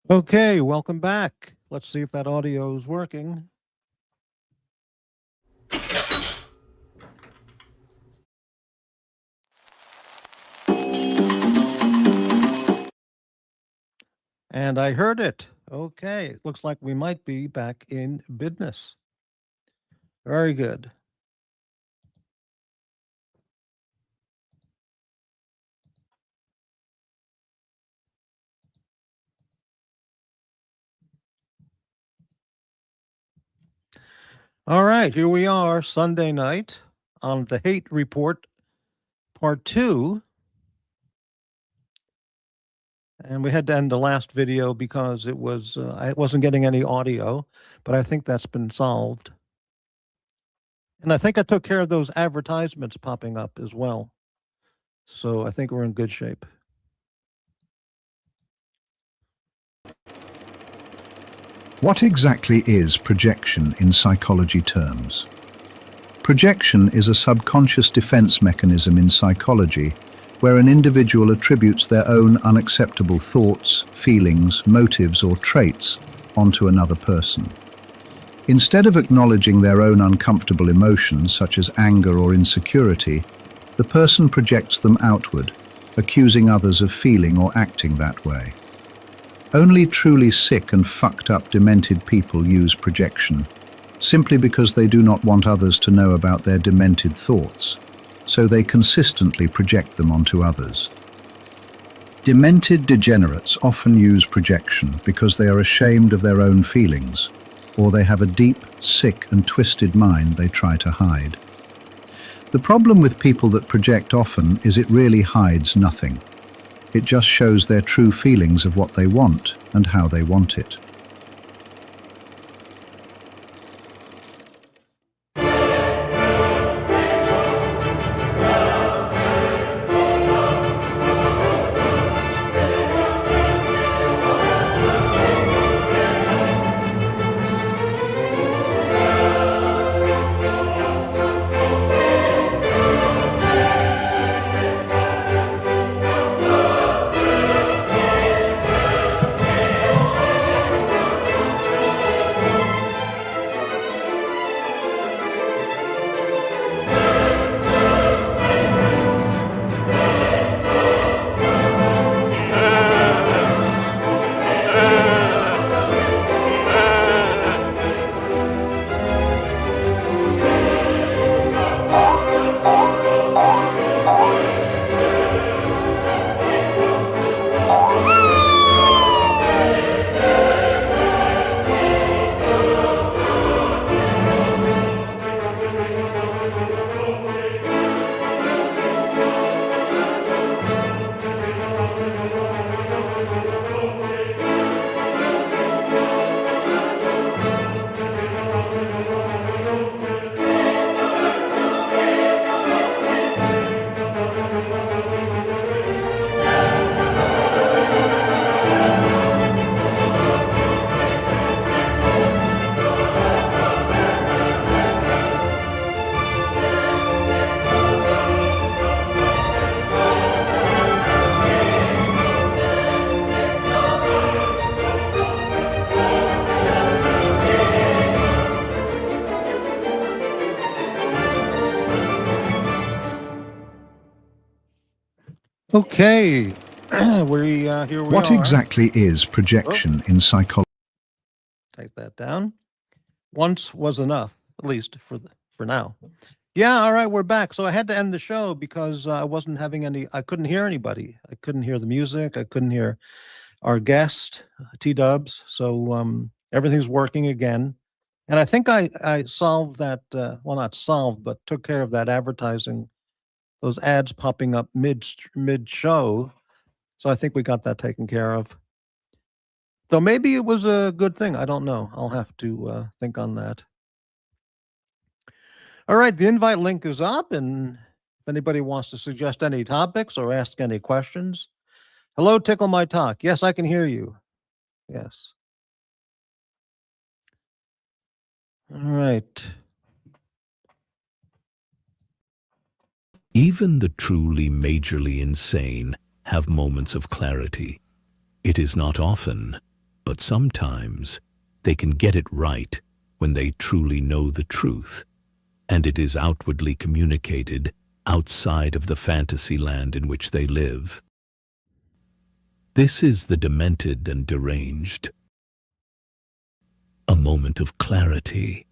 Okay, welcome back. Let's see if that audio is working. And I heard it. Okay, it looks like we might be back in business. Very good. All right, here we are, Sunday night on the Hate Report, Part 2. And we had to end the last video because it was I wasn't getting any audio, but I think that's been solved. And I think I took care of those advertisements popping up as well. So I think we're in good shape. What exactly is projection in psychology terms? Projection is a subconscious defense mechanism in psychology where an individual attributes their own unacceptable thoughts, feelings, motives, or traits onto another person. Instead of acknowledging their own uncomfortable emotions, such as anger or insecurity, the person projects them outward, accusing others of feeling or acting that way. Only truly sick and fucked up demented people use projection, simply because they do not want others to know about their demented thoughts, so they consistently project them onto others. Demented degenerates often use projection because they are ashamed of their own feelings, or they have a deep, sick and twisted mind they try to hide. The problem with people that project often is it really hides nothing. It just shows their true feelings of what they want and how they want it. Okay, here we What are. exactly is projection in psychology? Take that down. Once was enough, at least for now. Yeah, all right, we're back. So I had to end the show because I wasn't having any. I couldn't hear anybody. I couldn't hear the music. I couldn't hear our guest, T Dubs. So everything's working again, and I think I solved that. Well, not solved, but took care of that advertising. Those ads popping up mid show. So I think we got that taken care of. Though maybe it was a good thing. I don't know. I'll have to think on that. All right, the invite link is up, and if anybody wants to suggest any topics or ask any questions, hello, Tickle My Talk. Yes, I can hear you. Yes. All right. Even the truly majorly insane have moments of clarity. It is not often, but sometimes they can get it right when they truly know the truth, and it is outwardly communicated outside of the fantasy land in which they live. This is the demented and deranged. A moment of clarity.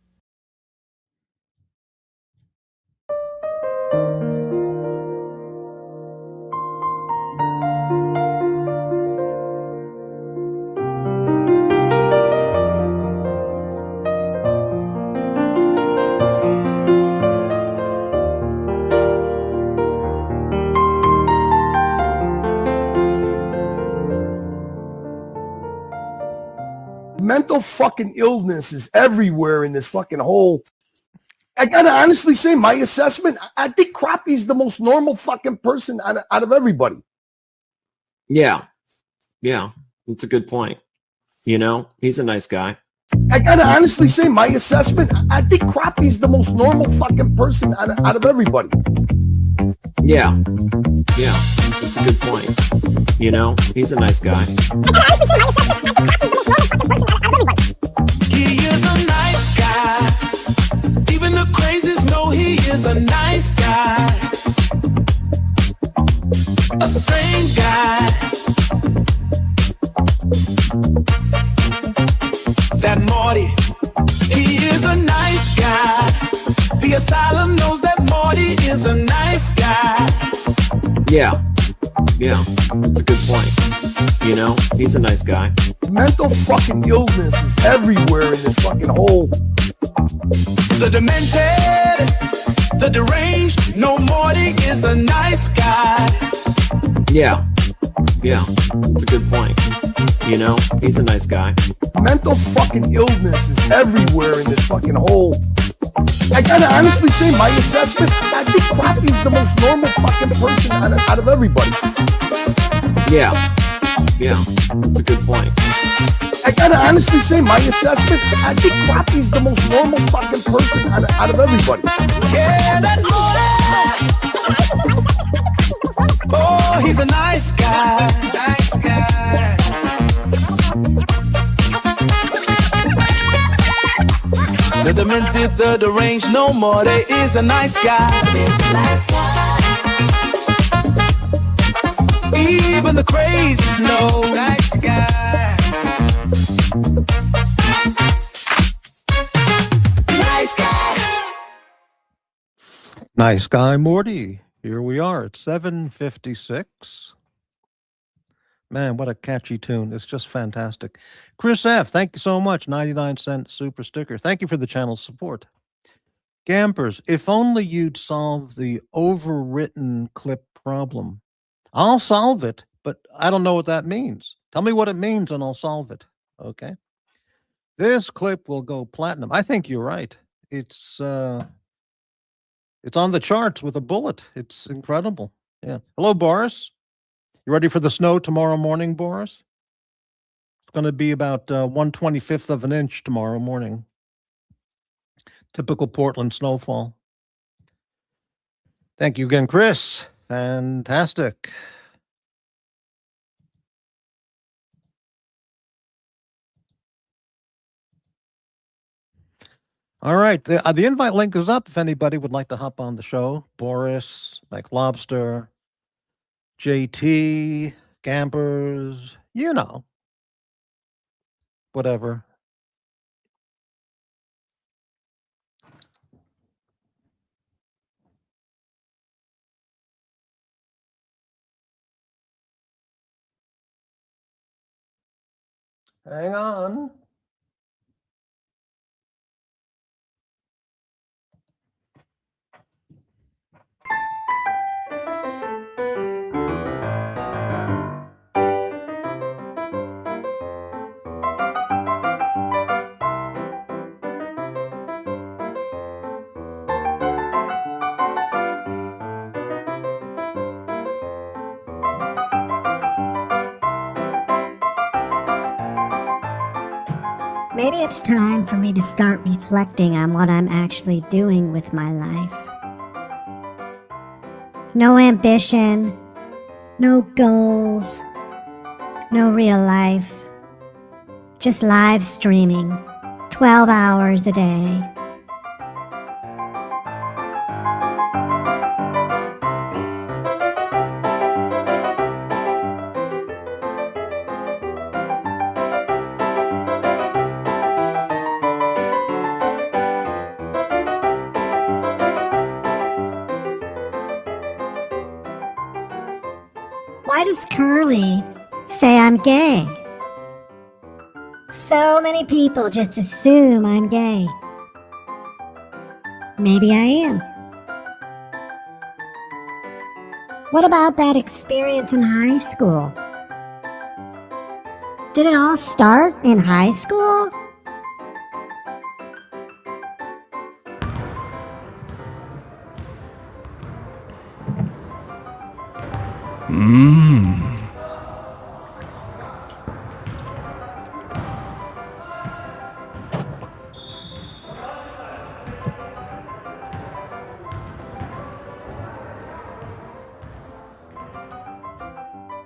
Mental fucking illness is everywhere in this fucking whole. I gotta honestly say, my assessment, I think Crappie's the most normal fucking person out of everybody. Yeah. Yeah. That's a good point. You know, he's a nice guy. I gotta honestly say, my assessment, I think Crappie's the most normal fucking person out of everybody. Yeah. Yeah. That's a good point. You know, he's a nice guy. He is a nice guy. Even the crazies know he is a nice guy. A sane guy. That Morty, he is a nice guy. The asylum knows that Morty is a nice guy. Yeah. Yeah. That's a good point. You know, he's a nice guy. Mental fucking illness is everywhere in this fucking whole. The demented, the deranged, no Morty is a nice guy. Yeah. Yeah. That's a good point. You know, he's a nice guy. Mental fucking illness is everywhere in this fucking whole. I gotta honestly say, my assessment, I think Crappie's the most normal fucking person out of everybody. Yeah. Yeah. That's a good point. I gotta honestly say, my assessment, I think Crappie's the most normal fucking person out of everybody. Yeah, that Morty. Oh, he's a nice guy. Nice guy. The demented, the deranged, no more. There is a nice guy. Even the crazies know. Nice guy. Nice guy. Nice guy, Morty. Here we are at 7:56. Man, what a catchy tune. It's just fantastic. Chris F., thank you so much. 99-cent super sticker. Thank you for the channel's support. Gampers, if only you'd solve the overwritten clip problem. I'll solve it, but I don't know what that means. Tell me what it means and I'll solve it. Okay. This clip will go platinum. I think you're right. It's on the charts with a bullet. It's incredible. Yeah. Hello, Boris. You ready for the snow tomorrow morning, Boris? It's going to be about 1/25th of an inch tomorrow morning. Typical Portland snowfall. Thank you again, Chris. Fantastic. All right. The invite link is up if anybody would like to hop on the show. Boris, Mike Lobster, JT, Campers, you know, whatever. Hang on. Maybe it's time for me to start reflecting on what I'm actually doing with my life. No ambition, no goals, no real life. just live streaming 12 hours a day. Why does Curly say I'm gay? So many people just assume I'm gay. Maybe I am. What about that experience in high school? Did it all start in high school?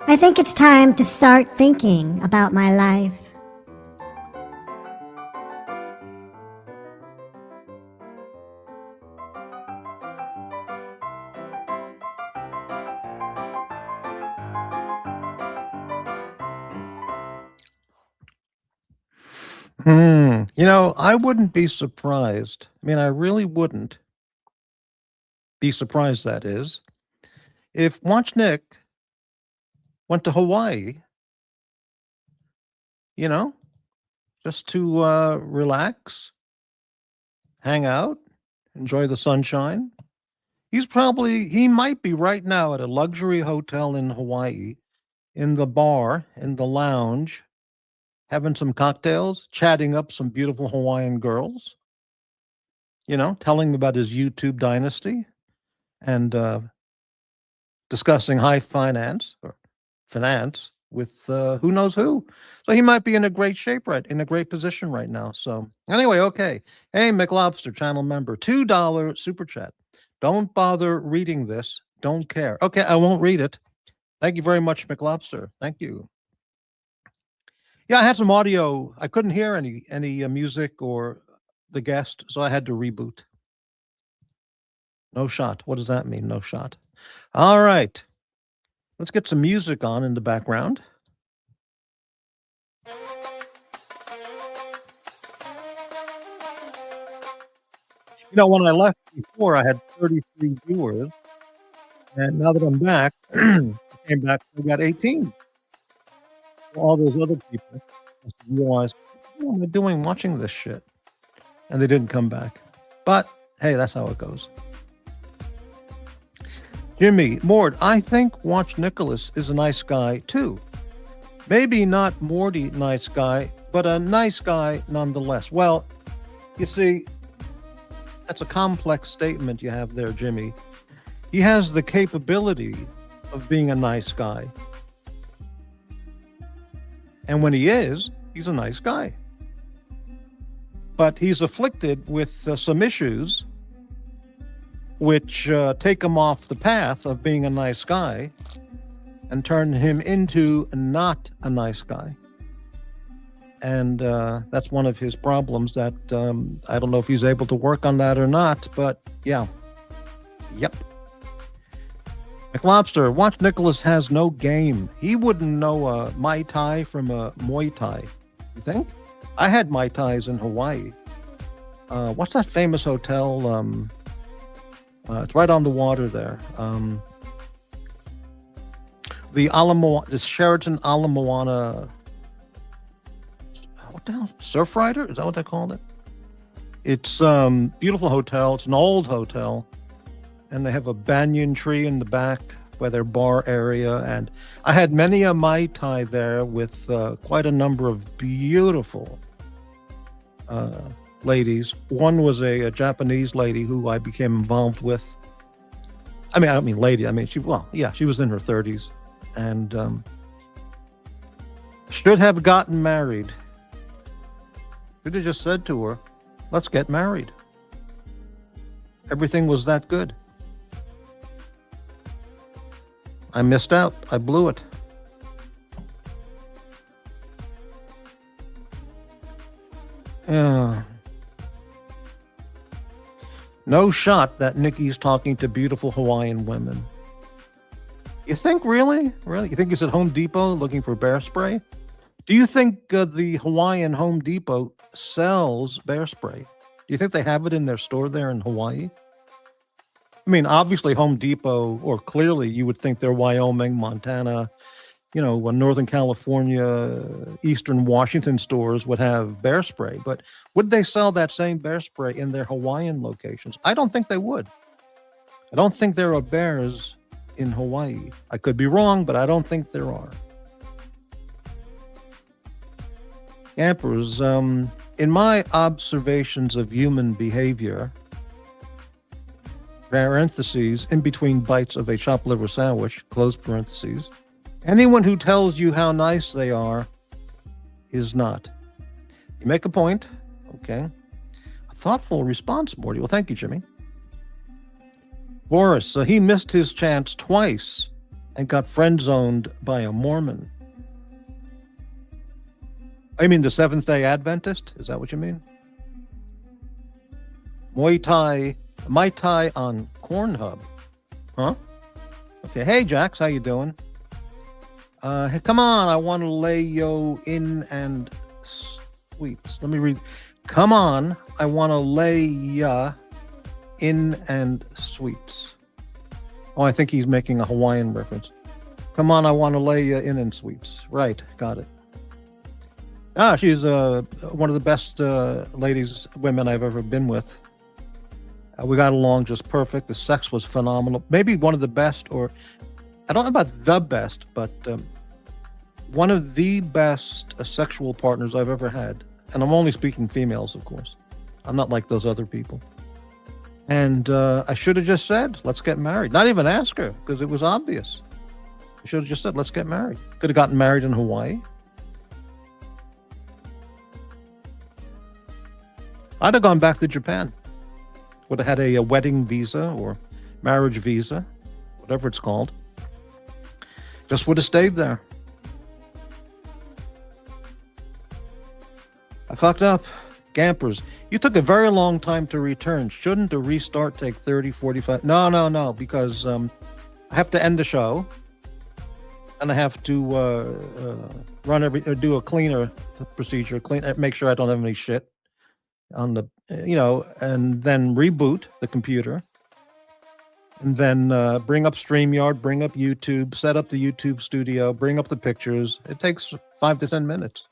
I think it's time to start thinking about my life. You know, I wouldn't be surprised. I mean, I really wouldn't be surprised, that is, if Watch Nick went to Hawaii, you know, just to relax, hang out, enjoy the sunshine. He might be right now at a luxury hotel in Hawaii, in the bar, in the lounge, having some cocktails, chatting up some beautiful Hawaiian girls, you know, telling about his YouTube dynasty and discussing high finance or finance with who knows who. So he might be in a great shape, right? In a great position right now. So anyway, okay. Hey, McLobster, channel member, $2 super chat. Don't bother reading this. Don't care. Okay, I won't read it. Thank you very much, McLobster. Thank you. Yeah, I had some audio. I couldn't hear any music or the guest, so I had to reboot. No shot. What does that mean? No shot. All right. Let's get some music on in the background. You know, when I left before, I had 33 viewers. And now that I'm back, I came back, I got 18. All those other people must have realized, what am I doing watching this shit? And they didn't come back. But hey, that's how it goes. Jimmy, Mort, I think Watch Nicholas is a nice guy too. Maybe not Morty nice guy, but a nice guy nonetheless. Well, you see, that's a complex statement you have there, Jimmy. He has the capability of being a nice guy. And when he is, he's a nice guy. But he's afflicted with some issues which take him off the path of being a nice guy and turn him into not a nice guy. And that's one of his problems that I don't know if he's able to work on that or not, but yeah. Yep. McLobster, Watch Nicholas has no game. He wouldn't know a Mai Tai from a Muay Thai. You think? I had Mai Tais in Hawaii. What's that famous hotel? It's right on the water there. The Sheraton Ala Moana. What the hell? Surf Rider? Is that what they called it? It's beautiful hotel. It's an old hotel. And they have a banyan tree in the back by their bar area. And I had many a Mai Tai there with quite a number of beautiful ladies. One was a Japanese lady who I became involved with. I mean, I don't mean lady. I mean, she was in her 30s. And should have gotten married. Should have just said to her, let's get married. Everything was that good. I missed out. I blew it. Yeah. No shot that Nikki's talking to beautiful Hawaiian women. You think, really? Really? You think he's at Home Depot looking for bear spray? Do you think the Hawaiian Home Depot sells bear spray? Do you think they have it in their store there in Hawaii? I mean, obviously Home Depot, or clearly you would think they're Wyoming, Montana, Northern California, Eastern Washington stores would have bear spray. But would they sell that same bear spray in their Hawaiian locations? I don't think they would. I don't think there are bears in Hawaii. I could be wrong, but I don't think there are. Campers, in my observations of human behavior, parentheses, in between bites of a chopped liver sandwich, close parentheses, anyone who tells you how nice they are is not. You make a point, okay? A thoughtful response, Morty. Well, thank you, Jimmy. Boris, so he missed his chance twice and got friend-zoned by a Mormon. I mean the Seventh-day Adventist? Is that what you mean? Mai Tai on Cornhub. Huh? Okay. Hey, JAX, how you doing? Hey, come on, I want to lay yo in and sweets. Let me read. Come on, I want to lay ya in and sweets. Oh, I think he's making a Hawaiian reference. Come on, I want to lay ya in and sweets. Right, got it. She's one of the best women I've ever been with. We got along just perfect. The sex was phenomenal. Maybe one of the best, or I don't know about the best, but one of the best sexual partners I've ever had. And I'm only speaking females, of course. I'm not like those other people. And I should have just said, let's get married. Not even ask her, because it was obvious. I should have just said, let's get married. Could have gotten married in Hawaii. I'd have gone back to Japan. Would have had a wedding visa or marriage visa, whatever it's called. Just would have stayed there. I fucked up. Campers, you took a very long time to return. Shouldn't a restart take 30, 45? No, because I have to end the show. And I have to do a cleaner procedure, make sure I don't have any shit on the, and then reboot the computer, and then bring up StreamYard, bring up YouTube, set up the YouTube studio, bring up the pictures. It takes 5 to 10 minutes.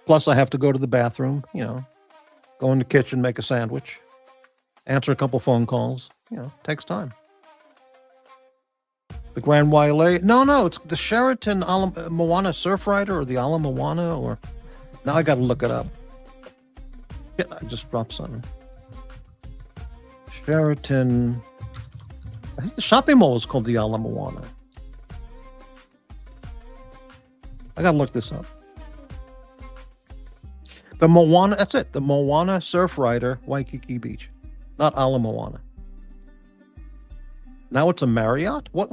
Plus, I have to go to the bathroom, go in the kitchen, make a sandwich, answer a couple phone calls. It takes time. The Grand Wailea. No, it's the Sheraton Moana Surfrider, or the Ala Moana, or now I got to look it up. Yeah, I just dropped something. Sheraton. I think the shopping mall is called the Ala Moana. I got to look this up. The Moana, that's it. The Moana Surfrider, Waikiki Beach. Not Ala Moana. Now it's a Marriott? What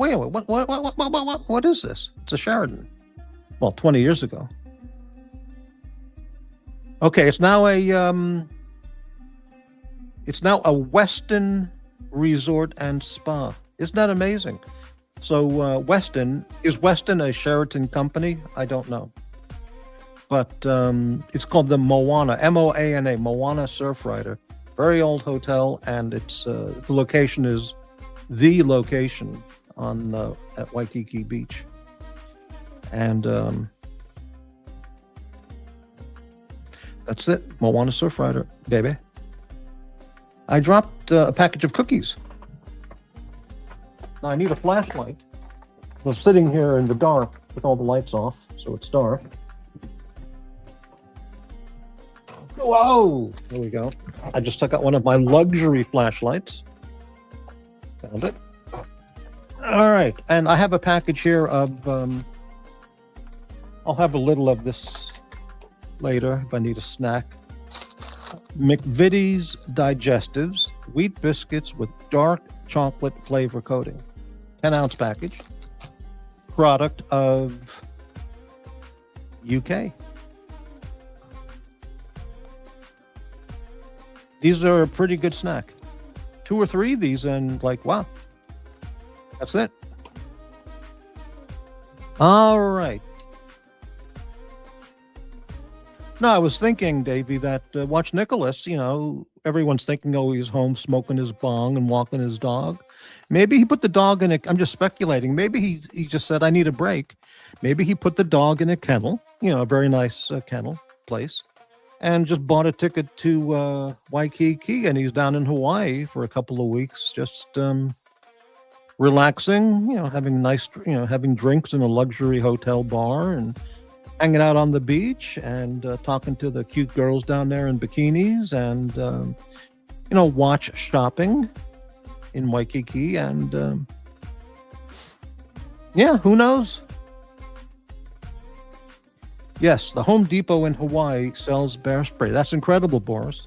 is this? It's a Sheraton. Well, 20 years ago. Okay, it's now a Westin Resort and Spa. Isn't that amazing? So is Westin a Sheraton company? I don't know. But it's called the Moana, M-O-A-N-A, Moana Surfrider. Very old hotel, and it's the location is the location on at Waikiki Beach. And that's it, Moana Surfrider, baby. I dropped a package of cookies. Now I need a flashlight. I'm sitting here in the dark with all the lights off, so it's dark. Whoa! There we go. I just took out one of my luxury flashlights. Found it. All right, and I have a package here of. I'll have a little of this later if I need a snack. McVitie's Digestives, wheat biscuits with dark chocolate flavor coating. 10-ounce package. Product of UK. These are a pretty good snack. 2 or 3 of these and like, wow. That's it. All right. No, I was thinking, Davey, that watch Nicholas, you know, everyone's thinking, oh, he's home smoking his bong and walking his dog. Maybe he put the dog in a, I'm just speculating. Maybe he just said, I need a break. Maybe he put the dog in a kennel, you know, a very nice kennel place, and just bought a ticket to Waikiki, and he's down in Hawaii for a couple of weeks, just relaxing, you know, having nice, you know, having drinks in a luxury hotel bar and hanging out on the beach and talking to the cute girls down there in bikinis and, you know, watch shopping in Waikiki. And yeah, who knows? Yes, the Home Depot in Hawaii sells bear spray. That's incredible, Boris.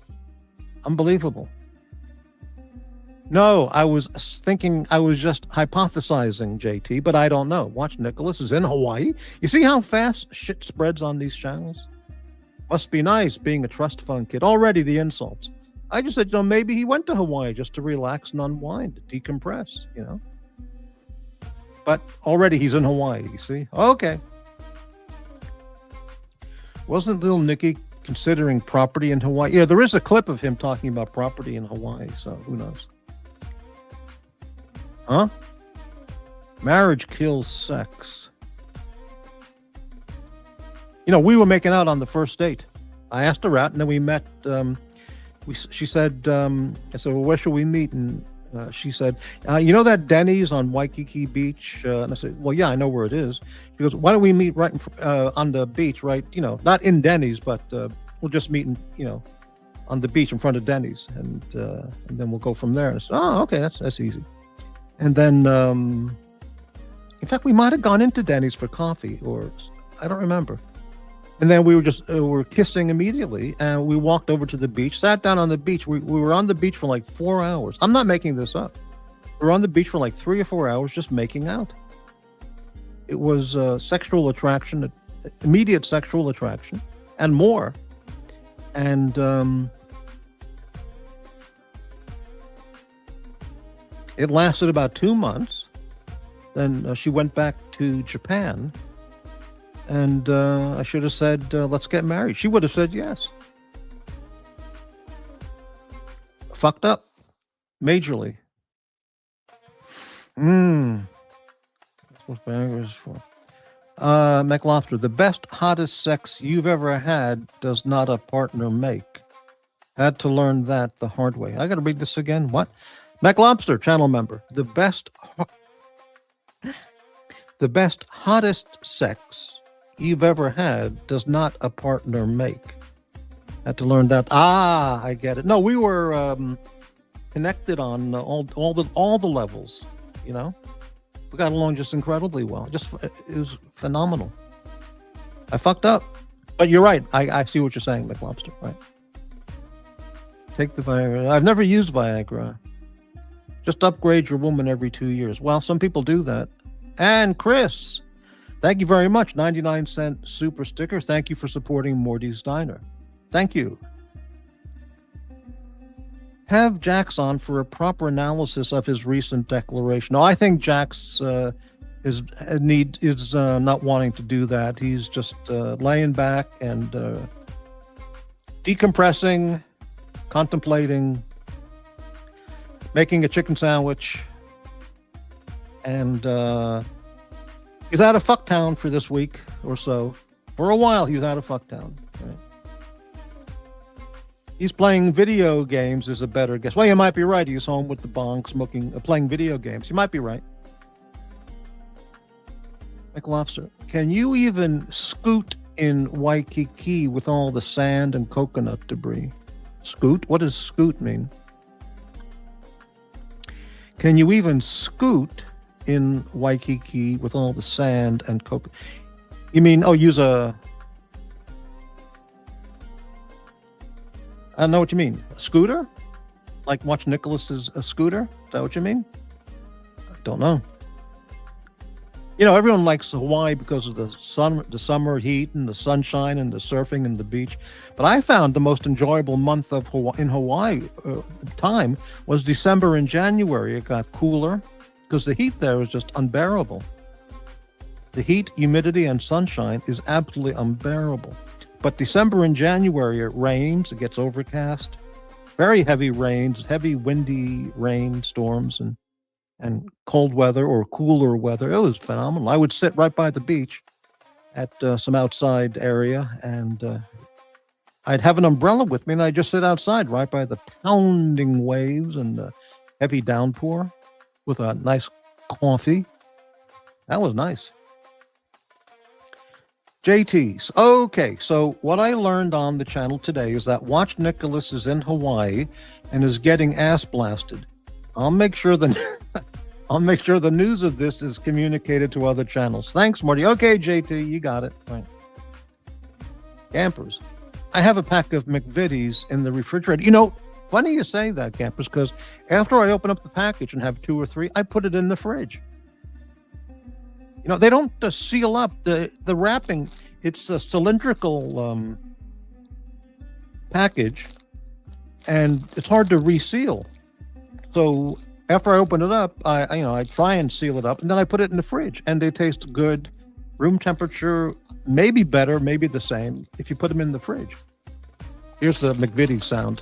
Unbelievable. No, I was thinking, I was just hypothesizing, JT, but I don't know. Watch Nicholas is in Hawaii. You see how fast shit spreads on these channels? Must be nice being a trust fund kid. Already the insults. I just said, you know, maybe he went to Hawaii just to relax and unwind, to decompress, you know. But already he's in Hawaii, you see? Okay. Wasn't little Nicky considering property in Hawaii? Yeah, there is a clip of him talking about property in Hawaii, so who knows? Huh? Marriage kills sex. You know, we were making out on the first date. I asked her out, and then we met. She said, I said, well, where should we meet? And she said, you know that Denny's on Waikiki Beach? And I said, well, yeah, I know where it is. She goes, why don't we meet right on the beach, right? You know, not in Denny's, but we'll just meet, you know, on the beach in front of Denny's, and then we'll go from there. And I said, oh, okay, that's easy. And then, in fact, we might have gone into Denny's for coffee, or I don't remember. And then we were just were kissing immediately, and we walked over to the beach, sat down on the beach. We were on the beach for like 4 hours. I'm not making this up. We were on the beach for like 3 or 4 hours just making out. It was sexual attraction, immediate sexual attraction, and more. And it lasted about 2 months. Then she went back to Japan. And I should have said, let's get married. She would have said yes. Fucked up. Majorly. That's what Viagra is for. McLofter, the best, hottest sex you've ever had does not a partner make. Had to learn that the hard way. I got to read this again. What? McLobster, channel member. The best, hottest sex you've ever had does not a partner make. Had to learn that. Ah, I get it. No, we were connected on all the levels. You know, we got along just incredibly well. It was phenomenal. I fucked up, but you're right. I see what you're saying, McLobster. Right? Take the Viagra. I've never used Viagra. Just upgrade your woman every 2 years. Well, some people do that. And Chris, thank you very much. 99-cent super sticker. Thank you for supporting Morty's Diner. Thank you. Have JAX on for a proper analysis of his recent declaration. No, I think JAX is not wanting to do that. He's just laying back and decompressing, contemplating, making a chicken sandwich, and he's out of Fucktown for this week or so. For a while, he's out of Fucktown. Right? He's playing video games is a better guess. Well, you might be right. He's home with the bong, smoking, playing video games. You might be right. Michael Officer, can you even scoot in Waikiki with all the sand and coconut debris? Scoot? What does scoot mean? Can you even scoot in Waikiki with all the sand and coconut? You mean, use a... I don't know what you mean. A scooter? Like watch Nicholas's a scooter? Is that what you mean? I don't know. You know, everyone likes Hawaii because of the summer heat and the sunshine and the surfing and the beach. But I found the most enjoyable month of in Hawaii time was December and January. It got cooler because the heat there is just unbearable. The heat, humidity, and sunshine is absolutely unbearable. But December and January, it rains, it gets overcast, very heavy rains, heavy windy rain storms, and cold weather or cooler weather. It was phenomenal. I would sit right by the beach at some outside area, and I'd have an umbrella with me, and I'd just sit outside right by the pounding waves and the heavy downpour with a nice coffee. That was nice. JT's. Okay, so what I learned on the channel today is that Watch Nicholas is in Hawaii and is getting ass blasted. I'll make sure the news of this is communicated to other channels. Thanks, Morty. Okay, JT, you got it. Right. Campers. I have a pack of McVitie's in the refrigerator. You know, funny you say that, campers, because after I open up the package and have 2 or 3, I put it in the fridge. You know, they don't seal up the wrapping. It's a cylindrical package, and it's hard to reseal. So after I open it up, I try and seal it up, and then I put it in the fridge, and they taste good, room temperature, maybe better, maybe the same if you put them in the fridge. Here's the McVitie sound.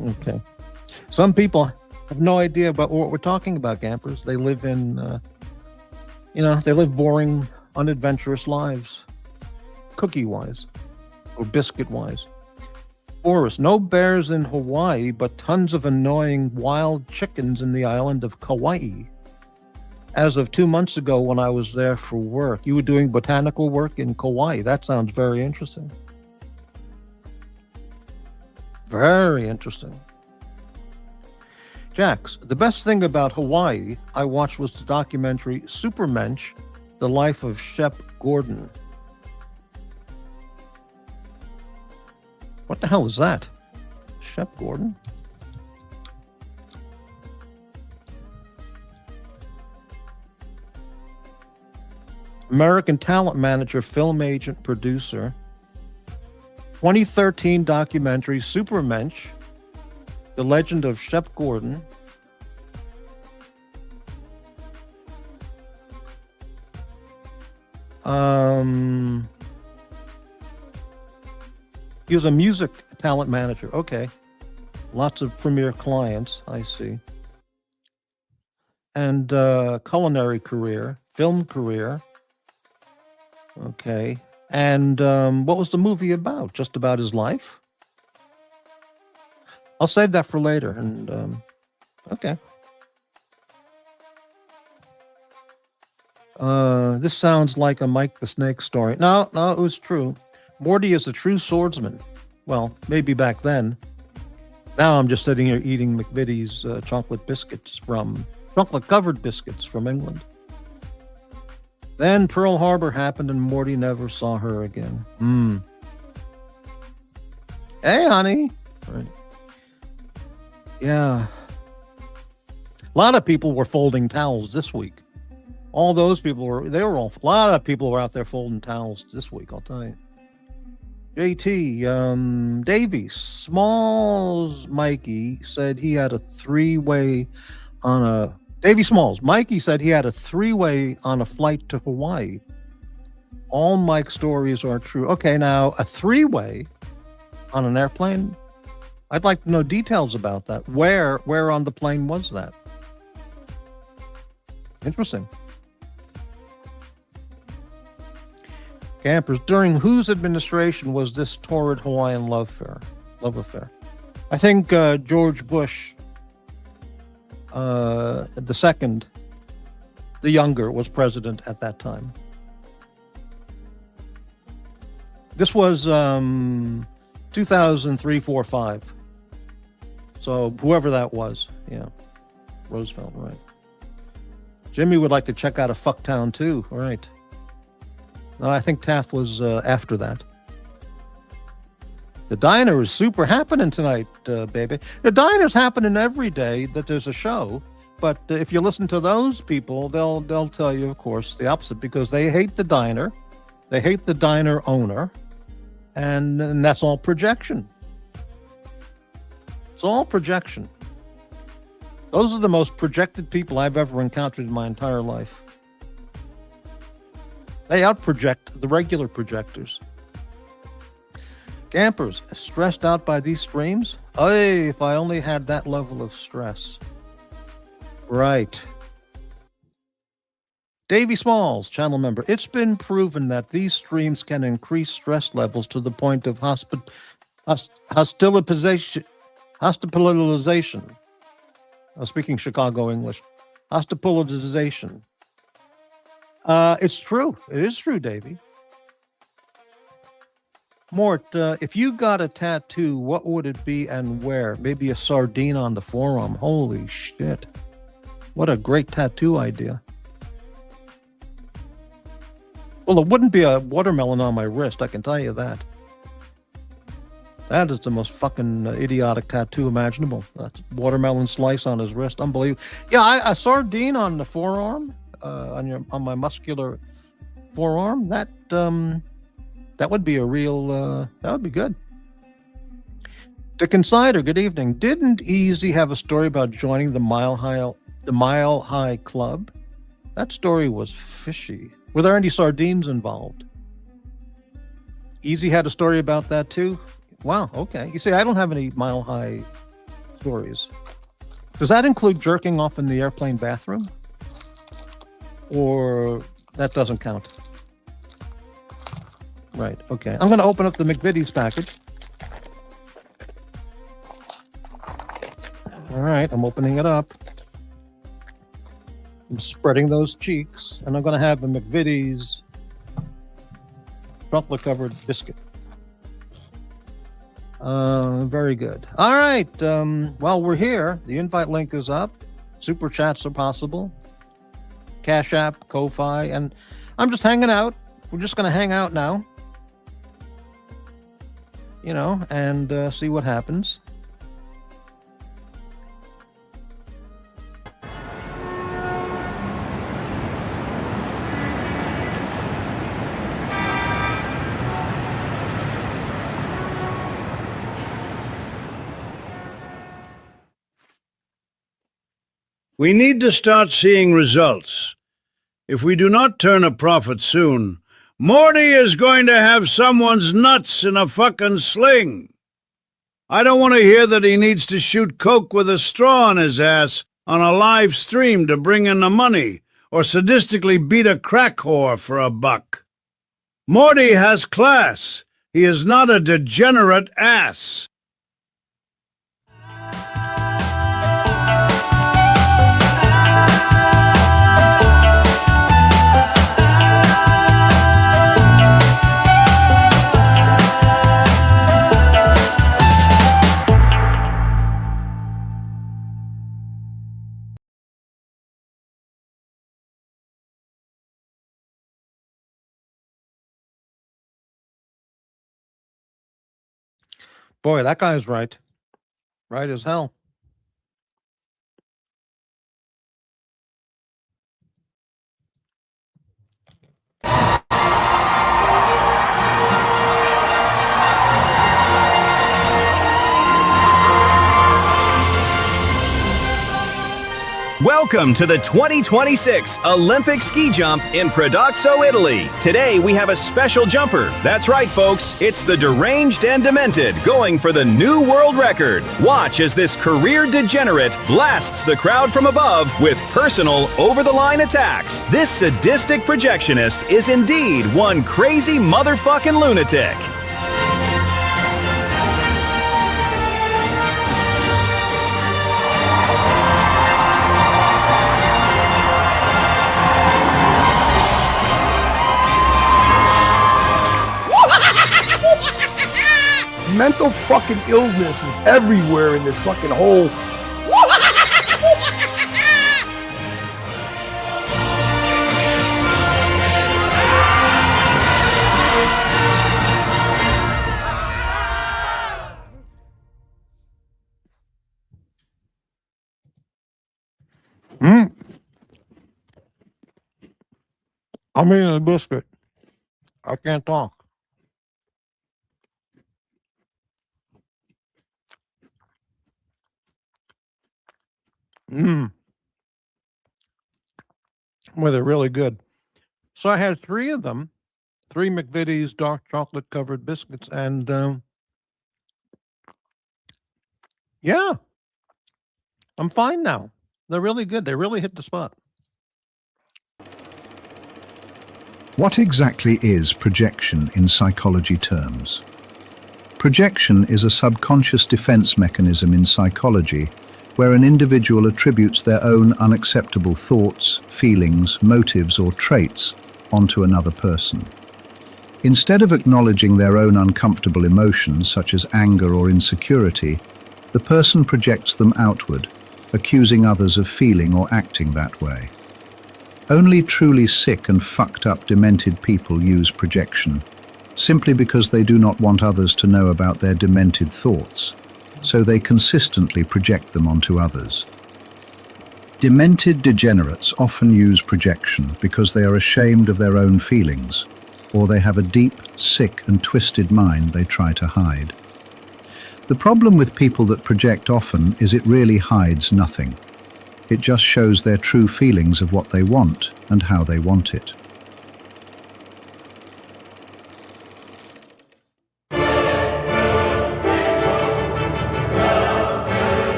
Okay, some people have no idea about what we're talking about, campers. They live in, they live boring, unadventurous lives, cookie-wise or biscuit-wise. Forest, no bears in Hawaii, but tons of annoying wild chickens in the island of Kauai. As of 2 months ago when I was there for work, you were doing botanical work in Kauai. That sounds very interesting. Very interesting. JAX, the best thing about Hawaii I watched was the documentary Supermensch, The Life of Shep Gordon. What the hell is that? Shep Gordon? American talent manager, film agent, producer. 2013 documentary Supermensch, The Legend of Shep Gordon. He was a music talent manager. Okay. Lots of premier clients, I see. And culinary career, film career. Okay. And what was the movie about? Just about his life? I'll save that for later. And okay. This sounds like a Mike the Snake story. No, it was true. Morty is a true swordsman. Well, maybe back then. Now I'm just sitting here eating McVitie's chocolate-covered biscuits from England. Then Pearl Harbor happened and Morty never saw her again. Hey, honey. Right. Yeah. A lot of people were folding towels this week. All those people a lot of people were out there folding towels this week, I'll tell you. JT, Davey, Smalls, Mikey said he had a three-way on a... Davey Smalls, Mikey said he had a three-way on a flight to Hawaii. All Mike's stories are true. Okay, now, a three-way on an airplane? I'd like to know details about that. Where on the plane was that? Interesting. Campers, during whose administration was this torrid Hawaiian love affair? I think George Bush, the second, the younger, was president at that time. This was 2003, 4, 5. So whoever that was, yeah, Roosevelt, right? Jimmy would like to check out a fucktown too, right? No, I think Taft was after that. The diner is super happening tonight, baby. The diner's happening every day that there's a show, but if you listen to those people, they'll tell you, of course, the opposite, because they hate the diner, they hate the diner owner, and that's all projection. It's all projection. Those are the most projected people I've ever encountered in my entire life. They outproject the regular projectors. Campers stressed out by these streams? Hey, if I only had that level of stress. Right. Davy Smalls, channel member. It's been proven that these streams can increase stress levels to the point of hospitalization. I'm speaking Chicago English. Hospitalization. It's true. It is true, Davy. Mort, if you got a tattoo, what would it be and where? Maybe a sardine on the forearm. Holy shit. What a great tattoo idea. Well, it wouldn't be a watermelon on my wrist, I can tell you that. That is the most fucking idiotic tattoo imaginable. That's watermelon slice on his wrist. Unbelievable. Yeah, a sardine on the forearm, on my muscular forearm. That would be a real. That would be good. Dick Insider, good evening. Didn't Easy have a story about joining the Mile High Club? That story was fishy. Were there any sardines involved? Easy had a story about that too. Wow, okay. You see, I don't have any Mile High stories. Does that include jerking off in the airplane bathroom? Or that doesn't count? Right, okay. I'm going to open up the McVitie's package. All right, I'm opening it up. I'm spreading those cheeks, and I'm going to have a McVitie's chocolate-covered biscuit. Very good. All right. Well, we're here. The invite link is up. Super chats are possible. Cash App, Ko-Fi, and I'm just hanging out. We're just going to hang out now. You know, and see what happens. We need to start seeing results. If we do not turn a profit soon, Morty is going to have someone's nuts in a fucking sling. I don't want to hear that he needs to shoot coke with a straw in his ass on a live stream to bring in the money, or sadistically beat a crack whore for $1. Morty has class. He is not a degenerate ass. Boy, that guy's right. Right as hell. Welcome to the 2026 Olympic ski jump in Predazzo, Italy. Today we have a special jumper. That's right, folks. It's the deranged and demented going for the new world record. Watch as this career degenerate blasts the crowd from above with personal over-the-line attacks. This sadistic projectionist is indeed one crazy motherfucking lunatic. Mental fucking illness is everywhere in this fucking whole. I'm eating a biscuit. I can't talk. Mmm. Well, they're really good. So I had 3 of them, 3 McVitie's dark chocolate covered biscuits, and yeah, I'm fine now. They're really good. They really hit the spot. What exactly is projection in psychology terms? Projection is a subconscious defense mechanism in psychology where an individual attributes their own unacceptable thoughts, feelings, motives, or traits onto another person. Instead of acknowledging their own uncomfortable emotions, such as anger or insecurity, the person projects them outward, accusing others of feeling or acting that way. Only truly sick and fucked up demented people use projection, simply because they do not want others to know about their demented thoughts, so they consistently project them onto others. Demented degenerates often use projection because they are ashamed of their own feelings, or they have a deep, sick and twisted mind they try to hide. The problem with people that project often is it really hides nothing. It just shows their true feelings of what they want and how they want it.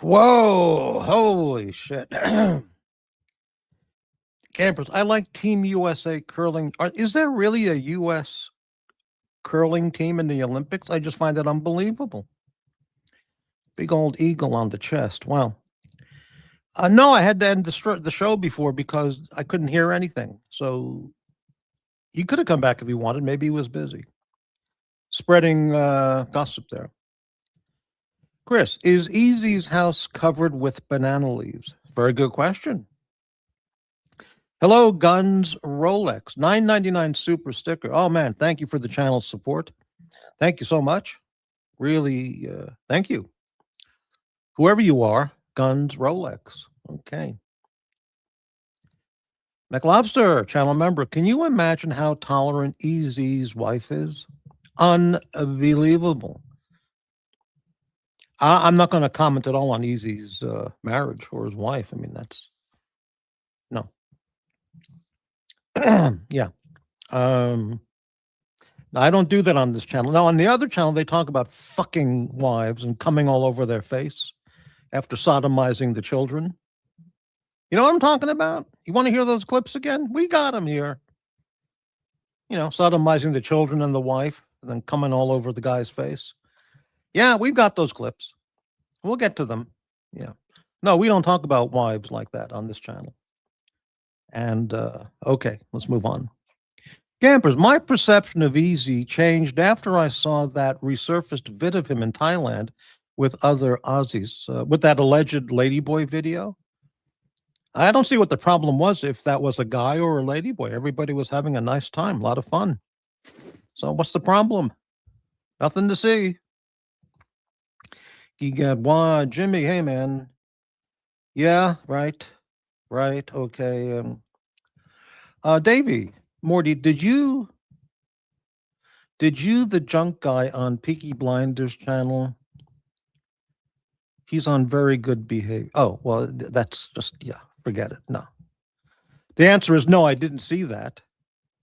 Whoa, holy shit. Campers, I like Team USA curling. Is there really a U.S. curling team in the Olympics? I just find that unbelievable. Big old eagle on the chest. Wow. No, I had to end the show before because I couldn't hear anything. So he could have come back if he wanted. Maybe he was busy spreading gossip there. Chris, is Easy's house covered with banana leaves? Very good question. Hello, Guns Rolex, $9.99 super sticker. Oh man, thank you for the channel support. Thank you so much. Really, thank you. Whoever you are, Guns Rolex. Okay. McLobster, channel member, can you imagine how tolerant Easy's wife is? Unbelievable. I'm not going to comment at all on Easy's marriage or his wife. I mean, that's no. Yeah. I don't do that on this channel. Now, on the other channel, they talk about fucking wives and coming all over their face after sodomizing the children. You know what I'm talking about? You want to hear those clips again? We got them here. You know, sodomizing the children and the wife and then coming all over the guy's face. Yeah, we've got those clips. We'll get to them. Yeah. No, we don't talk about wives like that on this channel. And okay, let's move on. Campers, my perception of Easy changed after I saw that resurfaced vid of him in Thailand with other Aussies, with that alleged ladyboy video. I don't see what the problem was if that was a guy or a ladyboy. Everybody was having a nice time, a lot of fun. So what's the problem? Nothing to see. Why, Jimmy, hey man. Yeah, right. Right. Okay. Davey, Morty, did you the junk guy on Peaky Blinders channel? He's on very good behavior. Oh, well, that's just, yeah, forget it. No. The answer is no, I didn't see that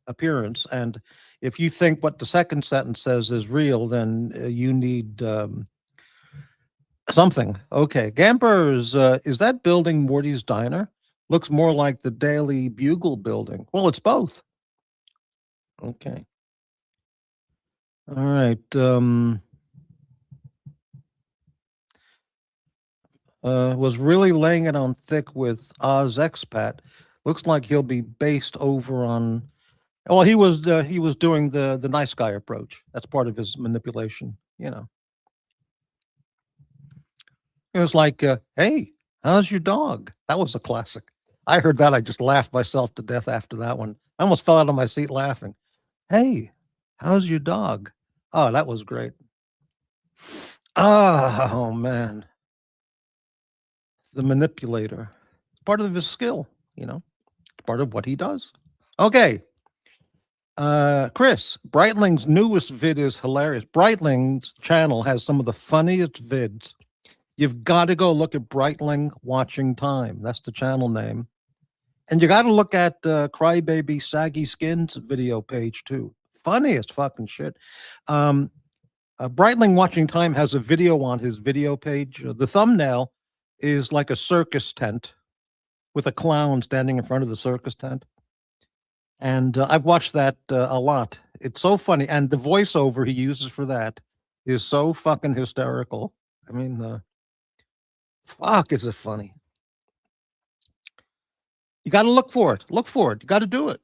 appearance. And if you think what the second sentence says is real, then you need something. Okay. Gampers, is that building Morty's Diner? Looks more like the Daily Bugle building. Well, it's both. Okay. All right. Was really laying it on thick with Oz expat. Looks like he'll be based over on. Well, he was doing the nice guy approach. That's part of his manipulation. You know. It was like, hey, how's your dog? That was a classic. I heard that. I just laughed myself to death after that one. I almost fell out of my seat laughing. Hey, how's your dog? Oh, that was great. Oh, man. The manipulator. It's part of his skill, you know. It's part of what he does. Okay. Chris, Breitling's newest vid is hilarious. Breitling's channel has some of the funniest vids. You've got to go look at Breitling Watching Time. That's the channel name. And you got to look at Crybaby Saggy Skins video page too. Funniest fucking shit. Breitling Watching Time has a video on his video page. The thumbnail is like a circus tent with a clown standing in front of the circus tent. And I've watched that a lot. It's so funny. And the voiceover he uses for that is so fucking hysterical. I mean, fuck, is it funny? You got to look for it. Look for it. You got to do it.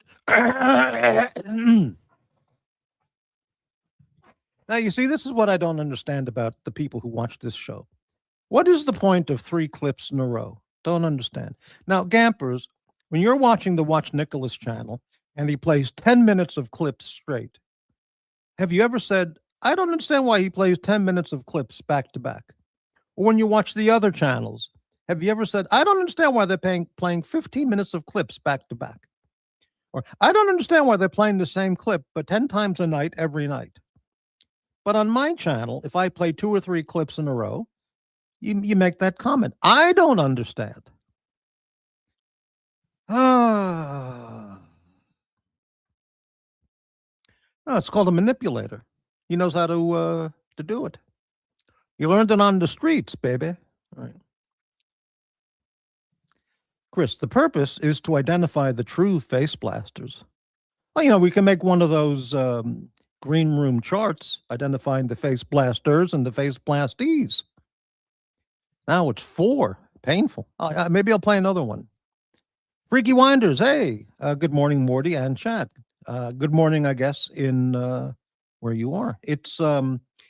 Now, you see, this is what I don't understand about the people who watch this show. What is the point of 3 clips in a row? Don't understand. Now, Gampers, when you're watching the Watch Nicholas channel and he plays 10 minutes of clips straight, have you ever said, I don't understand why he plays 10 minutes of clips back to back? Or when you watch the other channels, have you ever said, I don't understand why they're playing 15 minutes of clips back to back? Or I don't understand why they're playing the same clip, but 10 times a night, every night. But on my channel, if I play 2 or 3 clips in a row, you make that comment. I don't understand. Oh, it's called a manipulator. He knows how to do it. You learned it on the streets, baby. All right. Chris, the purpose is to identify the true face blasters. Well, you know, we can make one of those green room charts identifying the face blasters and the face blastees. Now it's 4. Painful. Maybe I'll play another one. Freaky Winders, hey. Good morning, Morty and chat. Good morning, I guess, in where you are. It's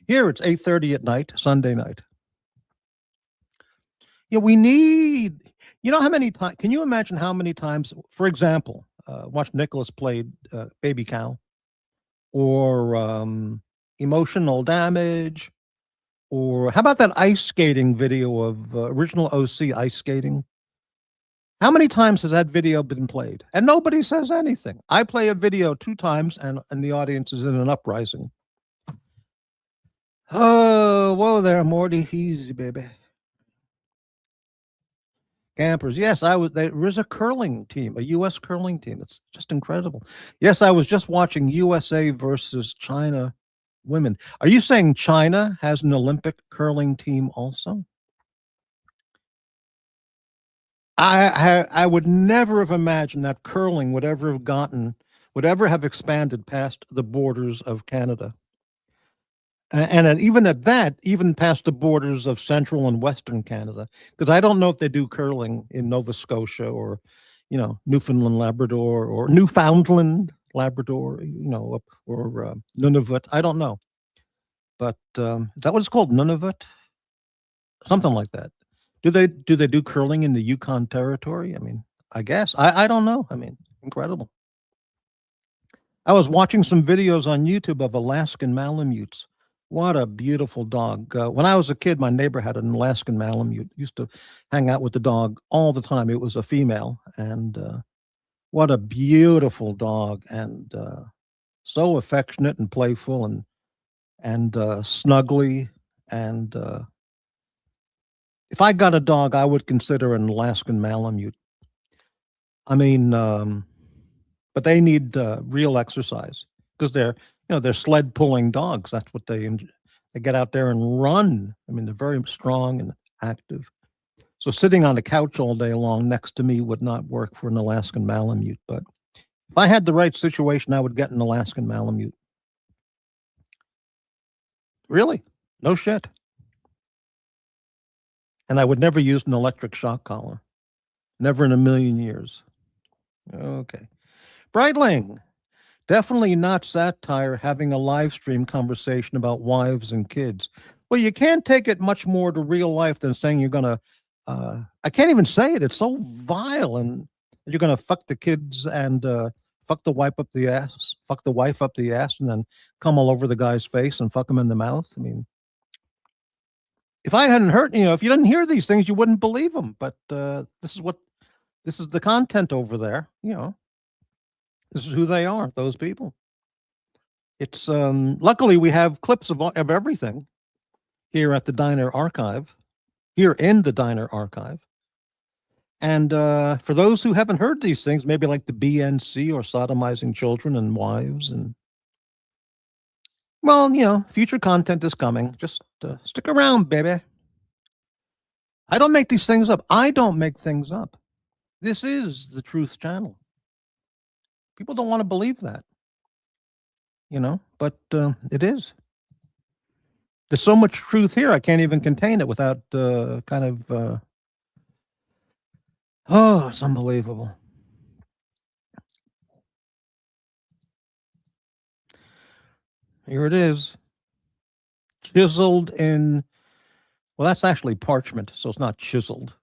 here, it's 8:30 at night, Sunday night. Yeah, we need, you know how many times, can you imagine how many times, for example, watch Nicholas played Baby Cow or Emotional Damage, or how about that ice skating video of original OC ice skating? How many times has that video been played? And nobody says anything. I play a video 2 times and the audience is in an uprising. Oh, whoa there, Morty. Easy, baby. Campers. Yes, there is a curling team, a U.S. curling team. It's just incredible. Yes, I was just watching USA versus China women. Are you saying China has an Olympic curling team also? I would never have imagined that curling would ever have expanded past the borders of Canada. And even at that, even past the borders of central and western Canada, because I don't know if they do curling in Nova Scotia or, Newfoundland, Labrador, or Newfoundland, Labrador, or Nunavut. I don't know, but is that what it's called, Nunavut? Something like that. Do they do curling in the Yukon Territory? I mean, I guess I don't know. I mean, incredible. I was watching some videos on YouTube of Alaskan Malamutes. What a beautiful dog. When I was a kid, my neighbor had an Alaskan Malamute. Used to hang out with the dog all the time. It was a female, and what a beautiful dog, and so affectionate and playful and snuggly. And if I got a dog, I would consider an Alaskan Malamute. I mean, but they need real exercise because they're sled pulling dogs. That's what they get out there and run. I mean, they're very strong and active. So sitting on the couch all day long next to me would not work for an Alaskan Malamute. But if I had the right situation, I would get an Alaskan Malamute. Really? No shit. And I would never use an electric shock collar. Never in a million years. Okay. Breitling. Definitely not satire having a live stream conversation about wives and kids. Well, you can't take it much more to real life than saying you're going to, I can't even say it. It's so vile. And you're going to fuck the kids and fuck the wife up the ass, and then come all over the guy's face and fuck him in the mouth. I mean, if I hadn't heard, if you didn't hear these things, you wouldn't believe them. But this is the content over there, This is who they are, those people. It's luckily we have clips of everything here at the Diner Archive, here in the Diner Archive. And for those who haven't heard these things, maybe like the BNC or sodomizing children and wives, and well, future content is coming. Just stick around, baby. I don't make these things up. I don't make things up. This is the Truth Channel. People don't want to believe that, but it is. There's so much truth here, I can't even contain it without it's unbelievable. Here it is. Chiseled in, well, that's actually parchment, so it's not chiseled.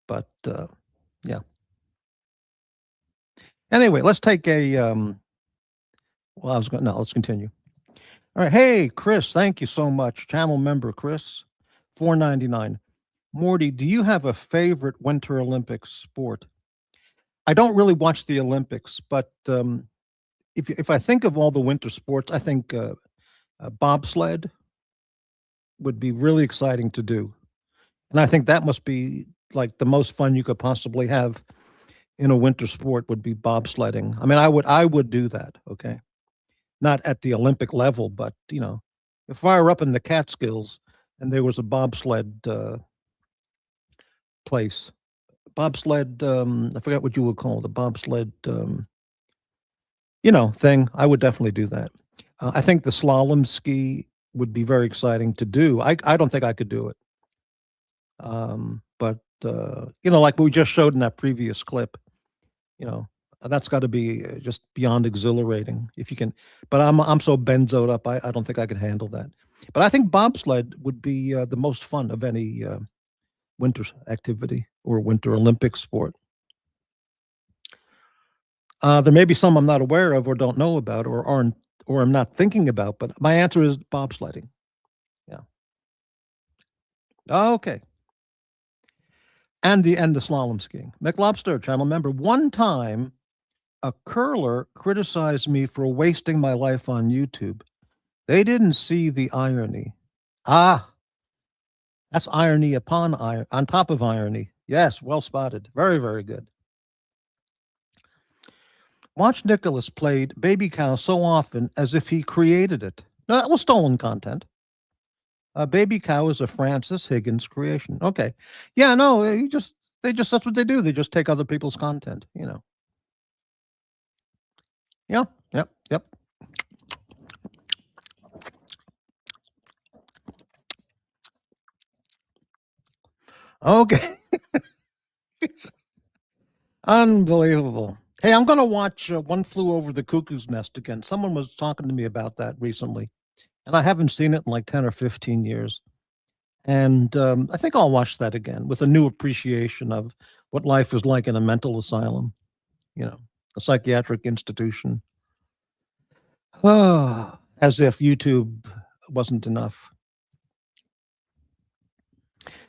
But, yeah. Anyway, let's take a, let's continue. All right. Hey, Chris, thank you so much. Channel member, Chris, $4.99. Morty, do you have a favorite Winter Olympics sport? I don't really watch the Olympics, but if I think of all the winter sports, I think bobsled would be really exciting to do. And I think that must be like the most fun you could possibly have in a winter sport would be bobsledding. I mean, I would do that. Okay. Not at the Olympic level, but if I were up in the Catskills and there was a bobsled place, bobsled, I forgot what you would call it, a bobsled, thing, I would definitely do that. I think the slalom ski would be very exciting to do. I don't think I could do it. But like we just showed in that previous clip, that's got to be just beyond exhilarating if you can. But I'm so benzoed up, I don't think I could handle that. But I think bobsled would be the most fun of any winter activity or winter Olympic sport. There may be some I'm not aware of or don't know about or I'm not thinking about, but my answer is bobsledding. Yeah. Okay. And the slalom skiing. McLobster, channel member. One time, a curler criticized me for wasting my life on YouTube. They didn't see the irony. Ah, that's irony upon on top of irony. Yes, well spotted. Very, very good. Watch Nicholas played Baby Cow so often as if he created it. No, that was stolen content. Baby Cow is a Francis Higgins creation. Okay. Yeah, no, that's what they do. They just take other people's content, Yeah, yep. Okay. Unbelievable. Hey, I'm going to watch One Flew Over the Cuckoo's Nest again. Someone was talking to me about that recently, and I haven't seen it in like 10 or 15 years. And I think I'll watch that again with a new appreciation of what life is like in a mental asylum, a psychiatric institution. Oh, as if YouTube wasn't enough.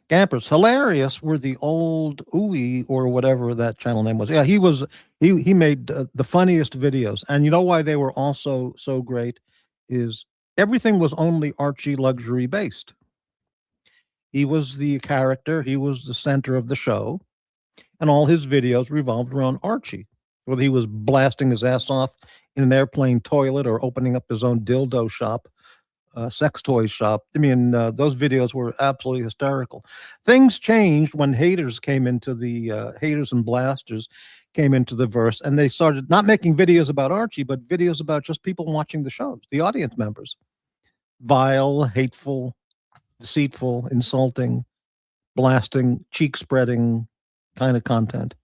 Campers, hilarious were the old Ooey or whatever that channel name was. Yeah, he made the funniest videos. And you know why they were also so great is everything was only Archie luxury based. He was the character, he was the center of the show, and all his videos revolved around Archie. Whether he was blasting his ass off in an airplane toilet or opening up his own dildo shop, sex toy shop. I mean, those videos were absolutely hysterical. Things changed when haters came into the haters and blasters came into the verse, and they started not making videos about Archie, but videos about just people watching the shows, the audience members. Vile, hateful, deceitful, insulting, blasting, cheek spreading kind of content.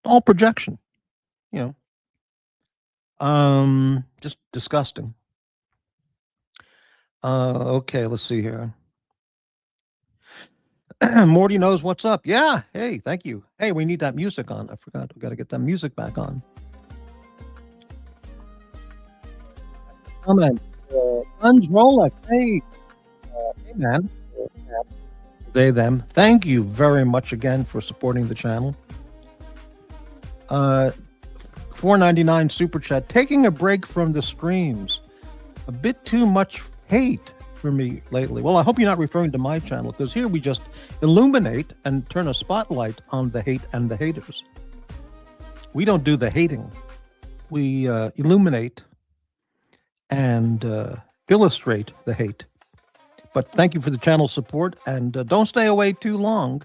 All projection, just disgusting. Okay, let's see here. Morty knows what's up. Yeah. Hey, thank you. Hey, we need that music on. I forgot. We got to get that music back on. Comment. Guns Rolex. Hey, hey, man. They, them. Thank you very much again for supporting the channel. $4.99 super chat. Taking a break from the streams. A bit too much hate for me lately. Well, I hope you're not referring to my channel, because here we just illuminate and turn a spotlight on the hate and the haters. We don't do the hating. We illuminate and illustrate the hate. But thank you for the channel support, and don't stay away too long,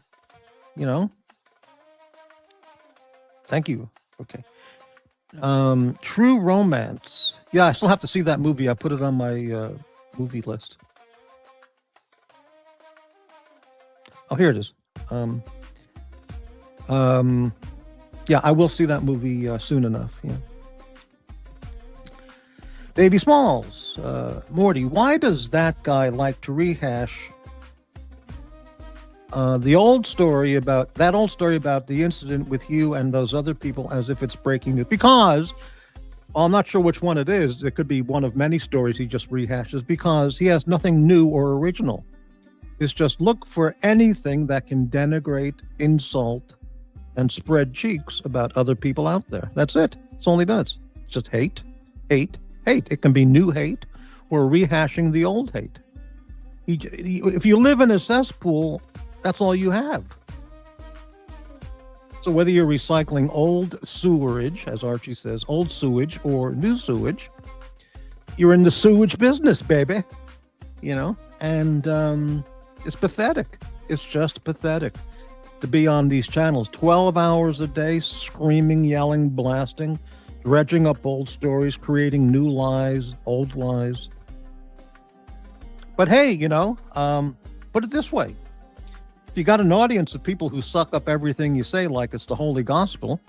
Thank you. Okay. True Romance. Yeah, I still have to see that movie. I put it on my movie list. Oh, here it is. Yeah, I will see that movie soon enough. Yeah. Davey Smalls, Morty, why does that guy like to rehash the old story about the incident with you and those other people as if it's breaking news? Because, well, I'm not sure which one it is. It could be one of many stories he just rehashes, because he has nothing new or original. It's just look for anything that can denigrate, insult, and spread cheeks about other people out there. That's it. That's all he does. It's just hate, hate, hate. It can be new hate or rehashing the old hate. If you live in a cesspool, that's all you have. So whether you're recycling old sewerage, as Archie says, old sewage or new sewage, you're in the sewage business, baby. And it's pathetic. It's just pathetic to be on these channels 12 hours a day, screaming, yelling, blasting, dredging up old stories, creating new lies, old lies. But hey, put it this way. If you got an audience of people who suck up everything you say like it's the holy gospel,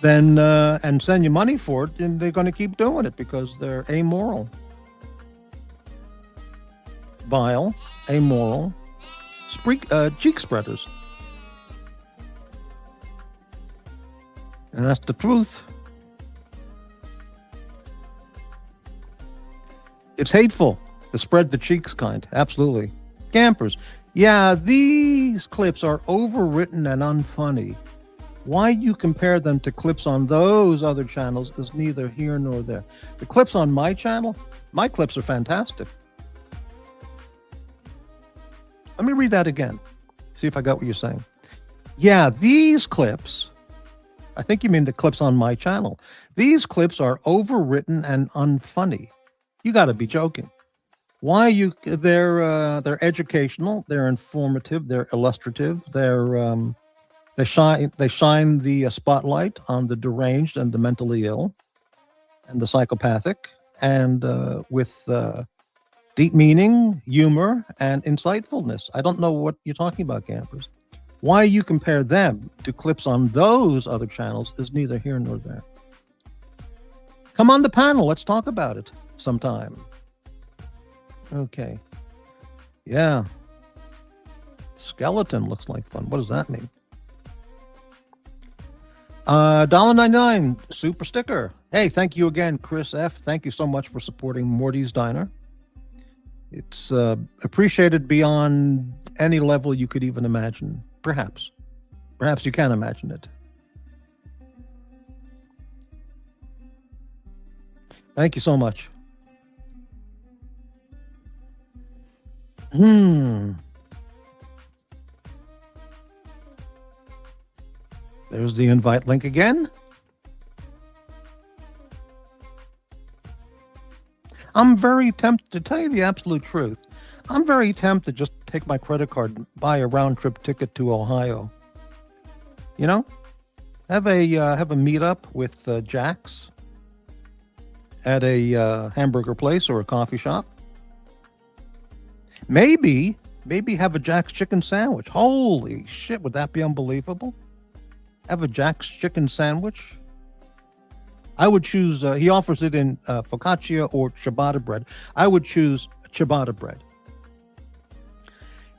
then and send you money for it, then they're going to keep doing it because they're amoral. Vile, amoral, cheek spreaders. And that's the truth. It's hateful to spread the cheeks kind. Absolutely. Campers. Yeah, these clips are overwritten and unfunny. Why you compare them to clips on those other channels is neither here nor there. The clips on my channel, my clips are fantastic. Let me read that again. See if I got what you're saying. Yeah, these clips, I think you mean the clips on my channel. These clips are overwritten and unfunny. You got to be joking. Why they're educational, they're informative, they're illustrative, they shine the spotlight on the deranged and the mentally ill and the psychopathic, and with deep meaning, humor, and insightfulness. I don't know what you're talking about, campers. Why you compare them to clips on those other channels is neither here nor there. Come on the panel. Let's talk about it sometime. Okay. Yeah. Skeleton looks like fun. What does that mean? $1.99 super sticker. Hey, thank you again, Chris F. Thank you so much for supporting Morty's Diner. It's appreciated beyond any level you could even imagine. Perhaps you can imagine it. Thank you so much. There's the invite link again. I'm very tempted, to tell you the absolute truth, I'm very tempted just to take my credit card and buy a round-trip ticket to Ohio. You know? Have a meetup with JAX at a hamburger place or a coffee shop. Maybe have a JAX chicken sandwich. Holy shit, would that be unbelievable? Have a JAX chicken sandwich. I would choose, he offers it in focaccia or ciabatta bread. I would choose ciabatta bread.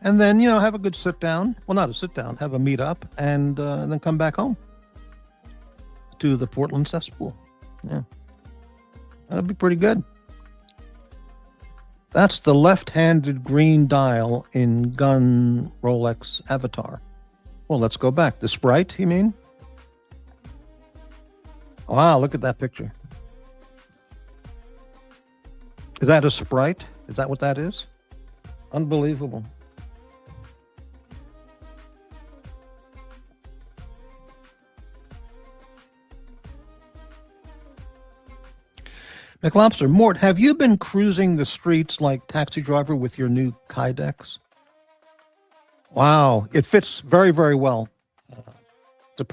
And then, have a good sit down. Well, not a sit down, have a meet up and then come back home to the Portland cesspool. Yeah. That'd be pretty good. That's the left-handed green dial in gun Rolex Avatar. Well, let's go back. The Sprite, you mean? Wow, look at that picture. Is that a Sprite? Is that what that is? Unbelievable. McLobster, Mort, have you been cruising the streets like Taxi Driver with your new Kydex? Wow, it fits very, very well.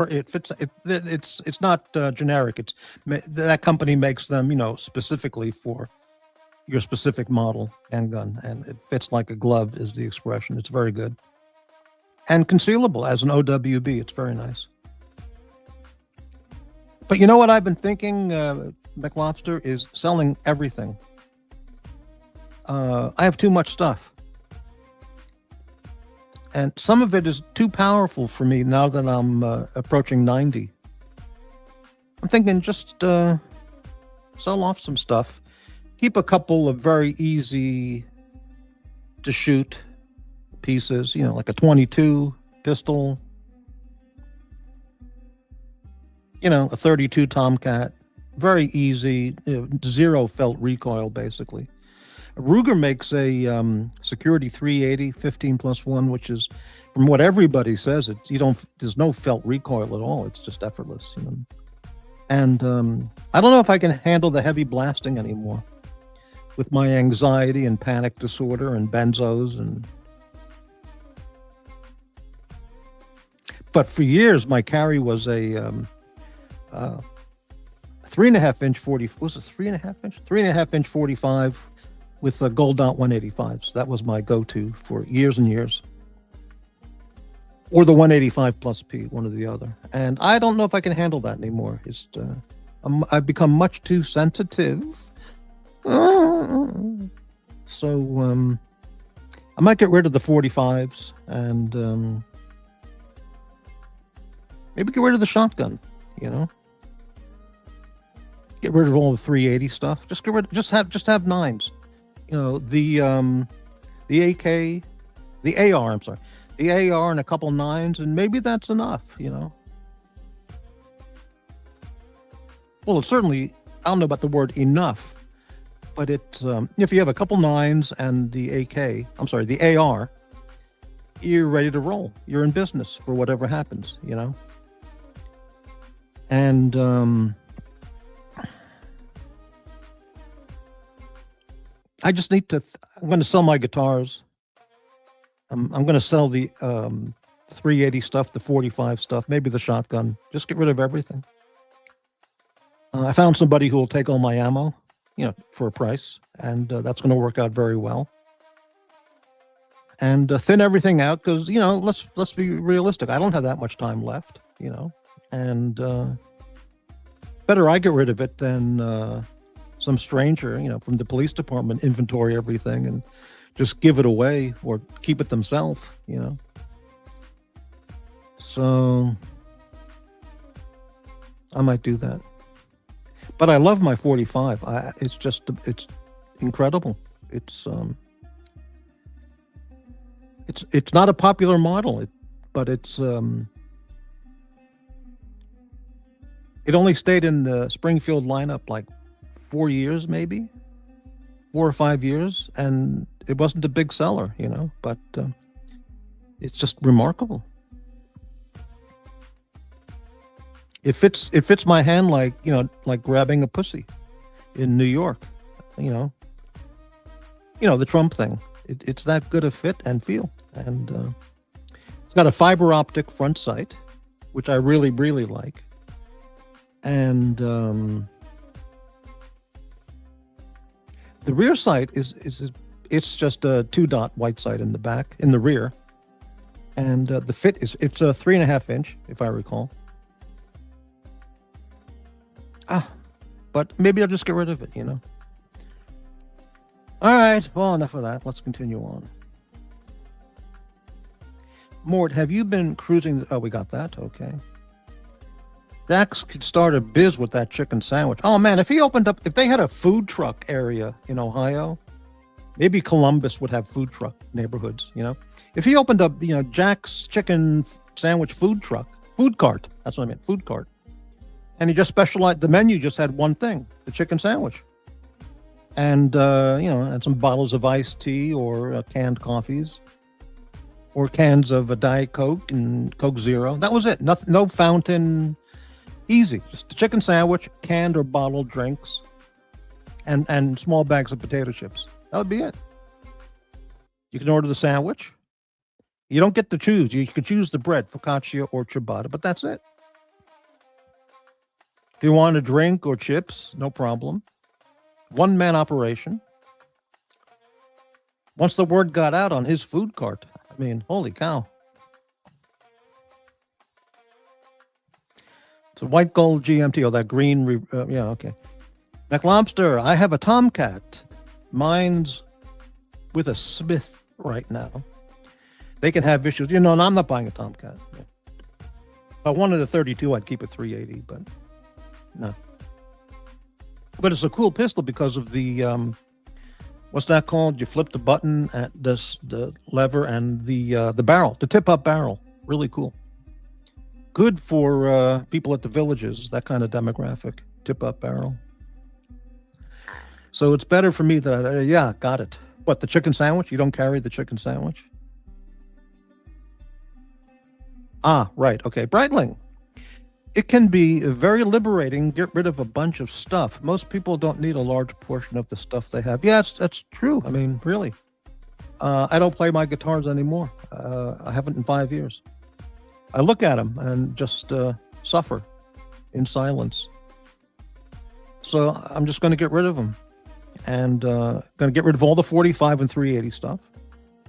It fits. It's not generic. It's that company makes them, specifically for your specific model handgun, and it fits like a glove. Is the expression? It's very good and concealable as an OWB. It's very nice. But you know what I've been thinking, McLobster, is selling everything. I have too much stuff. And some of it is too powerful for me now that I'm approaching 90. I'm thinking just sell off some stuff. Keep a couple of very easy to shoot pieces, like a 22 pistol, a 32 Tomcat. Very easy, zero felt recoil, basically. Ruger makes a Security 380 15+1, which is, from what everybody says, there's no felt recoil at all. It's just effortless. And I don't know if I can handle the heavy blasting anymore with my anxiety and panic disorder and benzos But for years, my carry was a 3.5 inch 40. Was it 3.5 inch? 3.5 inch 45. With a Gold Dot 185s. That was my go-to for years and years. Or the 185 plus P, one or the other. And I don't know if I can handle that anymore. I've become much too sensitive. So I might get rid of the 45s and maybe get rid of the shotgun, Get rid of all the 380 stuff. Just have 9s. The AK, the AR, I'm sorry, the AR and a couple 9s, and maybe that's enough, Well, it's certainly, I don't know about the word enough, but it's, if you have a couple 9s and the the AR, you're ready to roll. You're in business for whatever happens, And, I just need to. I'm going to sell my guitars. I'm going to sell the 380 stuff, the 45 stuff, maybe the shotgun. Just get rid of everything. I found somebody who will take all my ammo. for a price, and that's going to work out very well. And thin everything out because let's be realistic. I don't have that much time left, and better I get rid of it than some stranger, from the police department inventory everything and just give it away or keep it themselves, So I might do that. But I love my 45. It's incredible. It's not a popular model, but it only stayed in the Springfield lineup like 4 years, maybe 4 or 5 years, and it wasn't a big seller, but it's just remarkable. It fits my hand like grabbing a pussy in New York, the Trump thing. It's that good a fit and feel, and it's got a fiber optic front sight, which I really, really like, and the rear sight it's just a 2-dot white sight in the back, in the rear, and the fit it's a 3.5 inch, if I recall. But maybe I'll just get rid of it, All right, well, enough of that. Let's continue on. Mort, have you been cruising? Oh, we got that. Okay. JAX could start a biz with that chicken sandwich. Oh, man, if they had a food truck area in Ohio, maybe Columbus would have food truck neighborhoods, If he opened up, JAX chicken sandwich food cart, that's what I meant, food cart. And he just specialized, the menu just had one thing, the chicken sandwich. And, and some bottles of iced tea or canned coffees or cans of a Diet Coke and Coke Zero. That was it. Nothing, no fountain, easy. Just a chicken sandwich, canned or bottled drinks, and small bags of potato chips. That would be it. You can order the sandwich. You don't get to choose. You could choose the bread, focaccia or ciabatta, but that's it. If you want a drink or chips, no problem. One-man operation. Once the word got out on his food cart, I mean, holy cow. It's a white gold GMT, or that green, yeah, okay. McLobster, I have a Tomcat. Mine's with a Smith right now. They can have issues. And I'm not buying a Tomcat. Yeah. If I wanted a 32, I'd keep a 380, but no. But it's a cool pistol because of the, what's that called? You flip the button at the lever and the barrel, the tip-up barrel. Really cool. Good for people at the villages, that kind of demographic, tip-up barrel. So it's better for me that yeah, got it. What, the chicken sandwich? You don't carry the chicken sandwich? Ah, right. Okay. Breitling. It can be very liberating, get rid of a bunch of stuff. Most people don't need a large portion of the stuff they have. Yeah, that's true. I mean, really. I don't play my guitars anymore. I haven't in 5 years. I look at them and just suffer in silence. So I'm just going to get rid of them. And going to get rid of all the 45 and 380 stuff.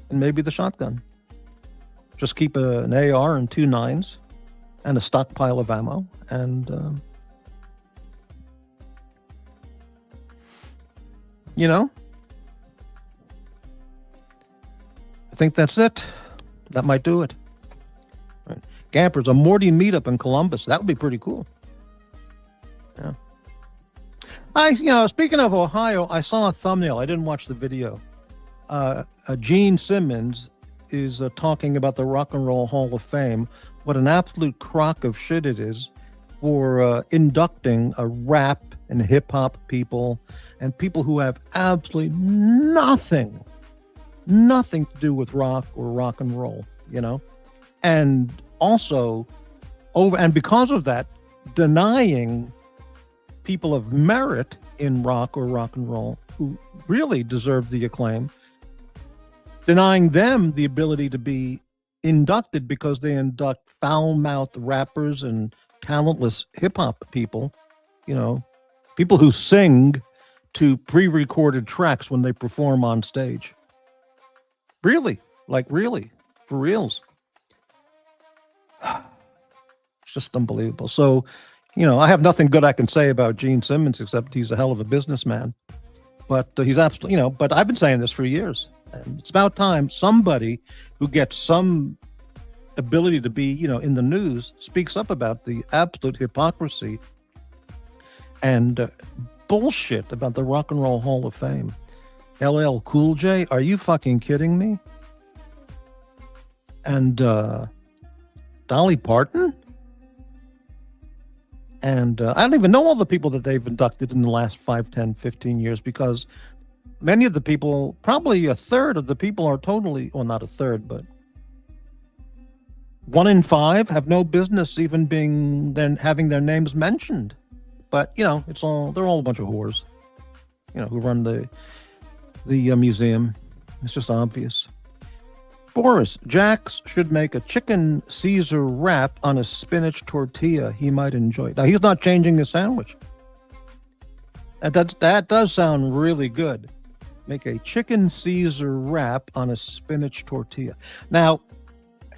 And maybe the shotgun. Just keep an AR and 2 9s. And a stockpile of ammo, and I think that's it. That might do it. Right. Gampers, a Morty meetup in Columbus. That would be pretty cool. Yeah. Speaking of Ohio, I saw a thumbnail. I didn't watch the video. Gene Simmons is talking about the Rock and Roll Hall of Fame. What an absolute crock of shit it is for inducting a rap and hip hop people and people who have absolutely nothing to do with rock or rock and roll, and also and because of that, denying people of merit in rock or rock and roll who really deserve the acclaim, denying them the ability to be inducted because they induct foul-mouthed rappers and talentless hip-hop people, people who sing to pre-recorded tracks when they perform on stage. Really, like really, for reals. It's just unbelievable. So, I have nothing good I can say about Gene Simmons except he's a hell of a businessman. But he's absolutely, but I've been saying this for years. And it's about time somebody who gets some ability to be, in the news speaks up about the absolute hypocrisy and bullshit about the Rock and Roll Hall of Fame. LL Cool J, are you fucking kidding me? And Dolly Parton? And I don't even know all the people that they've inducted in the last 5, 10, 15 years because many of the people, probably a third of the people are totally, well, not a third, but 1 in 5 have no business even having their names mentioned. But, they're all a bunch of whores, who run the museum. It's just obvious. Boris, JAX should make a chicken Caesar wrap on a spinach tortilla. He might enjoy it. Now, he's not changing the sandwich. That does sound really good. Make a chicken Caesar wrap on a spinach tortilla. Now,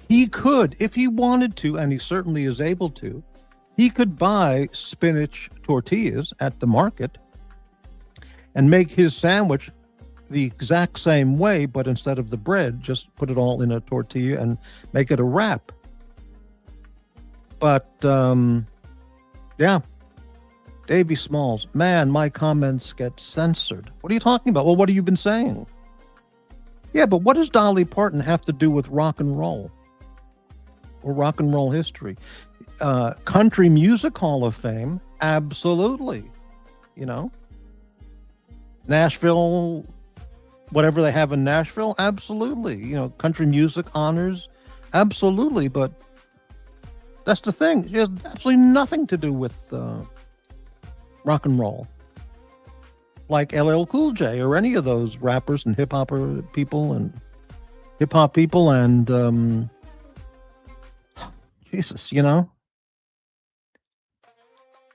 he could, if he wanted to, and he certainly is able to, he could buy spinach tortillas at the market and make his sandwich the exact same way, but instead of the bread, just put it all in a tortilla and make it a wrap. But, yeah. Davey Smalls, man, my comments get censored. What are you talking about? Well, what have you been saying? Yeah, but what does Dolly Parton have to do with rock and roll? Or rock and roll history? Country Music Hall of Fame? Absolutely. Nashville, whatever they have in Nashville? Absolutely. Country music honors? Absolutely. But that's the thing. It has absolutely nothing to do with rock and roll. Like LL Cool J or any of those rappers and hip-hop people and Jesus,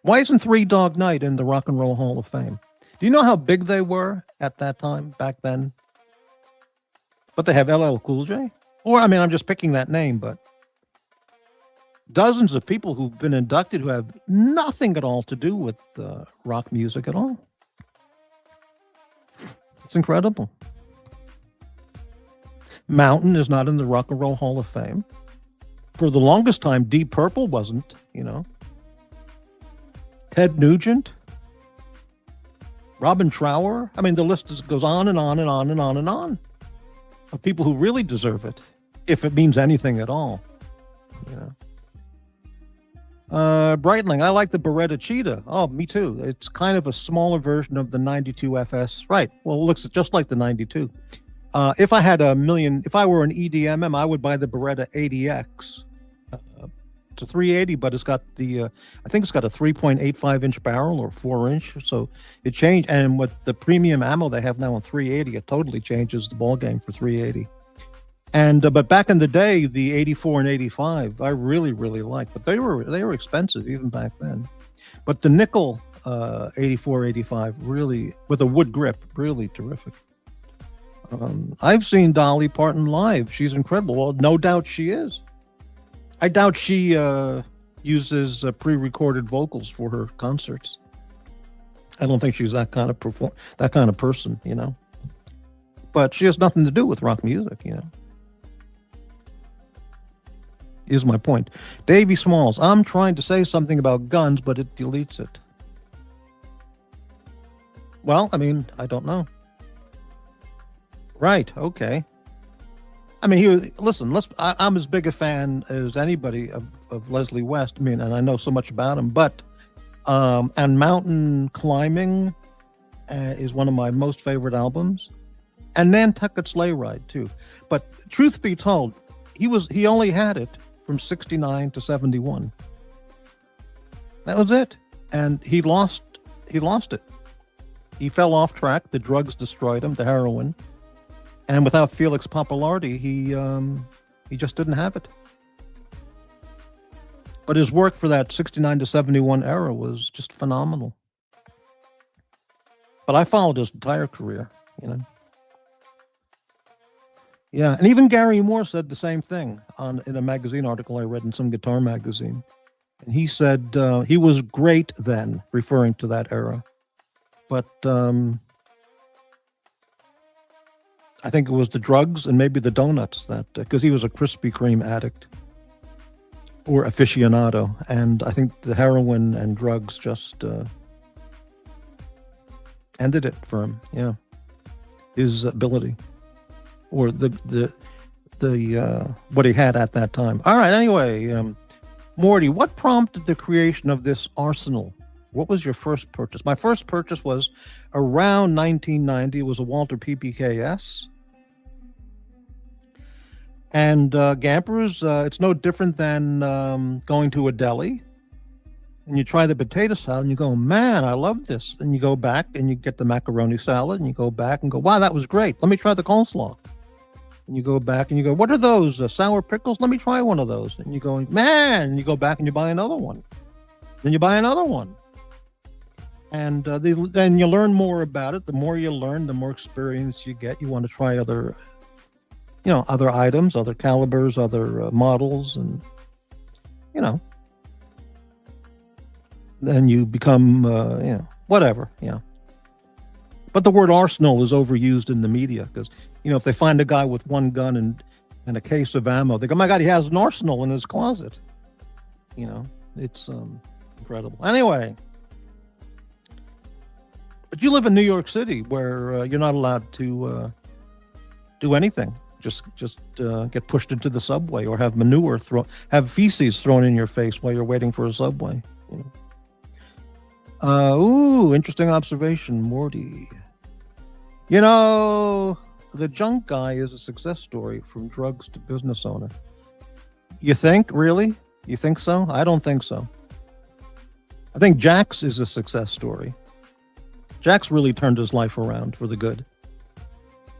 Why isn't Three Dog Night in the Rock and Roll Hall of Fame? Do you know how big they were at that time, back then? But they have LL Cool J? Or, I'm just picking that name, but dozens of people who've been inducted who have nothing at all to do with rock music at all. It's incredible. Mountain is not in the Rock and Roll Hall of Fame. For the longest time, Deep Purple wasn't, Ted Nugent, Robin Trower. The list goes on and on and on and on and on of people who really deserve it, if it means anything at all. Breitling, I like the Beretta Cheetah. Oh, me too. It's kind of a smaller version of the 92 FS. Right. Well, it looks just like the 92. If I had if I were an EDMM, I would buy the Beretta 80X. It's a 380, but it's got I think it's got a 3.85 inch barrel or 4 inch. So it changed. And with the premium ammo they have now on 380, it totally changes the ball game for 380. And but back in the day, the 84 and 85, I really, really liked, but they were expensive even back then. But the nickel 84, 85, really, with a wood grip, really terrific. I've seen Dolly Parton live. She's incredible. Well, no doubt she is. I doubt she uses pre-recorded vocals for her concerts. I don't think she's that kind of person, But she has nothing to do with rock music, Is my point. Davey Smalls, I'm trying to say something about guns, but it deletes it. Well, I don't know. Right, okay. Listen, I'm as big a fan as anybody of Leslie West. And I know so much about him, but, and Mountain Climbing is one of my most favorite albums, and Nantucket Sleigh Ride too. But truth be told, he only had it from 69 to 71. That was it. And he lost it. He fell off track. The drugs destroyed him, the heroin. And without Felix Popularity, he just didn't have it. But his work for that 69 to 71 era was just phenomenal. But I followed his entire career, you know. Yeah, and even Gary Moore said the same thing in a magazine article I read in some guitar magazine. And he said he was great then, referring to that era. But I think it was the drugs and maybe the donuts that, because he was a Krispy Kreme addict or aficionado. And I think the heroin and drugs just ended it for him. Yeah. His ability or the what he had at that time. All right. Anyway, Morty, what prompted the creation of this arsenal? What was your first purchase? My first purchase was around 1990. It was a Walter PPKS. And Gampers, it's no different than going to a deli and you try the potato salad and you go, man, I love this. And you go back and you get the macaroni salad and you go back and go, wow, that was great. Let me try the coleslaw. And you go back and you go, what are those? Sour pickles? Let me try one of those. And you go, man, and you go back and you buy another one. Then you buy another one. And then you learn more about it. The more you learn, the more experience you get. You want to try other items, other calibers, other models, and, then you become, whatever, yeah. But the word arsenal is overused in the media because, if they find a guy with one gun and a case of ammo, they go, my God, he has an arsenal in his closet. It's incredible. Anyway, but you live in New York City where you're not allowed to do anything. Just get pushed into the subway or have feces thrown in your face while you're waiting for a subway. Interesting observation, Morty. The junk guy is a success story from drugs to business owner. You think? Really? You think so? I don't think so. I think JAX is a success story. JAX really turned his life around for the good.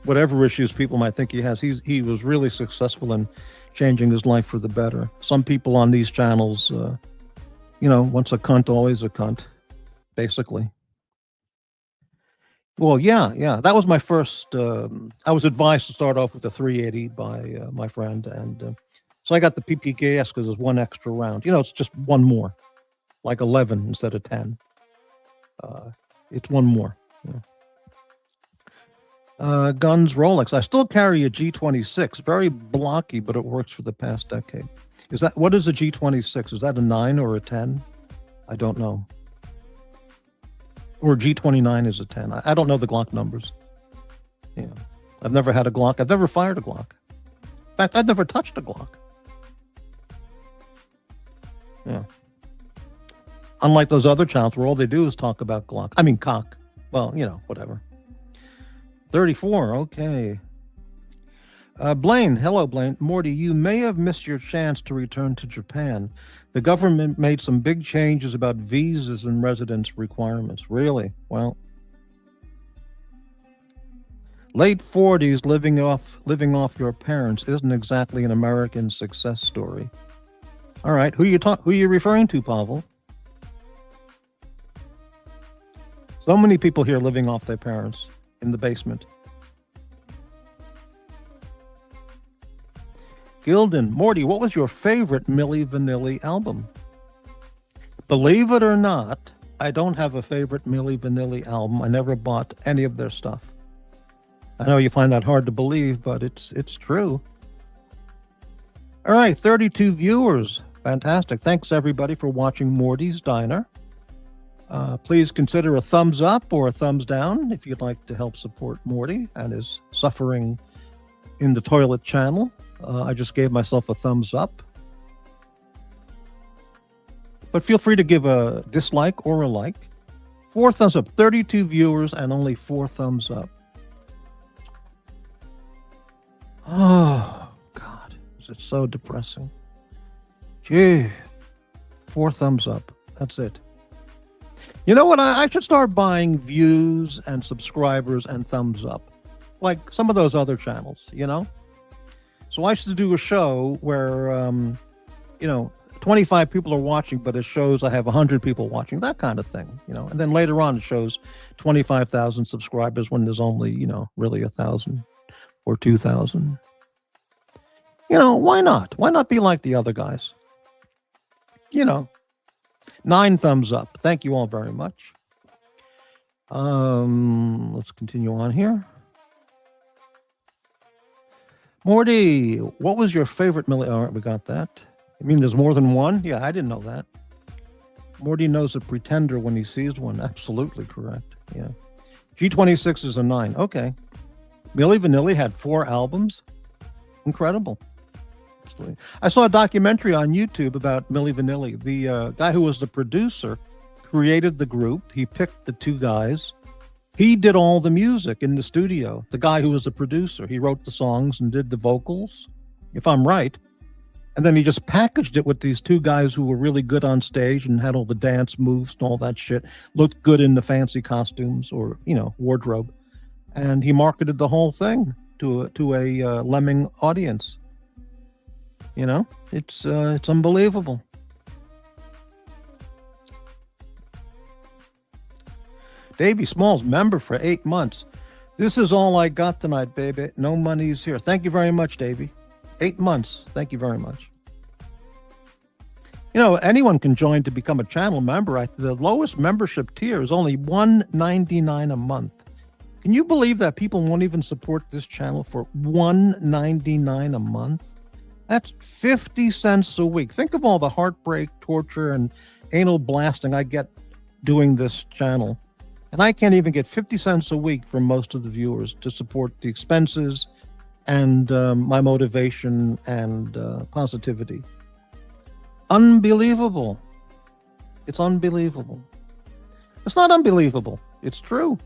Whatever issues people might think he has, he was really successful in changing his life for the better. Some people on these channels, once a cunt, always a cunt, basically. Well, yeah. That was my first. I was advised to start off with the 380 by my friend, and so I got the PPKS because there's one extra round. It's just one more, like 11 instead of 10. It's one more. Yeah. Guns, Rolex. I still carry a G26, very blocky, but it works for the past decade. What is a G26? Is that a 9 or a 10? I don't know. Or G29 is a 10. I don't know the Glock numbers. Yeah. I've never had a Glock. I've never fired a Glock. In fact, I've never touched a Glock. Yeah. Unlike those other channels where all they do is talk about Glock. I mean, cock. Well, whatever. 34. Okay. Blaine. Hello, Blaine. Morty, you may have missed your chance to return to Japan. The government made some big changes about visas and residence requirements. Really? Well, late 40s living off your parents isn't exactly an American success story. All right. Who are you referring to, Pavel? So many people here living off their parents in the basement. Gildan, Morty, what was your favorite Milli Vanilli album? Believe it or not, I don't have a favorite Milli Vanilli album. I never bought any of their stuff. I know you find that hard to believe, but it's true. All right, 32 viewers. Fantastic. Thanks, everybody, for watching Morty's Diner. Please consider a thumbs up or a thumbs down if you'd like to help support Morty and his suffering in the toilet channel. I just gave myself a thumbs up. But feel free to give a dislike or a like. 4 thumbs up. 32 viewers and only 4 thumbs up. Oh, God. Is it so depressing? Gee. 4 thumbs up. That's it. You know what? I should start buying views and subscribers and thumbs up. Like some of those other channels, So I should do a show where, 25 people are watching, but it shows I have 100 people watching, that kind of thing, And then later on, it shows 25,000 subscribers when there's only, really 1,000 or 2,000. Why not? Why not be like the other guys? 9 thumbs up. Thank you all very much. Let's continue on here. Morty, what was your favorite All right, we got that. You mean there's more than one? Yeah, I didn't know that. Morty knows a pretender when he sees one. Absolutely correct. Yeah. G26 is a 9. Okay. Milli Vanilli had 4 albums. Incredible. Absolutely. I saw a documentary on YouTube about Milli Vanilli. The guy who was the producer created the group. He picked the 2 guys. He did all the music in the studio. The guy who was the producer, he wrote the songs and did the vocals, if I'm right. And then he just packaged it with these 2 guys who were really good on stage and had all the dance moves and all that shit. Looked good in the fancy costumes or, wardrobe. And he marketed the whole thing to a lemming audience. It's unbelievable. Davey Smalls, member for 8 months. This is all I got tonight, baby. No money's here. Thank you very much, Davey. 8 months. Thank you very much. Anyone can join to become a channel member. The lowest membership tier is only $1.99 a month. Can you believe that people won't even support this channel for $1.99 a month? That's 50 cents a week. Think of all the heartbreak, torture, and anal blasting I get doing this channel. And I can't even get 50 cents a week from most of the viewers to support the expenses and my motivation and positivity. Unbelievable. It's unbelievable. It's not unbelievable. It's true.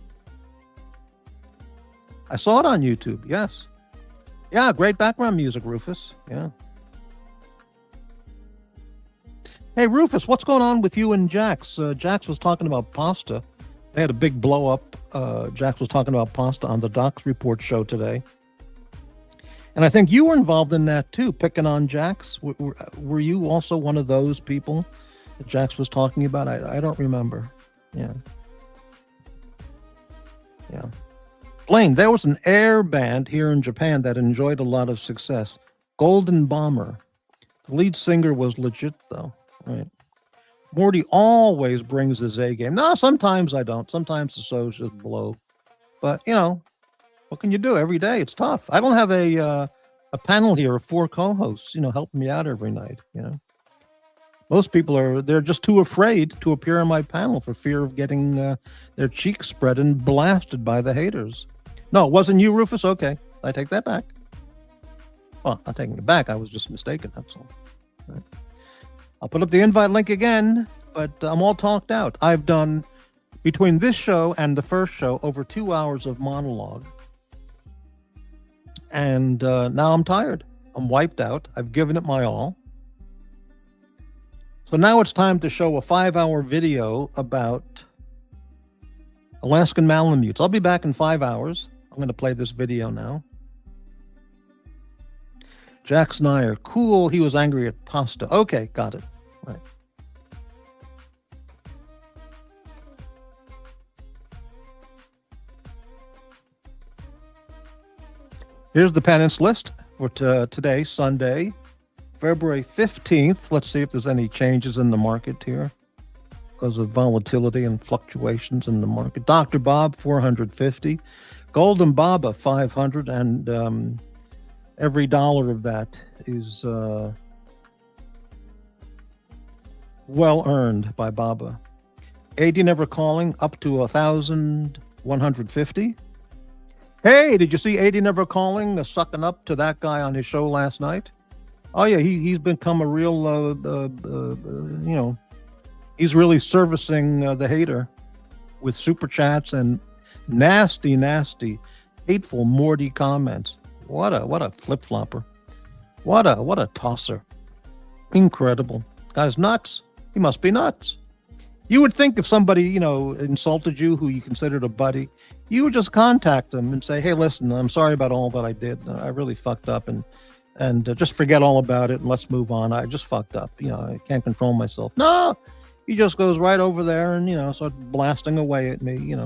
I saw it on YouTube. Yes. Yeah, great background music, Rufus. Yeah. Hey, Rufus, what's going on with you and JAX? JAX was talking about pasta. They had a big blow up. JAX was talking about pasta on the Docs Report show today. And I think you were involved in that too, picking on JAX. Were you also one of those people that JAX was talking about? I don't remember. Yeah. Yeah. Blaine, there was an air band here in Japan that enjoyed a lot of success. Golden Bomber. The lead singer was legit though. Right. Morty always brings his A game. No, sometimes I don't. Sometimes the shows just blow. But, what can you do? Every day it's tough. I don't have a panel here of 4 co-hosts, helping me out every night, Most people they're just too afraid to appear on my panel for fear of getting their cheeks spread and blasted by the haters. No, it wasn't you, Rufus? Okay, I take that back. Well, not taking it back. I was just mistaken, that's all. Right. I'll put up the invite link again, but I'm all talked out. I've done, between this show and the first show, over 2 hours of monologue. And now I'm tired. I'm wiped out. I've given it my all. So now it's time to show a 5-hour video about Alaskan Malamutes. I'll be back in 5 hours. I'm going to play this video now. Jack Snyder, cool. He was angry at pasta. Okay, got it. Right. Here's the penance list for today, Sunday, February 15th. Let's see if there's any changes in the market here because of volatility and fluctuations in the market. Dr. Bob, 450. Golden Baba, 500. And every dollar of that is well earned by Baba. AD Never Calling, up to 1,150. Hey, did you see AD Never Calling sucking up to that guy on his show last night? Oh yeah, he's become a real, he's really servicing the hater with super chats and nasty, hateful Morty comments. What a flip flopper! What a tosser! Incredible. Guy's nuts. He must be nuts. You would think if somebody, insulted you who you considered a buddy, you would just contact them and say, hey, listen, I'm sorry about all that I did. I really fucked up. And, and just forget all about it and let's move on. I just fucked up. I can't control myself. No, he just goes right over there and, start blasting away at me,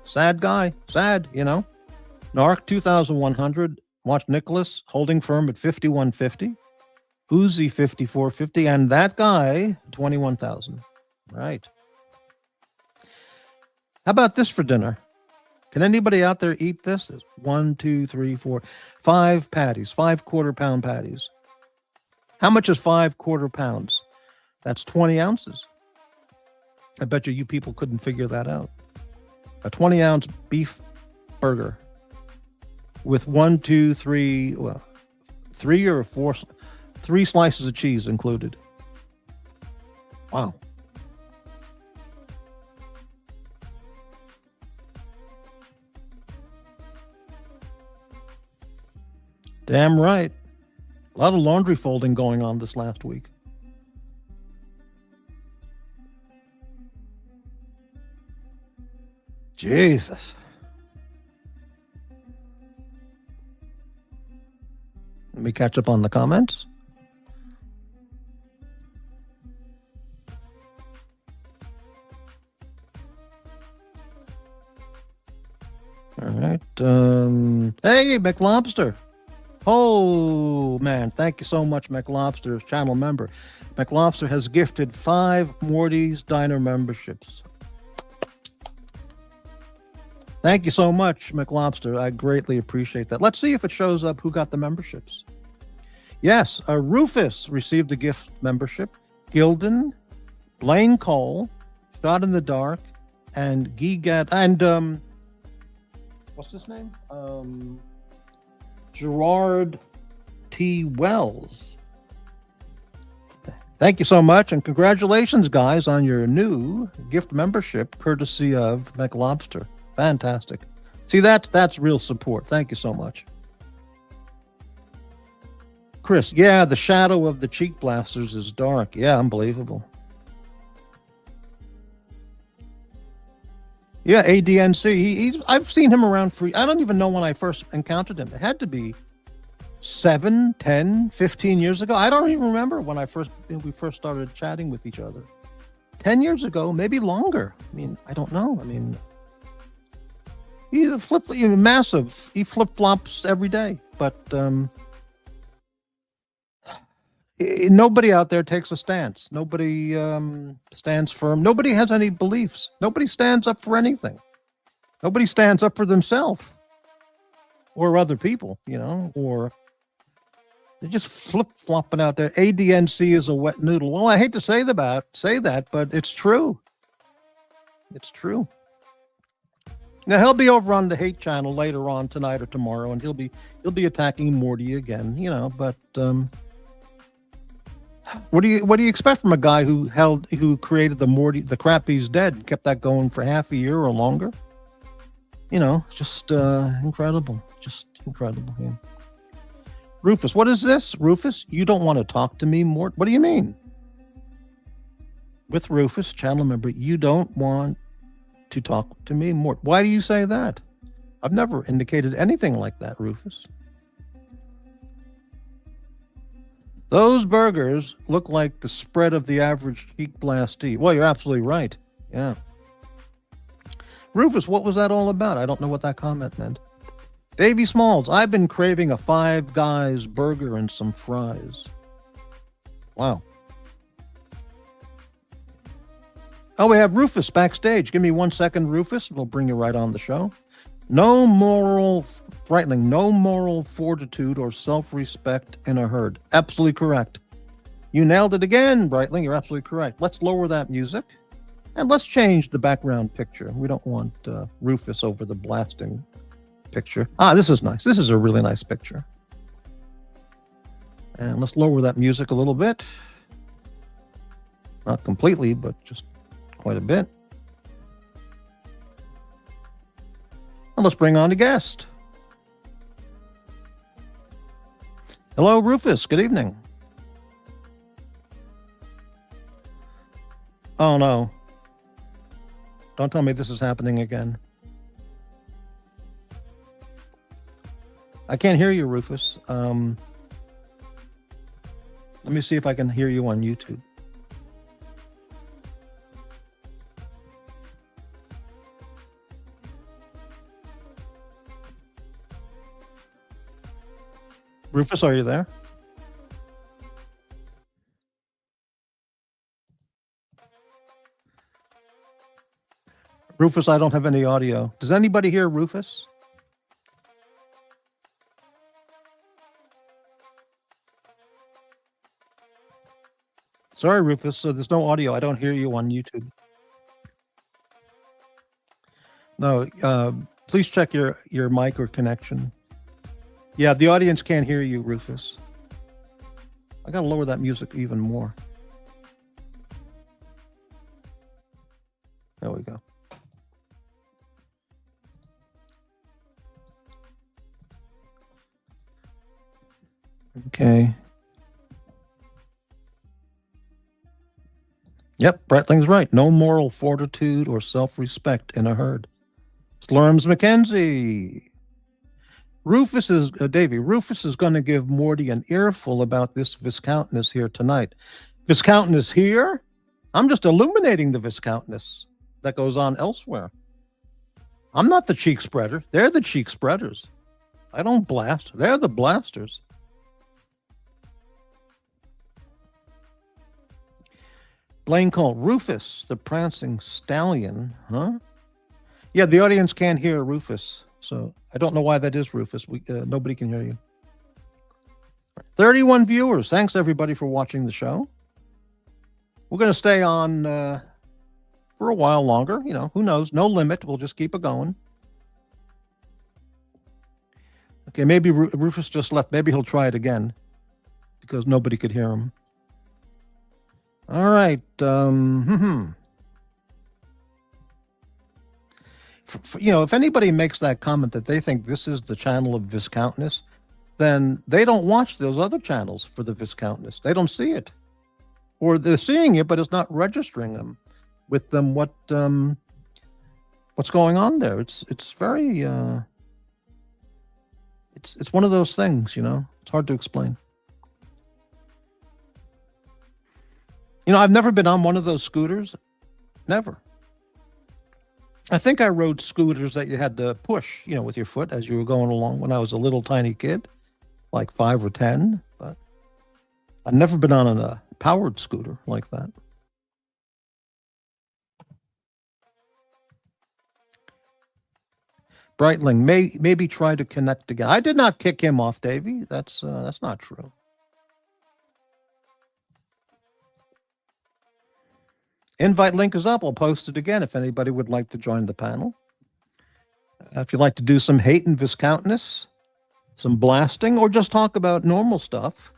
Sad guy. Sad, Narc 2100. Watch Nicholas holding firm at 5150. Uzi 5450. And that guy, 21,000. Right. How about this for dinner? Can anybody out there eat this? There's 1, 2, 3, 4, 5 patties, 5 quarter-pound patties. How much is 5 quarter pounds? That's 20 ounces. I bet you people couldn't figure that out. A 20-ounce beef burger with 1, 2, 3, 3 or 4, 3 slices of cheese included. Wow. Damn right. A lot of laundry folding going on this last week. Jesus. Let me catch up on the comments. All right. Hey, McLobster. Oh, man. Thank you so much, McLobster, channel member. McLobster has gifted 5 Morty's Diner memberships. Thank you so much, McLobster. I greatly appreciate that. Let's see if it shows up who got the memberships. Yes, Rufus received a gift membership. Gilden, Blaine Cole, Shot in the Dark, and Gigat, and what's his name? Gerard T. Wells. Thank you so much, and congratulations, guys, on your new gift membership, courtesy of McLobster. Fantastic. See, that's real support. Thank you so much. Chris, yeah, the shadow of the cheek blasters is dark. Yeah, unbelievable. Yeah, ADNC. I've seen him around for, I don't even know when I first encountered him. It had to be 7, 10, 15 years ago. I don't even remember when we first started chatting with each other. 10 years ago, maybe longer. I mean, I don't know. I mean, he's massive. He flip-flops every day. But nobody out there takes a stance. Nobody stands firm. Nobody has any beliefs. Nobody stands up for anything. Nobody stands up for themselves or other people, or they're just flip-flopping out there. ADNC is a wet noodle. Well, I hate to say that, but it's true. It's true. Now he'll be over on the hate channel later on tonight or tomorrow, and he'll be attacking Morty again, but what do you expect from a guy who created the Crap He's Dead, kept that going for half a year or longer? Just incredible. Just incredible. Yeah. Rufus, what is this? Rufus, you don't want to talk to me, Mort? What do you mean? With Rufus, channel member, you don't want to talk to me, Mort. Why do you say that? I've never indicated anything like that, Rufus. Those burgers look like the spread of the average cheek blastee. Well, you're absolutely right. Yeah. Rufus, what was that all about? I don't know what that comment meant. Davy Smalls, I've been craving a Five Guys burger and some fries. Wow. Oh, we have Rufus backstage. Give me 1 second, Rufus. We'll bring you right on the show. No moral fortitude or self-respect in a herd. Absolutely correct. You nailed it again, Brightling. You're absolutely correct. Let's lower that music. And let's change the background picture. We don't want Rufus over the blasting picture. This is nice. This is a really nice picture. And let's lower that music a little bit. Not completely, but just quite a bit. And let's bring on a guest. Hello, Rufus. Good evening. Oh, no. Don't tell me this is happening again. I can't hear you, Rufus. Let me see if I can hear you on YouTube. Rufus, are you there? Rufus, I don't have any audio. Does anybody hear Rufus? Sorry, Rufus, so there's no audio. I don't hear you on YouTube. No, please check your mic or connection. Yeah, the audience can't hear you, Rufus. I gotta lower that music even more. There we go. Okay. Yep, Bretling's right. No moral fortitude or self-respect in a herd. Slurms McKenzie. Rufus is, Davey, Rufus is going to give Morty an earful about this Viscountness here tonight. Viscountness here? I'm just illuminating the Viscountness that goes on elsewhere. I'm not the cheek spreader. They're the cheek spreaders. I don't blast. They're the blasters. Blaine Cole, Rufus, the prancing stallion, huh? Yeah, the audience can't hear Rufus, so I don't know why that is, Rufus. Nobody can hear you. 31 viewers. Thanks, everybody, for watching the show. We're going to stay on for a while longer. You know, who knows? No limit. We'll just keep it going. Okay, maybe Rufus just left. Maybe he'll try it again because nobody could hear him. All right. You know, if anybody makes that comment that they think this is the channel of Viscountness, then they don't watch those other channels for the Viscountness. They don't see it. Or they're seeing it, but it's not registering them with them what's going on there. It's very it's one of those things, you know. It's hard to explain. You know, I've never been on one of those scooters. Never. I think I rode scooters that you had to push, you know, with your foot as you were going along when I was a little tiny kid, like 5 or 10. But I've never been on a powered scooter like that. Breitling, maybe try to connect again. I did not kick him off, Davey. That's not true. Invite link is up. I'll post it again if anybody would like to join the panel. If you'd like to do some hate and Viscountness, some blasting, or just talk about normal stuff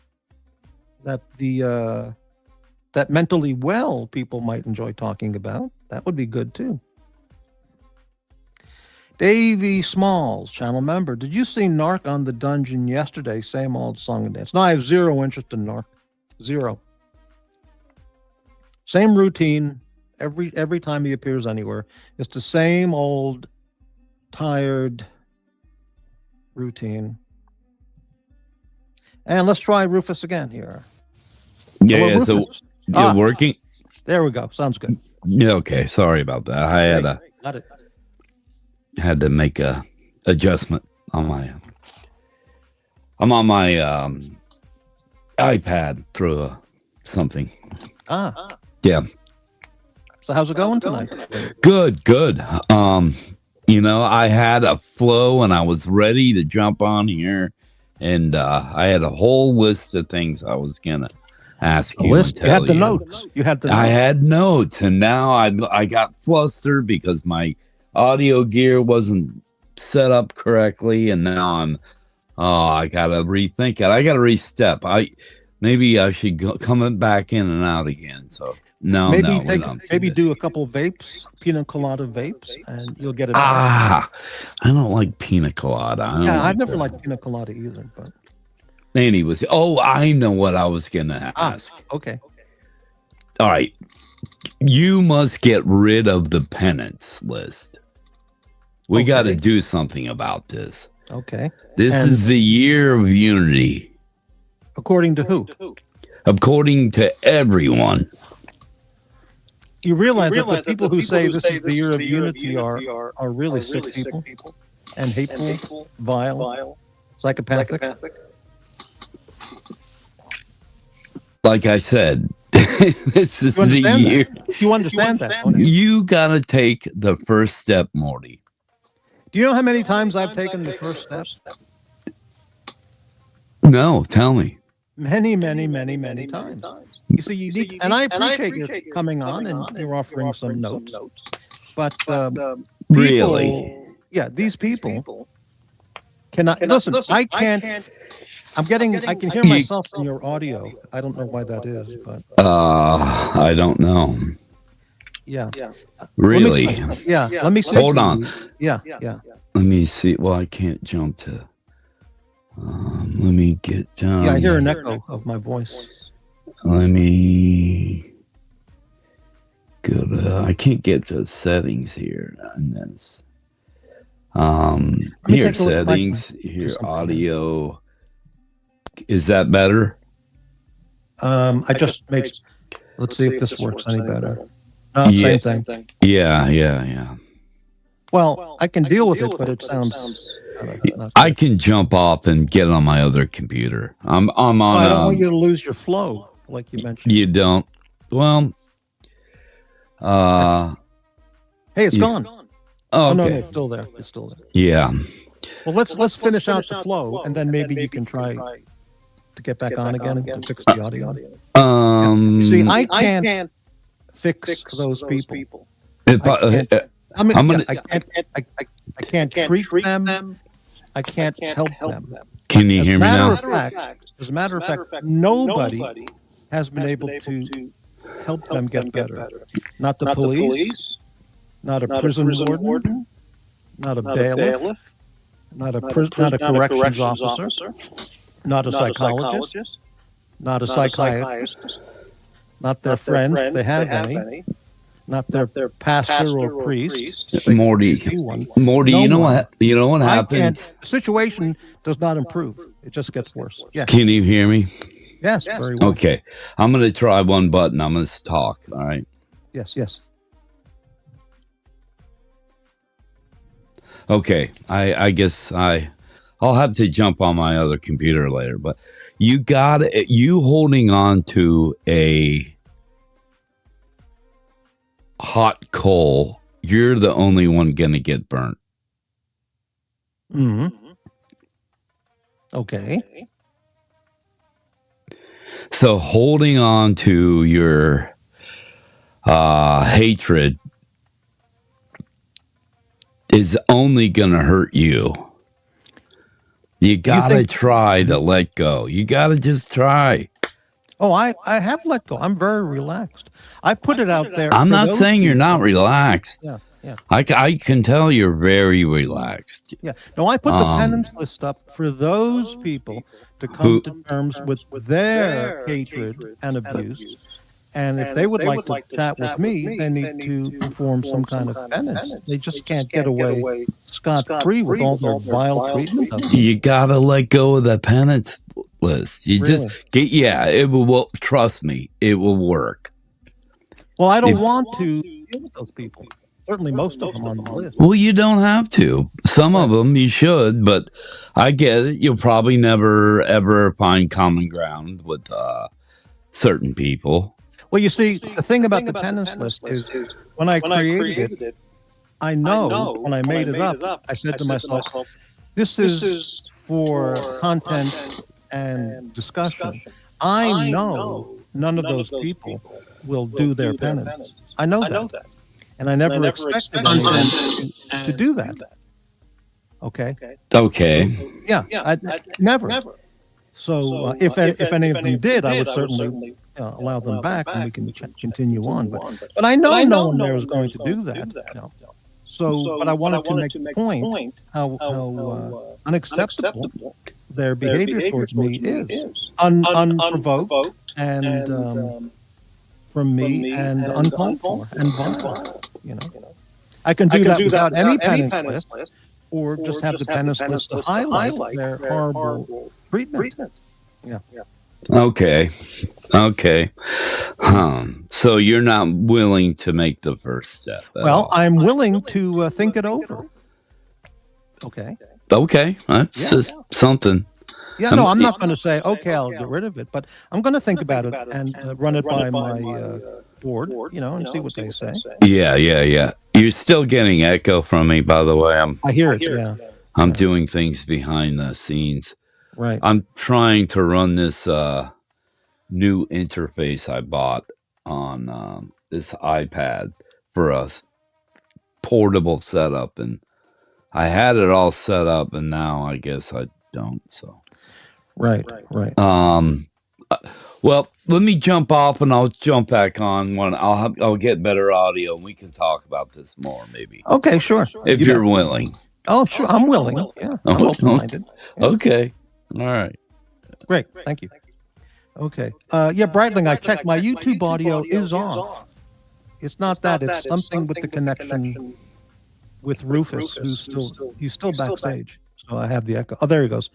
that that mentally well people might enjoy talking about, that would be good too. Davey Smalls, channel member. Did you see Narc on the dungeon yesterday? Same old song and dance. No, I have zero interest in Narc. Zero. Same routine every time he appears anywhere. It's the same old tired routine. And let's try Rufus again here. Yeah, Hello, so Rufus. you're working. There we go. Sounds good. Yeah, okay. Sorry about that. I had Got it. had to make a adjustment on my. I'm on my iPad through something. Yeah. So how's it going tonight? Good. You know, I had a flow and I was ready to jump on here, and I had a whole list of things I was gonna ask you. And tell you had the notes. You had the notes. I had notes, and now I got flustered because my audio gear wasn't set up correctly, and now I gotta rethink it. I gotta restep. Maybe I should go coming back in and out again. So maybe do a couple of vapes, pina colada vapes, and you'll get it. I don't like pina colada. I've never liked pina colada either. But anyways, I know what I was gonna ask. Okay. All right, you must get rid of the penance list. We got to do something about this. Okay. This And- is the year of unity, According to who? according to everyone. You realize that the people who say this is the year of unity are really sick people and hateful, vile, psychopathic. Like I said, this is You the understand year. that? You understand that, don't you? You gotta take the first step, Morty. Do you know how many times I've taken the first step? No, tell me. Many, many, many, many times. You see, you need, and I appreciate your coming on and you're offering some notes. But Really? yeah, these people cannot listen. I can't. I can hear myself in your audio. I don't know why that is, but I don't know. yeah. Really? Let me see. Hold on. Yeah. Let me see. Well, I can't jump to. Let me get down. Yeah, I hear an echo of my voice. Let me go to. I can't get to settings here on this. me Here take a look at my- settings. Here audio. Is that better? I just made. Let's see if this works any better. No, Yeah. same thing. Yeah. Well, I can deal with it, but it sounds. Not I can jump off and get on my other computer. I'm on. I don't want you to lose your flow, like you mentioned. You don't. Well. Hey, it's gone. Okay. Oh no, it's still there. It's still there. Yeah. Well, let's finish out the flow, and then maybe you can try to get back on again to fix the audio. See, I can't fix those people. I mean, I'm gonna- I can't treat them. I can't help them. Can you hear me now? As a matter of fact, nobody has been able to help them get better. Not the police, not a prison warden, not a bailiff, not a corrections officer, not a psychologist, not a psychiatrist, not their friend if they have any, not their pastor or priest. Morty, Morty, No you know one. what? You know what I happens? can't. The situation does not improve. It just gets worse. Yeah. Can you hear me? Yes. Very well. Okay, I'm gonna try one button. I'm gonna talk. All right. Yes. Okay. I guess I'll have to jump on my other computer later. But you holding on to a hot coal. You're the only one gonna get burnt. Hmm. Okay. So holding on to your hatred is only going to hurt you. You got to try to let go. You got to just try. Oh, I have let go. I'm very relaxed. I put it out there. I'm for not those saying you're people. not relaxed. Yeah. I can tell you're very relaxed. Yeah. No, I put the penance list up for those people to come to terms with their hatred and abuse. And if they would like to chat with me, they need to perform some kind of penance. They just can't get away scot-free with all their vile treatment of me. You got to let go of the penance list. You just it will trust me. It will work. Well, I don't want to deal with those people. Certainly most of them on the list. Well, you don't have to. Some of them you should, but I get it. You'll probably never, ever find common ground with certain people. Well, you see, the thing about the penance list is when I created it, I know when I made it up, I said to myself, this is for content and discussion. I know none of those people will do their penance. I know that. And I never expected anyone to do that. Okay? Okay. Yeah, I never. So if any of them did, I would certainly allow them back and we can continue on. But I know no one there is going to do that. So, but I wanted to make the point how unacceptable their behavior towards me is. Unprovoked and from me and uncalled for and violent. I can do that without any penance list, or just have the penance list to highlight their horrible treatment. Yeah. Okay. Okay. So you're not willing to make the first step at Well, all. I'm willing to think it over. Okay. Okay. That's just something. Yeah, no, I'm not going to say, okay, I'll get rid of it, but I'm going to think about it and run it by my board, and see what they say. Yeah. You're still getting echo from me, by the way. I hear it, yeah. I'm doing things behind the scenes. Right. I'm trying to run this new interface I bought on this iPad for a portable setup, and I had it all set up, and now I guess I don't. So. Right. Well, let me jump off, and I'll jump back on when I'll get better audio, and we can talk about this more, maybe. Okay, sure. If you're willing. Oh, sure. I'm willing. Yeah. I'm open-minded. Yeah. Okay. All right. Great. Thank you. Okay. Yeah, Breitling, I checked. My YouTube audio is off. It's not that. It's something with the connection with Rufus, he's still backstage. So I have the echo. Oh, there he goes.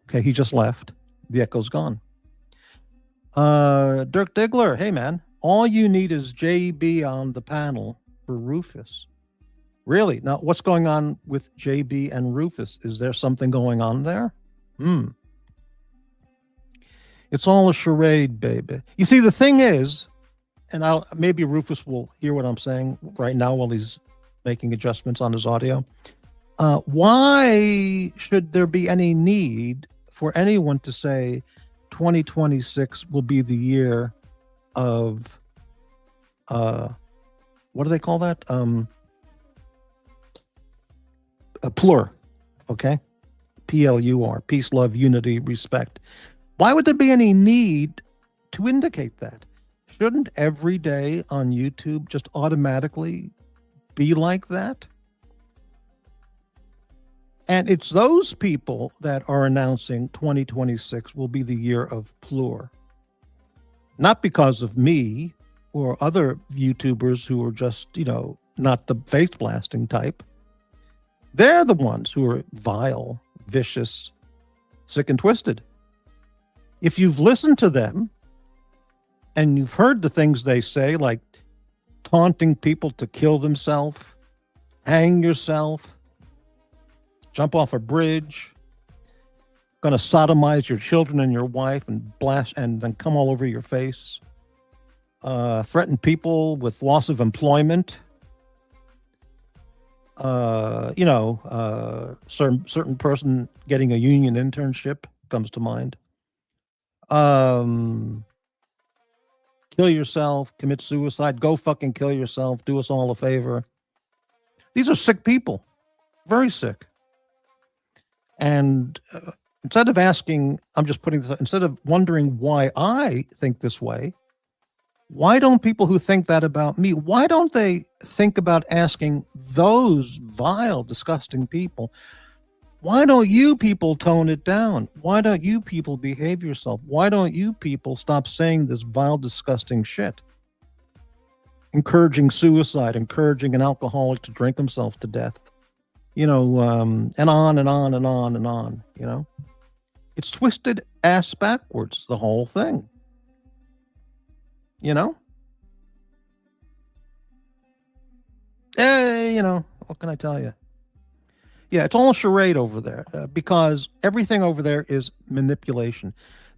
Okay, he just left. The echo's gone. Dirk Diggler, hey man, all you need is JB on the panel for Rufus. Really? Now, what's going on with JB and Rufus? Is there something going on there? It's all a charade, baby. You see, the thing is, and maybe Rufus will hear what I'm saying right now while he's making adjustments on his audio. Why should there be any need for anyone to say 2026 will be the year of what do they call that? A plur, okay? PLUR, peace, love, unity, respect. Why would there be any need to indicate that? Shouldn't every day on YouTube just automatically be like that? And it's those people that are announcing 2026 will be the year of plur. Not because of me or other YouTubers who are just, not the face blasting type. They're the ones who are vile, vicious, sick and twisted. If you've listened to them and you've heard the things they say, like taunting people to kill themselves, hang yourself, jump off a bridge, going to sodomize your children and your wife and blast and then come all over your face, threaten people with loss of employment, certain person getting a union internship comes to mind. Kill yourself, commit suicide, go fucking kill yourself, do us all a favor. These are sick people, very sick. And instead of asking, instead of wondering why I think this way, why don't people who think that about me, why don't they think about asking those vile, disgusting people, why don't you people tone it down? Why don't you people behave yourself? Why don't you people stop saying this vile, disgusting shit? Encouraging suicide, encouraging an alcoholic to drink himself to death. And on and on and on and on, It's twisted ass backwards, the whole thing. What can I tell you? Yeah, it's all a charade over there because everything over there is manipulation.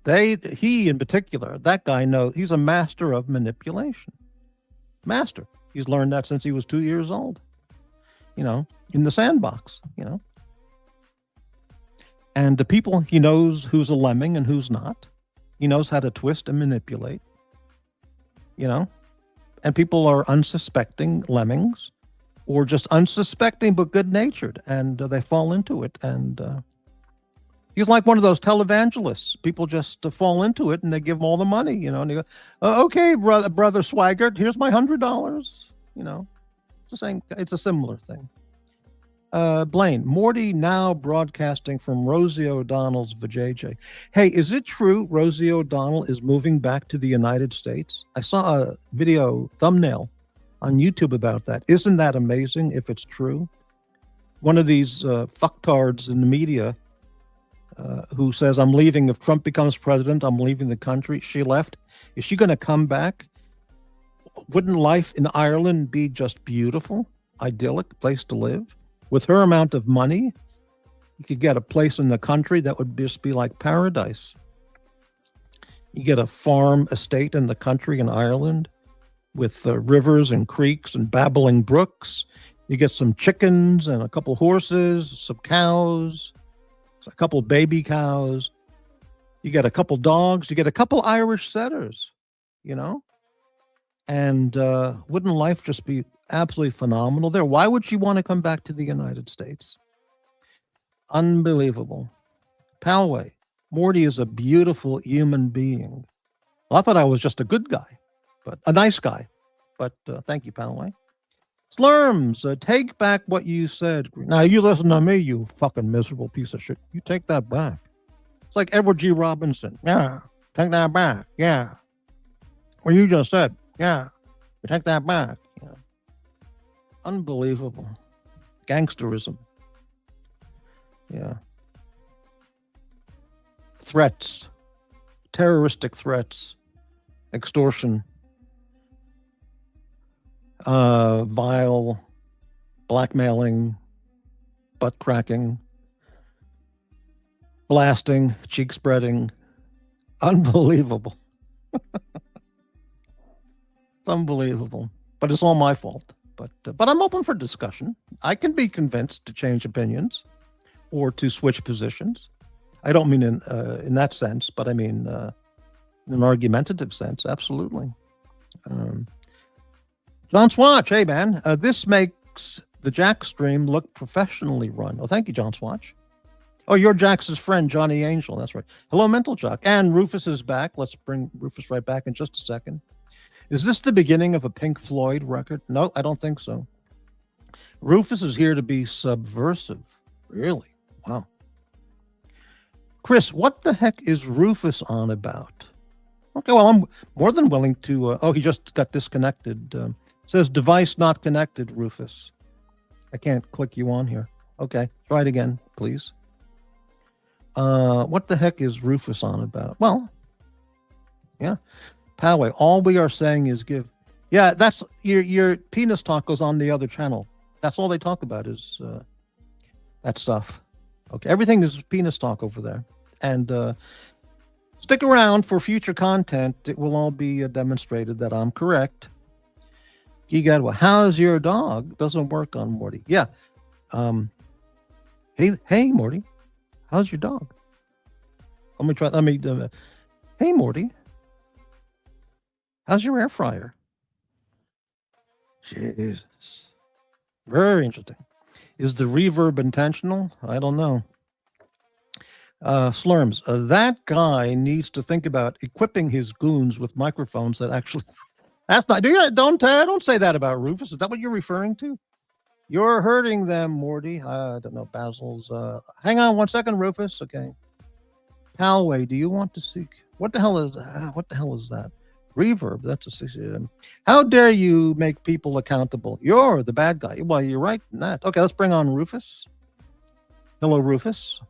He in particular, that guy knows he's a master of manipulation. Master. He's learned that since he was 2 years old. In the sandbox, And the people, he knows who's a lemming and who's not. He knows how to twist and manipulate, And people are unsuspecting lemmings or just unsuspecting but good-natured, and they fall into it. And he's like one of those televangelists. People just fall into it, and they give him all the money, and they go, okay, brother Swaggart, here's my $100. It's the same. It's a similar thing. Blaine, Morty now broadcasting from Rosie O'Donnell's vajayjay. Hey, is it true Rosie O'Donnell is moving back to the United States? I saw a video thumbnail on YouTube about that. Isn't that amazing if it's true? one of these fucktards in the media who says, I'm leaving. If Trump becomes president, I'm leaving the country. She left. Is she going to come back? Wouldn't life in Ireland be just beautiful, idyllic place to live? With her amount of money, you could get a place in the country that would just be like paradise. You get a farm estate in the country in Ireland with rivers and creeks and babbling brooks. You get some chickens and a couple horses, some cows, a couple baby cows. You get a couple dogs. You get a couple Irish setters, you know? And wouldn't life just be absolutely phenomenal there? Why would she want to come back to the United States? Unbelievable. Palway, Morty is a beautiful human being. Well, I thought I was just a good guy, but a nice guy. But thank you, Palway. Slurms, take back what you said. Now, you listen to me, you fucking miserable piece of shit. You take that back. It's like Edward G. Robinson. Yeah, take that back. Yeah. What you just said. Yeah, you take that back. Yeah. Unbelievable. Gangsterism. Yeah. Threats. Terroristic threats. Extortion. Vile. Blackmailing. Butt cracking. Blasting. Cheek spreading. Unbelievable. It's unbelievable, but it's all my fault. But I'm open for discussion. I can be convinced to change opinions or to switch positions. I don't mean in that sense, but I mean in an argumentative sense. Absolutely. John Swatch, hey man, this makes the JAX stream look professionally run. Oh, thank you, John Swatch. Oh, you're JAX's friend, Johnny Angel. That's right. Hello, Mental Jock. And Rufus is back. Let's bring Rufus right back in just a second. Is this the beginning of a Pink Floyd record? No, I don't think so. Rufus is here to be subversive. Really? Wow. Chris, what the heck is Rufus on about? Okay, well, I'm more than willing to... oh, he just got disconnected. Says device not connected, Rufus. I can't click you on here. Okay, try it again, please. What the heck is Rufus on about? Well, yeah. Palway, all we are saying is give. Yeah, that's your penis talk goes on the other channel. That's all they talk about is that stuff. Okay, everything is penis talk over there. And stick around for future content. It will all be demonstrated that I'm correct. You got, well, how's your dog? Doesn't work on Morty. Yeah. Hey, Morty, how's your dog? Let me try. Hey, Morty. How's your air fryer? Jesus. Very interesting. Is the reverb intentional? I don't know. Slurms, that guy needs to think about equipping his goons with microphones that actually... That's not... Don't say that about Rufus. Is that what you're referring to? You're hurting them, Morty. I don't know, Basil's... hang on 1 second, Rufus. Okay. Palway, do you want to seek... What the hell is that? Reverb, that's a... How dare you make people accountable? You're the bad guy. Well, you're right in that. Okay, let's bring on Rufus. Hello, Rufus.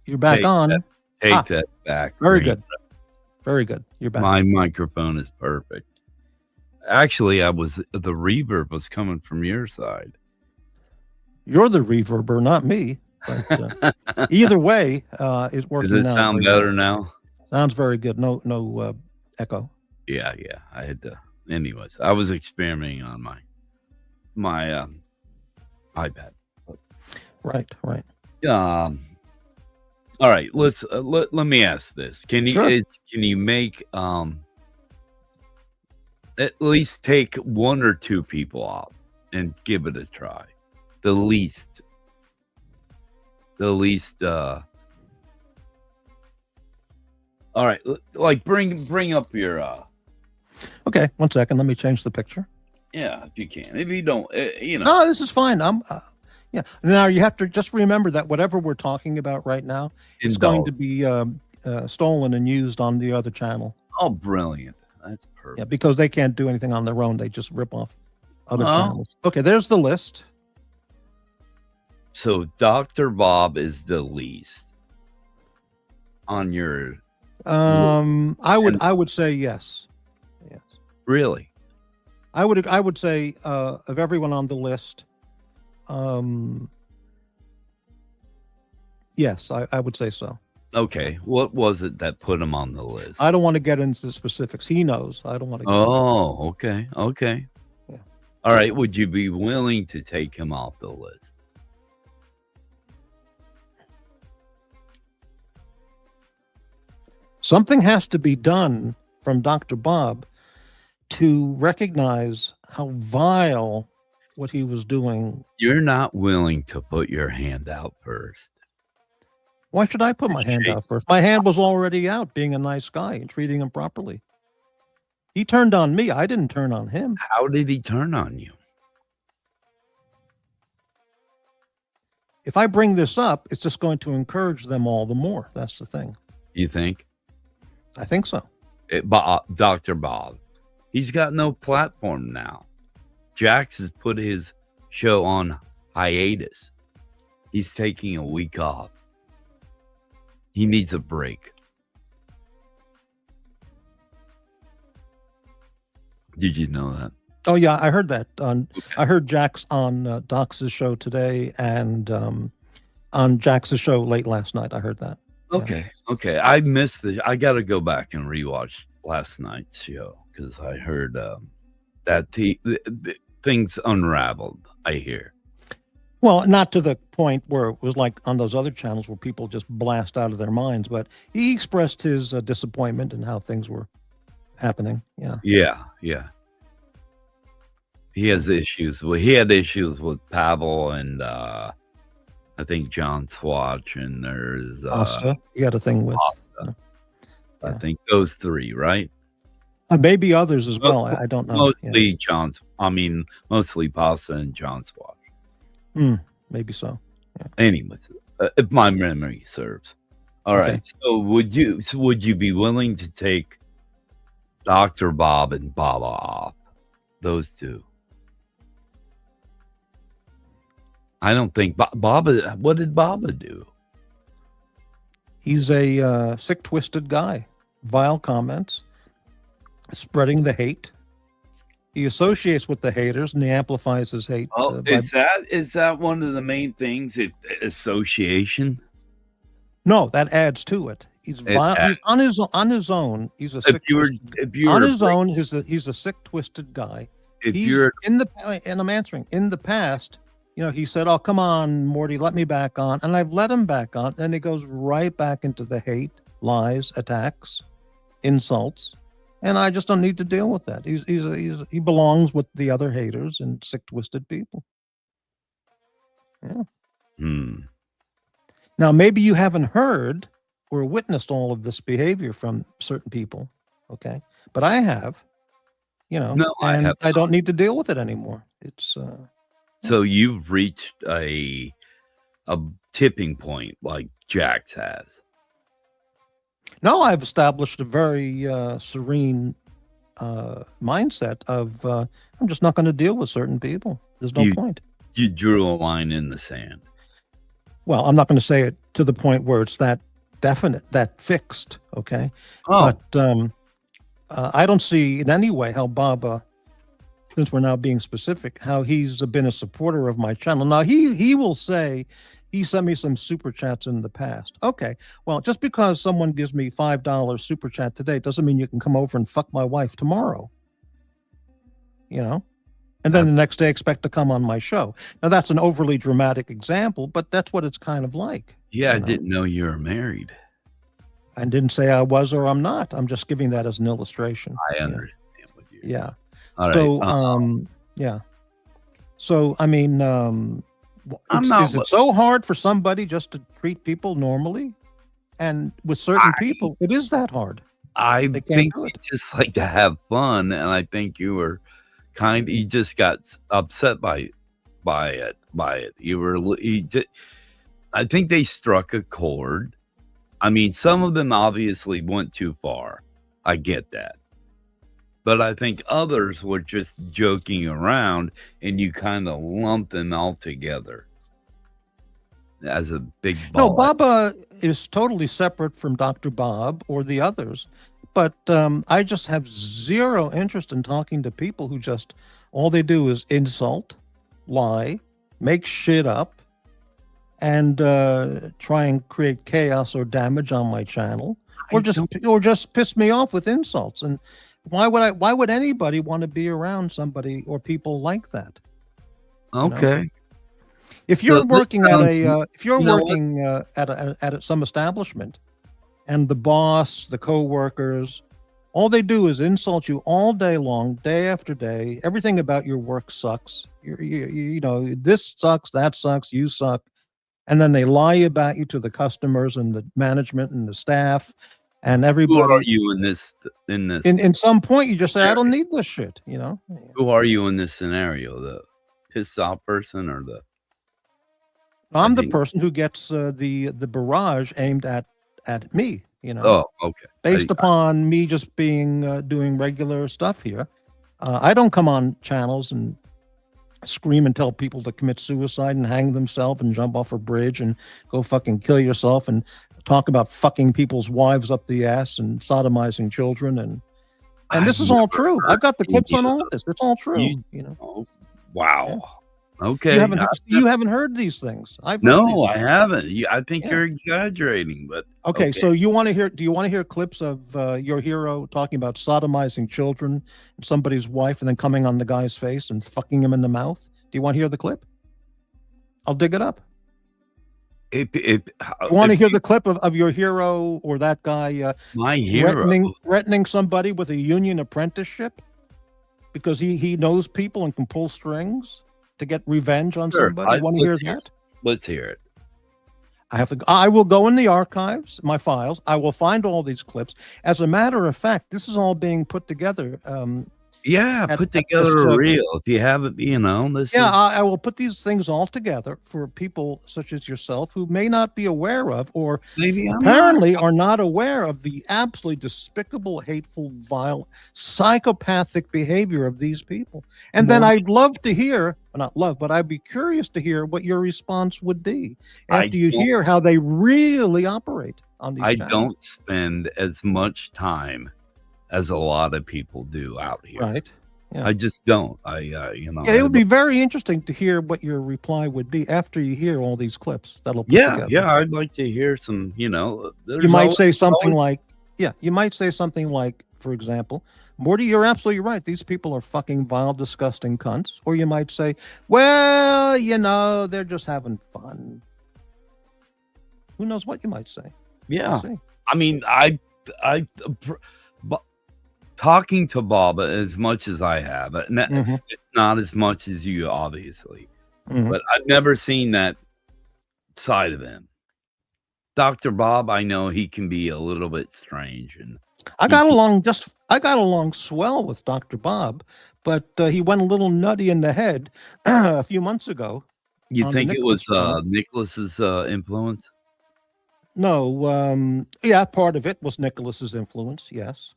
You're back on. Take that back. Very good. Very good. You're back. My microphone is perfect. Actually, the reverb was coming from your side. You're the reverber, not me. But, either way, it's working. Does it sound better now? Sounds very good. No echo. Yeah. I had to. Anyways, I was experimenting on my iPad. Right. All right. Let me ask this. Can you make at least take one or two people off and give it a try? The least. All right, like bring up your. Okay, 1 second. Let me change the picture. Yeah, if you can. If you don't, No, this is fine. Yeah. Now you have to just remember that whatever we're talking about right now is going to be stolen and used on the other channel. Oh, brilliant! That's perfect. Yeah, because they can't do anything on their own. They just rip off other channels. Okay, there's the list. So Dr. Bob is the least on your I would say yes. Yes. really. I would say of everyone on the list, yes, I would say so. Okay, what was it that put him on the list? I don't want to get into specifics. He knows. I don't want to. Oh, okay, okay. Yeah. All right. Would you be willing to take him off the list? Something has to be done from Dr. Bob to recognize how vile what he was doing. You're not willing to put your hand out first. Why should I put my hand out first? My hand was already out, being a nice guy and treating him properly. He turned on me. I didn't turn on him. How did he turn on you? If I bring this up, it's just going to encourage them all the more. That's the thing. You think? I think so. Dr. Bob, he's got no platform now. JAX has put his show on hiatus. He's taking a week off. He needs a break. Did you know that? Oh yeah, I heard that. I heard JAX on Doc's show today, and on JAX's show late last night. I heard that. Okay, okay. I missed I got to go back and rewatch last night's show because I heard that things unraveled. I hear. Well, not to the point where it was like on those other channels where people just blast out of their minds, but he expressed his disappointment in how things were happening. Yeah. Yeah, yeah. He has issues. Well, he had issues with Pavel and I think John Swatch, and there's Asta. You got a thing with. Asta. I think those three, right? Maybe others as well. I don't know. Mostly mostly Pasta and John Swatch. Maybe so. Yeah. Anyways, if my memory serves. All right. So would you be willing to take Dr. Bob and Baba off? Those two. I don't think Baba. What did Baba do? He's a sick, twisted guy. Vile comments, spreading the hate. He associates with the haters and he amplifies his hate. Oh, is that one of the main things? Association? No, that adds to it. He's vile. He's on his own. He's a sick. On his own, he's a sick, twisted guy. And I'm answering. In the past, he said, "Oh, come on, Morty, let me back on," and I've let him back on, and he goes right back into the hate, lies, attacks, insults. And I just don't need to deal with that. He belongs with the other haters and sick, twisted people. Yeah. Now, maybe you haven't heard or witnessed all of this behavior from certain people, okay? But I have, No, I don't need to deal with it anymore. It's so you've reached a tipping point like JAX has. No, I've established a very serene mindset of I'm just not going to deal with certain people. There's no point. You drew a line in the sand. Well, I'm not going to say it to the point where it's that definite, that fixed, okay? Oh. But I don't see in any way how Bob, since we're now being specific, how he's been a supporter of my channel. Now, he will say, he sent me some super chats in the past. Okay, well, just because someone gives me $5 super chat today doesn't mean you can come over and fuck my wife tomorrow. And then the next day expect to come on my show. Now, that's an overly dramatic example, but that's what it's kind of like. Yeah, I didn't know you were married. I didn't say I was or I'm not. I'm just giving that as an illustration. I understand what you're Yeah. All so, right. Yeah. So, I mean, is it so hard for somebody just to treat people normally? And with certain people, it is that hard. I think you just like to have fun, and I think you were you just got upset by it. I think they struck a chord. I mean, some of them obviously went too far. I get that. But I think others were just joking around, and you kind of lumped them all together. as a big No, ball. Baba is totally separate from Dr. Bob or the others. But I just have zero interest in talking to people who just, all they do is insult, lie, make shit up, and try and create chaos or damage on my channel, or just piss me off with insults. And why would anybody want to be around somebody or people like that? Okay. If you're So this working at sounds- a if you're you know what? working at some establishment, and the boss, the co-workers, all they do is insult you all day long, day after day. Everything about your work sucks. You know, this sucks, that sucks, you suck. And then they lie about you to the customers and the management and the staff and Who are everybody. you in this? In some point, you just say, I don't need this shit, you know? Who are you in this scenario? The pissed off person or the? I'm the think- person who gets the barrage aimed at me, you know? Oh, okay. Based upon me just being doing regular stuff here. I don't come on channels and scream and tell people to commit suicide and hang themselves and jump off a bridge and go fucking kill yourself and talk about fucking people's wives up the ass and sodomizing children and this is all true. I've got the clips on all this. It's all true. You know. Oh, wow. Okay. You haven't heard these things. No, I haven't. I think you're exaggerating, but okay. So you want to hear? Do you want to hear clips of your hero talking about sodomizing children and somebody's wife, and then coming on the guy's face and fucking him in the mouth? Do you want to hear the clip? I'll dig it up. You want to hear the clip of your hero or that guy? My hero threatening somebody with a union apprenticeship because he knows people and can pull strings to get revenge on somebody. Want to hear that? Let's hear it. I will go in the archives, my files. I will find all these clips. As a matter of fact, this is all being put together. Put together a reel. If you have it, you know. I will put these things all together for people such as yourself who may not be aware of, or maybe apparently are not aware of the absolutely despicable, hateful, vile, psychopathic behavior of these people. And then I'd love to hear, not love, but I'd be curious to hear what your response would be after you hear how they really operate on these channels. Don't spend as much time as a lot of people do out here. Right. Yeah. I just don't. It would be very interesting to hear what your reply would be after you hear all these clips that'll put together. Yeah, I'd like to hear some, you know. You might say something like, for example, Morty, you're absolutely right. These people are fucking vile, disgusting cunts. Or you might say, well, you know, they're just having fun. Who knows what you might say? Yeah. I mean, talking to Baba as much as I have, it's not as much as you, obviously, but I've never seen that side of him. Dr. Bob, I know he can be a little bit strange, and I got along swell with Dr. Bob, but he went a little nutty in the head a few months ago. You think it was Nicholas's influence? No, part of it was Nicholas's influence. Yes.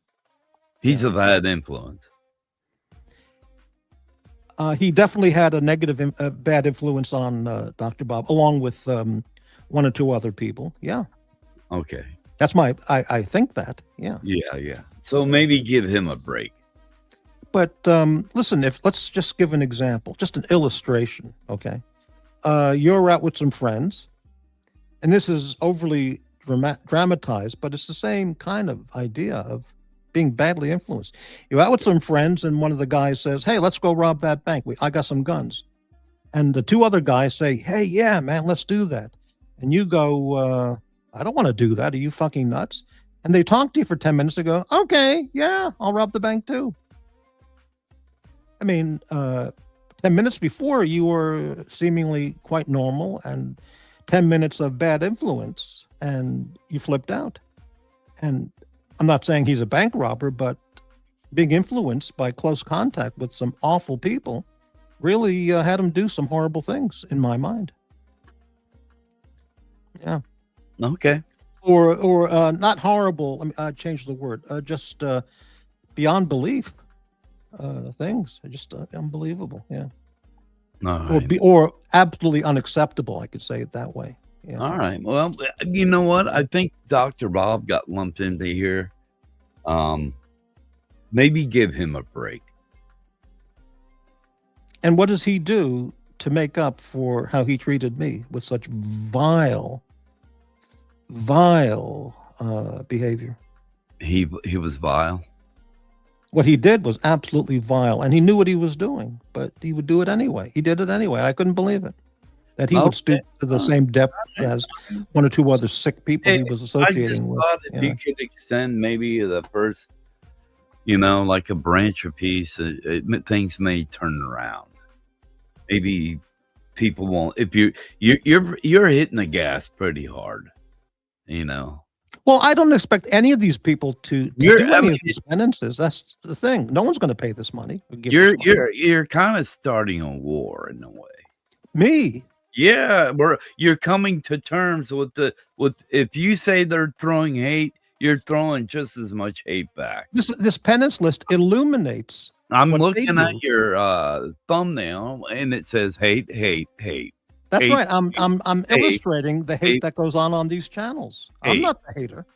He's a bad influence. He definitely had a negative, bad influence on Dr. Bob, along with one or two other people. Yeah. Okay. That's I think that. Yeah. Yeah. So maybe give him a break. But listen, let's just give an example, just an illustration. Okay. You're out with some friends, and this is overly dramatized, but it's the same kind of idea of being badly influenced. You're out with some friends, and one of the guys says, hey, let's go rob that bank. I got some guns. And the two other guys say, hey, yeah, man, let's do that. And you go, I don't want to do that. Are you fucking nuts? And they talk to you for 10 minutes and go, okay, yeah, I'll rob the bank too. I mean, 10 minutes before you were seemingly quite normal, and 10 minutes of bad influence, and you flipped out. And I'm not saying he's a bank robber, but being influenced by close contact with some awful people really had him do some horrible things, in my mind. Yeah. Okay. Or not horrible. Let me change the word. Just beyond belief things. Just unbelievable. Yeah. All right. Or absolutely unacceptable. I could say it that way. Yeah. All right. Well, you know what? I think Dr. Bob got lumped into here. Maybe give him a break. And what does he do to make up for how he treated me with such vile behavior? He was vile. What he did was absolutely vile, and he knew what he was doing, but he would do it anyway. He did it anyway. I couldn't believe it. That he would stoop to the same depth as one or two other sick people he was associating I just with. thought if you could extend maybe the first, like a branch or piece, things may turn around. Maybe people won't. If you're hitting the gas pretty hard, Well, I don't expect any of these people to do any of these penances. That's the thing. No one's going to pay this money. You're kind of starting a war in a way. Me? Yeah, you're coming to terms with if you say they're throwing hate, you're throwing just as much hate back. This penance list illuminates. I'm looking at your thumbnail, and it says hate, hate, hate. That's hate, right. I'm hate, illustrating the hate that goes on these channels. I'm not the hater.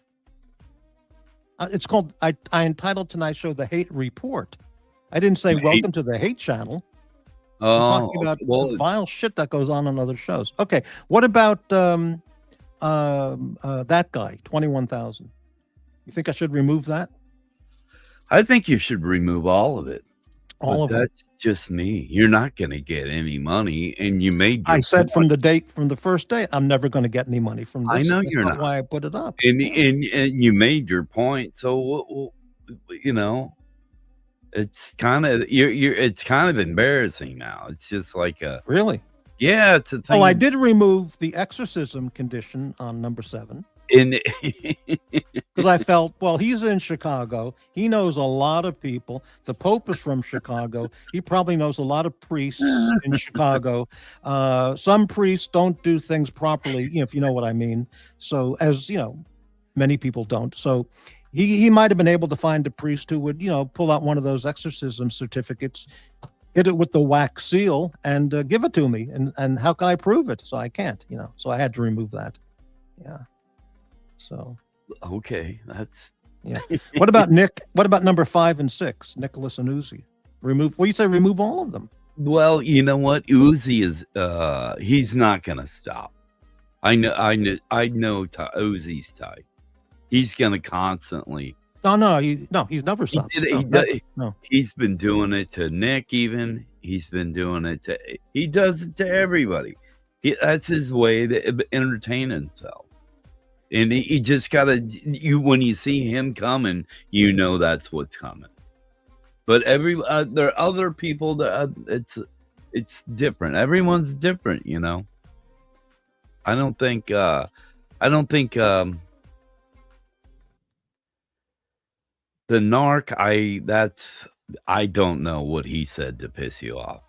It's called I entitled tonight's show the Hate Report. I didn't say welcome to the hate channel. I'm talking about the vile shit that goes on other shows. Okay, what about that guy, 21,000? You think I should remove that? I think you should remove all of it. All of it. That's just me. You're not going to get any money, and you made. I said from the first day, I'm never going to get any money from this. I know That's you're not not. why I put it up. And you made your point. So it's kind of it's kind of embarrassing now. It's just like really. Yeah, it's a thing. Oh, I did remove the exorcism condition on number 7. Because I felt, well, he's in Chicago. He knows a lot of people. The Pope is from Chicago. He probably knows a lot of priests in Chicago. Some priests don't do things properly, if you know what I mean. So, as many people don't. So he might have been able to find a priest who would, pull out one of those exorcism certificates, hit it with the wax seal, and give it to me. And how can I prove it? So I can't, So I had to remove that. Yeah. So okay, that's What about Nick? What about number 5 and 6, Nicholas and Uzi? Remove. Well, you say remove all of them. Well, you know what? Uzi is he's not gonna stop. I know Uzi's type. He's gonna constantly. He's never stopped. No. He's been doing it to Nick. Even he's been doing it to. He does it to everybody. That's his way to entertain himself. And he just gotta when you see him coming, that's what's coming. But there are other people that it's different. Everyone's different, I don't think the narc. I don't know what he said to piss you off.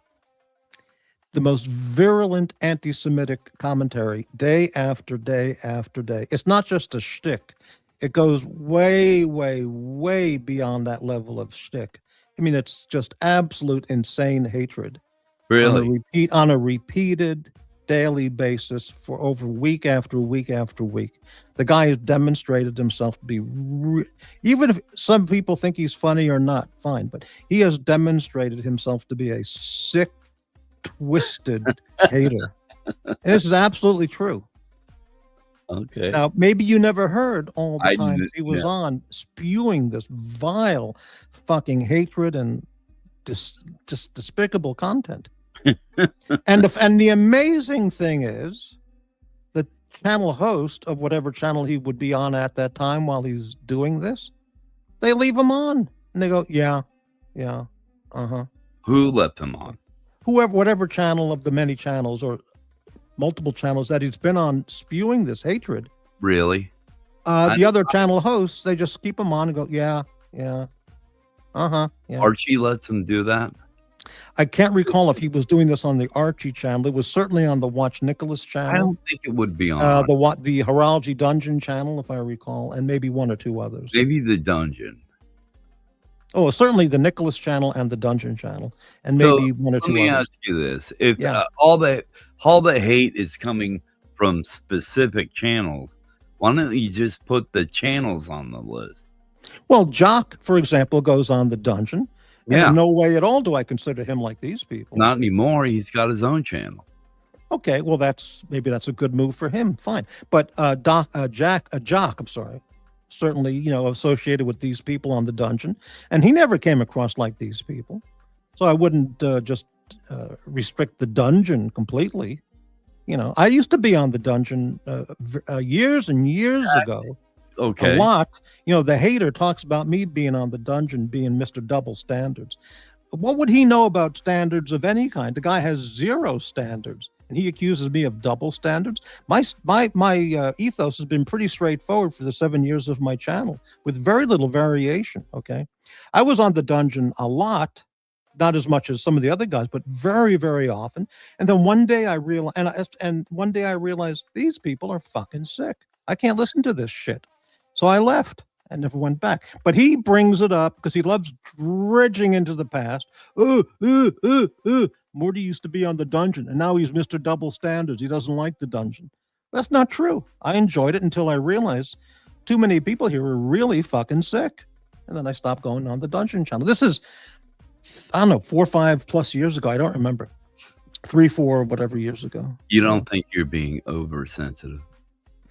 The most virulent anti-Semitic commentary day after day after day. It's not just a shtick. It goes way, way, way beyond that level of shtick. I mean, it's just absolute insane hatred. Really? On a repeated daily basis for over week after week after week. The guy has demonstrated himself to be, even if some people think he's funny or not, fine, but he has demonstrated himself to be a sick, twisted hater. And this is absolutely true. Okay. Now, maybe you never heard all the time he was on spewing this vile fucking hatred and just despicable content. and the amazing thing is the channel host of whatever channel he would be on at that time while he's doing this, they leave him on and they go, yeah, uh-huh. Who let them on? Whatever channel of the many channels or multiple channels that he's been on spewing this hatred. Really? The other channel hosts, they just keep him on and go, yeah. Archie lets him do that? I can't recall if he was doing this on the Archie channel. It was certainly on the Watch Nicholas channel. I don't think it would be on the Horology Dungeon channel, if I recall, and maybe one or two others. Maybe the Dungeon. Oh, certainly the Nicholas channel and the Dungeon channel, and maybe one or two others. Let me ask you this: if all the hate is coming from specific channels. Why don't you just put the channels on the list? Well, Jock, for example, goes on the dungeon. And Yeah. in no way at all do I consider him like these people. Not anymore. He's got his own channel. Okay, well, maybe that's a good move for him. Fine, but Jock, I'm sorry, certainly associated with these people on the dungeon, and he never came across like these people. So I wouldn't just restrict the dungeon completely. I used to be on the dungeon years and years ago. Okay. A lot. The hater talks about me being on the dungeon, being Mr. Double Standards. What would he know about standards of any kind? The guy has 0 standards, and he accuses me of double standards. My ethos has been pretty straightforward for the 7 years of my channel, with very little variation. Okay, I was on the dungeon a lot, not as much as some of the other guys, but very, very often. And then one day I realized these people are fucking sick. I can't listen to this shit. So I left and never went back. But he brings it up because he loves dredging into the past. Morty used to be on the dungeon, and now he's Mr. Double Standards. He doesn't like the dungeon. That's not true. I enjoyed it until I realized too many people here are really fucking sick. And then I stopped going on the dungeon channel. This is, I don't know, 4 or 5 plus years ago. I don't remember. 3, 4, whatever years ago. You don't think you're being oversensitive?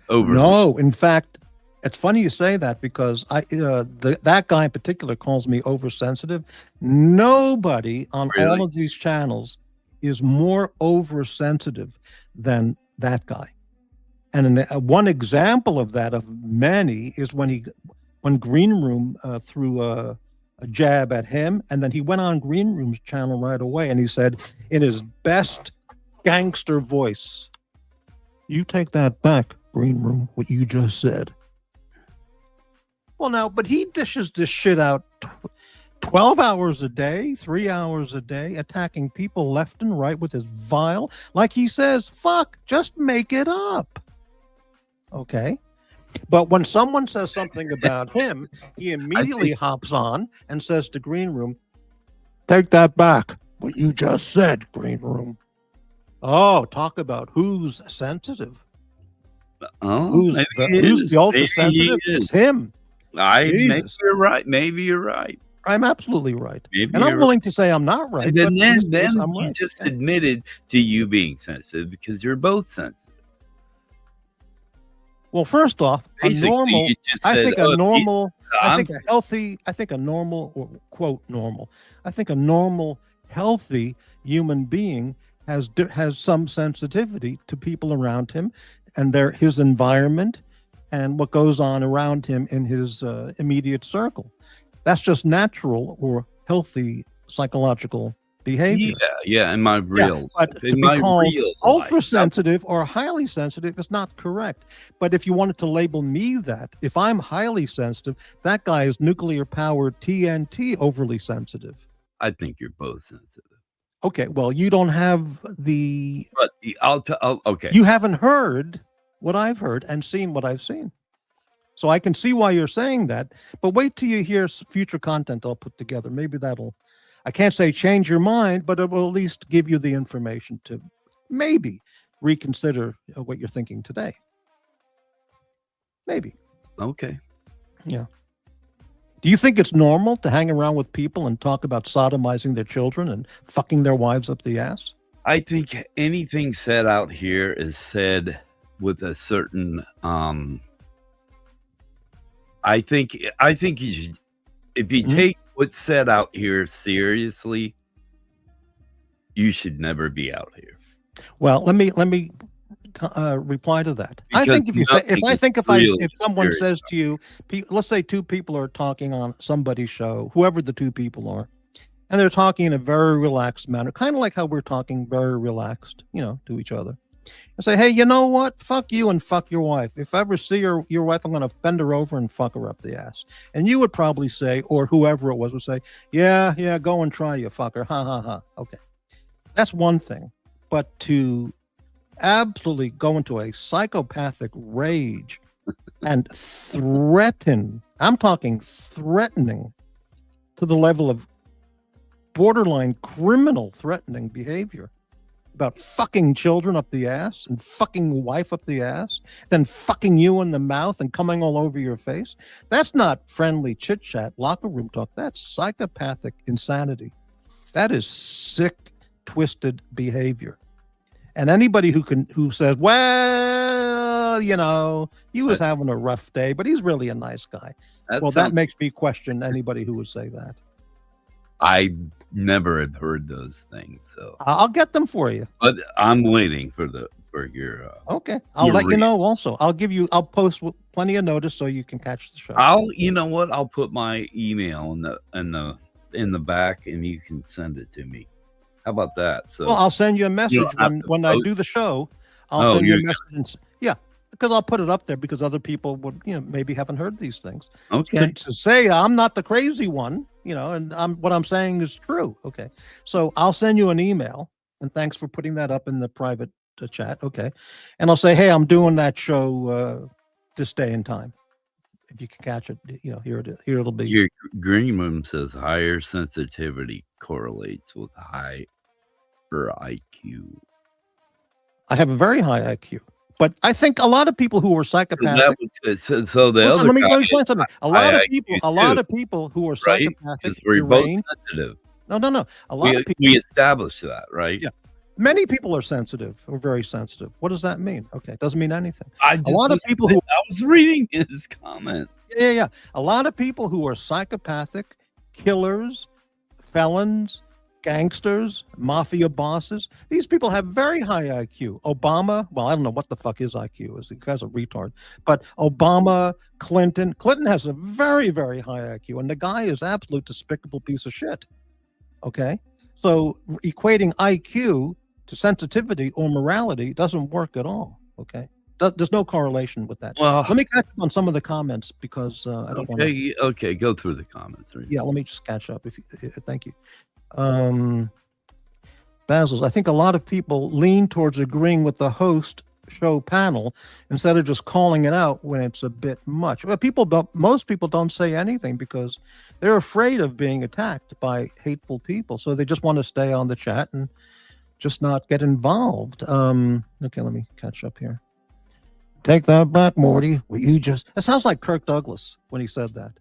No, in fact, it's funny you say that because that guy in particular calls me oversensitive. Nobody on all of these channels is more oversensitive than that guy. And one example of that, of many, is when Green Room threw a jab at him, and then he went on Green Room's channel right away, and he said in his best gangster voice, "You take that back, Green Room, what you just said." Well, now, but he dishes this shit out 12 hours a day, 3 hours a day, attacking people left and right with his vile, like he says, fuck, just make it up. Okay. But when someone says something about him, he immediately hops on and says to Green Room, "Take that back, what you just said, Green Room." Oh, talk about who's sensitive. Oh, who's the ultra sensitive? It's him. Maybe you're right. Maybe you're right. I'm absolutely right. Maybe and I'm willing to say I'm not right. And then I'm you right. just admitted to you being sensitive because you're both sensitive. Well, first off, Basically, I think a normal, healthy human being has some sensitivity to people around him and his environment and what goes on around him in his immediate circle. That's just natural or healthy psychological behavior. Yeah, in my real but to be called ultra sensitive or highly sensitive is not correct. But if you wanted to label me that, if I'm highly sensitive, that guy is nuclear powered TNT overly sensitive. I think you're both sensitive. Okay, well, you don't have the. But okay. You haven't heard what I've heard and seen what I've seen. So I can see why you're saying that. But wait till you hear future content I'll put together. Maybe that'll, I can't say change your mind, but it will at least give you the information to maybe reconsider what you're thinking today. Maybe. Okay. Yeah. Do you think it's normal to hang around with people and talk about sodomizing their children and fucking their wives up the ass? I think anything said out here is said with a certain I think you should, if you take what's said out here seriously, you should never be out here. Well, let me reply to that. Because if someone says to you, let's say 2 people are talking on somebody's show, whoever the 2 people are, and they're talking in a very relaxed manner, kind of like how we're talking very relaxed, to each other. And say, hey, you know what? Fuck you and fuck your wife. If I ever see your wife, I'm going to bend her over and fuck her up the ass. And you would probably say, or whoever it was would say, yeah, go and try, you fucker. Ha, ha, ha. Okay. That's one thing. But to absolutely go into a psychopathic rage and threaten, I'm talking threatening to the level of borderline criminal threatening behavior. about fucking children up the ass and fucking wife up the ass, then fucking you in the mouth and coming all over your face. That's not friendly chit chat, locker room talk. That's psychopathic insanity. That is sick, twisted behavior. And anybody who says, well, you know, he was having a rough day, but he's really a nice guy. That makes me question anybody who would say that. I never had heard those things, so I'll get them for you. But I'm waiting for your. Okay, I'll let you know. Also, I'll post with plenty of notice so you can catch the show. You know what? I'll put my email in the back, and you can send it to me. How about that? So, well, I'll send you a message when I do the show. I'll send you a message. Yeah, because I'll put it up there because other people would, maybe haven't heard these things. Okay. To say I'm not the crazy one, and what I'm saying is true. Okay. So I'll send you an email, and thanks for putting that up in the private chat. Okay. And I'll say, hey, I'm doing that show this day and time. If you can catch it, here it'll be. Your green room says higher sensitivity correlates with higher IQ. I have a very high IQ. But I think a lot of people who are psychopathic. Listen, let me explain something. A lot of people who are psychopathic, we're both sensitive. No. A lot of people. We established that, right? Yeah. Many people are sensitive or very sensitive. What does that mean? Okay, it doesn't mean anything. I was reading his comment. Yeah. A lot of people who are psychopathic, killers, felons, gangsters, mafia bosses. These people have very high IQ. Obama, well, I don't know what the fuck his IQ is. The guy's a retard. But Obama, Clinton has a very, very high IQ, and the guy is absolute despicable piece of shit. Okay? So equating IQ to sensitivity or morality doesn't work at all. Okay? There's no correlation with that. Well, let me catch up on some of the comments because I don't want to. Okay, go through the comments. Yeah, let me just catch up. Thank you. Basil's, I think a lot of people lean towards agreeing with the host show panel instead of just calling it out when it's a bit much. Well, most people don't say anything because they're afraid of being attacked by hateful people. So they just want to stay on the chat and just not get involved. Okay, let me catch up here. Take that back, Morty. It sounds like Kirk Douglas when he said that.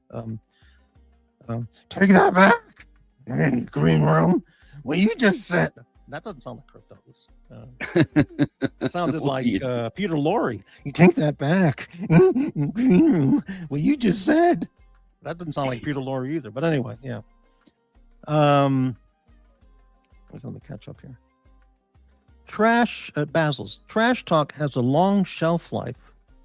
Take that back. Green room. Well, you just said that doesn't sound like Kirk Douglas. It sounded like Peter Lorre. You take that back. Green room. Well, you just said that doesn't sound like Peter Lorre either. But anyway, yeah. Let me catch up here. Basil's trash talk has a long shelf life.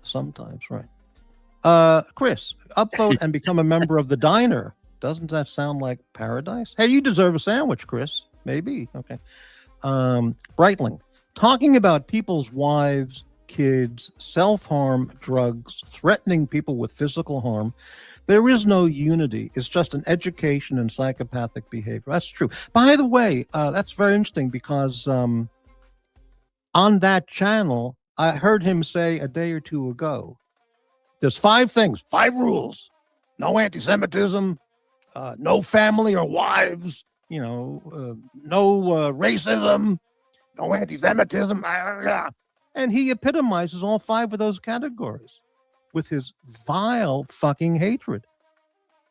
Sometimes, right? Chris, upvote and become a member of the diner. Doesn't that sound like paradise? Hey, you deserve a sandwich, Chris. Maybe. Okay. Breitling, talking about people's wives, kids, self-harm, drugs, threatening people with physical harm. There is no unity. It's just an education in psychopathic behavior. That's true. By the way, that's very interesting because on that channel, I heard him say a day or two ago, there's 5 things, 5 rules. No anti-Semitism, no family or wives, no racism, no anti-Semitism. And he epitomizes all 5 of those categories with his vile fucking hatred.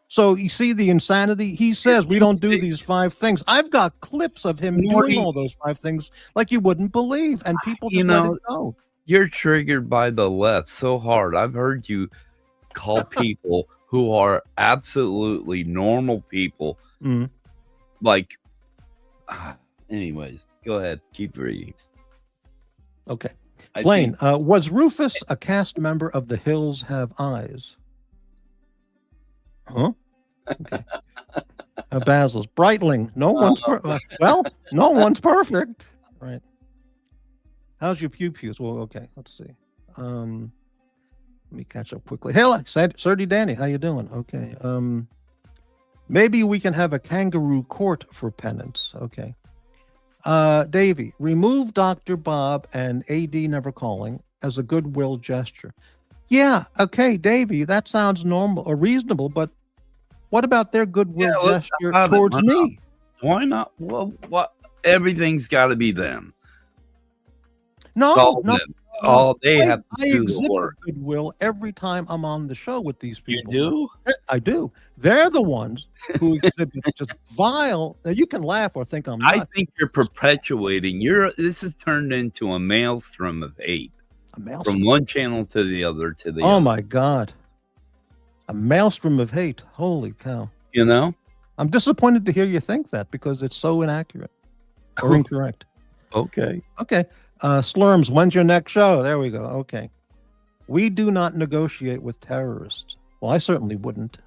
So you see the insanity. He says we don't do these 5 things. I've got clips of him doing all those 5 things like you wouldn't believe, and people just let it go. You're triggered by the left so hard. I've heard you call people who are absolutely normal people like anyways, go ahead, keep reading. Okay. Blaine, was Rufus a cast member of The Hills Have Eyes? Huh? Okay. Basil's Breitling. No one's perfect. Right. How's your pew-pews? Well, okay, let's see. Let me catch up quickly. Hey, Serdy Danny, how you doing? Okay. Maybe we can have a kangaroo court for penance. Okay. Davey, remove Dr. Bob and AD never calling as a goodwill gesture. Yeah, okay, Davey, that sounds normal or reasonable, but what about their goodwill gesture towards me? Why not? Well, what? Everything's got to be them. No, Call no, them. All they I, have I to do the exhibit work. goodwill every time I'm on the show with these You people. do? I do. They're the ones who exhibit just vile. Now, you can laugh or think I'm I nuts. think you're perpetuating. This has turned into a maelstrom of hate A maelstrom. from one channel to the other to the Oh other. my God. A maelstrom of hate. Holy cow. You know? I'm disappointed to hear you think that because it's so inaccurate or incorrect. Okay. Okay. Slurms, when's your next show? There we go. Okay. We do not negotiate with terrorists. Well, I certainly wouldn't.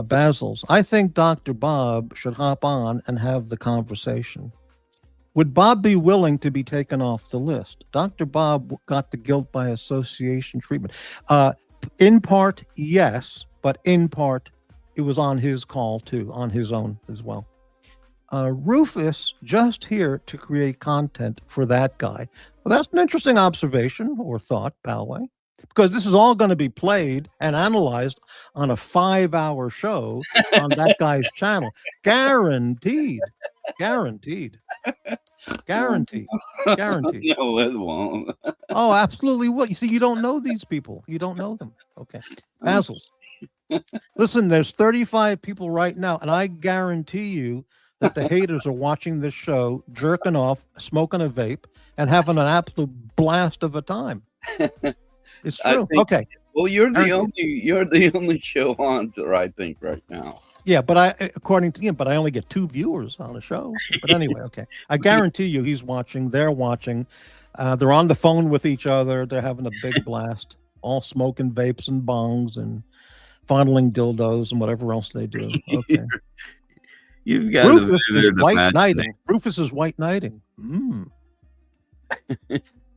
Basil's. I think Dr. Bob should hop on and have the conversation. Would Bob be willing to be taken off the list? Dr. Bob got the guilt by association treatment. In part, yes, but in part, it was on his call too, on his own as well. Rufus just here to create content for that guy. Well, that's an interesting observation or thought, Palway, because this is all going to be played and analyzed on a 5-hour show on that guy's channel. Guaranteed. Guaranteed. Guaranteed. Guaranteed. No, it won't. Oh, absolutely. What? You see, you don't know these people. You don't know them. Okay. Basil. Listen, there's 35 people right now, and I guarantee you that the haters are watching this show, jerking off, smoking a vape, and having an absolute blast of a time. It's true. Okay. Well, you're the only show on there, I think, right now. Yeah, but according to him, but I only get 2 viewers on a show. But anyway, okay. I guarantee you he's watching, they're watching. They're on the phone with each other. They're having a big blast, all smoking vapes and bongs and fondling dildos and whatever else they do. Okay. You've got Rufus is white knighting. Rufus is white knighting.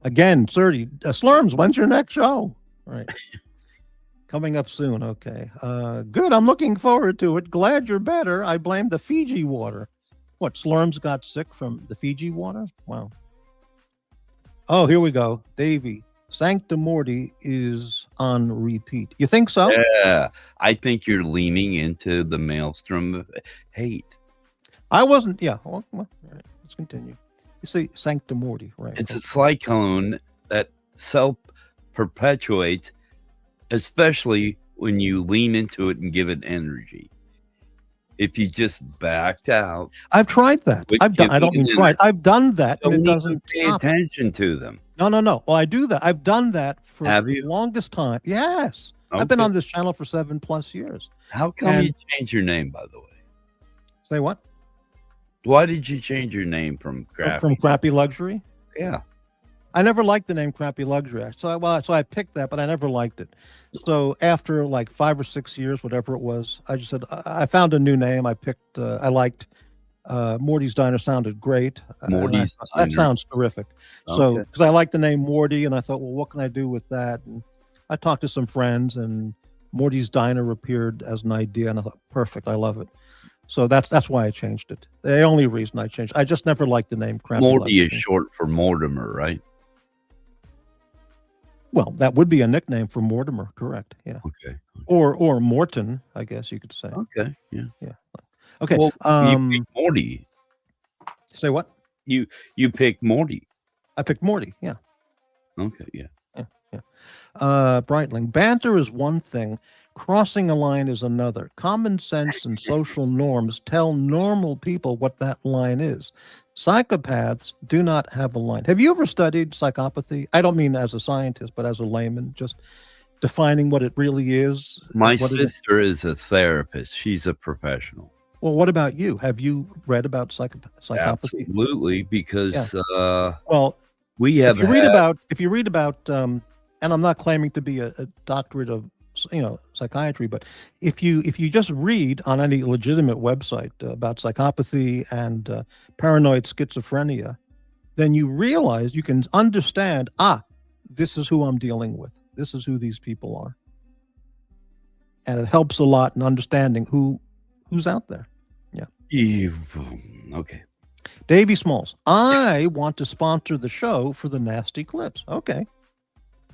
Again, 30. Slurms, when's your next show? All right. Coming up soon. Okay. Good. I'm looking forward to it. Glad you're better. I blame the Fiji water. What, Slurms got sick from the Fiji water? Wow. Oh, here we go. Davey, Sanctum Morty is on repeat. You think so? Yeah. I think you're leaning into the maelstrom of hate. I wasn't. Yeah. Well, all right. Let's continue. You see, Sanctum Morty, right? It's a cyclone that self-perpetuates, especially when you lean into it and give it energy. If you just backed out. I've tried that. I've done. I don't mean tried. I've done that, and it doesn't pay attention to them. No. Well, I do that. I've done that for the longest time. Yes. Okay. I've been on this channel for 7+ years. How come you changed your name, by the way? Say what? Why did you change your name from Crappy? From Crappy Luxury? Yeah. I never liked the name Crappy Luxury. So I picked that, but I never liked it. So after like 5 or 6 years, whatever it was, I just said, I found a new name. I picked, I liked Morty's Diner sounded great. Morty's Diner. That Diner. sounds terrific. So, because I like the name Morty, and I thought, well, what can I do with that? And I talked to some friends, and Morty's Diner appeared as an idea, and I thought, perfect, I love it. So that's why I changed it. The only reason I changed. I just never liked the name Crappy Morty Luxury. is short for Mortimer, right? Well, that would be a nickname for Mortimer, correct? Yeah. Okay. Or Morton, I guess you could say. Okay. Yeah. Yeah. Okay. Well, you picked Morty. Say what? You picked Morty. I picked Morty. Yeah. Okay. Yeah. Breitling, banter is one thing. Crossing a line is another. Common sense and social norms tell normal people what that line is. Psychopaths do not have a line. Have you ever studied psychopathy? I don't mean as a scientist, but as a layman, just defining what it really is. My sister is a therapist. She's a professional. Well, what about you? Have you read about psychopathy? Absolutely, because well, we have. If you read about, and I'm not claiming to be a doctorate of psychiatry, but if you just read on any legitimate website about psychopathy and paranoid schizophrenia, then you realize, you can understand, this is who I'm dealing with. This is who these people are. And it helps a lot in understanding who's out there. Yeah. Okay. Davey Smalls, I want to sponsor the show for the nasty clips. Okay.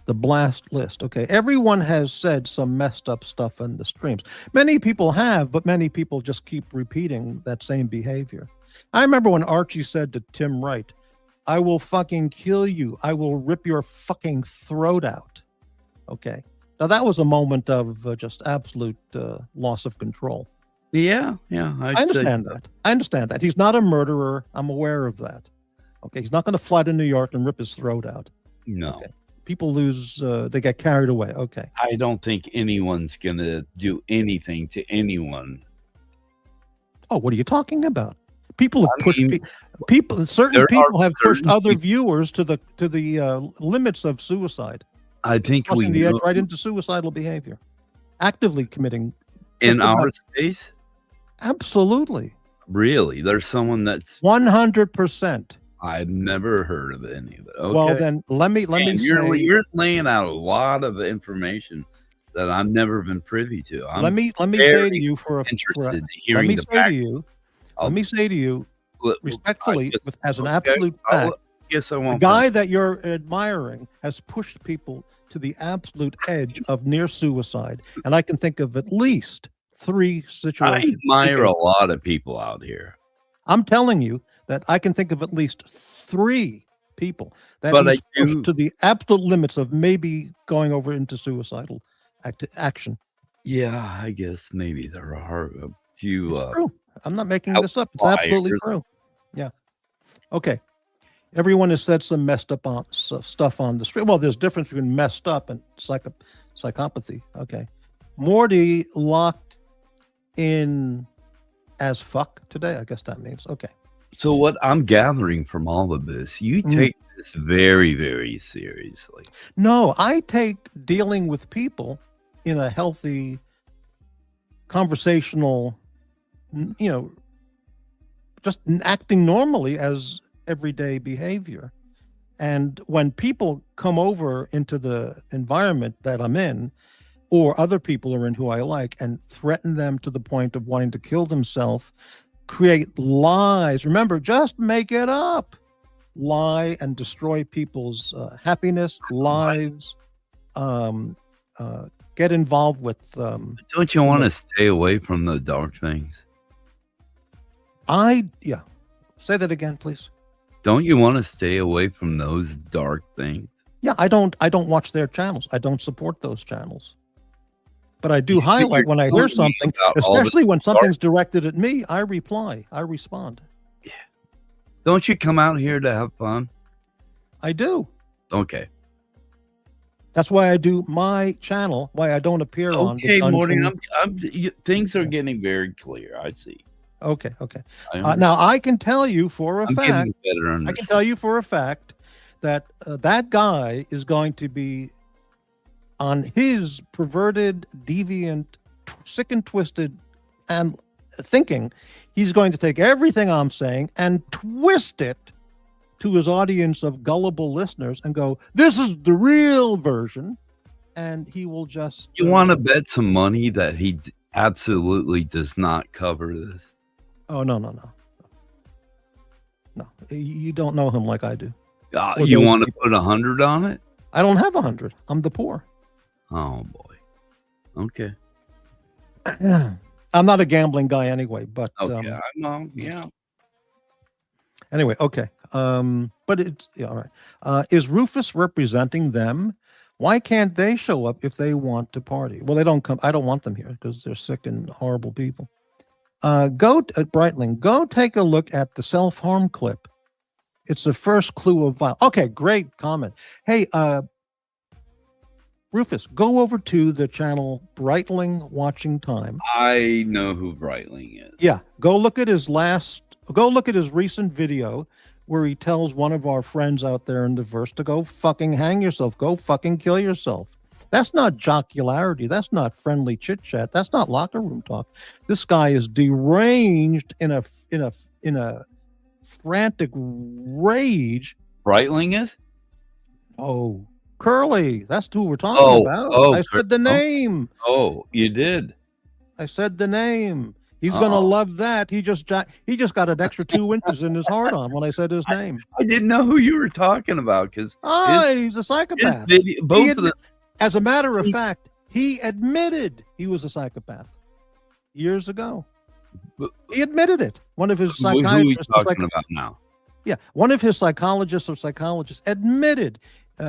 The blast list. Okay. Everyone has said some messed up stuff in the streams. Many people have, but many people just keep repeating that same behavior. I remember when Archie said to Tim Wright, I will fucking kill you. I will rip your fucking throat out. Okay. Now that was a moment of just absolute loss of control. Yeah, I understand that. I understand that. He's not a murderer. I'm aware of that. Okay. He's not going to fly to New York and rip his throat out. No. Okay. People lose, they get carried away. Okay. I don't think anyone's going to do anything to anyone. Oh, what are you talking about? People have pushed people. Certain people have pushed other viewers to the limits of suicide. I think crossing the edge right into suicidal behavior, actively committing in our space. Absolutely. Really, there's someone that's 100%. I've never heard of any of it. Okay. Well, then let me you're laying out a lot of information that I've never been privy to. Let me say to you let me say to you respectfully, as an absolute fact, the guy that you're admiring has pushed people to the absolute edge of near suicide, and I can think of at least 3 situations. I admire a lot of people out here. I'm telling you that I can think of at least 3 people that he's pushed to the absolute limits of maybe going over into suicidal action. Yeah, I guess maybe there are a few. True. I'm not making this up. It's absolutely true. Yeah. Okay. Everyone has said some messed up stuff on the street. Well, there's a difference between messed up and psychopathy. Okay. Morty locked in as fuck today. I guess that means. Okay. So what I'm gathering from all of this, you take this very, very seriously. No, I take dealing with people in a healthy, conversational, just acting normally as everyday behavior. And when people come over into the environment that I'm in, or other people are in who I like, and threaten them to the point of wanting to kill themselves, create lies. Remember, just make it up. Lie and destroy people's happiness, lives. Get involved with. Don't you want to stay away from the dark things? Yeah. Say that again, please. Don't you want to stay away from those dark things? Yeah, I don't watch their channels. I don't support those channels. But I do highlight when I hear something, especially when something's directed at me, I reply, I respond. Yeah. Don't you come out here to have fun? I do. Okay. That's why I do my channel, why I don't appear on. Okay, Morty, things are getting very clear. I see. Okay. Now I can tell you for a fact. I can tell you for a fact that that guy is going to be on his perverted, deviant, sick and twisted, and thinking. He's going to take everything I'm saying and twist it to his audience of gullible listeners and go, "This is the real version," and he will just. You want to bet some money that he absolutely does not cover this? Oh, no. You don't know him like I do. You want to put 100 on it? I don't have 100. I'm the poor. Oh boy. Okay. I'm not a gambling guy anyway, but okay. I know. Yeah. Anyway, okay. But it's all right. Is Rufus representing them? Why can't they show up if they want to party? Well, they don't come. I don't want them here because they're sick and horrible people. Go at Breitling. Go take a look at the self-harm clip. It's the first clue of violence. Okay, great comment. Hey, Rufus, go over to the channel Breitling Watching Time. I know who Breitling is. Yeah, go look at his recent video where he tells one of our friends out there in the verse to go fucking hang yourself, go fucking kill yourself. That's not jocularity. That's not friendly chit chat. That's not locker room talk. This guy is deranged in a frantic rage. Breitling is? Oh, Curly. That's who we're talking about. I said the name. Oh, you did. I said the name. He's gonna love that. He just got an extra 2 inches in his heart on when I said his name. I didn't know who you were talking about because he's a psychopath. As a matter of fact, he admitted he was a psychopath years ago. He admitted it. One of his psychiatrists. Who are you talking about now? Yeah, one of his psychologists admitted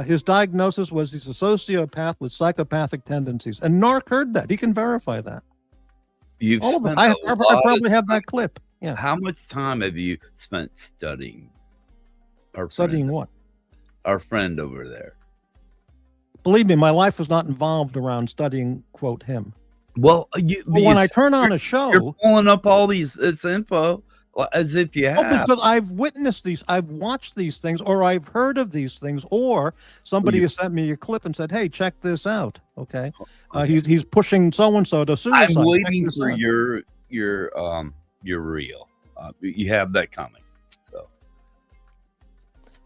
his diagnosis was he's a sociopath with psychopathic tendencies. And Narc heard that. He can verify that. You've All of them. spent I a lot probably of have that time- clip. Yeah. How much time have you spent studying our Studying friend, what? our friend over there? Believe me, my life was not involved around studying, quote, him. Well, But when I turn on a show, you're pulling up all this info as if you have. because I've witnessed these, I've watched these things, or I've heard of these things, or somebody has sent me a clip and said, "Hey, check this out." Okay, he's pushing so and so to suicide. I'm Check waiting this for out. your reel. You have that coming. So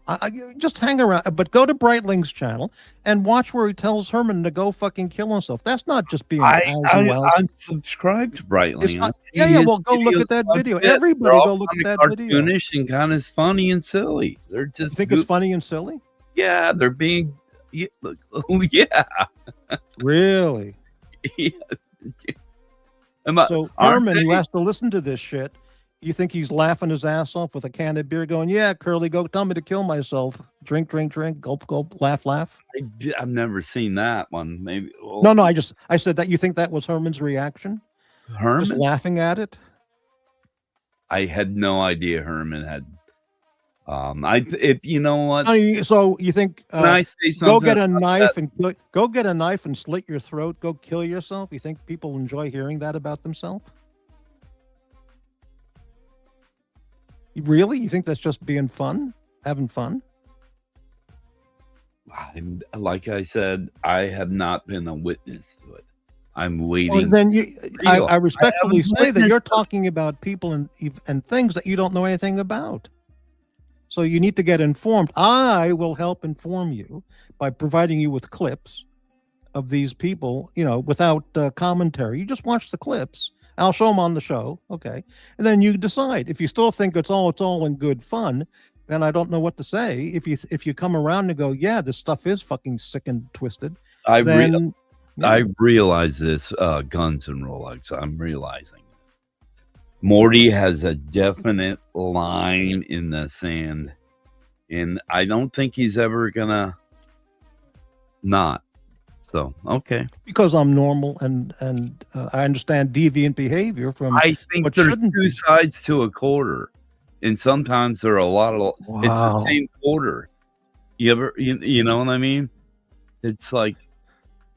I just hang around, but go to Breitling's channel and watch where he tells Herman to go fucking kill himself. That's not just being I'm subscribed to It's Brightling. not- yeah. Well, go look at that video. Everybody go look at that video. Cartoonish and kind of funny and silly. They're You just think it's funny and silly? yeah. They're being oh yeah. Really? Yeah. So aren't Herman, who they? has to listen to this shit, you think he's laughing his ass off with a can of beer, going, "Yeah, Curly, go tell me to kill myself. Drink, drink, drink. Gulp, gulp. Laugh, laugh." I've never seen that one. Maybe well, No, I said that. You think that was Herman's reaction? Just Herman. laughing at it? I had no idea Herman had. If you know what, So you think can I say go something? get a about knife that? and go get a knife and slit your throat. Go kill yourself. You think people enjoy hearing that about themselves? Really? You think that's just being fun, having fun? Like I said, I have not been a witness to it. I'm Well, waiting. then I real. respectfully haven't say that witnessed you're it. talking about people and things that you don't know anything about. So you need to get informed. I will help inform you by providing you with clips of these people, without commentary. You just watch the clips. I'll show them on the show. Okay. And then you decide. If you still think it's all in good fun, then I don't know what to say. If you come around and go, yeah, this stuff is fucking sick and twisted, I then realize this, Guns and Rolex. I'm realizing Morty has a definite line in the sand, and I don't think he's ever gonna not. So okay, because I'm normal and I understand deviant behavior from I think what there's shouldn't two be. sides to a quarter, and sometimes there are a lot of. It's the Wow. same quarter. You know what I mean? It's like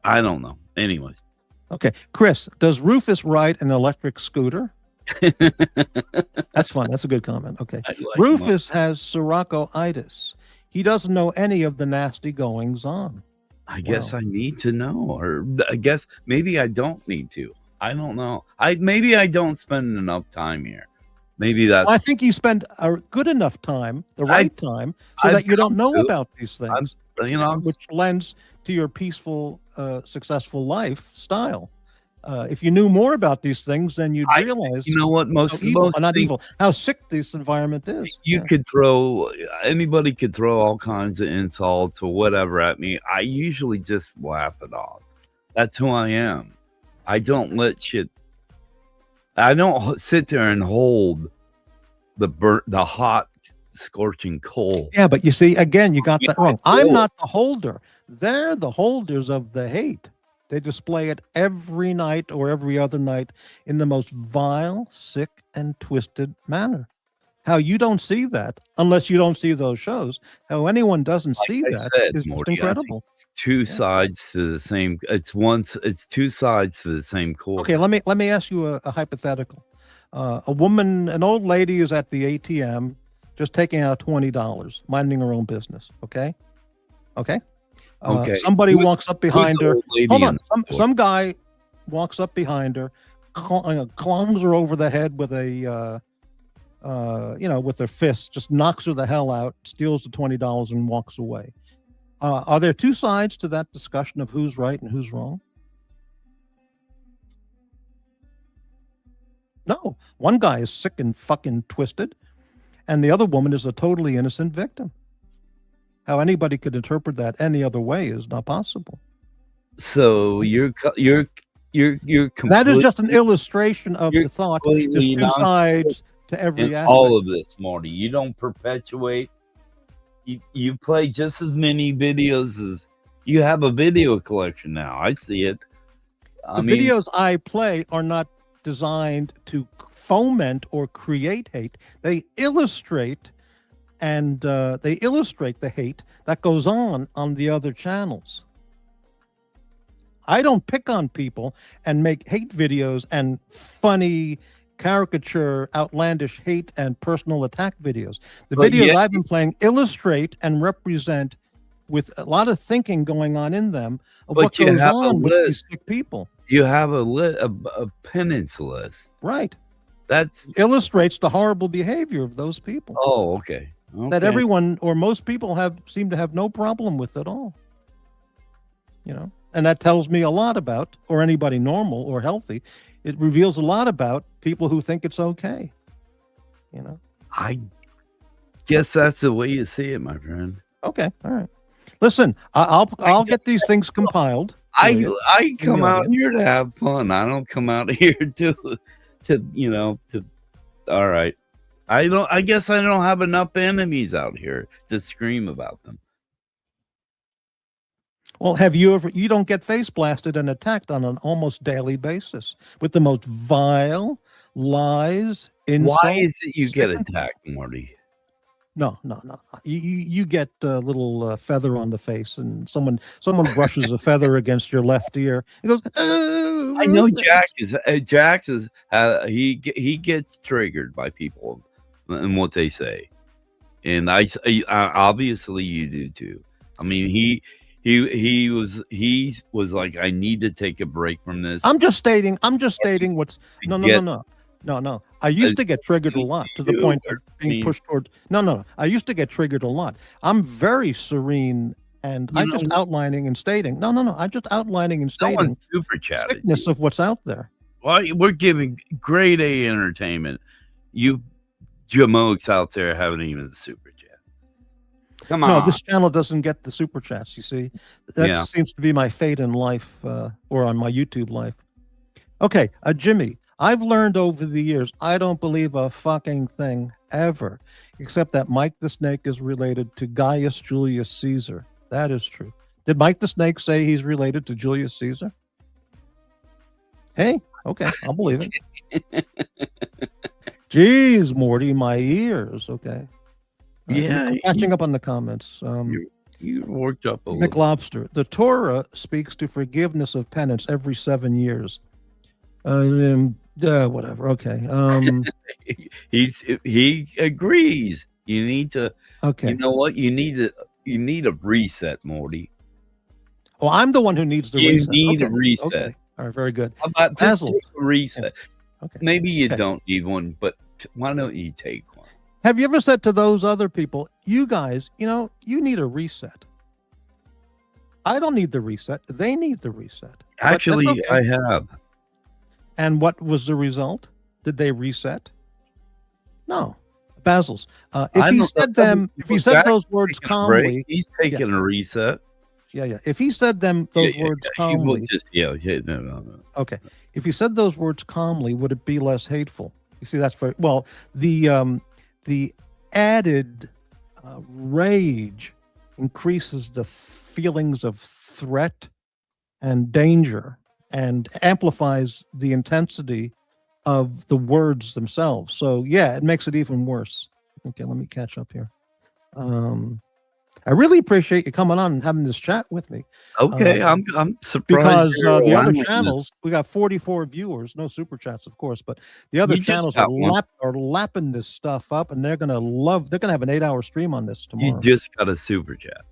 I don't know. Anyways. Okay, Chris, does Rufus ride an electric scooter? That's fun. That's a good comment. Okay. I like Rufus has Sirocco-itis. He doesn't know any of the nasty goings on. I guess Wow. I need to know, or I guess maybe I don't need to. I don't know. Maybe I don't spend enough time here. Maybe that's. Well, I think you spend a good enough time, the right time, so I've that you don't come know to. about these things, which lends to your peaceful, successful lifestyle. If you knew more about these things, then you'd realize. You know what? how evil, how sick this environment is. You could throw anybody could throw all kinds of insults or whatever at me. I usually just laugh it off. That's who I am. I don't let shit. I don't sit there and hold the hot, scorching coal. Yeah, but you see, again, you got Yeah, that wrong. I I'm feel not the holder. They're the holders of the hate. They display it every night or every other night in the most vile, sick, and twisted manner. How you don't see that, unless you don't see those shows, how anyone doesn't see I that said, is just Morty, I think incredible. it's two sides to the same. It's two sides to the same coin. Okay, let me ask you a hypothetical. A woman, an old lady, is at the ATM, just taking out $20, minding her own business. Okay. Okay. Somebody Who's- wwalks up who's behind the her. old lady Hold in on. the photo? Some guy walks up behind her, clongs her over the head with a, with their fist, just knocks her the hell out, steals the $20, and walks away. Are there two sides to that discussion of who's right and who's wrong? No. One guy is sick and fucking twisted, and the other woman is a totally innocent victim. How anybody could interpret that any other way is not possible. So you're That is just an illustration of you're the thought. There's completely two sides to every in aspect. all of this, Morty. You don't perpetuate. You play just as many videos as you have a video collection now. I see it. The videos I play are not designed to foment or create hate. They illustrate the hate that goes on the other channels. I don't pick on people and make hate videos and funny caricature, outlandish hate and personal attack videos. The videos I've been playing illustrate and represent, with a lot of thinking going on in them, of what goes on with these sick people. You have a penance list. Right. That's illustrates the horrible behavior of those people. Oh, okay. That everyone or most people seem to have no problem with at all. You know, and that tells me a lot about, or anybody normal or healthy, it reveals a lot about people who think it's okay. You know, I guess that's the way you see it, my friend. Okay, all right. Listen, I'll get these things compiled. I come out here to have fun. I don't come out here to all right. I guess I don't have enough enemies out here to scream about them. Well, have you ever, you don't get face blasted and attacked on an almost daily basis with the most vile lies, insults. Why is it you get attacked, Morty? No. You get a little feather on the face, and someone brushes a feather against your left ear. He goes, "Oh, I know JAX is he gets triggered by people and what they say, and I obviously you do too. I mean, he was like, I need to take a break from this. I'm just stating what's no. I used to get triggered a lot, to the point of being pushed toward. No. I used to get triggered a lot. I'm very serene, and I'm just outlining and stating. No. I'm just outlining and stating super chatted sickness of what's out there. Well, we're giving grade A entertainment. You jamokes out there haven't even the super chat. Come on. No, this channel doesn't get the super chats. You see, that seems to be my fate in life, or on my YouTube life. Okay, Jimmy. I've learned over the years, I don't believe a fucking thing ever, except that Mike the Snake is related to Gaius Julius Caesar. That is true. Did Mike the Snake say he's related to Julius Caesar? Hey, okay, I'll believe it. Jeez, Morty, my ears. Okay. Yeah. I'm catching up on the comments. You worked up a little. McLobster. The Torah speaks to forgiveness of penance every 7 years. Whatever. Okay. He agrees. You need to. Okay. You know what? You need a reset, Morty. Well, I'm the one who needs the reset. You need a reset. Okay. All right. Very good. How about just take a reset? Yeah. Okay. Maybe you don't need one, but why don't you take one? Have you ever said to those other people, you guys, you need a reset? I don't need the reset. They need the reset. Actually, okay. I have. And what was the result? Did they reset? No. Basils. If he said those words calmly, he's taking a reset. Yeah. If he said those words calmly, no. Okay. If he said those words calmly, would it be less hateful? You see, that's very well. The added rage increases the feelings of threat and danger, and amplifies the intensity of the words themselves. So yeah, it makes it even worse. Okay, let me catch up here. I really appreciate you coming on and having this chat with me. Okay, I'm surprised because the other channels, we got 44 viewers, no super chats, of course, but the other channels are lapping this stuff up, and they're gonna have an 8-hour stream on this tomorrow. You just got a super chat.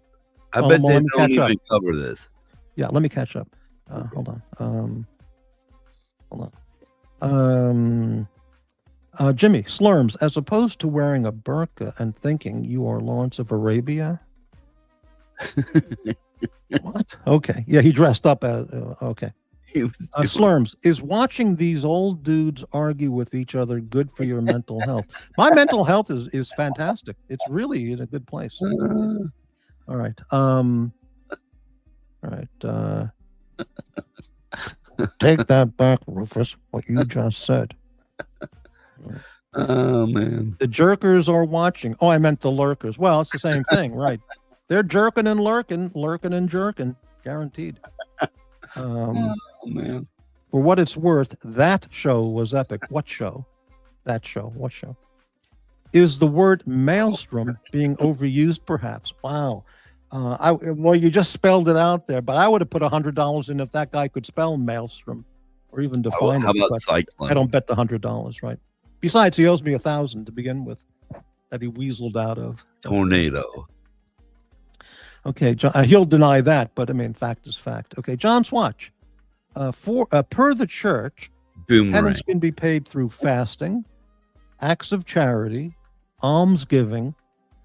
I bet they don't even cover this. Yeah, let me catch up. Hold on. Jimmy, slurms, as opposed to wearing a burqa and thinking you are Lawrence of Arabia. What? Okay. Yeah, he dressed up as, okay. Slurms, is watching these old dudes argue with each other good for your mental health? My mental health is fantastic. It's really in a good place. All right. Take that back, Rufus, what you just said. Oh man. The jerkers are watching. Oh, I meant the lurkers. Well, it's the same thing, right? They're jerking and lurking and jerking, guaranteed. Oh man. For what it's worth, that show was epic. What show? That show. What show? Is the word maelstrom being overused, perhaps? Wow. Well, you just spelled it out there, but I would have put $100 in if that guy could spell maelstrom or even define How it. about but cycling? I don't bet the $100, right? Besides, he owes me $1,000 to begin with that he weaseled out of. Tornado. Okay, John, he'll deny that, but I mean, fact is fact. Okay, John Swatch. Per the church, Boomerang. penance can be paid through fasting, acts of charity, almsgiving,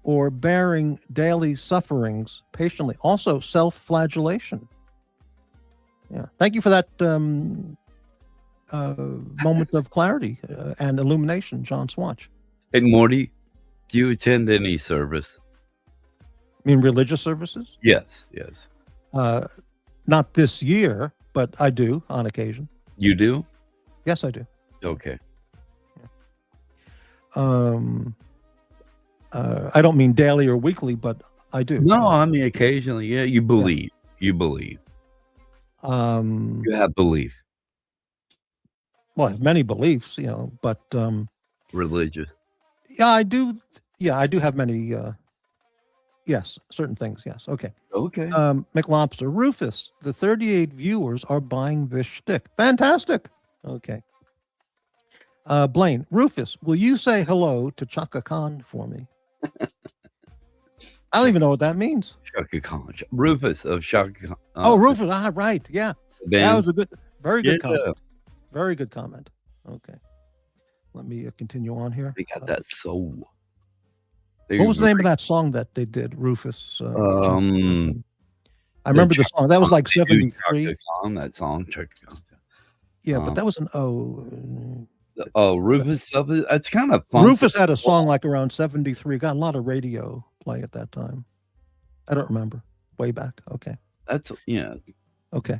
or bearing daily sufferings patiently. Also, self-flagellation. Yeah. Thank you for that moment of clarity and illumination, John Swatch. Hey Morty, do you attend any service? I mean, religious services? Yes, yes. Not this year, but I do on occasion. You do? Yes, I do. Okay. I don't mean daily or weekly, but I do. No, I mean occasionally. Yeah, you believe. You believe. You have belief. Well, I have many beliefs, but Religious. yeah, I do. Yeah, I do have many. Yes, certain things. Yes. Okay. Okay. McLobster, Rufus, the 38 viewers are buying this shtick. Fantastic. Okay. Blaine, Rufus, will you say hello to Chaka Khan for me? I don't even know what that means. Shaka Khan. Rufus of Shaka Khan. Oh, Rufus. Right. Yeah. That was a very good Yeah. comment. Very good comment. Okay. Let me continue on here. They got that soul. What was the name of that song that they did, Rufus? I remember the Chaka song. That was Khan. like They do 73. Chaka Khan, that song. Chaka Khan. Yeah, but that was an O. Oh, Rufus. It's kind of fun. Rufus had a song like around 73. Got a lot of radio play at that time. I don't remember. Way back. Okay. That's Okay.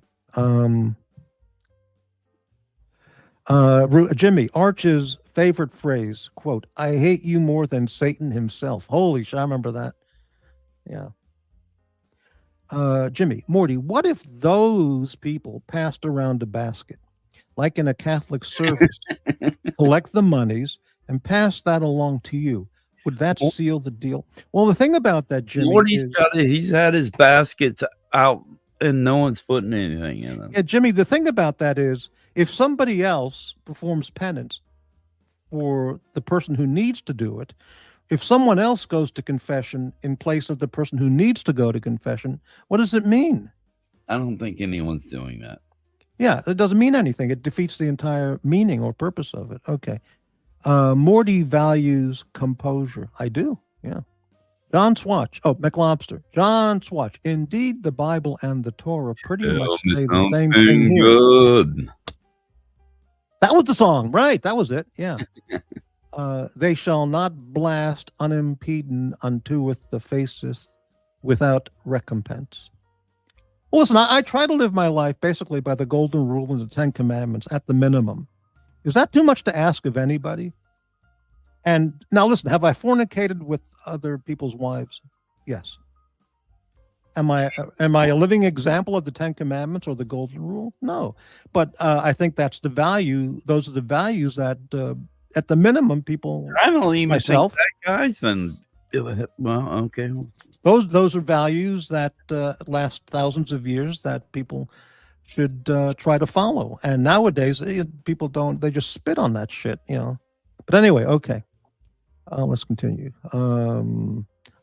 Jimmy, Arch's favorite phrase, quote, "I hate you more than Satan himself." Holy shit, I remember that. Yeah. Jimmy, Morty, what if those people passed around a basket, like in a Catholic service, collect the monies and pass that along to you? Would that seal the deal? Well, the thing about that, Jimmy, he's had his baskets out and no one's putting anything in them. Yeah, Jimmy, the thing about that is if somebody else performs penance for the person who needs to do it, if someone else goes to confession in place of the person who needs to go to confession, what does it mean? I don't think anyone's doing that. Yeah, it doesn't mean anything. It defeats the entire meaning or purpose of it. Okay. Morty values composure. I do. Yeah. John Swatch. Oh, McLobster. John Swatch. Indeed, the Bible and the Torah pretty much say the same thing here. Good. That was the song, right? That was it. Yeah. They shall not blast unimpeded unto with the faces without recompense. Well, listen, I try to live my life basically by the golden rule and the 10 commandments at the minimum. Is that too much to ask of anybody? And now listen, have I fornicated with other people's wives? Yes. Am I a living example of the 10 commandments or the golden rule? No. But I think that's the value. Those are the values that at the minimum people, I don't even myself, think that guy's been, well, okay. Those are values that last thousands of years that people should try to follow. And nowadays, people don't, they just spit on that shit, But anyway, okay. Let's continue.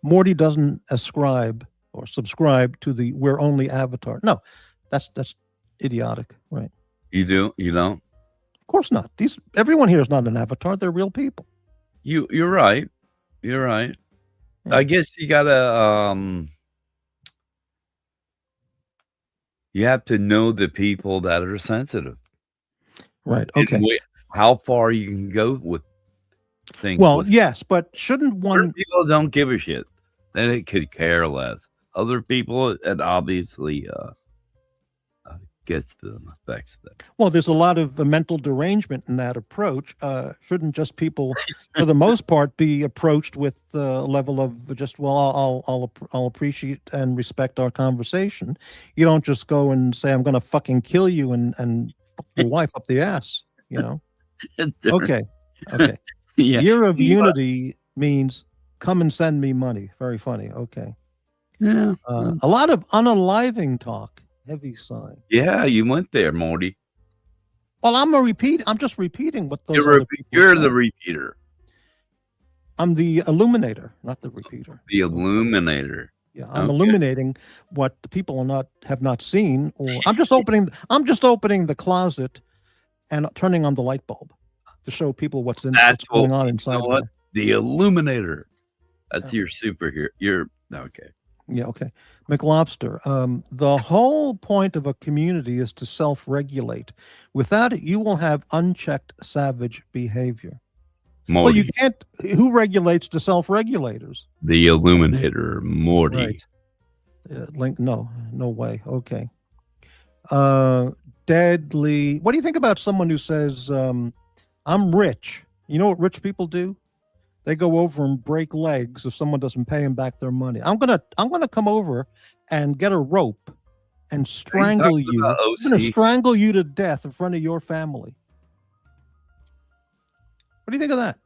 Morty doesn't ascribe or subscribe to the "we're only avatar." No, that's idiotic, right? You do? You don't? Of course not. Everyone here is not an avatar. They're real people. You're right. You're right. Yeah. I guess you gotta you have to know the people that are sensitive. Right. Okay. How far you can go with things. Well, yes, but shouldn't one... Certain people don't give a shit. Then it could care less. Other people, it obviously gets to them, affects them. Well, there's a lot of mental derangement in that approach. Shouldn't just people, for the most part, be approached with a level of just, well, I'll appreciate and respect our conversation. You don't just go and say, I'm going to fucking kill you and fuck your wife up the ass, you know? Okay. Yeah. Year of Unity means come and send me money. Very funny. Okay. Yeah. A lot of unaliving talk. Heavy sign. Yeah, you went there, Morty. Well, I'm just repeating what those You're other people the said. repeater. I'm the illuminator, not the repeater. The illuminator. Yeah, I'm Okay. illuminating what the people have not seen, or I'm just opening the closet and turning on the light bulb to show people what's going on inside there. The illuminator. That's your superhero. You're okay. Yeah, okay. McLobster, the whole point of a community is to self-regulate. Without it, you will have unchecked savage behavior. Morty. Well, you can't. Who regulates the self-regulators? The illuminator, Morty. Right. Link, no way. Okay. Deadly. What do you think about someone who says, I'm rich? You know what rich people do? They go over and break legs if someone doesn't pay them back their money. I'm gonna come over and get a rope and strangle you. I'm gonna strangle you to death in front of your family. What do you think of that?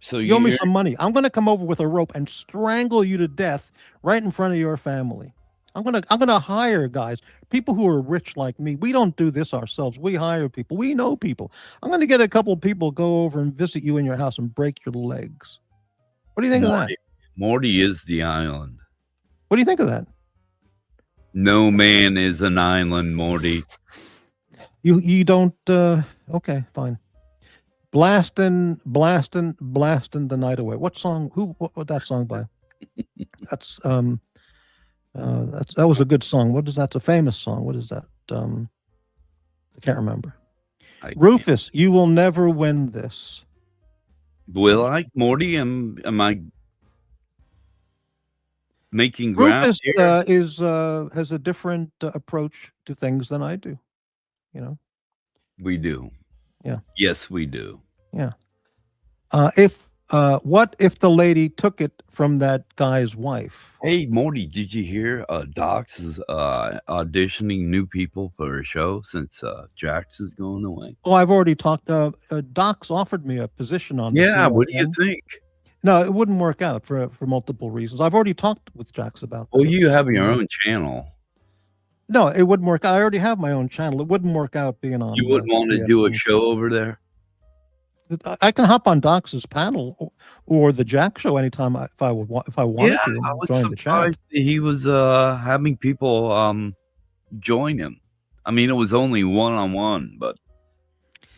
So you owe me some money. I'm gonna come over with a rope and strangle you to death right in front of your family. I'm gonna hire guys, people who are rich like me. We don't do this ourselves. We hire people. We know people. I'm gonna get a couple of people go over and visit you in your house and break your legs. What do you think of that? Morty is the island. What do you think of that? No man is an island, Morty. You don't. Okay, fine. Blasting the night away. What song? What that song by? That's that was a good song. What is that? It's a famous song. What is that? I can't remember. Rufus, you will never win this. Will I, Morty? Am I making ground Rufus here? has a different approach to things than I do. You know. We do. Yeah. Yes, we do. Yeah. What if the lady took it from that guy's wife? Hey, Morty, did you hear JAX is auditioning new people for a show since JAX is going away? Oh, I've already talked. Doc's offered me a position on. Yeah, what do you think? No, it wouldn't work out for multiple reasons. I've already talked with JAX about that. Well, you have your own channel. No, it wouldn't work. I already have my own channel. It wouldn't work out being on. You wouldn't want to do a show over there? I can hop on Doc's panel or the JAX show anytime if I wanted to. I was surprised that he was having people join him. I mean, it was only one-on-one, but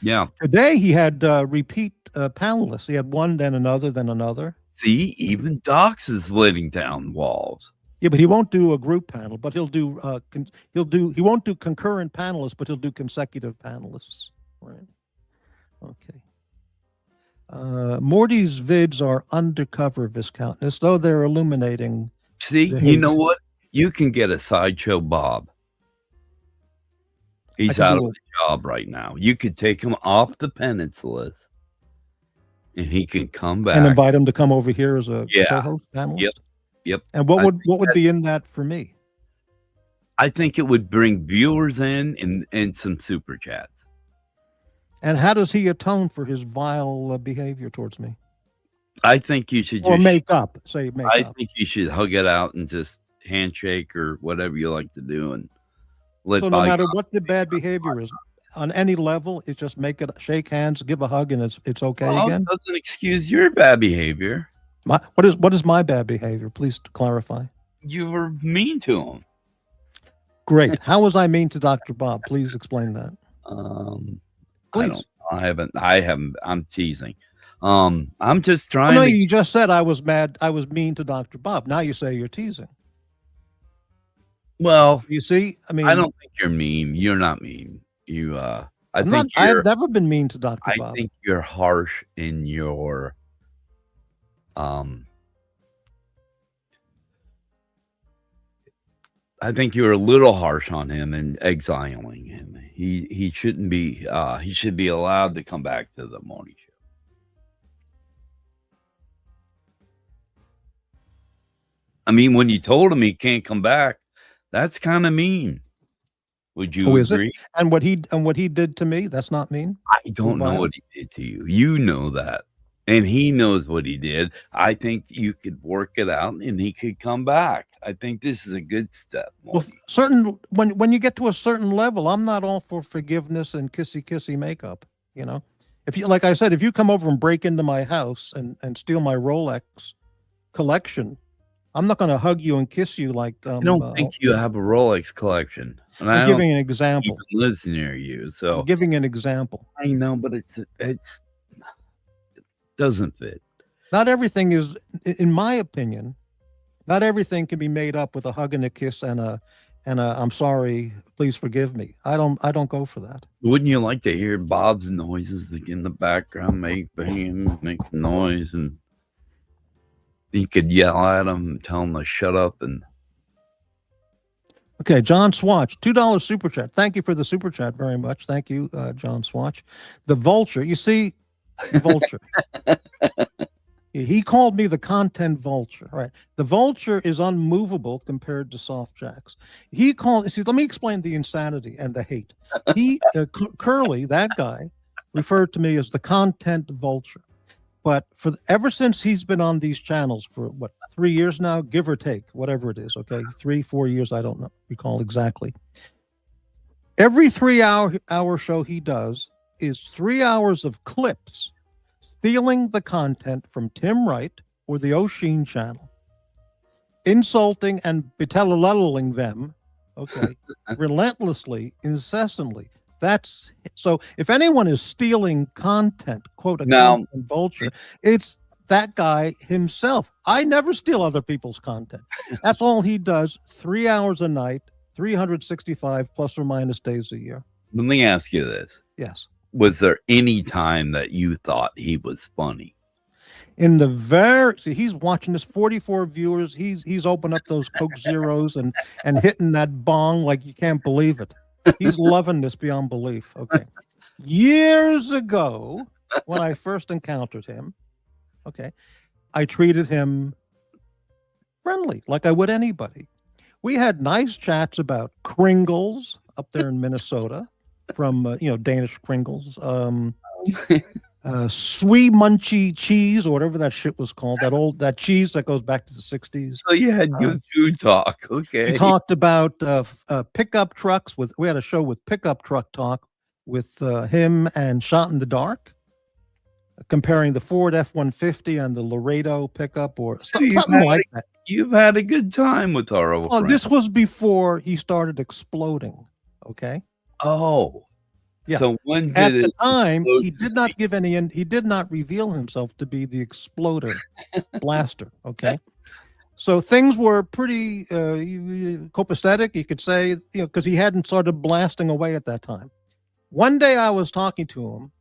yeah. Today he had repeat panelists. He had one, then another, then another. See, even JAX is letting down walls. Yeah, but he won't do a group panel. But he won't do concurrent panelists, but he'll do consecutive panelists. Right. Okay. Morty's vids are undercover Viscountess, though they're illuminating. See, you know what? You can get a Sideshow Bob. He's out of a job right now. You could take him off the penance list, and he can come back and invite him to come over here as a co-host panelist. Yep. And what would be in that for me? I think it would bring viewers in and some super chats. And how does he atone for his vile behavior towards me? I think you should make up. I think you should hug it out and just handshake or whatever you like to do, and let. So no matter what the bad behavior is, on any level, it's just shake hands, give a hug, and it's okay again. It doesn't excuse your bad behavior. What is my bad behavior? Please clarify. You were mean to him. Great. How was I mean to Dr. Bob? Please explain that. Please. I haven't. I'm teasing. I'm just trying. No, you just said I was mad. I was mean to Dr. Bob. Now you say you're teasing. Well, you see, I mean, I don't think you're mean. You're not mean. I've never been mean to Dr. Bob. I think you're harsh in your I think you were a little harsh on him and exiling him. He shouldn't be. He should be allowed to come back to the morning show. I mean, when you told him he can't come back, that's kind of mean. Would you agree? And what he did to me, that's not mean. I don't know what he did to you. You know that. And he knows what he did. I think you could work it out and he could come back. I think this is a good step. Well, when you get to a certain level, I'm not all for forgiveness and kissy makeup. You know, if you, like I said, if you come over and break into my house and steal my Rolex collection, I'm not going to hug you and kiss you like. I don't think you have a Rolex collection. And I'm giving an example. Lives near you, so I'm giving an example. I know, but it doesn't fit. Not everything is, in my opinion, not everything can be made up with a hug and a kiss and a I'm sorry, please forgive me. I don't go for that. Wouldn't you like to hear Bob's noises in the background, make noise, and you could yell at him and tell him to shut up? And okay, John Swatch, $2 super chat. Thank you for the super chat very much. Thank you, John Swatch. The Vulture, you see, the Vulture. He called me the content vulture. Right. The vulture is unmovable compared to soft jacks. He called, see, let me explain the insanity and the hate. He, Curly, that guy, referred to me as the content vulture. But ever since he's been on these channels for 3 years now, give or take, whatever it is, okay, 3-4 years, I don't recall exactly. Every 3-hour show he does is 3 hours of clips stealing the content from Tim Wright or the O'Sheen channel, insulting and belittling them, okay, relentlessly, incessantly. That's so. If anyone is stealing content, quote unquote, vulture, it's that guy himself. I never steal other people's content. That's all he does. 3 hours a night, 365 plus or minus days a year. Let me ask you this. Yes. Was there any time that you thought he was funny? In the he's watching this, 44 viewers. He's opened up those Coke Zeros and hitting that bong like you can't believe it. He's loving this beyond belief. Okay. Years ago, when I first encountered him, okay, I treated him friendly, like I would anybody. We had nice chats about Kringles up there in Minnesota. From Danish Kringles, sweet munchy cheese or whatever that shit was called, that cheese that goes back to the 60s. So you had good food talk. Okay. We talked about pickup trucks. We had a show with pickup truck talk with him and Shot in the Dark, comparing the Ford F-150 and the Laredo pickup or something like that. You've had a good time with our old friend. This was before he started exploding. Okay. Oh, yeah. So when at the time he did not give any, he did not reveal himself to be the exploder blaster. Okay, so things were pretty copacetic, you could say, because he hadn't started blasting away at that time. One day I was talking to him,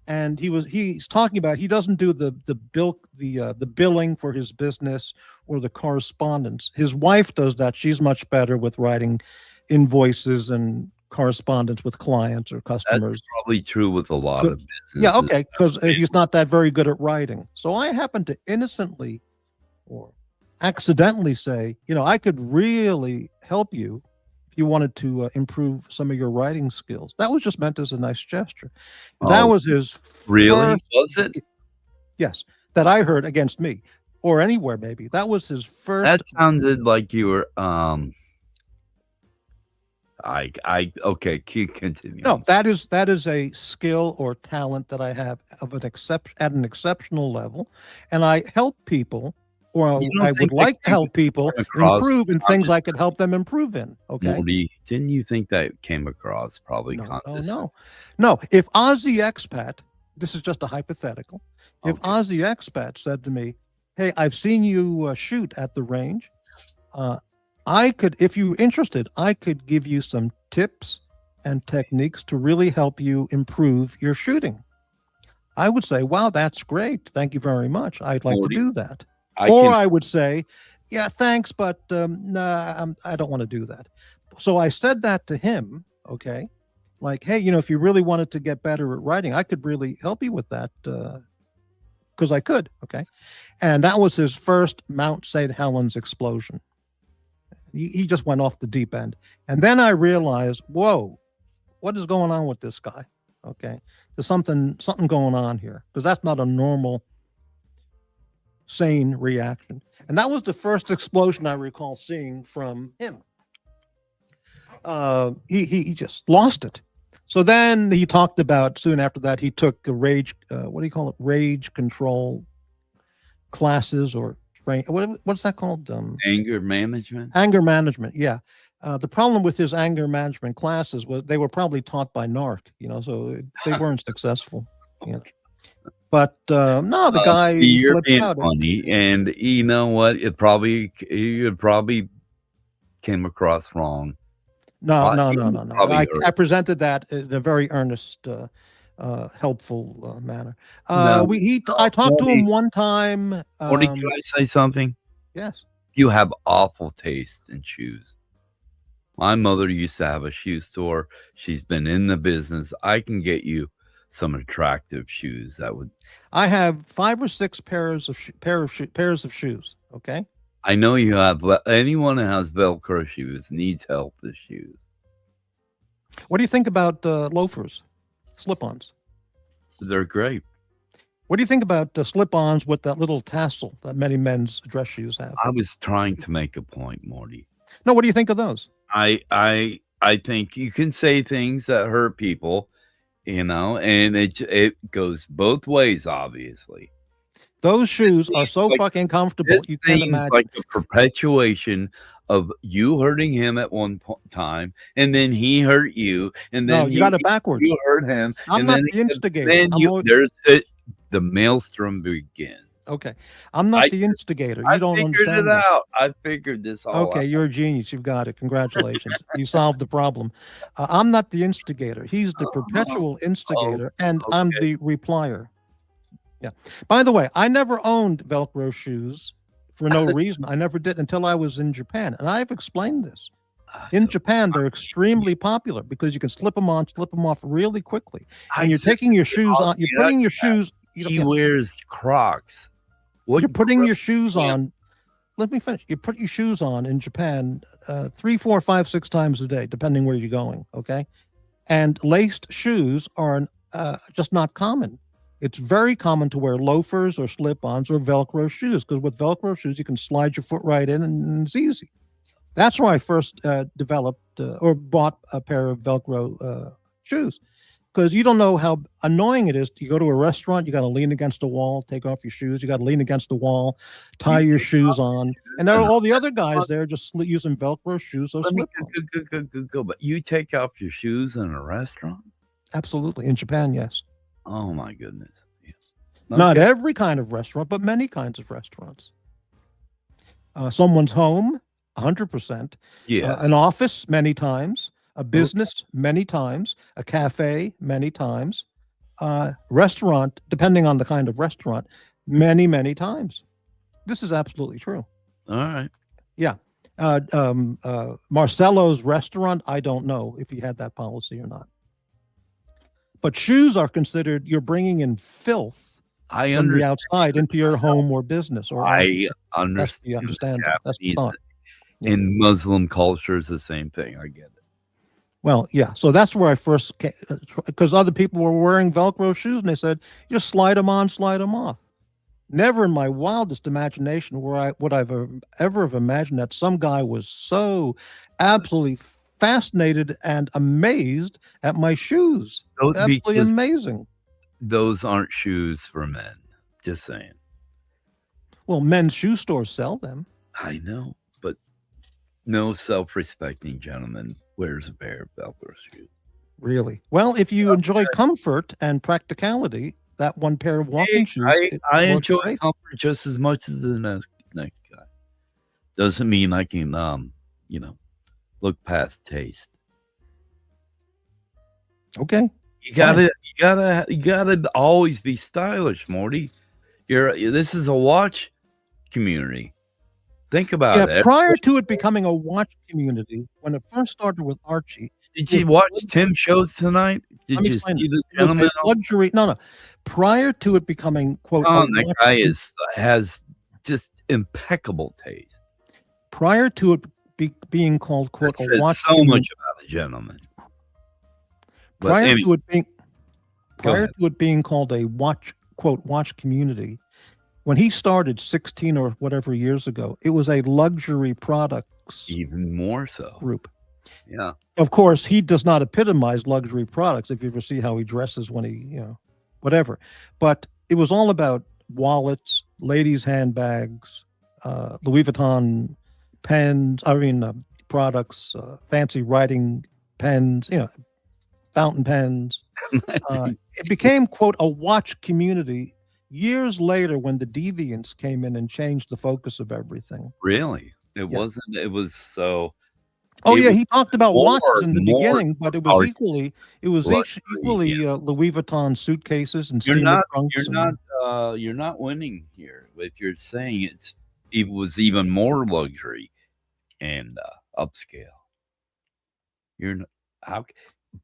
and he's talking about he doesn't do the billing for his business or the correspondence. His wife does that. She's much better with writing invoices and correspondence with clients or customers. That's probably true with a lot of businesses. Yeah, okay, because he's not that very good at writing. So I happened to innocently or accidentally say, I could really help you if you wanted to improve some of your writing skills. That was just meant as a nice gesture. That was his really? Was it? Yes, that I heard against me or anywhere maybe. That was his first. That sounded like you were okay, keep continuing. No, that is a skill or talent that I have at an exceptional level, and I help people, or I would like to help people improve in things I could help them improve in. Okay, Morty, didn't you think that came across probably? No. If Aussie Expat, this is just a hypothetical. If Aussie Expat said to me, "Hey, I've seen you shoot at the range. I could, if you're interested, I could give you some tips and techniques to really help you improve your shooting." I would say, "Wow, that's great. Thank you very much. I'd like to do that." I would say, yeah, thanks, but nah, I don't want to do that. So I said that to him, okay? Like, hey, if you really wanted to get better at writing, I could really help you with that because I could, okay? And that was his first Mount St. Helens explosion. He just went off the deep end. And then I realized, whoa, what is going on with this guy? Okay. There's something going on here because that's not a normal sane reaction. And that was the first explosion I recall seeing from him. He just lost it. So then he talked about, soon after that, he took a rage, what do you call it? Rage control classes or what's that called? Anger management. Anger management. Yeah. The problem with his anger management classes was they were probably taught by NARC, so they weren't successful. Yeah. But no, the guy You're flips being out. funny, and you know what? You probably came across wrong. No. Probably I presented that in a very earnest, helpful manner. No. I talked to him one time. Morty, can I say something? Yes. You have awful taste in shoes. My mother used to have a shoe store. She's been in the business. I can get you some attractive shoes that would. I have 5 or 6 pairs of shoes. Okay. I know you have. Anyone who has Velcro shoes needs help with shoes. What do you think about loafers, slip-ons? They're great. What do you think about the slip-ons with that little tassel that many men's dress shoes have? I was trying to make a point, Morty. No, what do you think of those? I think you can say things that hurt people, and it goes both ways, obviously. Those shoes are so fucking comfortable. You can't seems imagine. like a perpetuation of you hurting him at one time, and then he hurt you, and then No, you got it backwards. You hurt him. I'm and not then, the instigator. Then I'm always- the maelstrom begins. Okay. I'm not the instigator. You don't figured understand it this. out. I figured this all Okay, out. you're a genius. You've got it. Congratulations. You solved the problem. I'm not the instigator. He's the perpetual instigator, and I'm the replier. Yeah. By the way, I never owned Velcro shoes for no reason. I never did until I was in Japan, and I've explained this. In Japan, they're extremely popular because you can slip them on, slip them off really quickly, and you're taking your shoes on. You're putting your shoes. He wears Crocs. You're putting your shoes on. Let me finish. You put your shoes on in Japan 3, 4, 5, 6 times a day, depending where you're going. Okay, and laced shoes are just not common. It's very common to wear loafers or slip-ons or Velcro shoes because with Velcro shoes you can slide your foot right in and it's easy. That's where I first developed or bought a pair of Velcro shoes. Because you don't know how annoying it is. You go to a restaurant, you got to lean against the wall, take off your shoes. You got to lean against the wall, tie your shoes on. And there are all the other guys there just using Velcro shoes. So go. But you take off your shoes in a restaurant? Absolutely. In Japan, yes. Oh, my goodness. Yes. Not every kind of restaurant, but many kinds of restaurants. Someone's home, 100%. Yes. An office, many times. A business, many times. A cafe, many times. Restaurant, depending on the kind of restaurant, many, many times. This is absolutely true. All right. Yeah. Marcello's restaurant, I don't know if he had that policy or not. But shoes are considered, you're bringing in filth from the outside into your home or business. Or I understand. You understand that. That's the thought. Yeah. In Muslim culture, it's the same thing. I get it. Well, yeah. So that's where I first came, because other people were wearing Velcro shoes, and they said, just slide them on, slide them off. Never in my wildest imagination would I've ever have imagined that some guy was so absolutely fascinated and amazed at my shoes. Absolutely amazing. Those aren't shoes for men. Just saying. Well, men's shoe stores sell them. I know, but no self-respecting gentleman wears a pair of Velcro shoes. Really? Well, if you enjoy comfort and practicality, that one pair of walking shoes. I enjoy comfort just as much as the next guy. Doesn't mean I can, look past taste. Okay. You gotta always be stylish, Morty. This is a watch community. Think about it. Prior to it becoming a watch community, when it first started with Archie. Did you watch Tim's shows tonight? Did you see the gentleman? Luxury. No. Prior to it becoming quote. Oh, that guy has just impeccable taste. Prior to it being called quote a watch. So much about the gentleman. Prior to it being called a watch community, when he started 16 or whatever years ago, it was a luxury products even more so group. Yeah. Of course, he does not epitomize luxury products. If you ever see how he dresses when he, whatever. But it was all about wallets, ladies' handbags, Louis Vuitton pens. Products, fancy writing pens. Fountain pens. It became quote a watch community years later when the deviants came in and changed the focus of everything. Really? It wasn't. It was so. He talked about watches in the beginning, but it was equally Louis Vuitton suitcases and steamer trunks. You're not winning here. If you're saying it was even more luxury and upscale. You're not.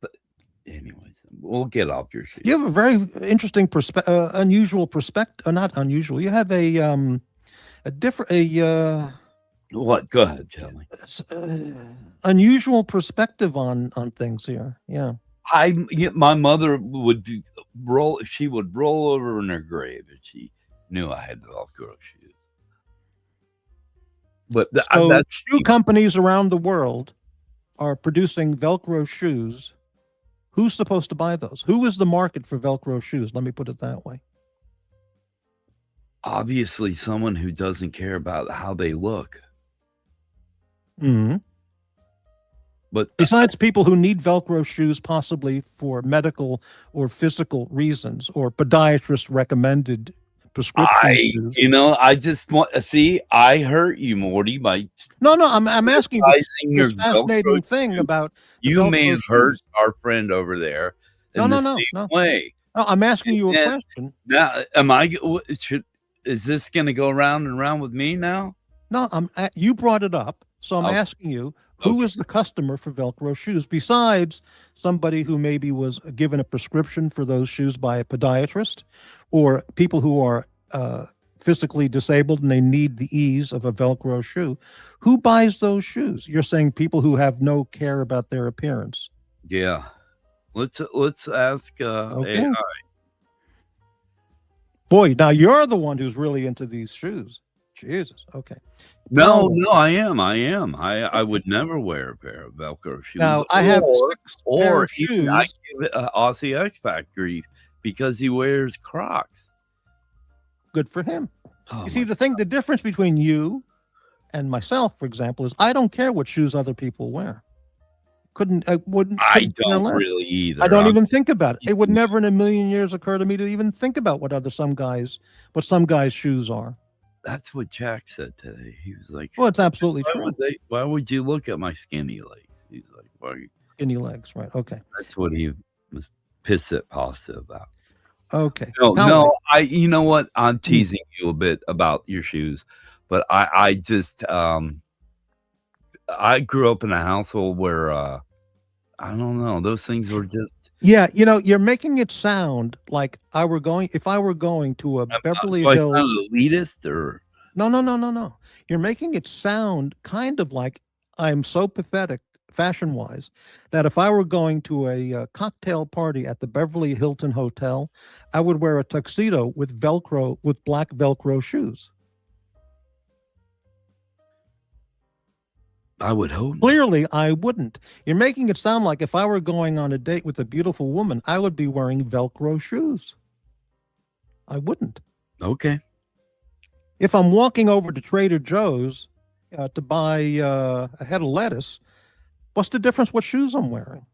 But anyways, we'll get off your sheet. You have a very interesting unusual perspective. Not unusual. You have a different what? Go ahead, tell me. Unusual perspective on things here. Yeah. My mother would roll. She would roll over in her grave if she knew I had Velcro shoes. But shoe companies around the world are producing Velcro shoes. Who's supposed to buy those? Who is the market for Velcro shoes? Let me put it that way. Obviously, someone who doesn't care about how they look. Mm-hmm. But besides people who need Velcro shoes, possibly for medical or physical reasons, or podiatrist recommended prescription shoes. I just want to see. I hurt you, Morty. By I'm asking this fascinating thing about you may have hurt our friend over there. No. Way. No, I'm asking you a question. Now, is this going to go round and round with me now? No, you brought it up, so I'm asking you. Who is the customer for Velcro shoes besides somebody who maybe was given a prescription for those shoes by a podiatrist, or people who are physically disabled and they need the ease of a Velcro shoe? Who buys those shoes? You're saying people who have no care about their appearance. Yeah. Let's ask AI. Boy, now you're the one who's really into these shoes. Jesus. Okay. No, I am. I would never wear a pair of Velcro shoes. Now I have 6 pair of shoes. I give Aussie X Factory because he wears Crocs. Good for him. You see, the difference between you and myself, for example, is I don't care what shoes other people wear. I don't really either. I don't even think about it. It would never in a million years occur to me to even think about what some guys' shoes are. That's what Jack said today. He was like, well, it's absolutely true. Why would you look at my skinny legs? He's like, why are you? Skinny legs, right. Okay. That's what he was pissed at Pasta about. Okay. No, you know what? I'm teasing you a bit about your shoes, but I just, I grew up in a household where, I don't know, those things were just. Yeah, you're making it sound like if I were going to a Beverly Hills. Elitist or no. You're making it sound kind of like I'm so pathetic fashion-wise that if I were going to a cocktail party at the Beverly Hilton Hotel, I would wear a tuxedo with black Velcro shoes. I would hope. Clearly, I wouldn't. You're making it sound like if I were going on a date with a beautiful woman, I would be wearing Velcro shoes. I wouldn't. Okay. If I'm walking over to Trader Joe's to buy a head of lettuce, what's the difference what shoes I'm wearing?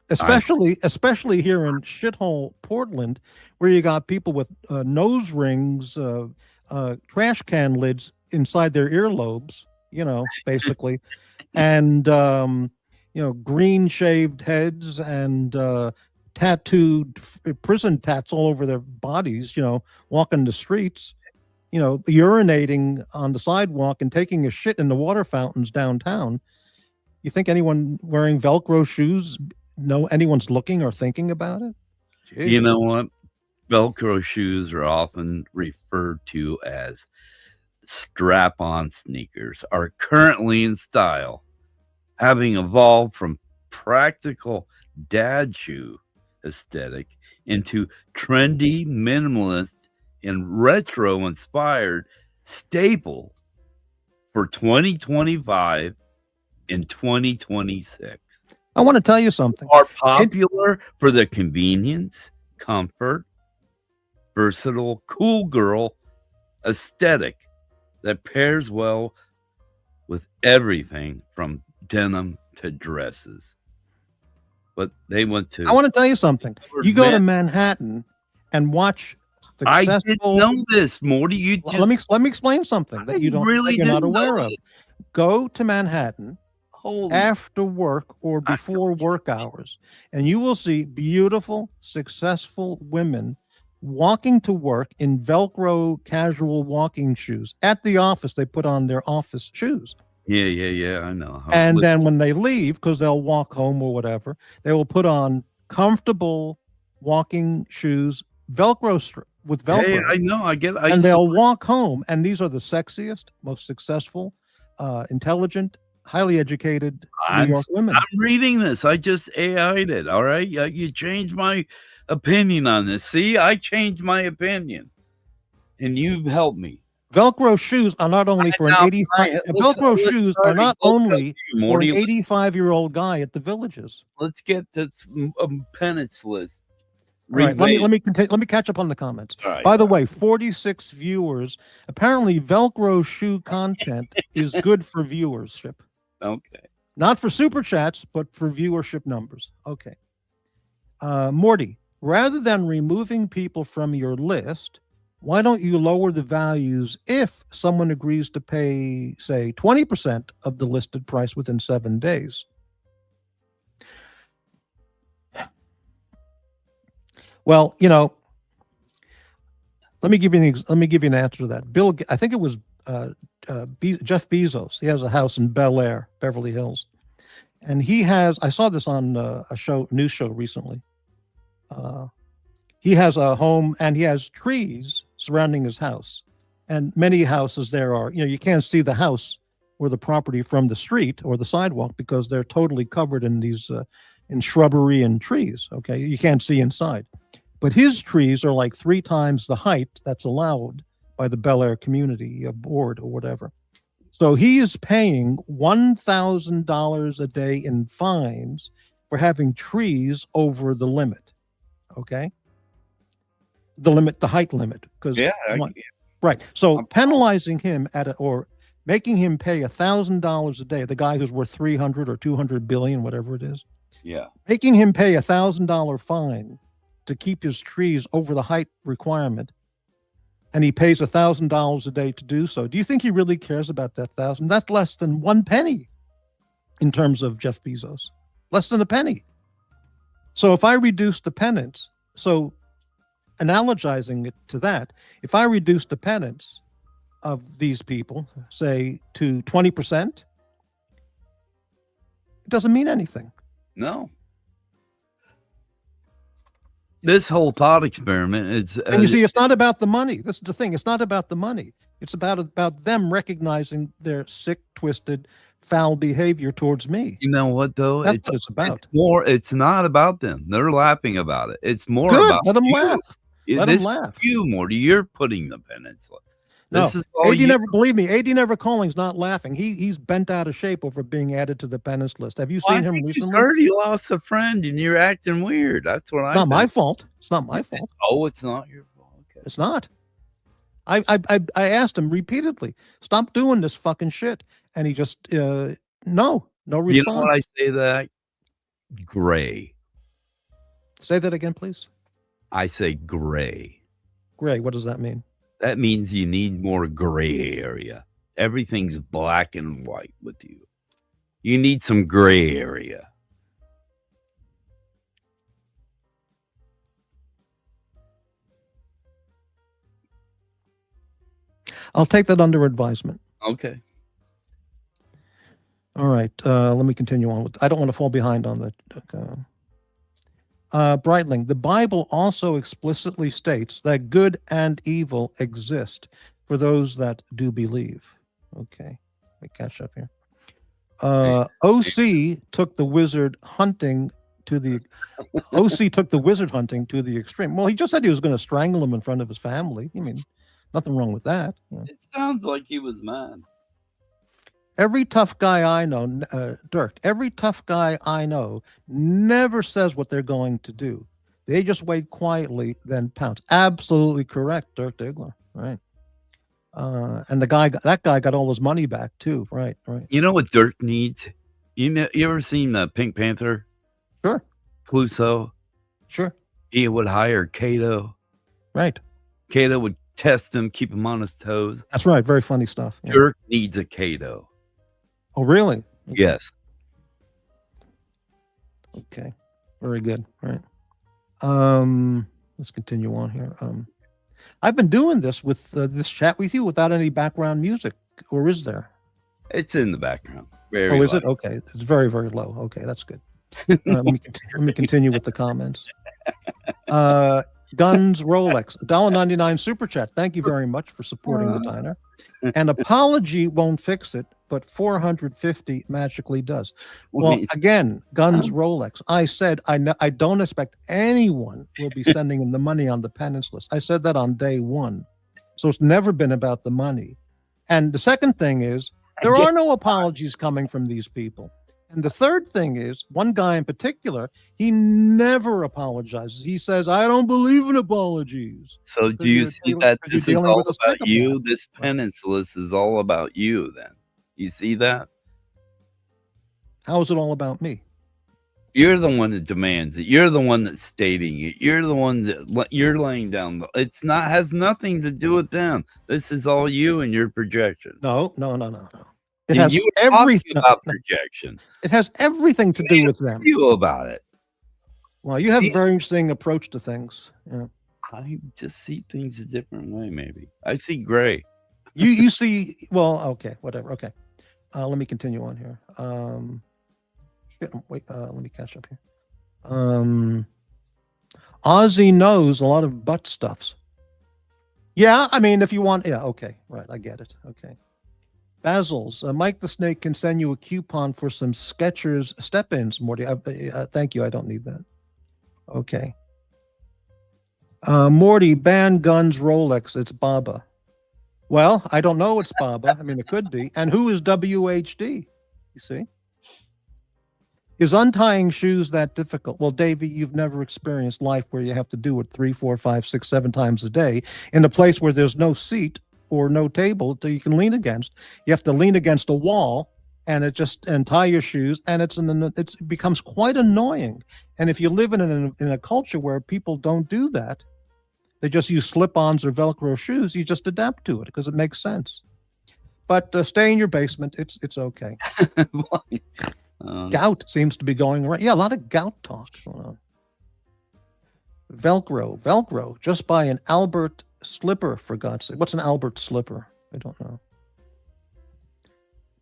Especially here in shithole Portland, where you got people with nose rings, trash can lids inside their earlobes, basically, and green shaved heads and tattooed prison tats all over their bodies, walking the streets. urinating on the sidewalk and taking a shit in the water fountains downtown. You think anyone wearing Velcro shoes, anyone's looking or thinking about it? Jeez. You know what? Velcro shoes are often referred to as strap-on sneakers, are currently in style, having evolved from practical dad shoe aesthetic into trendy, minimalist, and retro-inspired staple for 2025 and 2026. I want to tell you something. Are popular for the convenience, comfort, versatile, cool girl aesthetic that pairs well with everything from denim to dresses. But they went to. I want to tell you something. You go to Manhattan and watch successful. I didn't know this, Morty. You just let me explain something that you don't really you're not didn't aware know of. it. Go to Manhattan Holy after work or before work hours, and you will see beautiful, successful women walking to work in Velcro casual walking shoes. At the office, they put on their office shoes. Yeah. I know. And then when they leave, because they'll walk home or whatever, they will put on comfortable walking shoes, with Velcro. Hey, I know. I get. And they'll walk home. And these are the sexiest, most successful, intelligent, highly educated New York women. I'm reading this. I just AI'd it. All right. You changed my opinion on this. See, I changed my opinion, and you've helped me. Velcro shoes are not only for an 85. Velcro shoes are not only for an 85-year-old guy at the Villages. Let's get this penance list. All right, let me catch up on the comments. Right. By the way, 46 viewers. Apparently, Velcro shoe content is good for viewership. Okay. Not for super chats, but for viewership numbers. Okay. Morty, rather than removing people from your list, why don't you lower the values if someone agrees to pay, say, 20% of the listed price within 7 days? Well, let me give you an answer to that. I think it was Jeff Bezos. He has a house in Bel Air, Beverly Hills, and I saw this on a news show recently. He has a home and he has trees surrounding his house, and many houses there are, you can't see the house or the property from the street or the sidewalk because they're totally covered in these in shrubbery and trees. Okay, you can't see inside, but his trees are like 3 times the height that's allowed by the Bel Air Community Board or whatever. So he is paying $1,000 a day in fines for having trees over the limit. Okay. The height limit. Right. So penalizing him or making him pay $1,000 a day, the guy who's worth 300 or 200 billion, whatever it is. Yeah. Making him pay $1,000 fine to keep his trees over the height requirement, and he pays $1,000 a day to do so. Do you think he really cares about that 1,000? That's less than 1 penny in terms of Jeff Bezos. Less than a penny. So if I reduce the penance, analogizing it to that, if I reduce the penance of these people, say, to 20%, it doesn't mean anything. No. This whole thought experiment is... and you see, it's not about the money. This is the thing. It's not about the money. It's about them recognizing their sick, twisted, foul behavior towards me. You know what, though? That's what it's about. It's not about them. They're laughing about it. It's more Good. about Let them you. laugh. Let This them is laugh. you, Morty. You're putting the penance. No, This is all AD you. never, believe me, AD Never Calling's not laughing. He's bent out of shape over being added to the penance list. Have you seen him He's recently? heard he lost a friend and you're acting weird. That's what It's not my fault. It's not my fault. Oh, it's not your fault. Okay. It's not. I asked him repeatedly, stop doing this fucking shit. And he just, no response. You know what I say to that? Gray. Say that again, please. I say gray. Gray, what does that mean? That means you need more gray area. Everything's black and white with you. You need some gray area. I'll take that under advisement. Okay. All right. Let me continue on with. I don't want to fall behind on that. Breitling, the Bible also explicitly states that good and evil exist for those that do believe. Okay, let me catch up here. OC took the wizard hunting to the extreme. Well, he just said he was going to strangle him in front of his family. I mean, nothing wrong with that. Yeah. It sounds like he was mad. Every tough guy I know, Dirk, every tough guy I know never says what they're going to do. They just wait quietly, then pounce. Absolutely correct, Dirk Diggler. Right. And that guy got all his money back too. Right. You know what Dirk needs? You ever seen the Pink Panther? Sure. Clouseau? Sure. He would hire Kato. Right. Kato would test him, keep him on his toes. That's right. Very funny stuff. Yeah. Dirk needs a Kato. Oh, really? Yes. Okay. Very good. Right. Let's continue on here. I've been doing this with this chat with you without any background music, or is there? It's in the background. Very is low. it? Okay. It's very, very low. Okay, that's good. Let me continue with the comments. Guns Rolex, $1.99 super chat. Thank you very much for supporting the diner. An apology won't fix it, but 450 magically does. Well, again, Guns Rolex. I said I don't expect anyone will be sending him the money on the penance list. I said that on day one. So it's never been about the money. And the second thing is there are no apologies coming from these people. And the third thing is, one guy in particular, he never apologizes. He says, I don't believe in apologies. So do you see that this is all about you? This penance list is all about you then. You see that? How is it all about me? You're the one that demands it. You're the one that's stating it. You're the one that you're laying down. It's not has nothing to do with them. This is all you and your projection. No. It has everything about projection. It has everything to do with them. You about it. Well, you have a very interesting approach to things. Yeah. I just see things a different way. Maybe I see gray. You see. Well, okay, whatever. Okay, let me continue on here. Wait. Let me catch up here. Ozzy knows a lot of butt stuffs. Yeah, I mean, if you want. Yeah. Okay. Right. I get it. Okay. Basil's Mike the Snake can send you a coupon for some Skechers step-ins, Morty. Thank you. I don't need that. Okay. Morty, ban Guns Rolex. It's Baba. Well, I don't know. It's Baba. I mean, it could be. And who is WHD? You see? Is untying shoes that difficult? Well, Davey, you've never experienced life where you have to do it 3, 4, 5, 6, 7 times a day in a place where there's no seat or no table that you can lean against. You have to lean against a wall and tie your shoes, and it becomes quite annoying. And if you live in a culture where people don't do that, they just use slip-ons or Velcro shoes, you just adapt to it because it makes sense. But stay in your basement. It's okay. Gout seems to be going around. Yeah, a lot of gout talk going on. Velcro. Just buy an Albert slipper, for God's sake. What's an Albert slipper? I don't know.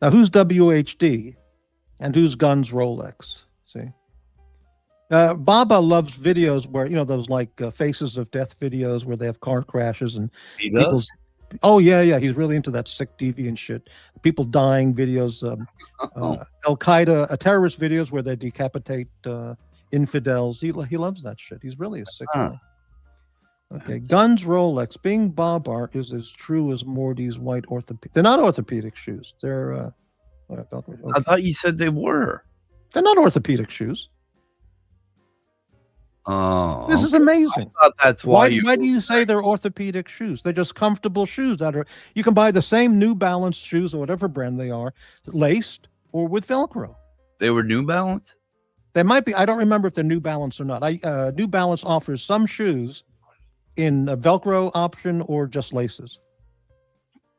Now, who's WHD and who's Guns Rolex? See? Baba loves videos where, those like Faces of Death videos where they have car crashes and people's. Oh, yeah. He's really into that sick, deviant shit. People dying videos. Al-Qaeda, terrorist videos where they decapitate infidels. He loves that shit. He's really a sick guy. Okay, Guns Rolex. Being Babar is as true as Morty's white orthopedic. They're not orthopedic shoes. They're. Okay. I thought you said they were. They're not orthopedic shoes. Oh, this is amazing. I thought that's why. Why do you say they're orthopedic shoes? They're just comfortable shoes you can buy the same New Balance shoes or whatever brand they are, laced or with Velcro. They were New Balance? They might be. I don't remember if they're New Balance or not. New Balance offers some shoes in a Velcro option or just laces.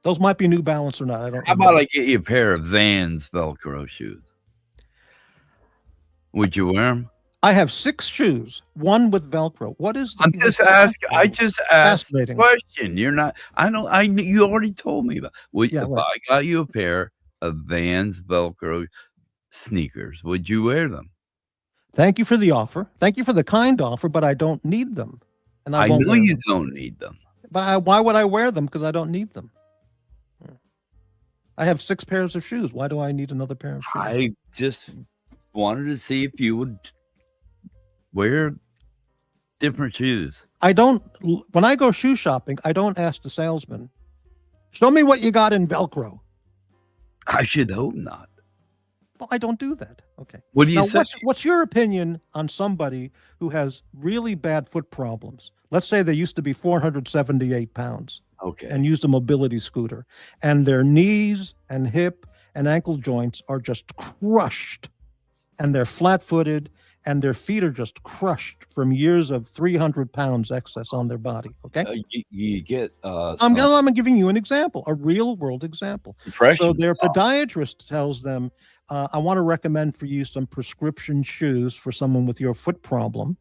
Those might be New Balance or not. I don't. How about I get you a pair of Vans Velcro shoes? Would you wear them? I have 6 shoes, one with Velcro. What is the I'm just asking. I just asked the Fascinating. question. You're not. I don't. I. You already told me about. Would, Yeah, if right. I got you a pair of Vans Velcro sneakers, would you wear them? Thank you for the offer. Thank you for the kind offer, but I don't need them, and I I won't know wear you them. don't need them. But why would I wear them? Because I don't need them. I have 6 pairs of shoes. Why do I need another pair of shoes? I just wanted to see if you would wear different shoes. I don't. When I go shoe shopping, I don't ask the salesman, "Show me what you got in Velcro." I should hope not. Well, I don't do that. Okay. What do you Now, say? what's your opinion on somebody who has really bad foot problems? Let's say they used to be 478 pounds Okay. and used a mobility scooter, and their knees and hip and ankle joints are just crushed, and they're flat-footed, and their feet are just crushed from years of 300 pounds excess on their body. Okay. You get I'm giving you an example, a real-world example. So impressions. their podiatrist tells them, I want to recommend for you some prescription shoes for someone with your foot problem.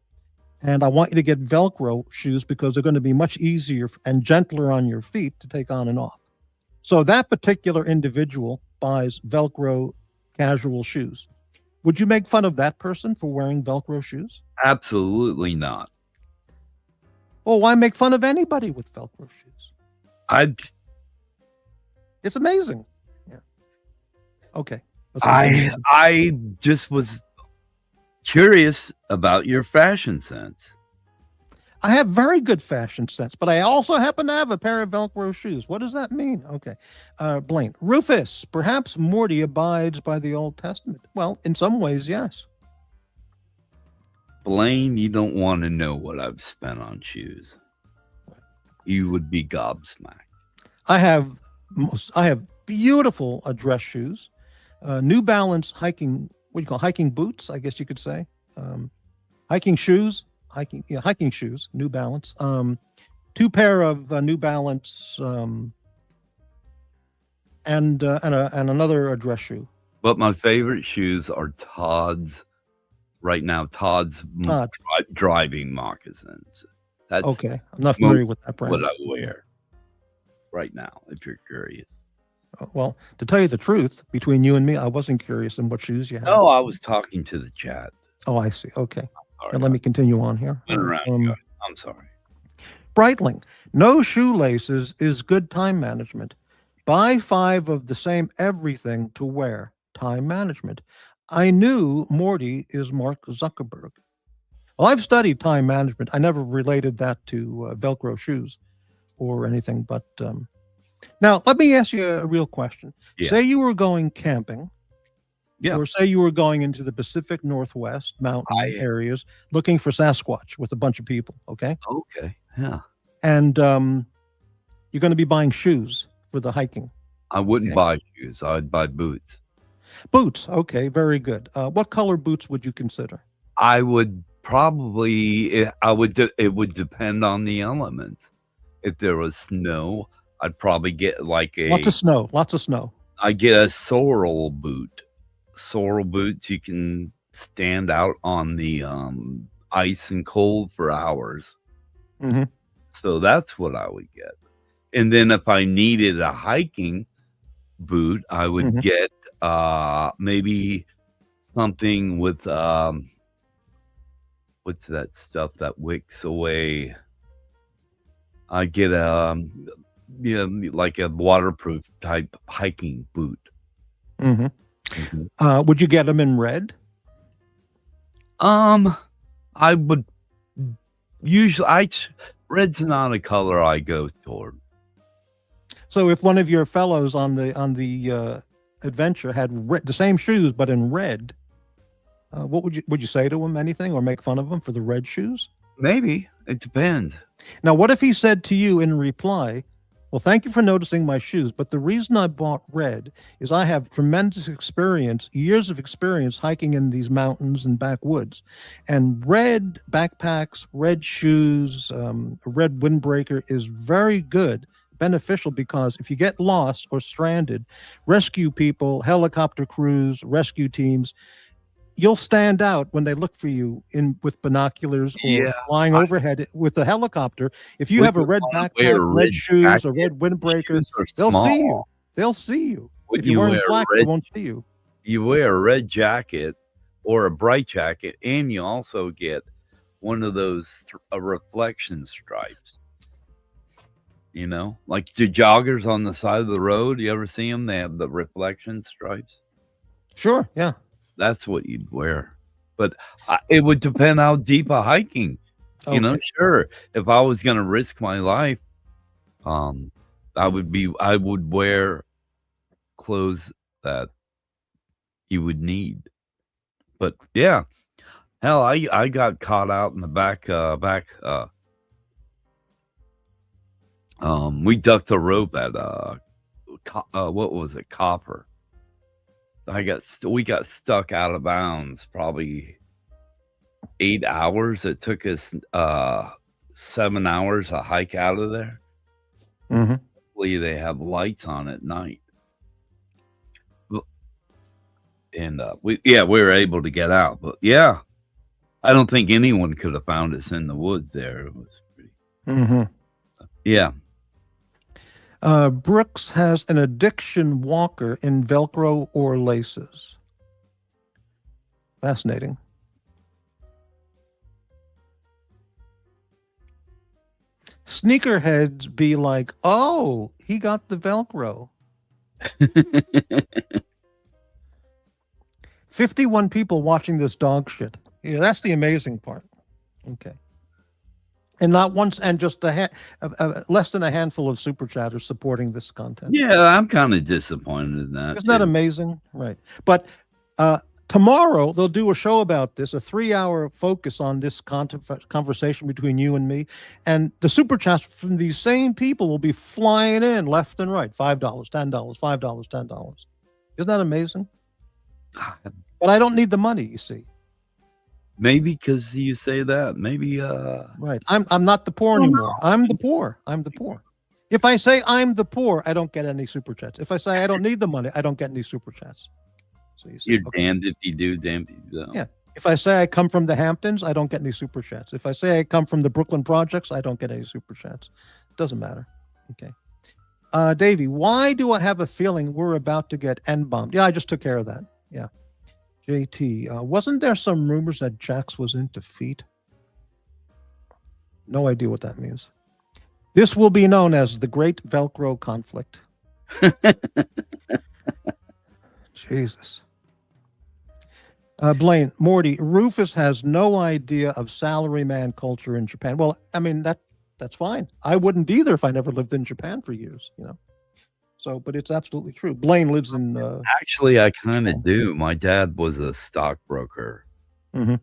And I want you to get Velcro shoes because they're going to be much easier and gentler on your feet to take on and off. So that particular individual buys Velcro casual shoes. Would you make fun of that person for wearing Velcro shoes? Absolutely not. Well, why make fun of anybody with Velcro shoes? It's amazing. Yeah. Okay. I just was curious about your fashion sense. I have very good fashion sense, but I also happen to have a pair of Velcro shoes. What does that mean? Okay. Blaine. Rufus, perhaps Morty abides by the Old Testament. Well, in some ways, yes. Blaine, you don't want to know what I've spent on shoes. You would be gobsmacked. I have beautiful dress shoes, New Balance hiking, what do you call hiking boots, I guess you could say. Hiking shoes, hiking shoes, New Balance. 2 pair of New Balance and another dress shoe. But my favorite shoes are Todd's. Right now, Todd's driving moccasins. That's okay. I'm not familiar with that brand. what I wear right now, if you're curious. Well, to tell you the truth, between you and me, I wasn't curious in what shoes you had. No, I was talking to the chat. Oh, I see. Okay. Sorry, And let me continue on here. went around you. I'm sorry. Breitling, no shoelaces is good time management. Buy 5 of the same everything to wear. Time management. I knew Morty is Mark Zuckerberg. Well, I've studied time management. I never related that to Velcro shoes or anything, but now let me ask you a real question. Yeah. Say you were going camping. Yeah. Or say you were going into the Pacific Northwest mountain areas looking for Sasquatch with a bunch of people, okay? Okay. Yeah. And you're going to be buying shoes for the hiking. I wouldn't buy shoes. I'd buy boots. Boots, okay, very good. What color boots would you consider? I would probably, it would depend on the elements. If there was snow, I'd probably get like Lots of snow. I'd get a sorrel boot. Sorrel boots, you can stand out on the ice and cold for hours. Mm-hmm. So that's what I would get. And then if I needed a hiking boot, I would get maybe something with what's that stuff that wicks away? I get like a waterproof type hiking boot. Mm-hmm. Would you get them in red? I would usually. Red's not a color I go toward. So if one of your fellows on the adventure had the same shoes but in red, what would you say to him? Anything, or make fun of him for the red shoes? Maybe. It depends. Now, what if he said to you in reply, "Well, thank you for noticing my shoes, but the reason I bought red is I have tremendous experience, years of experience hiking in these mountains and backwoods, and red backpacks, red shoes, a red windbreaker is very good, beneficial, because if you get lost or stranded, rescue people, helicopter crews, rescue teams, you'll stand out when they look for you with binoculars or Yeah, flying overhead with a helicopter. If you Would have a you red wanna backpack, wear a red red shoes, a jacket? red windbreaker, Shoes are they'll see you. small. They'll see you. Would If you're you wearing wear a black, they red won't see you. You wear a red jacket or a bright jacket, and you also get one of those reflection stripes. You know, like the joggers on the side of the road. You ever see them? They have the reflection stripes. Sure, yeah. That's what you'd wear. But it would depend how deep a hiking. You know, Okay. sure. If I was going to risk my life, I would wear clothes that you would need. But yeah, hell, I got caught out in the back. We ducked a rope at what was it, Copper. We got stuck out of bounds probably 8 hours. It took us 7 hours to hike out of there. Mm-hmm. Hopefully they have lights on at night. And we were able to get out. But yeah, I don't think anyone could have found us in the woods there. It was pretty. Mm-hmm. Yeah. Brooks has an addiction walker in Velcro or laces. Fascinating. Sneakerheads be like, oh, he got the Velcro. 51 people watching this dog shit. Yeah, that's the amazing part. Okay. And not once, and just less than a handful of super chatters supporting this content. Yeah, I'm kind of disappointed in that. Isn't that amazing? Right. But tomorrow they'll do a show about this, a 3-hour focus on this conversation between you and me. And the super chats from these same people will be flying in left and right. $5, $10, $5, $10. Isn't that amazing? But I don't need the money, you see. Maybe because you say that. Maybe right. I'm not the poor anymore. I'm the poor. I'm the poor. If I say I'm the poor, I don't get any super chats. If I say I don't need the money, I don't get any super chats. So you see, you're damned if you do, damned if you don't. Yeah. If I say I come from the Hamptons, I don't get any super chats. If I say I come from the Brooklyn projects, I don't get any super chats. Doesn't matter. Okay. Davey, why do I have a feeling we're about to get N-bombed? Yeah, I just took care of that. Yeah. JT, wasn't there some rumors that JAX was into feet? No idea what that means. This will be known as the Great Velcro Conflict. Jesus. Blaine, Morty, Rufus has no idea of salaryman culture in Japan. Well, I mean, that's fine. I wouldn't either if I never lived in Japan for years, you know. So, but it's absolutely true. Blaine lives in. Actually, I kind of do. My dad was a stockbroker. Mm-hmm.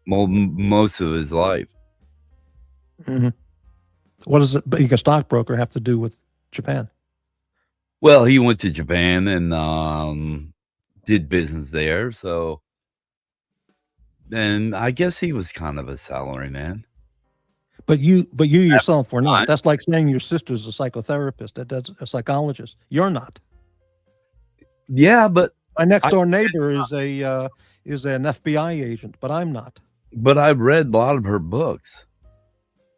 Most of his life. Mm-hmm. What does being a stockbroker have to do with Japan? Well, he went to Japan and did business there. So, then I guess he was kind of a salaryman. But you yourself were not. That's like saying your sister's a psychotherapist, a psychologist. You're not. Yeah, but my next door neighbor is an FBI agent, but I'm not. But I've read a lot of her books.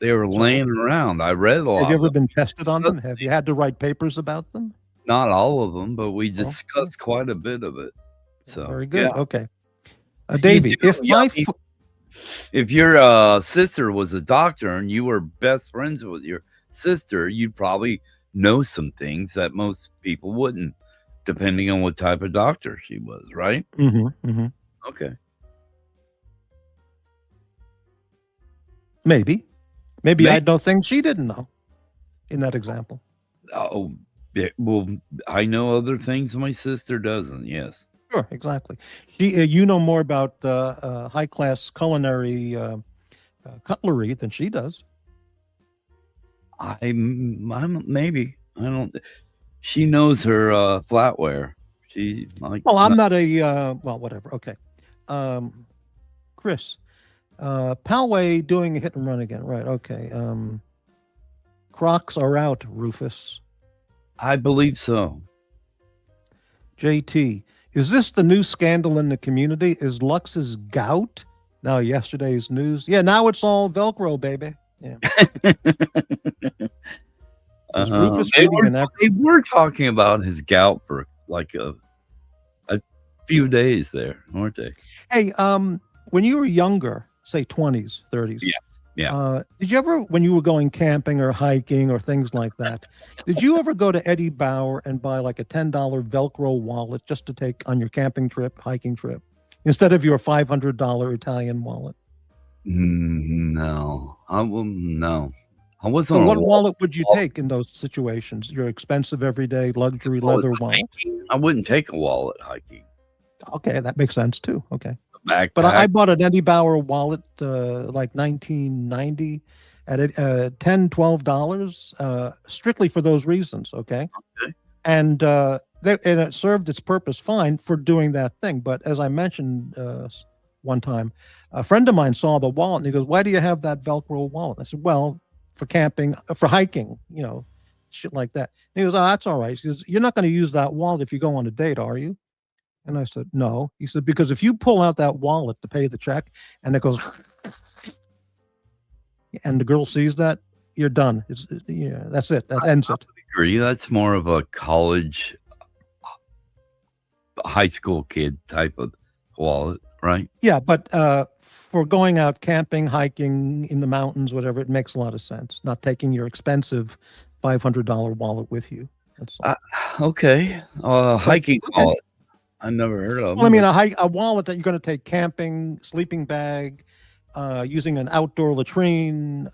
They were laying around. I read a lot. Have you ever been tested on them? Have you had to write papers about them? Not all of them, but we discussed quite a bit of it. So very good. Yeah. Okay, Davey, if your sister was a doctor and you were best friends with your sister, you'd probably know some things that most people wouldn't, depending on what type of doctor she was, right? Mm-hmm. Mm-hmm. Okay. Maybe I'd know things she didn't know in that example. Oh, yeah, well, I know other things my sister doesn't. Yes. Sure, exactly. You know more about high-class culinary cutlery than she does. Maybe. I don't. She knows her flatware. She like. Well, I'm not a. Well, whatever. Okay. Chris, Palway doing a hit and run again. Right. Okay. Crocs are out, Rufus. I believe so. JT. Is this the new scandal in the community? Is Lux's gout now yesterday's news? Yeah, now it's all Velcro, baby. Yeah. Is Rufus reading they were talking about his gout for like a few days there, weren't they? Hey, when you were younger, say 20s, 30s, Yeah. did you ever, when you were going camping or hiking or things like that, did you ever go to Eddie Bauer and buy like a $10 Velcro wallet just to take on your camping trip, hiking trip, instead of your $500 Italian wallet? No, no. I wasn't. So on a what wallet would you take in those situations? Your expensive everyday luxury leather wallet? I wouldn't take a wallet hiking. Okay, that makes sense too. Okay. Backpack. But I bought an Eddie Bauer wallet like 1990 at $10, $12 strictly for those reasons. Okay. And it served its purpose fine for doing that thing. But as I mentioned one time, a friend of mine saw the wallet and he goes, "Why do you have that Velcro wallet?" I said, "Well, for camping, for hiking, shit like that." And he goes, "Oh, that's all right." He says, "You're not going to use that wallet if you go on a date, are you?" And I said, "No." He said, "Because if you pull out that wallet to pay the check and it goes, and the girl sees that, you're done. That's it. That ends it." I agree. That's more of a college, high school kid type of wallet, right? Yeah, but for going out camping, hiking in the mountains, whatever, it makes a lot of sense. Not taking your expensive $500 wallet with you. That's all. Okay. Hiking wallet. I never heard of. Well, I mean, a wallet that you're going to take camping, sleeping bag, using an outdoor latrine,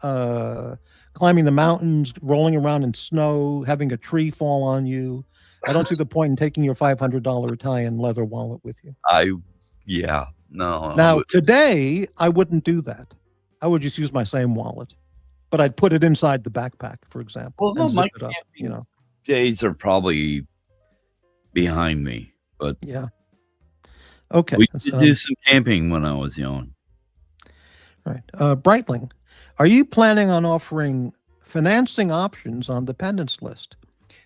climbing the mountains, rolling around in snow, having a tree fall on you. I don't see the point in taking your $500 Italian leather wallet with you. No. Now, today, I wouldn't do that. I would just use my same wallet, but I'd put it inside the backpack, for example, and zip it up, Days are probably behind me. But yeah. Okay. We did do some camping when I was young. Right. Breitling, are you planning on offering financing options on dependents list?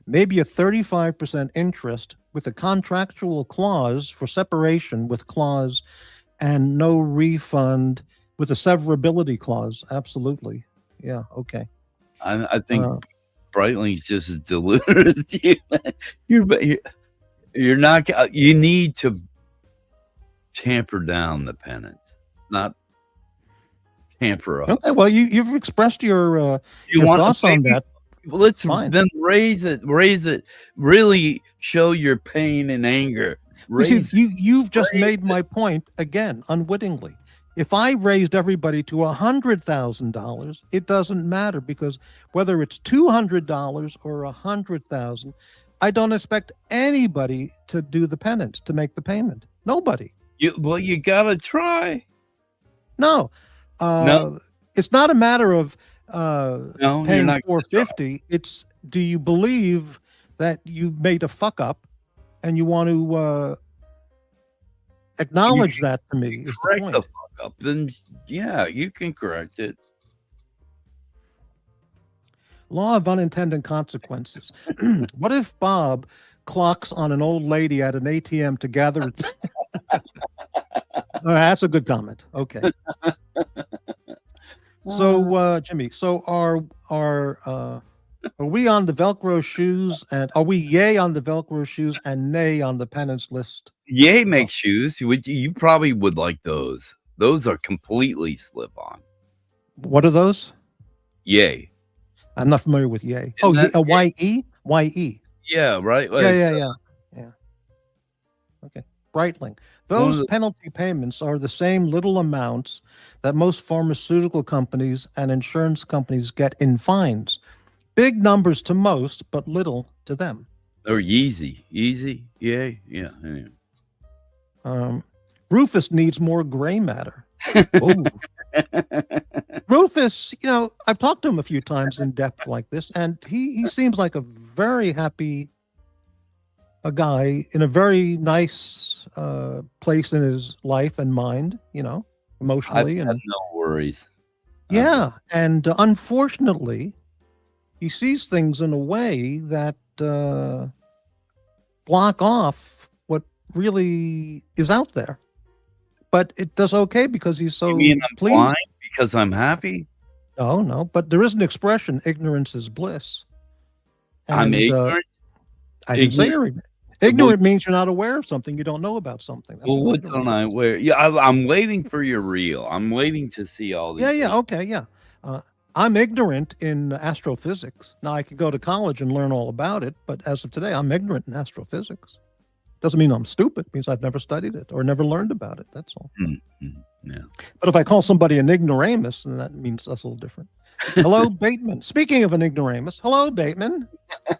Maybe a 35% interest with a contractual clause for separation with clause and no refund with a severability clause. Absolutely. Yeah. Okay. I think Breitling's just deluded you. You're not. You need to tamper down the penance, not tamper up. Okay. Well, you've expressed your thoughts on that. Let's then raise it. Really show your pain and anger. You've just made my point again, unwittingly. If I raised everybody to $100,000, it doesn't matter, because whether it's $200 or $100,000. I don't expect anybody to do the penance, to make the payment. Nobody. You gotta try. No. No. It's not a matter of no, paying $450. It's, do you believe that you made a fuck up and you want to acknowledge that to me? Is correct the point. The fuck up, then yeah, you can correct it. Law of unintended consequences. What if Bob clocks on an old lady at an ATM to gather? That's a good comment. Okay. So, Jimmy, so are we on the Velcro shoes, and are we yay on the Velcro shoes and nay on the penance list? Yay makes shoes. You probably would like those. Those are completely slip-on. What are those? Yay. I'm not familiar with yay. Y-E? Y-E. Yeah, right. Yeah. Okay. Breitling. Those penalty payments are the same little amounts that most pharmaceutical companies and insurance companies get in fines. Big numbers to most, but little to them. Or easy. Yay. Yeah. Rufus needs more gray matter. Rufus, I've talked to him a few times in depth like this, and he seems like a very happy guy in a very nice place in his life and mind, emotionally. I've had no worries. Yeah, and unfortunately, he sees things in a way that block off what really is out there. But it does okay because he's so You mean I'm pleased. blind because I'm happy? No, but there is an expression, ignorance is bliss. I'm And ignorant. I didn't say Ignorant. you're ignorant. Ignorant means you're not aware of something. You don't know about something. That's Well, what ignorant don't I means. wear? Yeah, I'm waiting for your reel. I'm waiting to see all these. Okay, yeah. I'm ignorant in astrophysics. Now I could go to college and learn all about it, but as of today, I'm ignorant in astrophysics. Doesn't mean I'm stupid. It means I've never studied it or never learned about it. That's all. Yeah. But if I call somebody an ignoramus, then that means that's a little different. Hello, Bateman. Speaking of an ignoramus, hello, Bateman.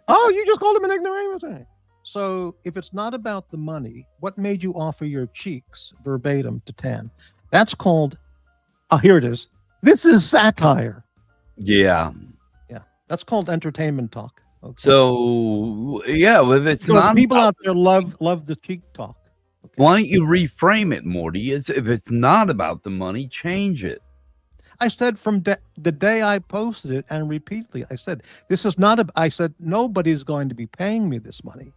Oh, you just called him an ignoramus. All right. So if it's not about the money, what made you offer your cheeks verbatim to tan? That's called, here it is. This is satire. Yeah. Yeah. That's called entertainment talk. Okay. So yeah, if it's So not people about- out there love the cheek talk. Okay. Why don't you reframe it, Morty? If it's not about the money, change it. I said from the day I posted it, and repeatedly, I said, this is not I said, nobody's going to be paying me this money.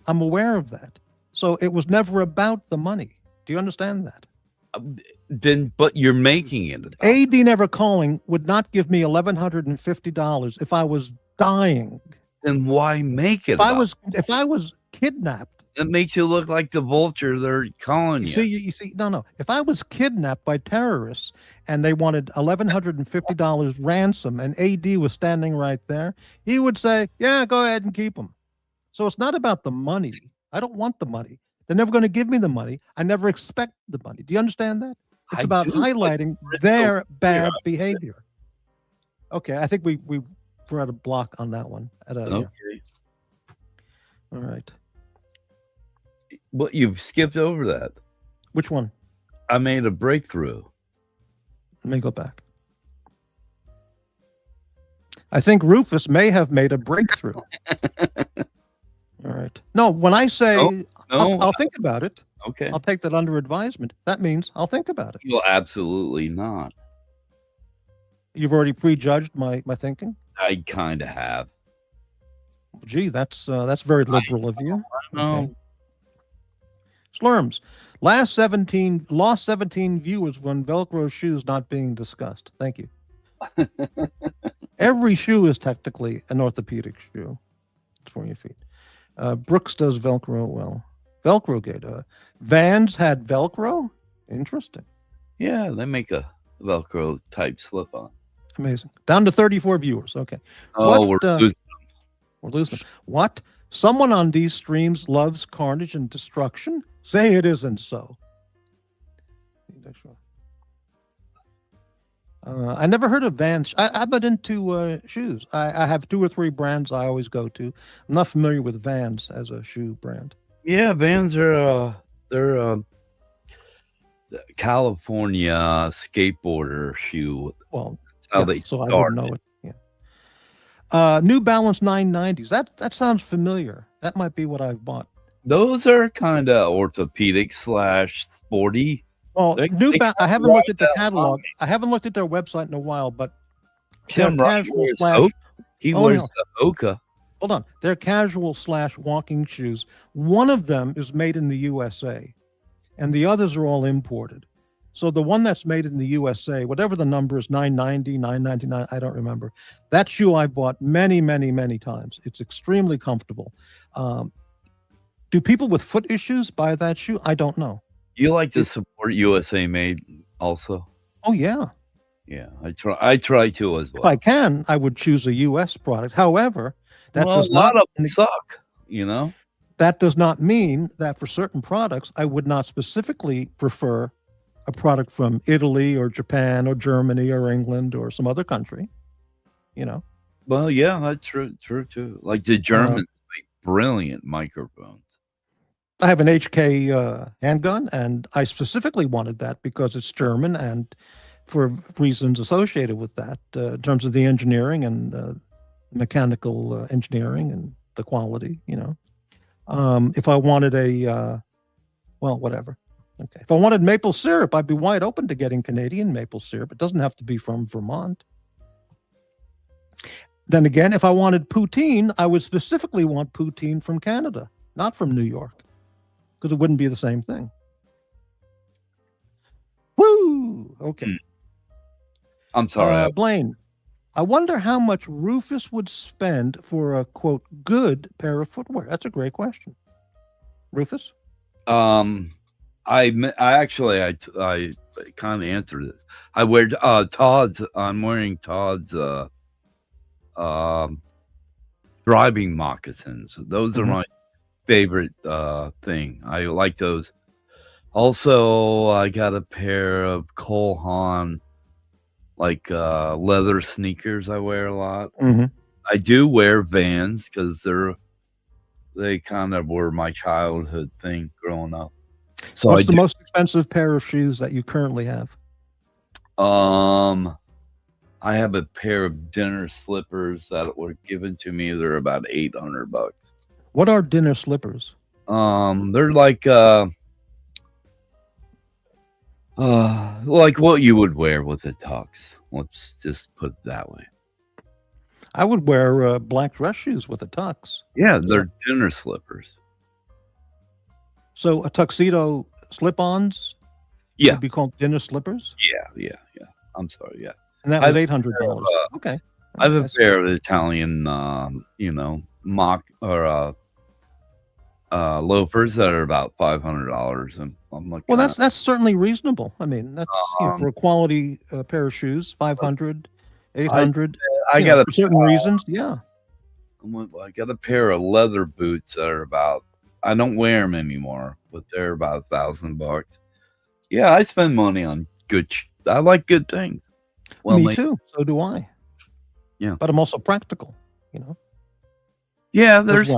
I'm aware of that. So it was never about the money. Do you understand that? But you're making it about. AD Never Calling would not give me $1,150 if I was dying. Then why make it? If I was kidnapped. It makes you look like the vulture they're calling you. You see, no. If I was kidnapped by terrorists and they wanted $1,150 ransom and AD was standing right there, he would say, yeah, go ahead and keep them. So it's not about the money. I don't want the money. They're never going to give me the money. I never expect the money. Do you understand that? It's about highlighting their bad behavior. Okay, I think we're at a block on that one. Okay. Yeah. All right. Well, you've skipped over that. Which one? I made a breakthrough. Let me go back. I think Rufus may have made a breakthrough. All right. No, when I say I'll think about it. Okay. I'll take that under advisement. That means I'll think about it. Well, absolutely not. You've already prejudged my thinking? I kind of have. Gee, that's very liberal of you. No. Okay. Slurms. Lost 17 viewers when Velcro shoes not being discussed. Thank you. Every shoe is technically an orthopedic shoe. It's for your feet. Brooks does Velcro well. Velcro Gate. Vans had Velcro? Interesting. Yeah, they make a Velcro type slip on. Amazing. Down to 34 viewers. Okay. Oh, we're losing them. We're losing them. What? Someone on these streams loves carnage and destruction? Say it isn't so. I never heard of Vans. I'm not into shoes. I have 2 or 3 brands I always go to. I'm not familiar with Vans as a shoe brand. Yeah, Vans are they're California skateboarder shoe. Well, that's how they so started. I wouldn't know it. Yeah. New Balance 990s. That sounds familiar. That might be what I've bought. Those are kind of orthopedic / sporty. Well, I haven't looked at the catalog. I haven't looked at their website in a while, but Tim Rock wears He wears the Oka. Hold on. They're casual / walking shoes. One of them is made in the USA, and the others are all imported. So the one that's made in the USA, whatever the number is, $990, $999, I don't remember. That shoe I bought many, many, many times. It's extremely comfortable. Do people with foot issues buy that shoe? I don't know. You like to support USA made also? Oh, yeah. Yeah, I try to as well. If I can, I would choose a U.S. product. However, that a lot of them suck, you know? That does not mean that for certain products, I would not specifically prefer a product from Italy or Japan or Germany or England or some other country, you know? Well, yeah, that's true too. Like the Germans make brilliant microphones. I have an HK handgun, and I specifically wanted that because it's German and for reasons associated with that in terms of the engineering and mechanical engineering and the quality, you know. If I wanted whatever. Okay. If I wanted maple syrup, I'd be wide open to getting Canadian maple syrup. It doesn't have to be from Vermont. Then again, if I wanted poutine, I would specifically want poutine from Canada, not from New York. because it wouldn't be the same thing. Woo! Okay. I'm sorry. Blaine, I wonder how much Rufus would spend for a, quote, good pair of footwear. That's a great question. Rufus? I kind of answered it. I wear Todd's. I'm wearing Todd's driving moccasins. Those are my favorite thing. I like those. Also, I got a pair of Cole Haan leather sneakers. I wear a lot. I do wear Vans because they kind of were my childhood thing growing up. So what's the most expensive pair of shoes that you currently have? I have a pair of dinner slippers that were given to me. They're about $800. What are dinner slippers? They're like what you would wear with a tux. Let's just put it that way. I would wear black dress shoes with a tux. Yeah, they're dinner slippers. So a tuxedo slip-ons would be called dinner slippers? Yeah. I'm sorry, yeah. And that was $800. Okay. I have a pair of Italian, mock or loafers that are about $500, and I'm like, well, that's certainly reasonable. I mean, that's for a quality pair of shoes, 500, 800. I got for certain reasons, yeah. I got a pair of leather boots that are about. I don't wear them anymore, but they're about $1,000. Yeah, I spend money on good. I like good things. Well, me too. So do I. Yeah, but I'm also practical. Yeah, there's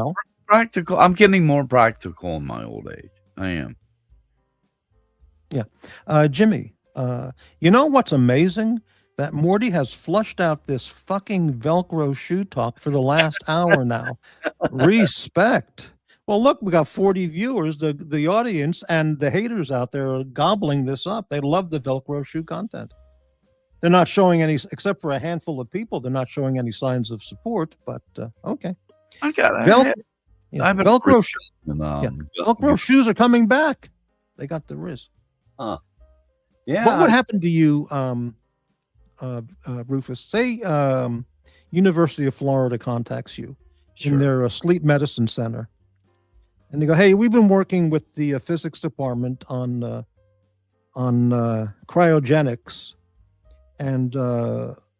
practical. I'm getting more practical in my old age. I am. Yeah, Jimmy. You know what's amazing? That Morty has flushed out this fucking Velcro shoe talk for the last hour now. Respect. Well, look, we got 40 viewers. The audience and the haters out there are gobbling this up. They love the Velcro shoe content. They're not showing any, except for a handful of people, they're not showing any signs of support, but okay. I got Velcro shoes are coming back. They got the Riz. Yeah. What would happen to you, Rufus? Say University of Florida contacts you in their sleep medicine center. And they go, hey, we've been working with the physics department on cryogenics, and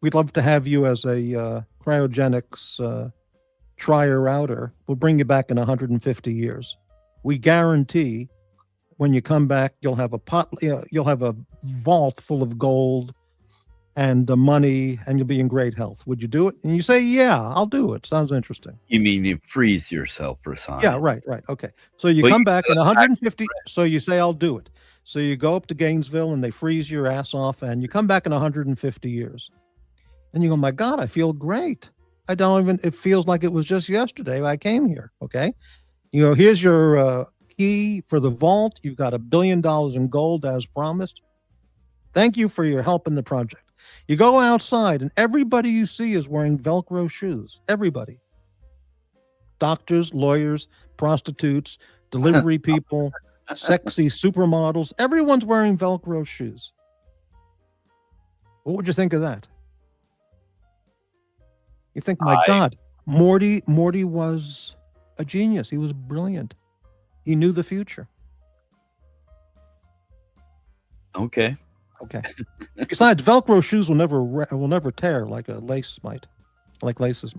we'd love to have you as a cryogenics trier-outer. We'll bring you back in 150 years. We guarantee when you come back, you'll have a vault full of gold and money, and you'll be in great health. Would you do it? And you say, yeah, I'll do it. Sounds interesting. You mean you freeze yourself for science? Yeah, right. Okay. So you come back in 150. So you say, I'll do it. So you go up to Gainesville and they freeze your ass off, and you come back in 150 years. And you go, my God, I feel great. It feels like it was just yesterday I came here. Okay. Here's your key for the vault. You've got $1 billion in gold as promised. Thank you for your help in the project. You go outside and everybody you see is wearing Velcro shoes. Everybody. Doctors, lawyers, prostitutes, delivery people, sexy supermodels. Everyone's wearing Velcro shoes. What would you think of that? You think, my God, Morty was a genius. He was brilliant. He knew the future. Okay. Besides, Velcro shoes will never tear like laces might.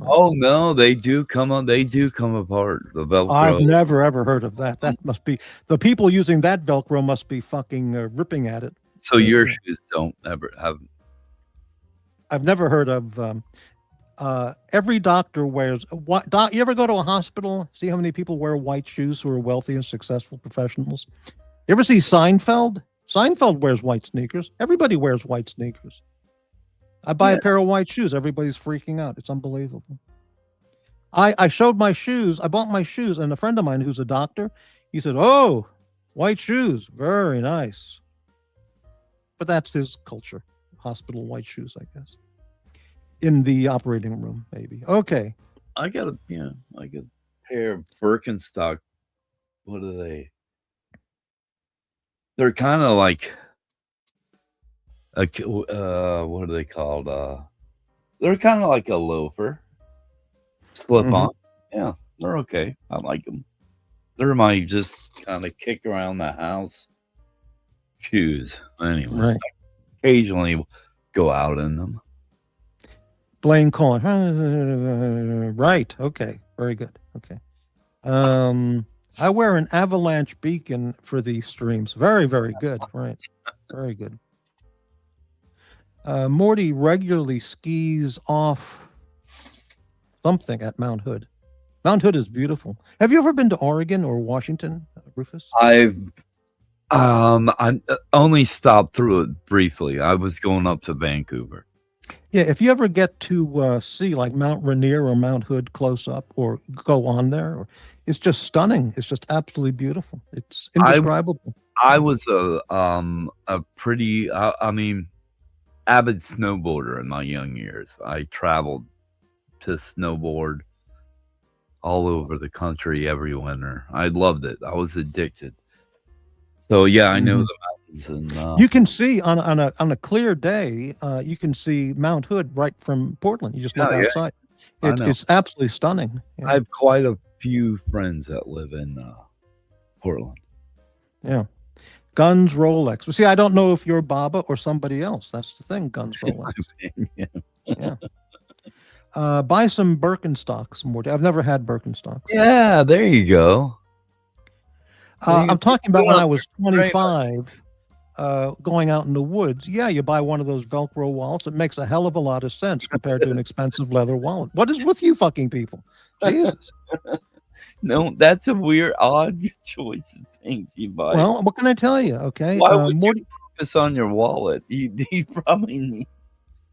Oh no, they do come apart. The Velcro. I've never ever heard of that. That must be the people using that Velcro must be fucking ripping at it. So your shoes don't ever have. I've never heard of. Every doctor wears. You ever go to a hospital? See how many people wear white shoes who are wealthy and successful professionals? You ever see Seinfeld? Seinfeld wears white sneakers. Everybody wears white sneakers. I buy a pair of white shoes. Everybody's freaking out. It's unbelievable. I showed my shoes. I bought my shoes, and a friend of mine who's a doctor, he said, "Oh, white shoes, very nice." But that's his culture. Hospital white shoes, I guess. In the operating room, maybe. Okay. I got a pair of Birkenstock. What are they? They're kind of like what are they called? They're kind of like a loafer, slip Mhm. on. Yeah, they're okay. I like them. They're my just kind of kick around the house shoes. Anyway, Right. occasionally go out in them. Blaine calling. Right. Okay. Very good. Okay. I wear an avalanche beacon for these streams. Very, very good. Right. Very good. Morty regularly skis off something at Mount Hood. Mount Hood is beautiful. Have you ever been to Oregon or Washington, Rufus? I only stopped through it briefly. I was going up to Vancouver. Yeah, if you ever get to see like Mount Rainier or Mount Hood close up or go on there, it's just stunning. It's just absolutely beautiful. It's indescribable. I was a pretty I mean avid snowboarder in my young years. I traveled to snowboard all over the country every winter. I loved it. I was addicted. So yeah, I know the mountains, and You can see on a clear day, you can see Mount Hood right from Portland. You just look yeah. outside. I know. It's absolutely stunning. I Yeah. have quite a few friends that live in Portland. Yeah. Guns, Rolex. Well, see, I don't know if you're Baba or somebody else. That's the thing. Guns, Rolex. Yeah. Buy some Birkenstocks, Morty. I've never had Birkenstocks. Yeah, there you go. I'm talking about when I was 25, going out in the woods. Yeah, you buy one of those Velcro wallets. It makes a hell of a lot of sense compared to an expensive leather wallet. What is with you fucking people? Jesus. No, that's a weird, odd choice of things you buy. Well, what can I tell you? Okay. Why would Morty, you focus on your wallet? You probably need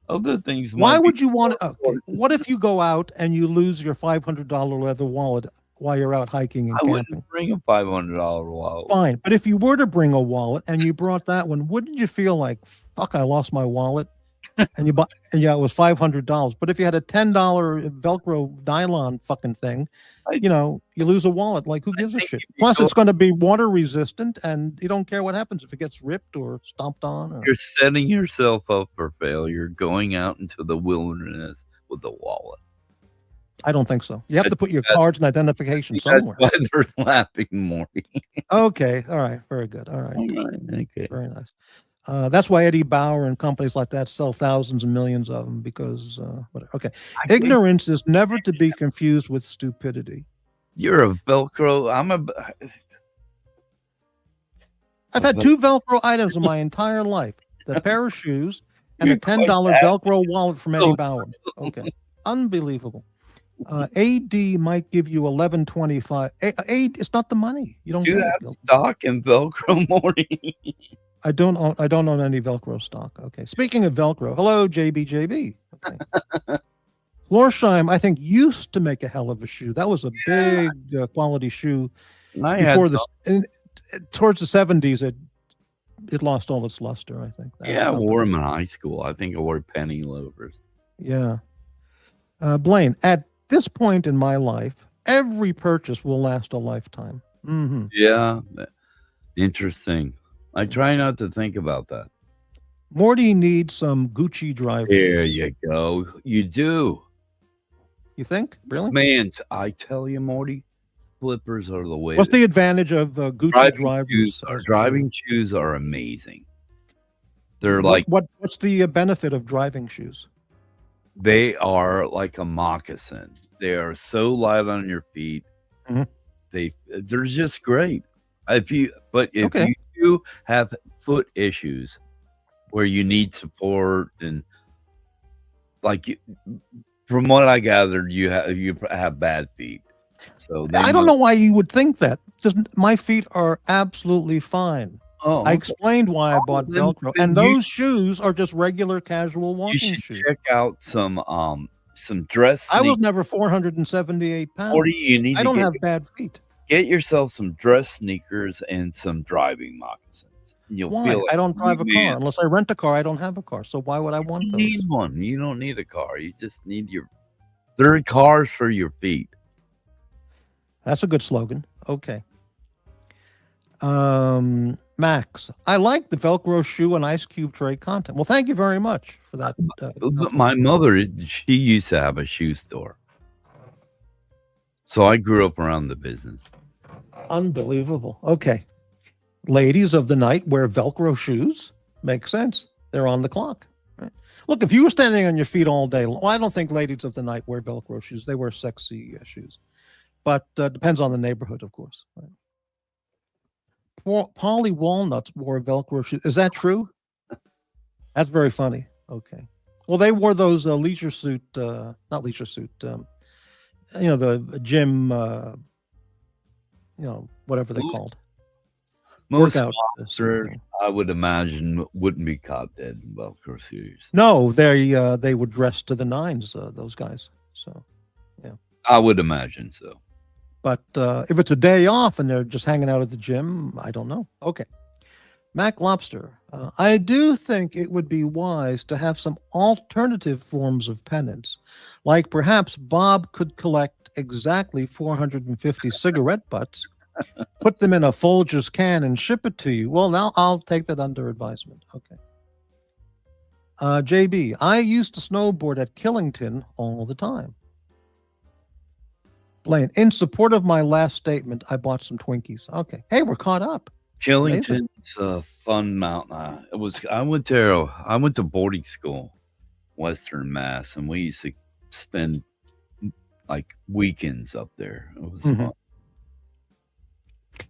other things. why might be would you want more to? Okay. What if you go out and you lose your $500 leather wallet while you're out hiking and I camping? wouldn't bring a $500 wallet. Fine. But if you were to bring a wallet and you brought that one, wouldn't you feel like, fuck, I lost my wallet? And you bought, yeah, it was $500. But if you had a $10 Velcro nylon fucking thing, you lose a wallet. Like, who gives a shit? Plus, it's going to be water resistant, and you don't care what happens if it gets ripped or stomped on. Or... You're setting yourself up for failure going out into the wilderness with a wallet. I don't think so. You have to put your cards and identification somewhere. That's why they're laughing, Morty. Okay. All right. Very good. All right. Okay. Very nice. That's why Eddie Bauer and companies like that sell thousands and millions of them because, whatever. Okay. Ignorance is never to be confused with stupidity. You're a Velcro. I've had 2 Velcro items in my entire life: the pair of shoes and a $10 Velcro wallet from Eddie Bauer. Okay. Unbelievable. AD might give you 11.25. It's not the money. You don't do get have stock in Velcro, Morty. I don't own any Velcro stock. Okay. Speaking of Velcro, hello JBJB. Okay. Florsheim, I think, used to make a hell of a shoe. That was a big quality shoe. Towards the 70s, it lost all its luster. I think. I wore them in high school. I think I wore penny loafers. Yeah. Blaine, at this point in my life, every purchase will last a lifetime. Mm-hmm. Yeah. Interesting. I try not to think about that. Morty needs some Gucci drivers. There you go. You do. You think? Really? Man, I tell you, Morty, slippers are the way. What's the advantage of Gucci drivers? Driving shoes are amazing. They're what's the benefit of driving shoes? They are like a moccasin. They are so light on your feet. Mm-hmm. They're just great. If you do have foot issues where you need support, and from what I gathered, you have bad feet. So I don't know why you would think that. Just my feet are absolutely fine. Oh, okay. I explained why I bought Velcro, and those shoes are just regular casual walking shoes. Check out some dress sneakers. I was never 478 pounds. I don't have bad feet. Get yourself some dress sneakers and some driving moccasins. Why? Feel like I don't drive a car. Unless I rent a car, I don't have a car. So why would I want those? You need one. You don't need a car. You just need they're cars for your feet. That's a good slogan. Okay. Max, I like the Velcro shoe and ice cube tray content. Well, thank you very much for that. But my mother, she used to have a shoe store. So I grew up around the business. Unbelievable. Okay. Ladies of the night wear Velcro shoes. Makes sense. They're on the clock. Right? Look, if you were standing on your feet all day, well, I don't think ladies of the night wear Velcro shoes. They wear sexy shoes. But depends on the neighborhood, of course. Right? Polly Walnuts wore Velcro shoes. Is that true? That's very funny. Okay. Well, they wore those leisure suit, not leisure suit, the gym, whatever they're called. Most Workout officers, I would imagine, wouldn't be caught dead in Velcro shoes. No, they would dress to the nines, those guys. So, yeah. I would imagine so. But if it's a day off and they're just hanging out at the gym, I don't know. Okay. Mac Lobster, I do think it would be wise to have some alternative forms of penance. Like perhaps Bob could collect exactly 450 cigarette butts, put them in a Folgers can and ship it to you. Well, now I'll take that under advisement. Okay. JB, I used to snowboard at Killington all the time. Blaine, in support of my last statement, I bought some Twinkies. Okay. Hey, we're caught up. Killington's a fun mountain. I went there. I went to boarding school, Western Mass, and we used to spend like weekends up there. It was fun.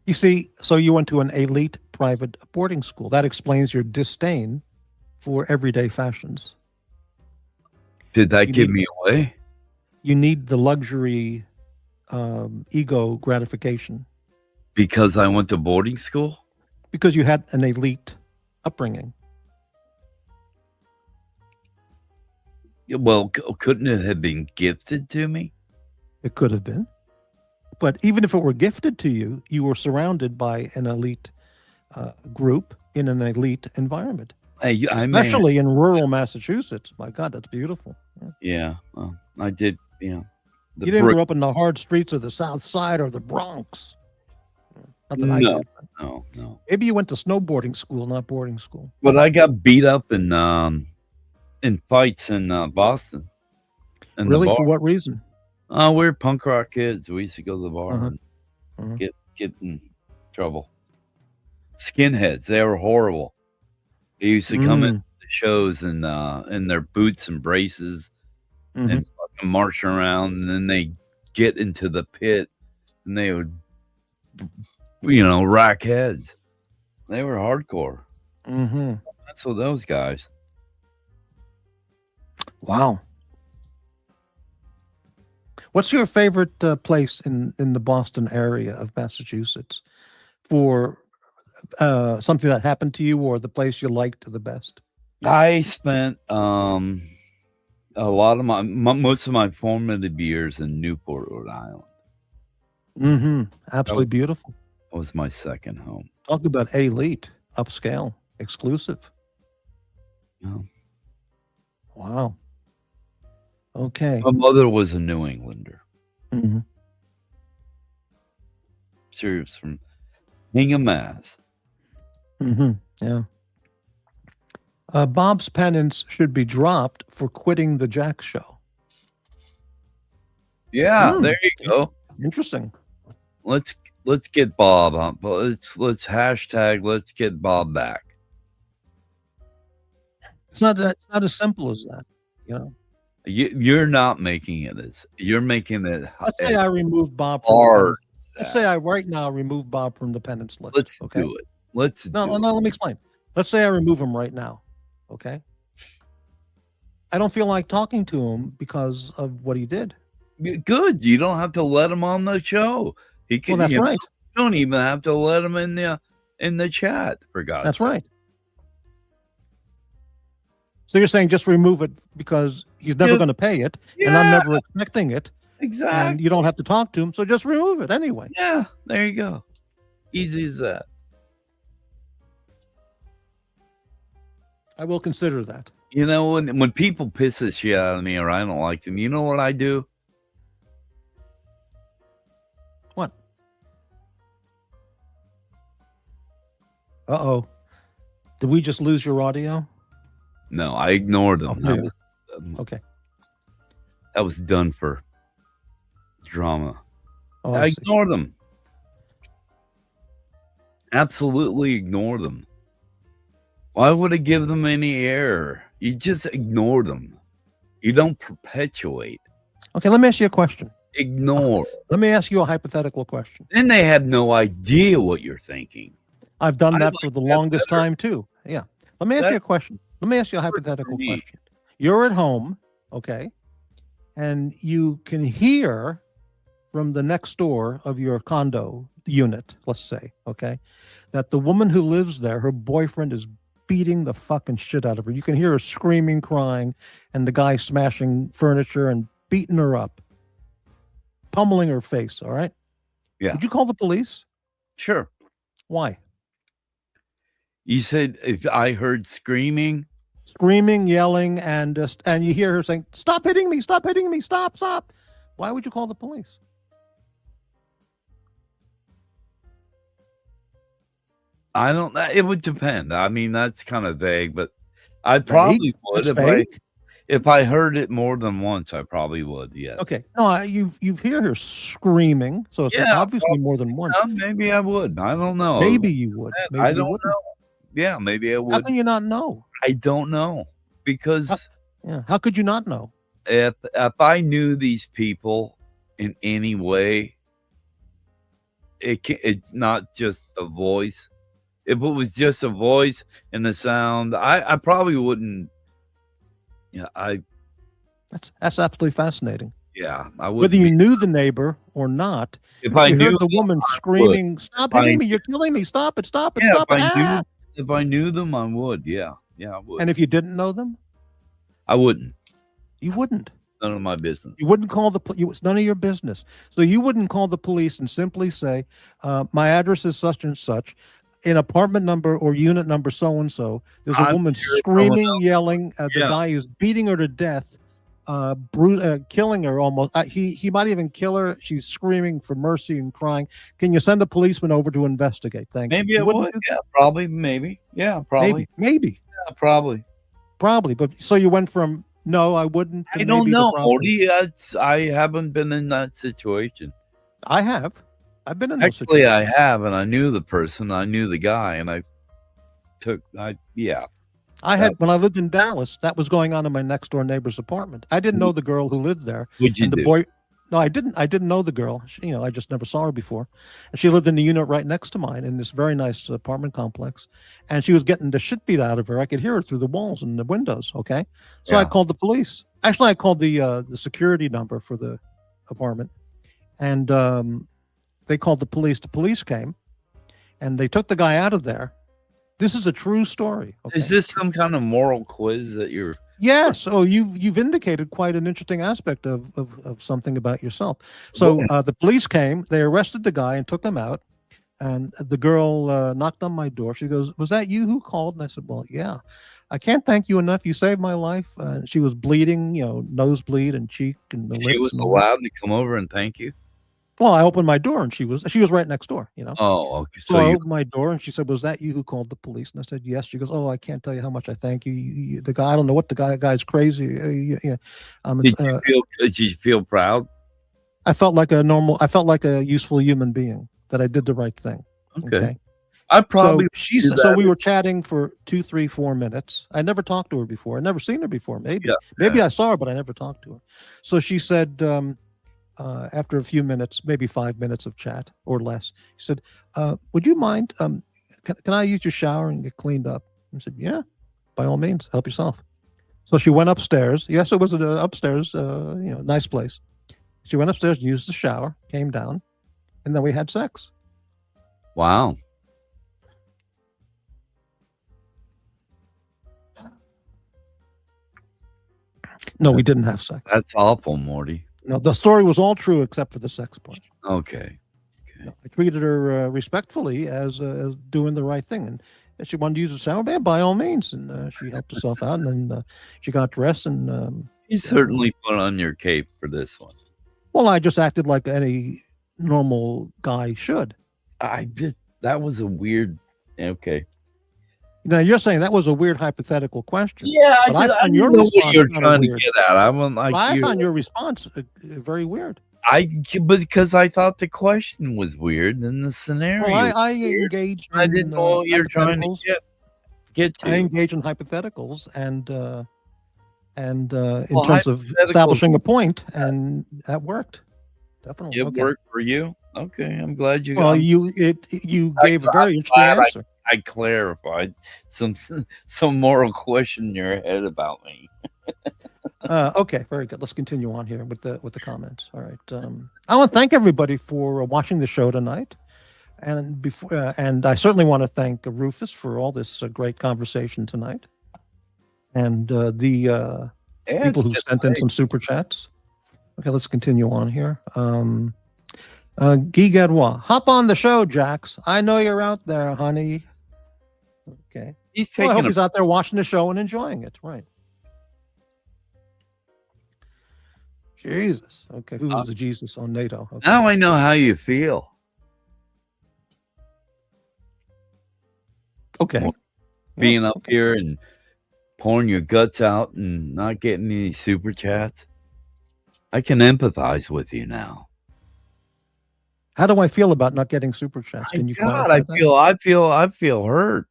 You see, so you went to an elite private boarding school. That explains your disdain for everyday fashions. Did that give me away? You need the luxury ego gratification. Because I went to boarding school? Because you had an elite upbringing. Well, couldn't it have been gifted to me? It could have been. But even if it were gifted to you, you were surrounded by an elite group in an elite environment. Especially in rural Massachusetts. My God, that's beautiful. Yeah, well, I did, You didn't grow up in the hard streets of the South Side or the Bronx. Not that I did. No. Maybe you went to snowboarding school, not boarding school. But I got beat up in fights in Boston. Really? For what reason? We're punk rock kids. We used to go to the bar and get in trouble. Skinheads, they were horrible. They used to come in the shows in their boots and braces and fucking march around, and then they get into the pit and they would rack heads. They were hardcore. That's what those guys. Wow. What's your favorite place in the Boston area of Massachusetts for something that happened to you, or the place you liked the best? I spent a lot of most of my formative years in Newport, Rhode Island. Absolutely beautiful. That was my second home. Talk about elite, upscale, exclusive. Oh. Wow. Okay. My mother was a New Englander. She was from Hingham, Mass. Yeah. Bob's penance should be dropped for quitting the JAX show. Yeah, there you go. Interesting. Let's get Bob on. Let's hashtag let's get Bob back. It's not as simple as that, You're not making it you're making it. Let's say I remove Bob. Let's say I right now remove Bob from the penance list. Let's do it. No, let me explain. Let's say I remove him right now. Okay. I don't feel like talking to him because of what he did. Good. You don't have to let him on the show. He can. Well, that's right. You don't even have to let him in the chat. For God's sake. That's right. So you're saying just remove it because he's never going to pay it, and I'm never expecting it. Exactly. And you don't have to talk to him, so just remove it anyway. Yeah, there you go. Easy as that. I will consider that. When people piss the shit out of me or I don't like them, you know what I do? What? Uh-oh. Did we just lose your audio? No, I ignored them. Oh, yeah. Okay. That was done for drama. Oh, I I see. ignored them. Absolutely ignore them. Why would I give them any air? You just ignore them. You don't perpetuate. Okay, let me ask you a question. Ignore. Let me ask you a hypothetical question. Then they have no idea what you're thinking. I've done I that like for the that longest better. time too. Yeah. Let me ask you a That- question. Let me ask you a hypothetical me. question. You're at home, okay, and you can hear from the next door of your condo unit, let's say, okay, that the woman who lives there, her boyfriend is beating the fucking shit out of her. You can hear her screaming, crying, and the guy smashing furniture and beating her up, pummeling her face, all right? Yeah. Would you call the police? Sure. Why? You said if I heard screaming, Screaming, yelling, and you hear her saying, "Stop hitting me! Stop hitting me! Stop! Stop!" Why would you call the police? I don't know. It would depend. I mean, that's kind of vague, but I probably would It's if vague? if I heard it more than once. I probably would. Yeah. Okay. No, you hear her screaming, so it's Yeah, obviously more than once. Maybe I would. I don't know. Maybe you would. Maybe I you don't wouldn't. know. Yeah, maybe I How would. can you not know? I don't know because Yeah. How could you not know? if I knew these people in any way, it's not just a voice. If it was just a voice and the sound, I probably wouldn't. Yeah, That's absolutely fascinating. I would. Whether you knew the neighbor or not, If I you knew heard the them, woman I would. screaming, "Stop If I hitting me! knew- You're killing me! Stop it! Stop it! Yeah, Stop it!" if I knew them, I would. Yeah, I would. And if you didn't know them, I wouldn't. you wouldn't. None of my business. You wouldn't call the it's none of your business. So you wouldn't call the police and simply say, "My address is such and such, in apartment number or unit number so and so. There's a I'm woman sure someone screaming, else- yelling. The Yeah. guy is beating her to death, killing her almost. He might even kill her. She's screaming for mercy and crying. Can you send a policeman over to investigate? Thank Maybe you. I You wouldn't would. do Yeah, probably. Maybe. Yeah, probably. Maybe. Yeah, probably. But so you went from no, I wouldn't. To I don't maybe the know, problem. Morty. I haven't been in that situation. I have. I've been in those Actually, I situations. have, and I knew the person. I knew the guy, and I I had when I lived in Dallas. That was going on in my next door neighbor's apartment. I didn't know the girl who lived there. What'd you And the do? boy, no, I didn't know the girl. She, I just never saw her before. And she lived in the unit right next to mine in this very nice apartment complex. And she was getting the shit beat out of her. I could hear her through the walls and the windows. Okay, so I Yeah. called the police. Actually, I called the security number for the apartment, and they called the police. The police came, and they took the guy out of there. This is a true story. Okay? Is this some kind of moral quiz that you're? Yes. Oh, you've indicated quite an interesting aspect of something about yourself. So the police came, they arrested the guy and took him out. And the girl knocked on my door. She goes, "Was that you who called?" And I said, "Well, yeah. I can't thank you enough. You saved my life." She was bleeding, nosebleed and cheek and the lips. She was and allowed to come over and thank you. Well, I opened my door and she was right next door. Oh, okay. So I opened my door and she said, "Was that you who called the police?" And I said, "Yes." She goes, "Oh, I can't tell you how much I thank you. The guy, I don't know what the guy's crazy." Did you feel proud? I felt like a useful human being, that I did the right thing. Okay. I probably so we were chatting for 2, 3, 4 minutes. I never talked to her before. I never seen her before. Maybe I saw her, but I never talked to her. So she said, after a few minutes, maybe 5 minutes of chat or less, she said, "Would you mind? Can I use your shower and get cleaned up?" I said, "Yeah, by all means, help yourself." So she went upstairs. Yes, it was upstairs. Nice place. She went upstairs, used the shower, came down, and then we had sex. Wow. No, we didn't have sex. That's awful, Morty. No, the story was all true except for the sex part. Okay. No, I treated her respectfully as doing the right thing, and if she wanted to use the shower, man, by all means. And she helped herself out, and then she got dressed. And You certainly put on your cape for this one. well, I just acted like any normal guy should. That was a weird. Okay. Now you're saying that was a weird hypothetical question. Yeah, but I I found your didn't know what response you're kinda trying to weird. get at. I wouldn't Well, like I you. found your response very weird. Because I thought the question was weird and the scenario. Well, I was weird. engage I didn't in know what you're trying to hypotheticals. get I to. engage in hypotheticals and in Well, terms of hypotheticals- establishing a point, and that worked. Definitely. It Okay. worked for you. Okay, I'm glad you. Well, I'm you gave a very interesting glad answer. I clarified some moral question in your head about me. Okay, very good. Let's continue on here with the comments. All right. I want to thank everybody for watching the show tonight, and and I certainly want to thank Rufus for all this great conversation tonight, and the people who sent in some super chats. Okay, let's continue on here. Guy Gadwa, hop on the show, JAX. I know you're out there, honey. Okay. He's Well, I hope taking he's out there watching the show and enjoying it. Right. Jesus. Okay. Who's the Jesus on NATO? Okay. Now I know how you feel. Okay. Being up here and pouring your guts out and not getting any super chats. I can empathize with you now. How do I feel about not getting super chats? Can you God, clarify that? I feel hurt.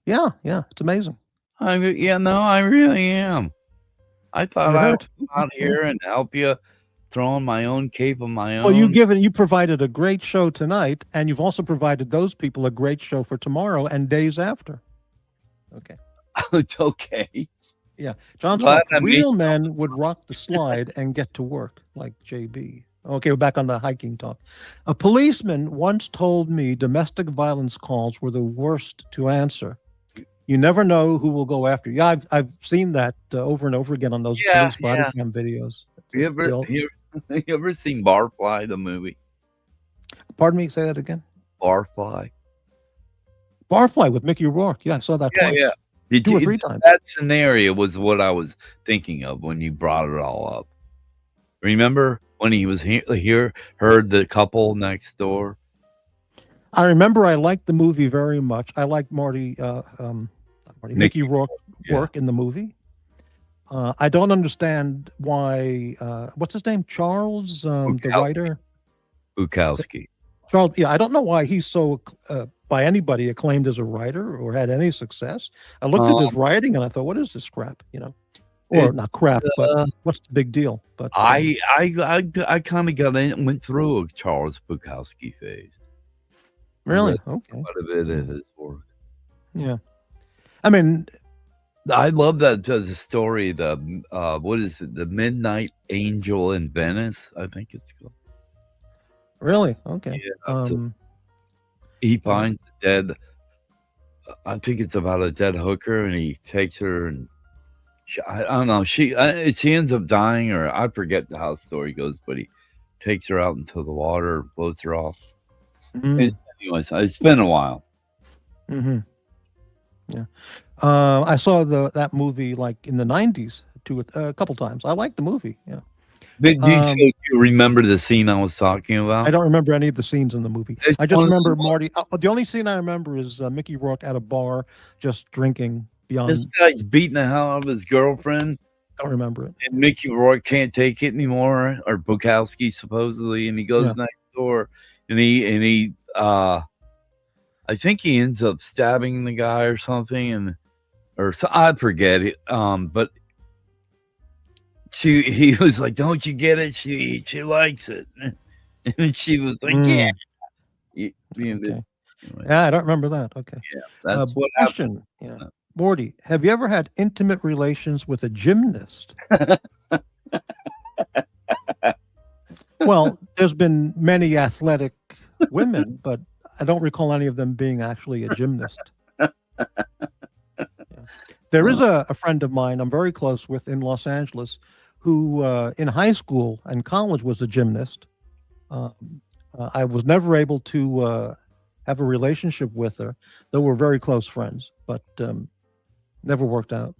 Yeah, it's amazing. I really am. I thought You're I hurt. would come out here and help you throwing my own cape on my own. Well, you provided a great show tonight, and you've also provided those people a great show for tomorrow and days after. Okay. It's okay. Yeah. John Glad Scott, I made real men would rock the slide and get to work, like JB. Okay, we're back on the hiking talk. A policeman once told me domestic violence calls were the worst to answer. You never know who will go after you. Yeah, I've seen that over and over again on those police body cam videos. You ever seen Barfly, the movie? Pardon me, say that again. Barfly. Barfly with Mickey Rourke. Yeah, I saw that twice. Yeah. Two or three times. That scenario was what I was thinking of when you brought it all up. Remember when he was here, heard the couple next door? I remember I liked the movie very much. I liked Mickey Rourke work in the movie. I don't understand why, what's his name? Charles, the writer? Bukowski. Charles, yeah, I don't know why he's so, by anybody, acclaimed as a writer or had any success. I looked at his writing and I thought, what is this crap, Or not crap, but what's the big deal? But I kind of went through a Charles Bukowski phase. Really? Okay. Quite a bit of his work. Yeah. I mean, I love that the story, what is it? The Midnight Angel in Venice, I think it's called. Really? Okay. Yeah, he finds a dead, I think it's about a dead hooker, and he takes her and I don't know. She ends up dying, or I forget how the story goes, but he takes her out into the water, blows her off. Anyways, it's been a while. Yeah. I saw that movie like in the 90s a couple times. I liked the movie. Yeah. Do you remember the scene I was talking about? I don't remember any of the scenes in the movie. I just remember Morty. The only scene I remember is Mickey Rourke at a bar just drinking beyond. This guy's beating the hell out of his girlfriend. I don't remember it. And Mickey Rourke can't take it anymore, or Bukowski supposedly, and he goes next door, and he I think he ends up stabbing the guy or something, or so I forget it. But he was like, "Don't you get it? She likes it," and she was like, "Yeah." Okay. Yeah, I don't remember that. Okay. Yeah, that's what question. happened. Yeah. Morty, have you ever had intimate relations with a gymnast? Well, there's been many athletic women, but I don't recall any of them being actually a gymnast. Yeah. There is a friend of mine I'm very close with in Los Angeles who in high school and college was a gymnast. I was never able to have a relationship with her, though we're very close friends, but never worked out.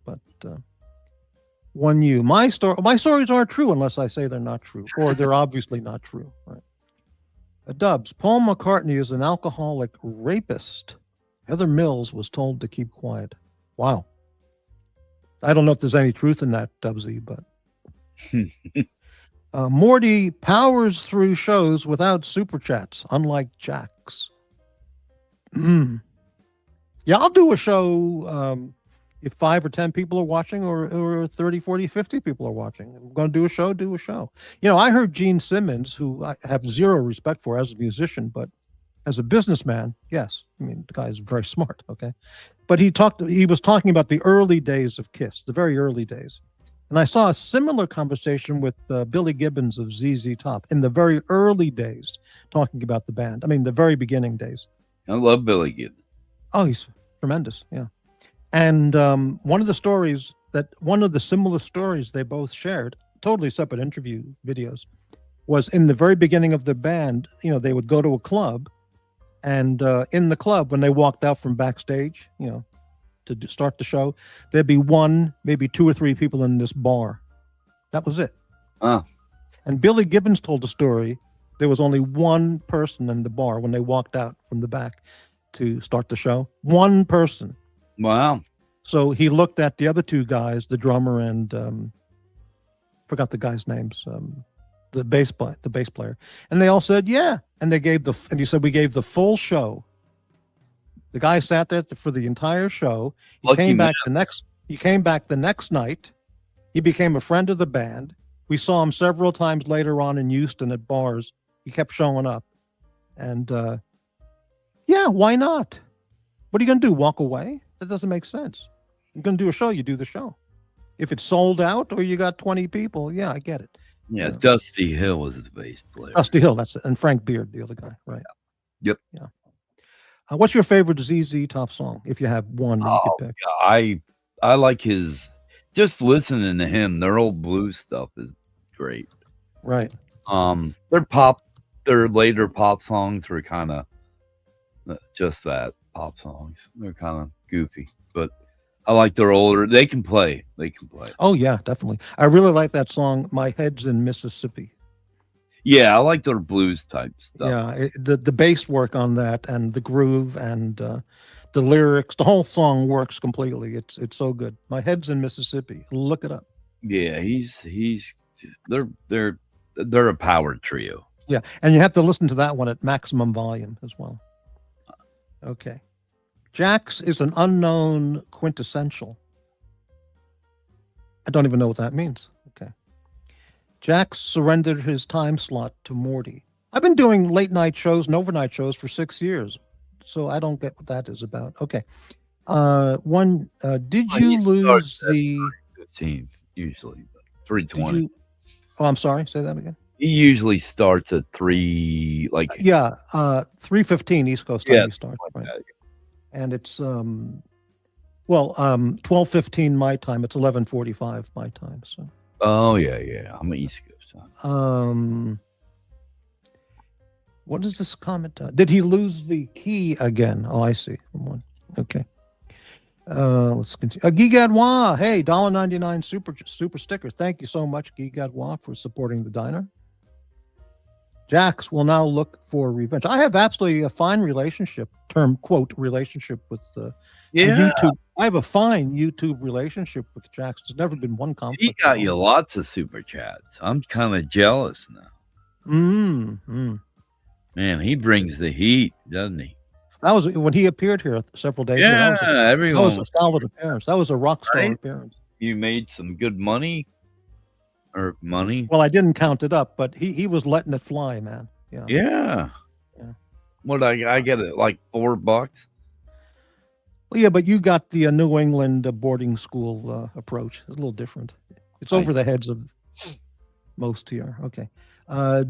But my stories aren't true unless I say they're not true, or they're obviously not true. Right? Dubs, Paul McCartney is an alcoholic rapist. Heather Mills was told to keep quiet. Wow. I don't know if there's any truth in that, Dubsy, but Morty powers through shows without super chats, unlike JAX. Yeah, I'll do a show if 5 or 10 people are watching, or 30, 40, 50 people are watching. I'm going to do a show, You know, I heard Gene Simmons, who I have zero respect for as a musician, but as a businessman, yes. I mean, the guy is very smart, okay? But he was talking about the early days of KISS, the very early days. And I saw a similar conversation with Billy Gibbons of ZZ Top in the very early days, talking about the band. I mean, the very beginning days. I love Billy Gibbons. Oh, he's tremendous, yeah. And one of the similar stories they both shared, totally separate interview videos, was in the very beginning of the band. You know, they would go to a club, and in the club, when they walked out from backstage, you know, to start the show, there'd be one, maybe 2 or 3 people in this bar. That was it. And Billy Gibbons told the story. There was only one person in the bar when they walked out from the back to start the show. One person. Wow. So he looked at the other 2 guys, the drummer and forgot the guys' names, the bass player, and they all said yeah. And he said we gave the full show. The guy sat there for the entire show. He came back the next night. He became a friend of the band. We saw him several times later on in Houston at bars. He kept showing up, and yeah, why not? What are you going to do? Walk away? That doesn't make sense. You're going to do a show, you do the show. If it's sold out or you got 20 people, yeah, I get it. Yeah, Dusty Hill was the bass player. Dusty Hill, that's it. And Frank Beard, the other guy, right? Yep. Yeah. What's your favorite ZZ Top song, if you have one that you could pick? I like his, just listening to him, their old blues stuff is great. Right. Their later pop songs were kind of just that, pop songs. They're kind of goofy, but I like their older. They can play. Oh yeah, definitely. I really like that song, "My Head's in Mississippi." Yeah, I like their blues type stuff. Yeah, the bass work on that, and the groove, and the lyrics, the whole song works completely. It's so good. "My Head's in Mississippi." Look it up. Yeah, they're a power trio. Yeah, and you have to listen to that one at maximum volume as well. Okay. JAX is an unknown quintessential. I don't even know what that means. Okay. JAX surrendered his time slot to Morty. I've been doing late night shows and overnight shows for 6 years, so I don't get what that is about. Okay. Did you lose the 15 usually 3:20? I'm sorry, say that again. He usually starts at 3, like 3:15 East Coast time he starts, right? And it's 12:15 my time. It's 11:45 my time. So. Oh yeah. I'm East Coast time. What is this comment? Did he lose the key again? Oh, I see. Okay. Let's continue. Gigadwa, hey, $1.99 super sticker. Thank you so much, Gigadwa, for supporting the diner. JAX will now look for revenge. I have absolutely a fine relationship, relationship with YouTube. I have a fine YouTube relationship with JAX. There's never been one conflict. He got you lots of super chats. I'm kind of jealous now. Man, he brings the heat, doesn't he? That was when he appeared here several days ago. That was a solid appearance. That was a rock star appearance. You made some good money. Well, I didn't count it up, but he was letting it fly, man. Yeah. What I get it like $4? Well, yeah, but you got the New England boarding school approach. It's a little different. It's over the heads of most here. Okay.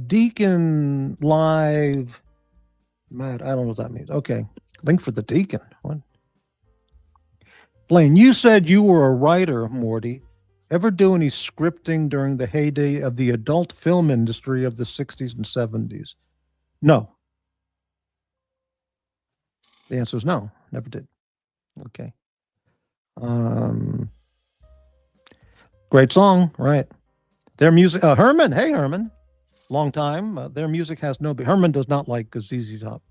Deacon Live. Matt, I don't know what that means. Okay. Link for the Deacon. What? Blaine, you said you were a writer, Morty. Ever do any scripting during the heyday of the adult film industry of the 60s and 70s? No. The answer is no. Never did. Okay. Great song, right? Their music, Herman. Hey, Herman. Long time. Their music has no. Herman does not like ZZ Top.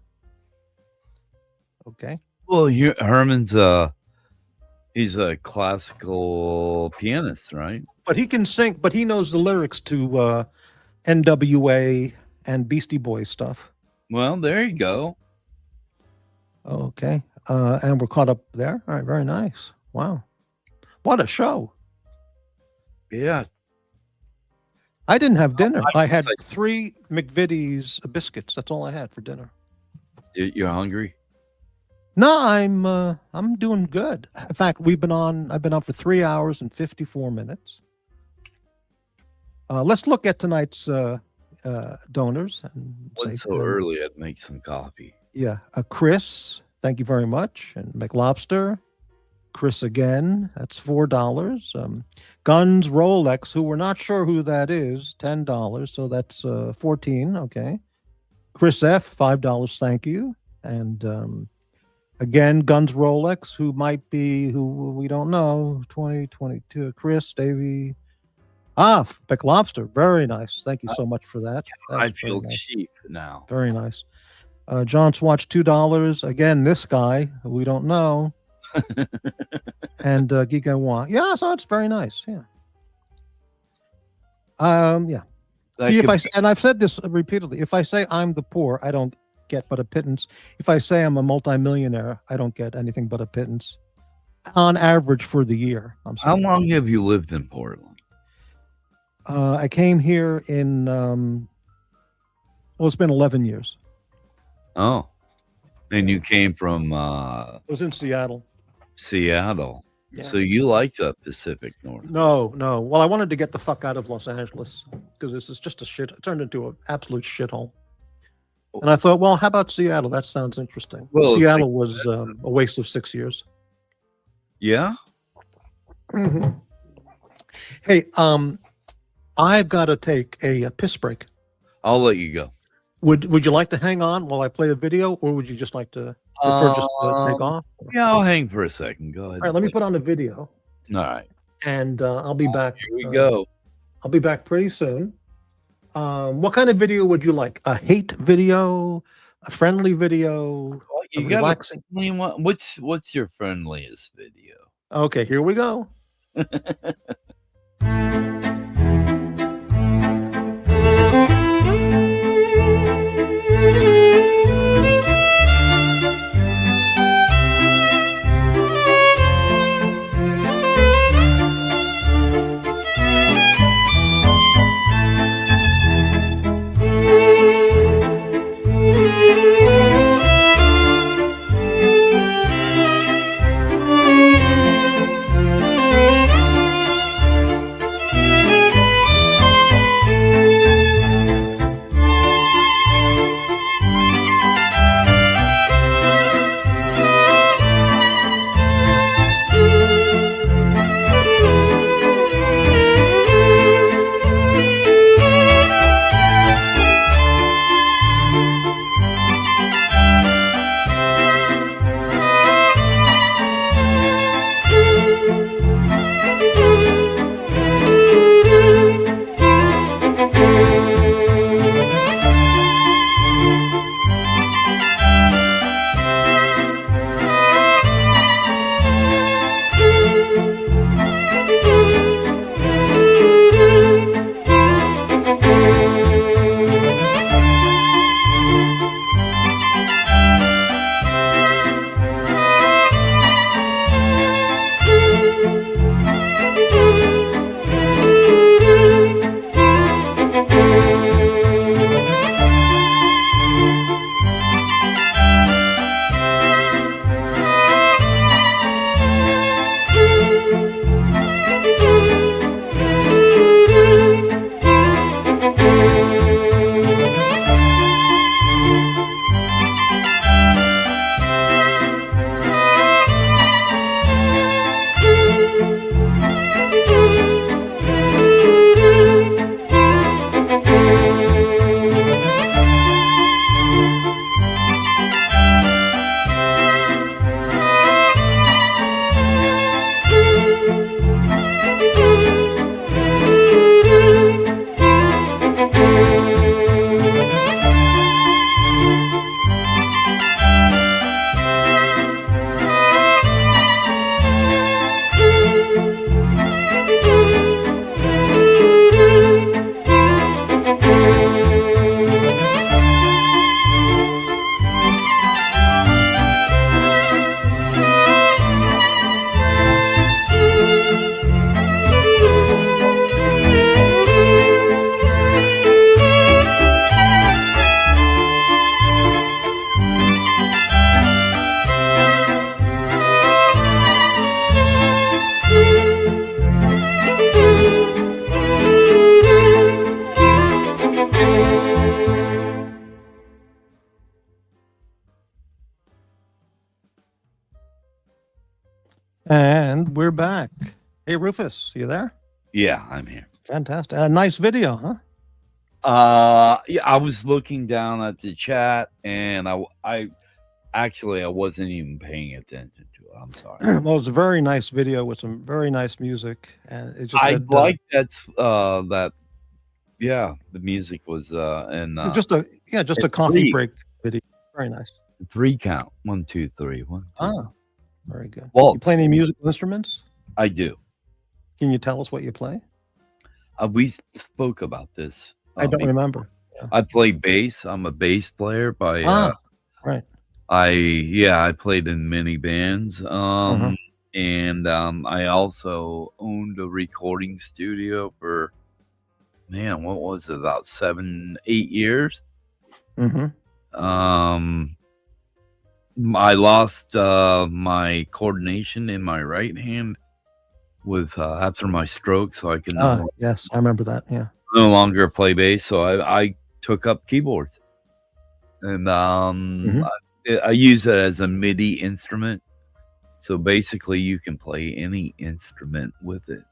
Okay. Well, Herman's he's a classical pianist, right? But he can sing. But he knows the lyrics to NWA and Beastie Boys stuff. Well, there you go. Okay, and we're caught up there. All right, very nice. Wow, what a show! Yeah. I didn't have dinner. I had like- 3 McVitie's biscuits. That's all I had for dinner. You're hungry? No, I'm doing good. In fact, I've been on for 3 hours and 54 minutes. Let's look at tonight's donors. And What's so early? I'd make some coffee. Yeah, Chris, thank you very much, and McLobster, Chris again. That's $4. Guns Rolex, who we're not sure who that is, $10. So that's 14. Okay. Chris F, $5. Thank you. And again, Guns Rolex, who might be who we don't know. 2022. Chris, Davey. McLobster, very nice. Thank you so much for that. I feel cheap now. Very nice. John Swatch, $2. Again, this guy who we don't know. And Giga Wan. Yeah, so it's very nice. Yeah. Yeah. See, and I've said this repeatedly, if I say I'm the poor, I don't get but a pittance. If I say I'm a multimillionaire, I don't get anything but a pittance. On average for the year. How long have you lived in Portland? I came here in it's been 11 years. Oh. And you came from I was in Seattle. Seattle. Yeah. So you like the Pacific Northwest? No. Well, I wanted to get the fuck out of Los Angeles because this is just it turned into an absolute shithole. And I thought, well, how about Seattle? That sounds interesting. Well, Seattle was a waste of 6 years. Yeah? Mm-hmm. Hey, I've got to take a piss break. I'll let you go. Would you like to hang on while I play a video, or would you just like to prefer just to take off? Yeah, I'll hang for a second. Go ahead. All right, let me put on a video. All right. And I'll be back. Here we go. I'll be back pretty soon. What kind of video would you like? A hate video? A friendly video? Well, you a relaxing? What's your friendliest video? Okay, here we go. And we're back. Hey, Rufus, you there? Yeah, I'm here. Fantastic. Nice video, huh? Yeah, I was looking down at the chat, and I wasn't even paying attention to it. I'm sorry. Well, it's a very nice video with some very nice music, and it just I said, like that. Yeah, the music was and just a coffee three. break video. Very nice. 3 count. 1, 2, 3. 1, 2. Ah, very good. Waltz. You play any musical instruments? I do. Can you tell us what you play? We spoke about this. I don't remember. Yeah. I play bass. I'm a bass player by right. I played in many bands. Uh-huh. And I also owned a recording studio for what was it, about 7, 8 years? Mm-hmm. I lost my coordination in my right hand with after my stroke, so I can yes, I remember that. Yeah, no longer play bass, so I took up keyboards, and I use it as a MIDI instrument. So basically, you can play any instrument with it.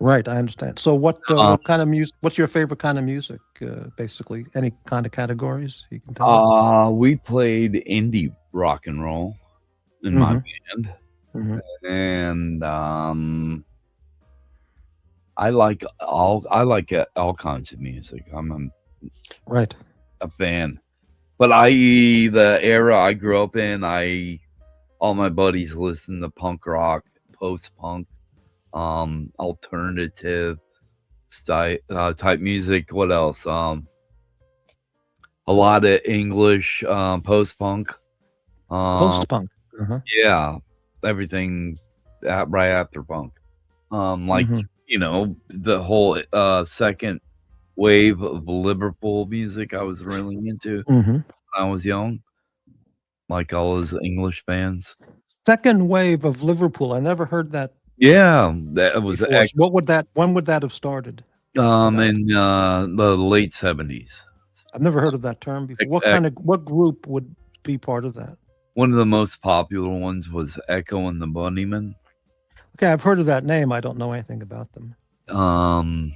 Right, I understand. So what kind of music? What's your favorite kind of music? Basically, any kind of categories you can tell us? We played indie rock and roll in my band, and I like all kinds of music. I'm a fan, but the era I grew up in, all my buddies listen to punk rock, post punk, alternative type music. What else? A lot of English post punk. Post punk. Yeah, everything right after punk. The whole second wave of Liverpool music I was really into when I was young, like all those English bands. Second wave of Liverpool. I never heard that. Yeah, that was. When would that have started? In the late 70s. I've never heard of that term before. What group would be part of that? One of the most popular ones was Echo and the Bunnymen. Okay, I've heard of that name. I don't know anything about them.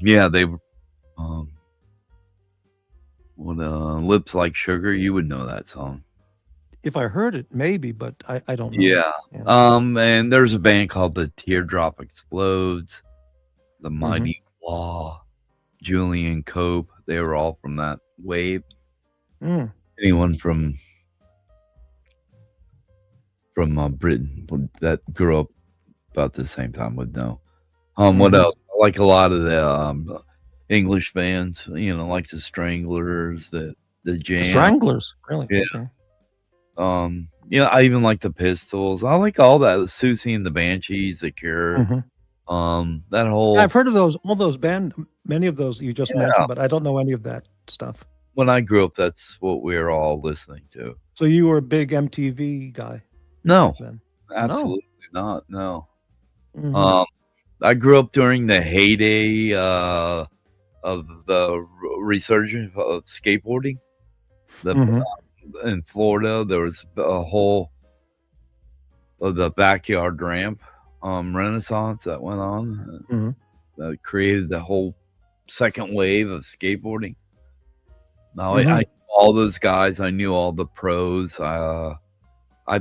Yeah, they were. Lips Like Sugar. You would know that song. If I heard it, maybe, but I don't know. Yeah. And there's a band called the Teardrop Explodes, the Mighty Law, Julian Cope. They were all from that wave. Anyone from Britain that grew up about the same time would know. What else? I like a lot of the English bands, like the Stranglers, the Jam. Stranglers, really? Yeah. Okay. I even like the Pistols. I like all that. Susie and the Banshees, the Cure. That whole. I've heard of all those bands, many of those you just mentioned, but I don't know any of that stuff. When I grew up, that's what we were all listening to. So you were a big MTV guy? No, absolutely not. No. I grew up during the heyday of the resurgence of skateboarding. In Florida, there was a whole of the backyard ramp renaissance that went on that created the whole second wave of skateboarding. Now I knew all those guys. I knew all the pros. I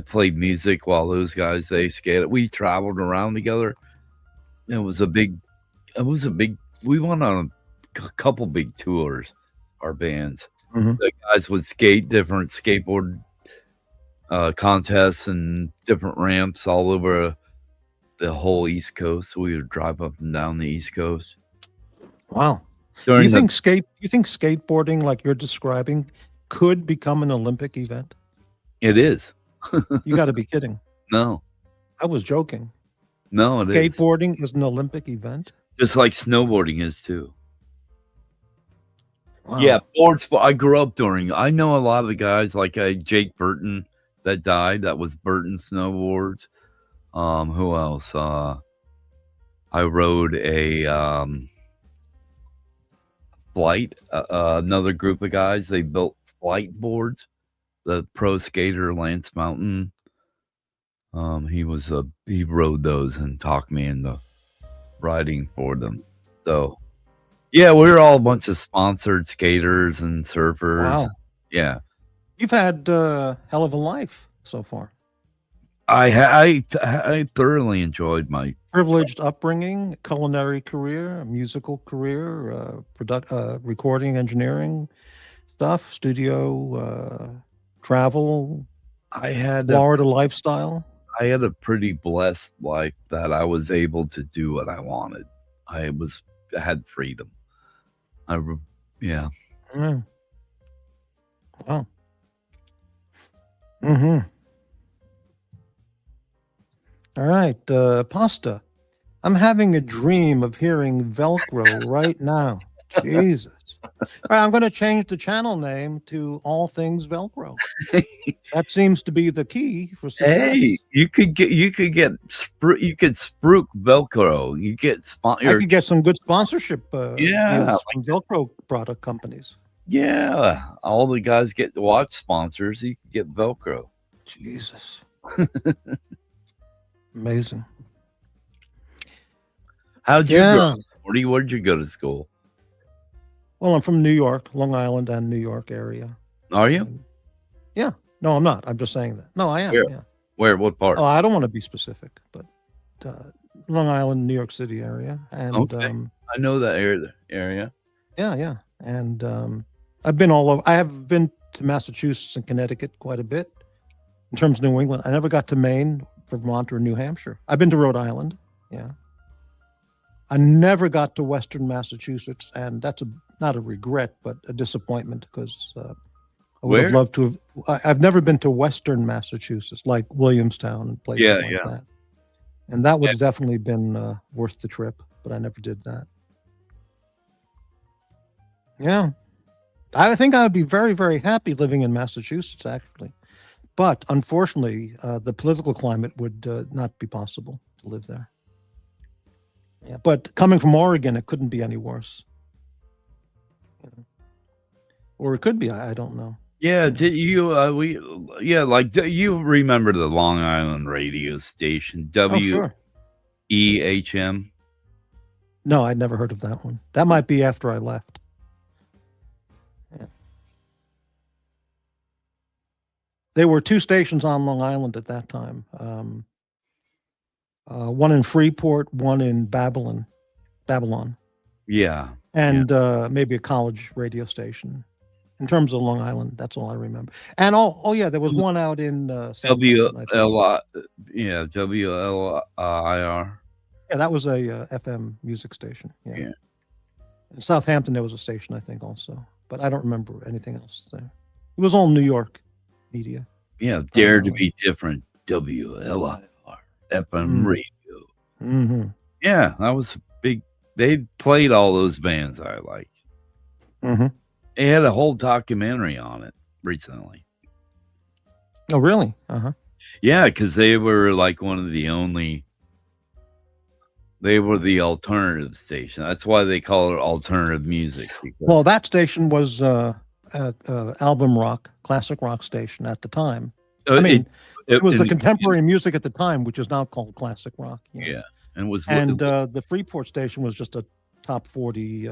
played music while those guys they skated. We traveled around together. It was a big. We went on a couple big tours. Our bands. The guys would skate different skateboard contests and different ramps all over the whole East Coast. So we would drive up and down the East Coast. Wow. Do you think skateboarding, like you're describing, could become an Olympic event? It is. You got to be kidding. No. I was joking. No, it is. Skateboarding is an Olympic event? Just like snowboarding is too. Wow. Yeah, board. I grew up I know a lot of the guys like Jake Burton that died. That was Burton Snowboards. Who else? I rode a flight. Another group of guys. They built flight boards. The pro skater Lance Mountain. He rode those and talked me into riding for them. So yeah, we're all a bunch of sponsored skaters and surfers. Wow. Yeah. You've had a hell of a life so far. I thoroughly enjoyed my Privileged upbringing, culinary career, musical career, recording, engineering stuff, studio, travel, I had Florida lifestyle. I had a pretty blessed life that I was able to do what I wanted. I had freedom. Yeah. Mm. Wow. Mm-hmm. All right, Pasta. I'm having a dream of hearing Velcro right now. Jesus. All right, I'm going to change the channel name to All Things Velcro. That seems to be the key for success. Hey, you could spruik Velcro. You get I could get some good sponsorship Yeah, deals from Velcro product companies. yeah. All the guys get watch sponsors. You could get Velcro. Jesus. Amazing. How'd you Yeah. go? Where'd you go to school? Well, I'm from New York, Long Island and New York area. Are you? Yeah. No, I'm not. I'm just saying that. No, I am. Where? Yeah. Where? What part? Oh, I don't want to be specific, but Long Island, New York City area. And Okay. I know that area. yeah. And I've been all over. I have been to Massachusetts and Connecticut quite a bit. In terms of New England, I never got to Maine, Vermont, or New Hampshire. I've been to Rhode Island. Yeah. I never got to Western Massachusetts, and that's not a regret, but a disappointment because I would have Where? loved to have. I've never been to Western Massachusetts, like Williamstown and places Yeah, like yeah. that. And that would have definitely been worth the trip, but I never did that. Yeah. I think I would be very, very happy living in Massachusetts, actually. But unfortunately, the political climate would not be possible to live there. Yeah, but coming from Oregon, it couldn't be any worse. Or it could be. I don't know. Yeah, did you do you remember the Long Island radio station Oh, sure. WEHM? No, I'd never heard of that one. That might be after I left. Yeah. There were two stations on Long Island at that time. One in Freeport, one in Babylon, Yeah. and maybe a college radio station. In terms of Long Island, that's all I remember. And yeah, there was one out in Southampton, I think. WLIR. Yeah, that was a FM music station. Yeah. Yeah. In Southampton, there was a station, I think, also, but I don't remember anything else there. It was all New York media. Yeah, Dare to Be Different, WLIR, FM radio. Mm-hmm. Yeah, that was big. They played all those bands I liked. Mm-hmm. They had a whole documentary on it recently. Oh, really? Uh-huh. Yeah, because they were like one of the only. They were the alternative station. That's why they call it alternative music. Well, that station was album rock, classic rock station at the time. I mean, it was the contemporary music at the time, which is now called classic rock. You know? Yeah, and the Freeport station was just a top 40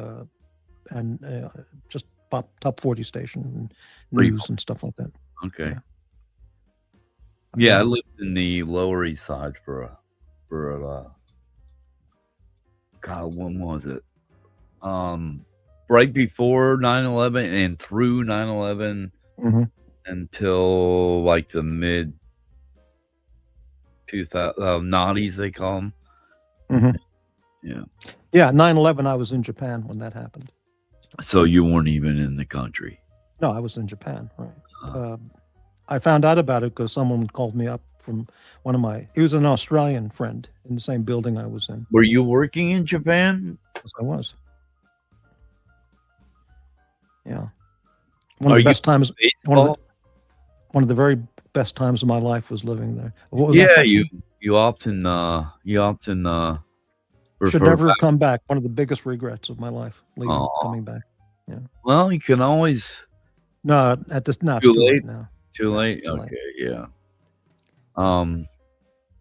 and just top 40 station, and news and stuff like that. Okay. Yeah, I lived in the Lower East Side for a God, when was it? Right before 9/11 and through 9/11 until like the mid 2000 noughties, they call them. Yeah. Yeah, 9/11, I was in Japan when that happened. So you weren't even in the country. No, I was in Japan, right. I found out about it because someone called me up from he was an Australian friend in the same building I was in. Were you working in Japan? Yes, I was. Yeah. One of the best times, one of the very best times of my life was living there. What was that question? you often should never have come back. One of the biggest regrets of my life, leaving, coming back. Yeah. Well, you can always. No, it's too late now. Too late. Too Okay. late. Yeah.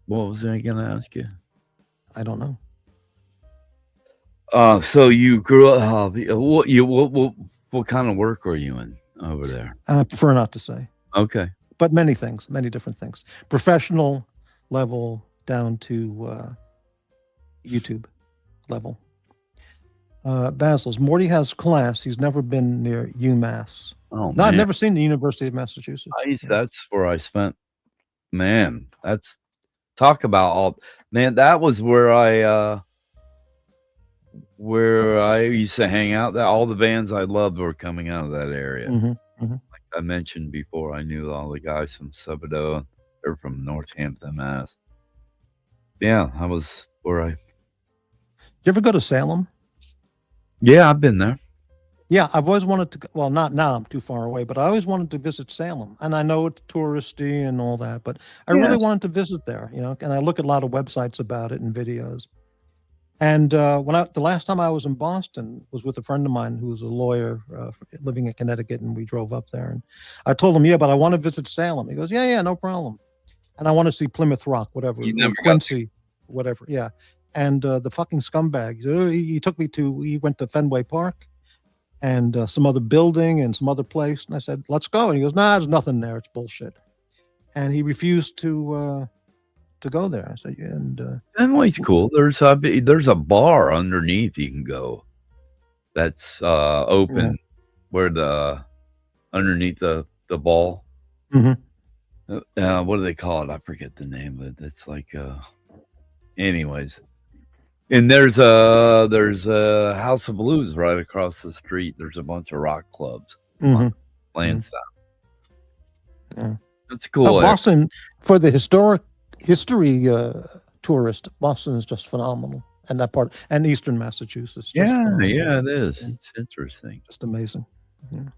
What was I going to ask you? I don't know. So you grew up. What kind of work were you in over there? I prefer not to say. Okay. But many things, many different things. Professional level down to YouTube level. Basil's Morty has class. He's never been near UMass. Oh, no, I've man. never seen the University of Massachusetts. That's where I spent. Man, that's talk about all. Man, that was where I used to hang out. That all the bands I loved were coming out of that area. Like I mentioned before, I knew all the guys from Subado or from Northampton, Mass. Yeah, I was where I. You ever go to Salem? Yeah, I've been there. Yeah, I've always wanted to. Well, not now. I'm too far away, but I always wanted to visit Salem, and I know it's touristy and all that, but I really wanted to visit there. And I look at a lot of websites about it and videos. And the last time I was in Boston was with a friend of mine who was a lawyer living in Connecticut, and we drove up there. And I told him, but I want to visit Salem. He goes, yeah, no problem. And I want to see Plymouth Rock, whatever, Quincy, whatever. Yeah. And the fucking scumbag, he took me he went to Fenway Park and some other building and some other place. And I said, let's go. And he goes, nah, there's nothing there. It's bullshit. And he refused to go there. I said, Fenway's cool. There's a bar underneath you can go. That's open where underneath the ball. Mm-hmm. What do they call it? I forget the name of it. It's like anyways. And there's a House of Blues right across the street. There's a bunch of rock clubs playing stuff. Yeah. That's cool. Boston, for the history tourist, Boston is just phenomenal. And that part, and Eastern Massachusetts. Yeah, it is. It's interesting. Just amazing. Yeah.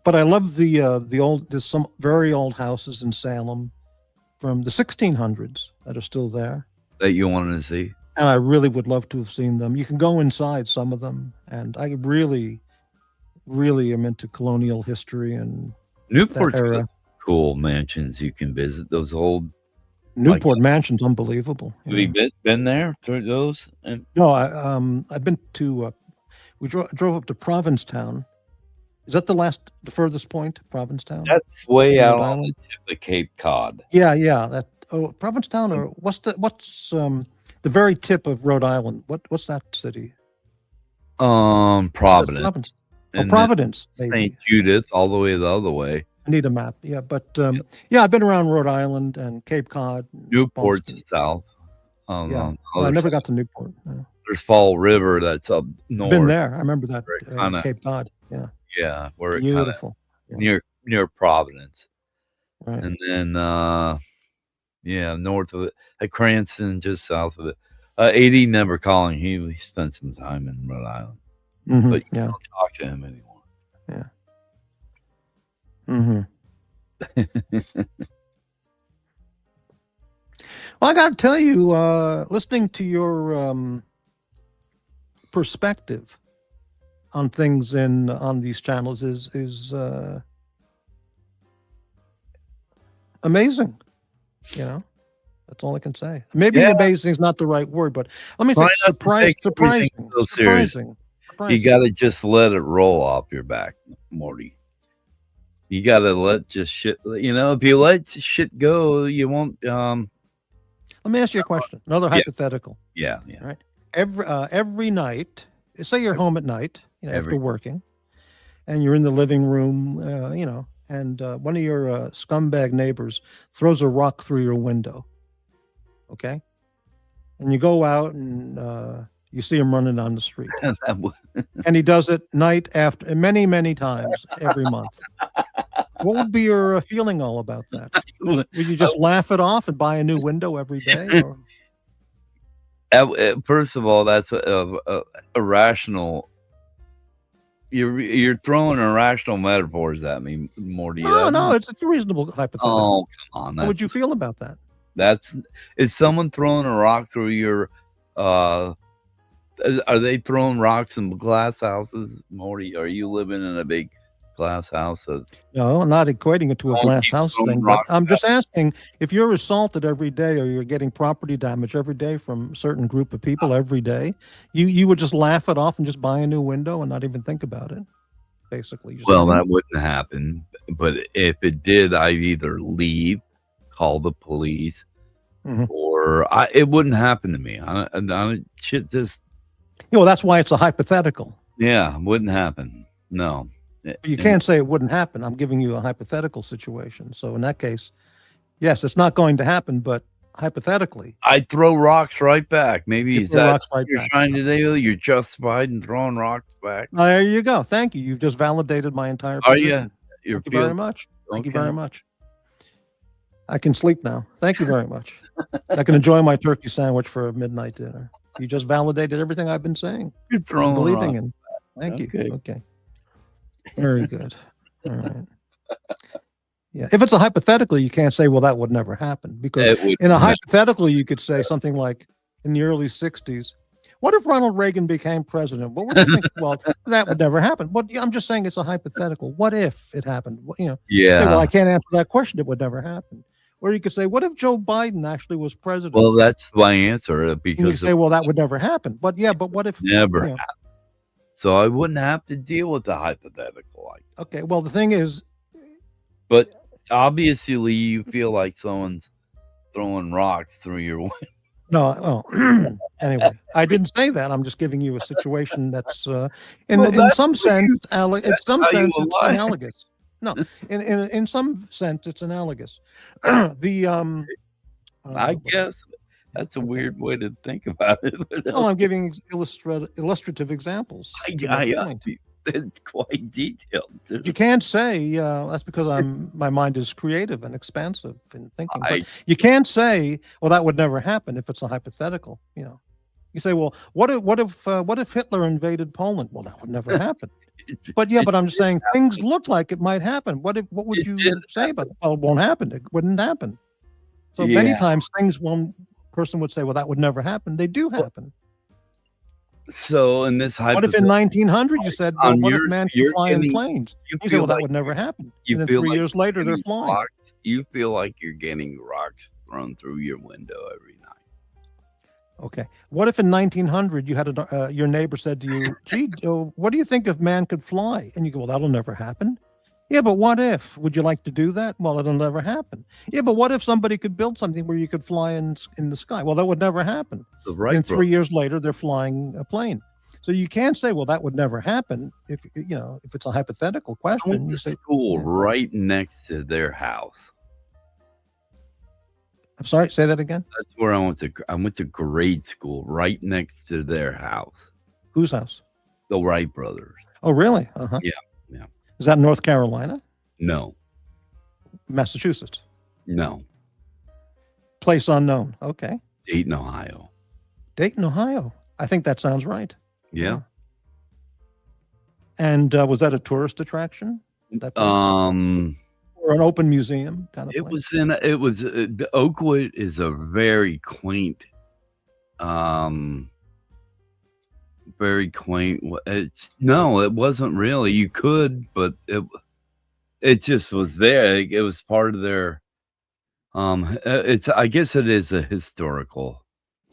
But I love there's some very old houses in Salem from the 1600s that are still there. That you wanted to see? And I really would love to have seen them. You can go inside some of them. And I really, really am into colonial history and Newport's that era. got cool mansions you can visit. Those old Newport mansion's unbelievable. Have you been there through those? No, I've been to. We drove up to Provincetown. Is that the furthest point, Provincetown? That's way out on the tip of Cape Cod. Yeah. That Provincetown, or what's the very tip of Rhode Island? What's that city? Providence. Providence. St. Judith, all the way the other way. I need a map. Yeah, but I've been around Rhode Island and Cape Cod. Newport's south. I never got to Newport. No. There's Fall River that's up north. Been there. I remember that. Cape Cod. Yeah. Yeah, where it beautiful. Near Providence. Right. And then north of it, at Cranston, just south of it. 80 never calling. He spent some time in Rhode Island. But you don't talk to him anymore. Yeah. Well, I got to tell you, listening to your perspective on things on these channels is amazing. That's all I can say. Maybe amazing is not the right word, but let me say surprising. You got to just let it roll off your back, Morty. You got to let just shit. If you let shit go, you won't. Let me ask you a question. Another hypothetical. Yeah. Right. Every night, say you're home at night, after working, and you're in the living room, and one of your scumbag neighbors throws a rock through your window. Okay. And you go out and you see him running down the street. And he does it night after, many, many times every month. What would be your feeling all about that? Would you just laugh it off and buy a new window every day? Or? First of all, that's a irrational. You're throwing irrational metaphors at me, Morty. No, it's a reasonable hypothetical. Oh, come on. How would you feel about that? Is someone throwing a rock through your? Are they throwing rocks in glass houses, Morty? Are you living in a big glass house. No, I'm not equating it to a Don't glass keep house throwing thing, but rocks I'm just asking if you're assaulted every day or you're getting property damage every day from a certain group of people every day, you would just laugh it off and just buy a new window and not even think about it. Basically, you're Well, saying? that wouldn't happen. But if it did, I'd either leave, call the police, or it wouldn't happen to me. Shit just. Well, that's why it's a hypothetical. Yeah, wouldn't happen. No. You can't say it wouldn't happen. I'm giving you a hypothetical situation. So in that case, yes, it's not going to happen, but hypothetically, I'd throw rocks right back. Maybe You is throw that rocks right what you're back. trying to do? You're justified in throwing rocks back. there you go. Thank you. You've just validated my entire Are position. you? Thank you very much. Thank you Okay. very much. I can sleep now. Thank you very much. I can enjoy my turkey sandwich for a midnight dinner. You just validated everything I've been saying. You're throwing Believing rocks. in. Thank Okay. you. Okay. Very good. All right. Yeah. If it's a hypothetical, you can't say, well, that would never happen. Because It would in a never- hypothetical, you could say something like in the early 60s, what if Ronald Reagan became president? What would you think? Well, that would never happen. But I'm just saying it's a hypothetical. What if it happened? You know, you say, well, Yeah. I can't answer that question. It would never happen. Or you could say, what if Joe Biden actually was president? Well, that's my answer and you because say, well, that would never happen. But yeah, but what if? it never you know, happened. So I wouldn't have to deal with the hypothetical. okay. Well, the thing is, But obviously, you feel like someone's throwing rocks through your window. no, well, anyway, I didn't say that. I'm just giving you a situation that's, in Well, that's some what sense, you- in some how you sense, it's align. analogous. No, in some sense, it's analogous. The I guess that's a weird way to think about it. well, I'm giving illustrative examples. to my point. It's quite detailed. You can't say that's because my mind is creative and expansive in thinking. But you can't say, well, that would never happen if it's a hypothetical. You know, you say, well, what if Hitler invaded Poland? Well, that would never happen. But yeah, but I'm just saying things look like it might happen. What would It you did say about it? Well, it won't happen. It wouldn't happen. So many Yeah. times things one person would say, well, that would never happen. They do happen. So in this What if in 1900 you said, well, On what if yours, man could you're fly in getting- planes? you You say, feel well, that like would never happen. you And then feel 3 like years later, they're getting flying. rocks- You feel like you're getting rocks thrown through your window every night. Okay. What if in 1900 you had your neighbor said to you, gee, what do you think if man could fly? And you go, well, that'll never happen. Yeah, but what if? Would you like to do that? Well, it'll never happen. Yeah, but what if somebody could build something where you could fly in the sky? Well, that would never happen. The Wright And 3 brothers. years later, they're flying a plane. So you can't say, well, that would never happen if if it's a hypothetical I went question. to You say, school yeah. right next to their house. I'm sorry, say that again. That's where I went to. I went to grade school right next to their house. Whose house? The Wright brothers. Oh, really? Uh-huh. Yeah, yeah. Is that North Carolina? No, Massachusetts? no. Place unknown. Okay. Dayton, Ohio. Dayton, Ohio. I think that sounds right. Yeah. And was that a tourist attraction? That place? Or an open museum kind of It place? was in. It was. The Oakwood is a very quaint. Very quaint. It's no, it wasn't really. You could, but it just was there. It was part of their. It's. I guess it is a historical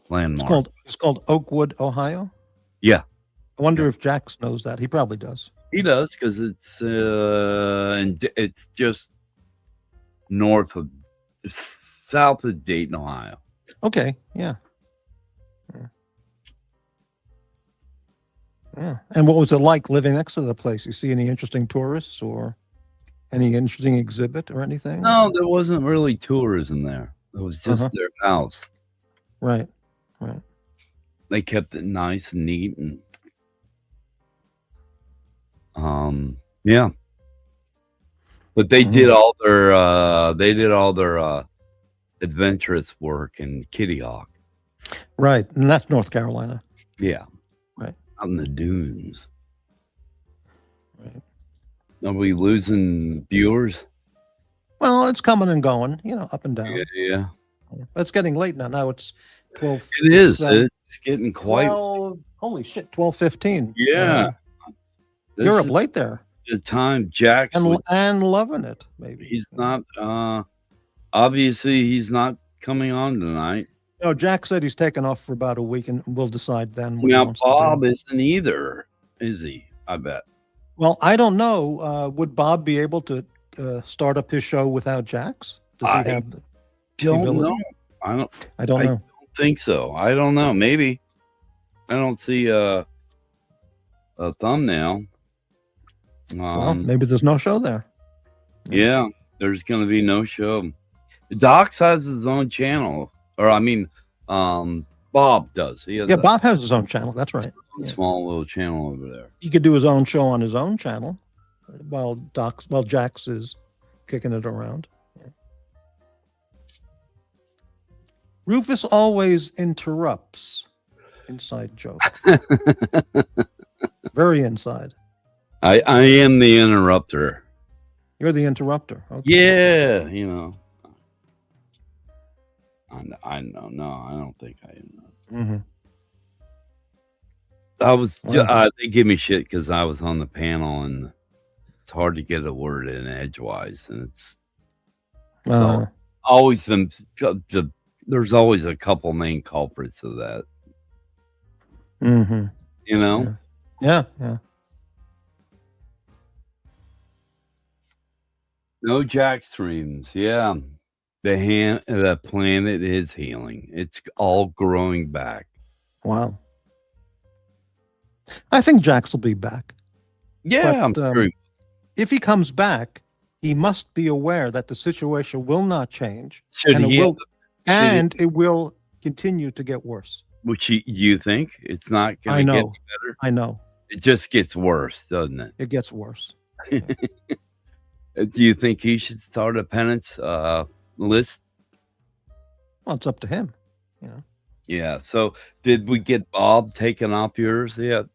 landmark. It's called Oakwood, Ohio. Yeah, I wonder if JAX knows that. He probably does. he does because it's and it's just south of Dayton, Ohio. Okay. Yeah. Yeah. And what was it like living next to the place? You see any interesting tourists or any interesting exhibit or anything? No, there wasn't really tourism there. It was just their house. Right. Right. They kept it nice and neat and yeah. But they did all their adventurous work in Kitty Hawk. Right. And that's North Carolina. Yeah. Right. Out in the dunes. Right. Are we losing viewers? Well, it's coming and going, up and down. Yeah. But it's getting late now. Now it's 12. It is. It's, It's getting quite 12, holy shit, 12:15. yeah. You're up This late there. the time, JAX and loving it. Maybe he's not. Obviously, he's not coming on tonight. No, Jack said he's taken off for about a week, and we'll decide then what he Now, wants Bob to do. isn't either, is he? I bet. Well, I don't know. Would Bob be able to start up his show without Jax? Does he have the Don't ability? know. I don't know. don't think so. I don't know. Maybe. I don't see a thumbnail. Well, maybe there's no show there. Yeah, there's going to be no show. Docs has his own channel, or I mean, Bob does. He has Bob has his own channel. That's right. Small little channel over there. He could do his own show on his own channel while Jax is kicking it around. Rufus always interrupts. Inside joke. Very inside. I am the interrupter. You're the interrupter. Okay. Yeah, you know. I know. No, I don't think I am. Mm-hmm. I was. They give me shit because I was on the panel, and it's hard to get a word in edgewise, and it's always been. There's always a couple main culprits of that. Mm-hmm. You know. Yeah. No JAX streams. Yeah. The planet is healing. It's all growing back. Wow. I think Jax will be back. Yeah, but, I'm sure. If he comes back, he must be aware that the situation will not change. It will continue to get worse. Which you think it's not going to get better? I know. It just gets worse, doesn't it? It gets worse. Do you think he should start a penance list? Well, it's up to him. Yeah. So, did we get Bob taken off yours yet?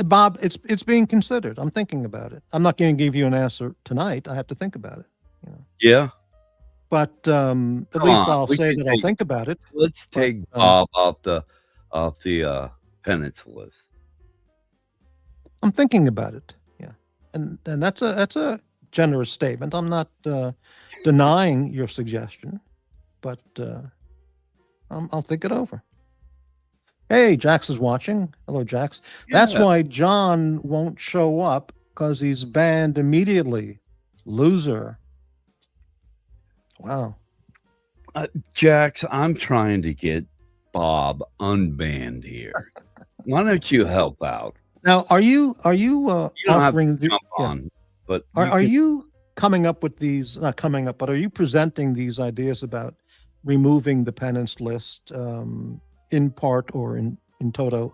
Bob, it's being considered. I'm thinking about it. I'm not going to give you an answer tonight. I have to think about it. Yeah. But at least I'll say that I'll think about it. Let's take Bob off the penance list. I'm thinking about it. Yeah, and that's a generous statement. I'm not denying your suggestion, but I'll think it over. Hey, Jax is watching. Hello, Jax. Yeah. That's why John won't show up, because he's banned immediately. Loser. Wow. Jax, I'm trying to get Bob unbanned here. Why don't you help out? Now, are you offering the jump on, but are you coming up with these? Not coming up, but are you presenting these ideas about removing the penance list in part or in toto,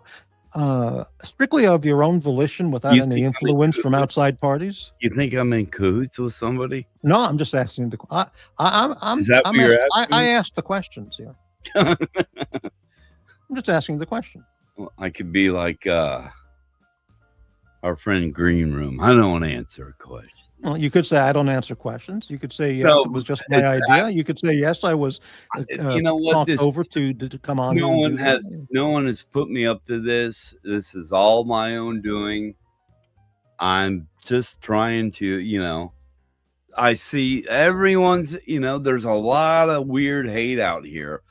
strictly of your own volition, without any influence from outside parties? You think I'm in cahoots with somebody? No, I'm just asking the. Is that what you're asking? I asked the questions. Yeah. I'm just asking the question. Well, I could be like our friend Green Room. I don't answer a question. Well, you could say I don't answer questions. You could say yes, it was just my idea. You could say yes, I was talked over to come on. No one has put me up to this. This is all my own doing. I'm just trying to, I see everyone's, there's a lot of weird hate out here.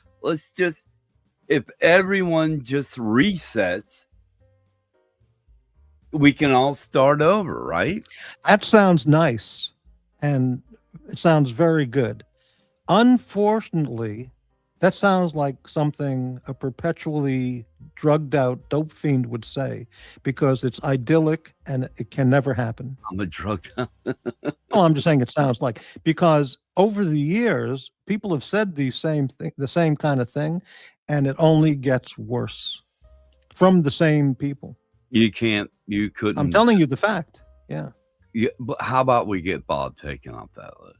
If everyone just resets, we can all start over, right? That sounds nice, and it sounds very good. Unfortunately, that sounds like something a perpetually drugged out dope fiend would say, because it's idyllic and it can never happen. I'm a drugged out. Oh, I'm just saying it sounds like, because over the years, people have said the same kind of thing, and it only gets worse from the same people. You couldn't. I'm telling you the fact. Yeah. But how about we get Bob taken off that list?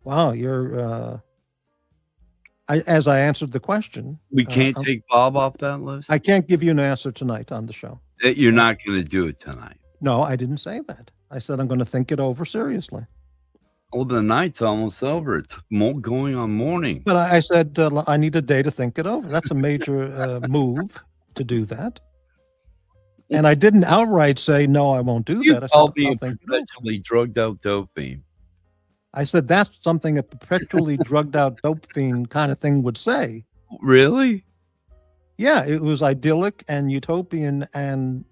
Wow, you're. As I answered the question, we can't take Bob off that list. I can't give you an answer tonight on the show. You're not going to do it tonight. No, I didn't say that. I said I'm going to think it over seriously. Well, the night's almost over. It's going on morning. But I said I need a day to think it over. That's a major move to do that. And I didn't outright say, no, I won't do You that. I said, called me I'll a think it over. perpetually drugged out dope fiend. I said, that's something a perpetually drugged out dope fiend kind of thing would say. Really? Yeah, it was idyllic and utopian and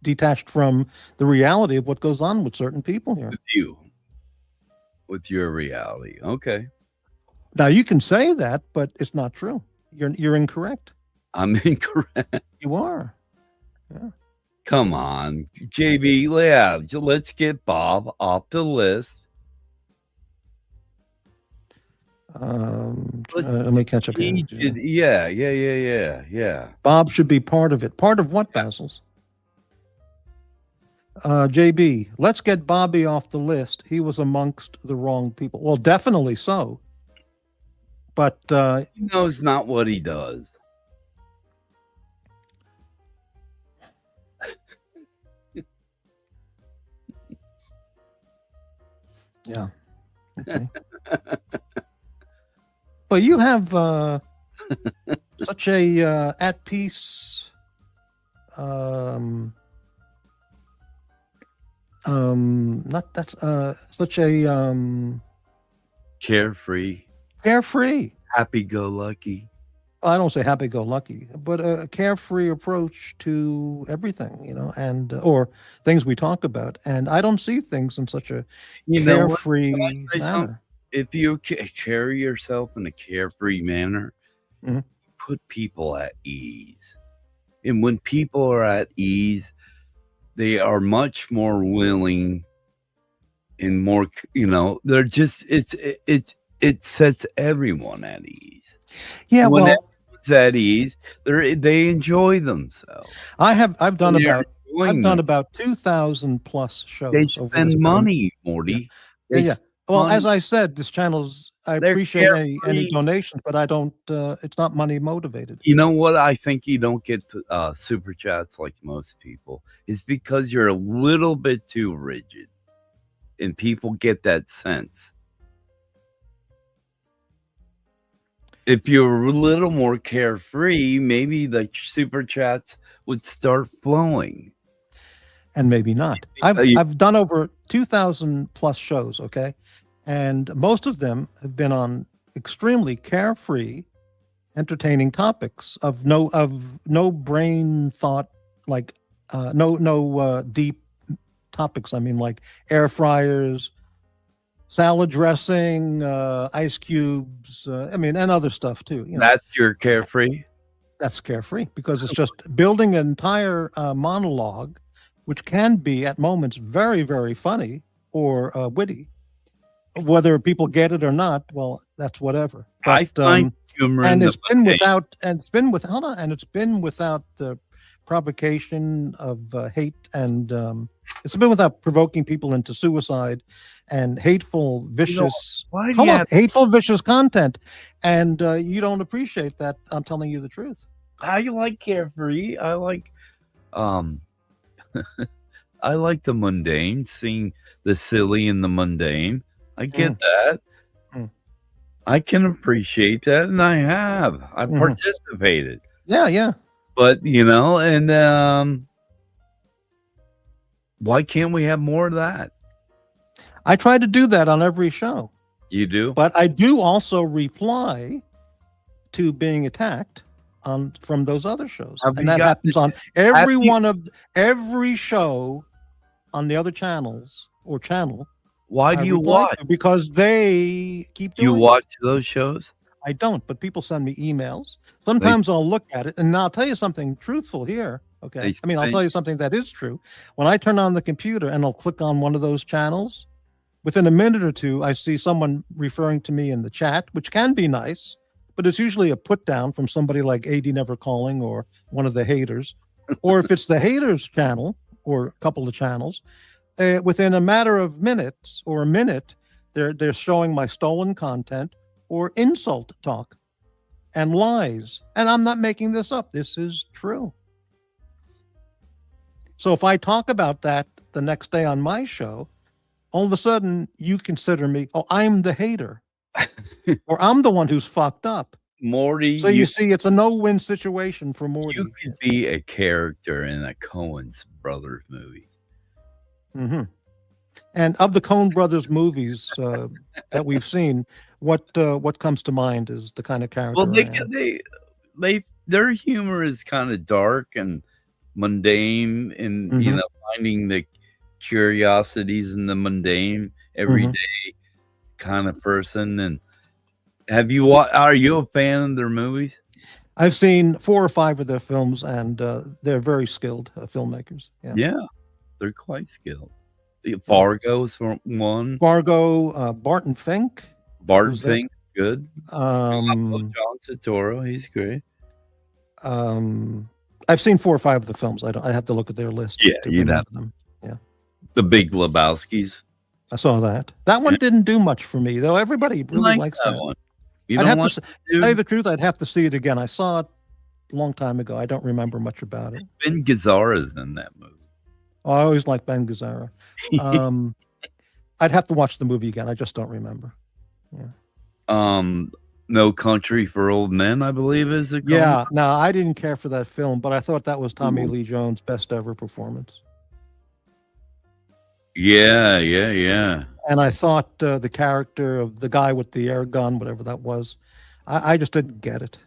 detached from the reality of what goes on with certain people here. With your reality. Okay. Now, you can say that, but it's not true. You're incorrect. I'm incorrect. You are. Yeah. Come on, JB. Yeah, let's get Bob off the list. Let me catch up here. Yeah. Bob should be part of it. Part of what, Basils? JB, let's get Bobby off the list. He was amongst the wrong people. Well, definitely so. But he knows not what he does. Yeah. Okay. But you have such a at peace, not that's such a carefree, happy-go-lucky. I don't say happy-go-lucky, but a carefree approach to everything, you know, and or things we talk about. And I don't see things in such a carefree manner. If you carry yourself in a carefree manner, put people at ease. And when people are at ease, they are much more willing and more, you know, they're just, it sets everyone at ease. Yeah, when well, everyone's at ease, they enjoy themselves. I've done about 2,000 plus shows. They spend money, Morty. Yeah. Well, as I said, this channel's, I appreciate any donations, but I don't, it's not money motivated. You know what? I think you don't get super chats like most people. It's because you're a little bit too rigid and people get that sense. If you're a little more carefree, maybe the super chats would start flowing. And maybe not. I've done over 2,000 plus shows, okay? And most of them have been on extremely carefree, entertaining topics of no brain thought, like no deep topics. I mean, like air fryers, salad dressing, ice cubes. I mean, and other stuff too. You know, that's your carefree. That's carefree because it's just building an entire monologue, which can be at moments very, very funny or witty. Whether people get it or not, well, that's whatever. But, I find humor, and it's been without the provocation of hate, and it's been without provoking people into suicide and hateful, vicious, hateful, vicious content. And you don't appreciate that. I'm telling you the truth. I like carefree. I like, I like the mundane, seeing the silly in the mundane. I get that. I can appreciate that, and I've participated. Yeah. But you know, and why can't we have more of that? I try to do that on every show. You do? But I do also reply to being attacked from those other shows. And that happens on every show on the other channels or channel. Why do you watch? Because they keep doing it. You watch those shows? I don't, but people send me emails. Sometimes I'll look at it, and I'll tell you something truthful here. Okay. I mean, I'll tell you something that is true. When I turn on the computer and I'll click on one of those channels, within a minute or two, I see someone referring to me in the chat, which can be nice, but it's usually a put down from somebody like AD Never Calling or one of the haters. Or if it's the haters channel or a couple of channels, within a matter of minutes or a minute, they're showing my stolen content or insult talk and lies. And I'm not making this up. This is true. So if I talk about that the next day on my show, all of a sudden you consider me, oh, I'm the hater or I'm the one who's fucked up. Morty, So you see, it's a no-win situation for you Morty. could be a character in a Coen's Brothers movie. Hmm. And of the Coen Brothers movies that we've seen, what comes to mind is the kind of character Well, I am. their humor is kind of dark and mundane, and Mhm. finding the curiosities in the mundane, everyday Mhm. kind of person. And are you a fan of their movies? I've seen 4 or 5 of their films, and they're very skilled filmmakers. Yeah. Yeah, they're quite skilled. Fargo's one. Fargo, Barton Fink. Barton Who's that? Fink's good. Um, John Turturro, he's great. I've seen 4 or 5 of the films. I have to look at their list Yeah, to you'd remember have them. Yeah, The Big Lebowski's. I saw that. That one didn't do much for me, though. Everybody You really like likes that that. one? You I'd don't have like to it, tell you dude? the truth. I'd have to see it again. I saw it a long time ago. I don't remember much about it. Ben Gazzara's in that movie. Oh, I always liked Ben Gazzara. I'd have to watch the movie again. I just don't remember. Yeah. No Country for Old Men, I believe, is it called? Yeah. No, I didn't care for that film, but I thought that was Tommy Lee Jones' best ever performance. Yeah. And I thought the character of the guy with the air gun, whatever that was, I just didn't get it.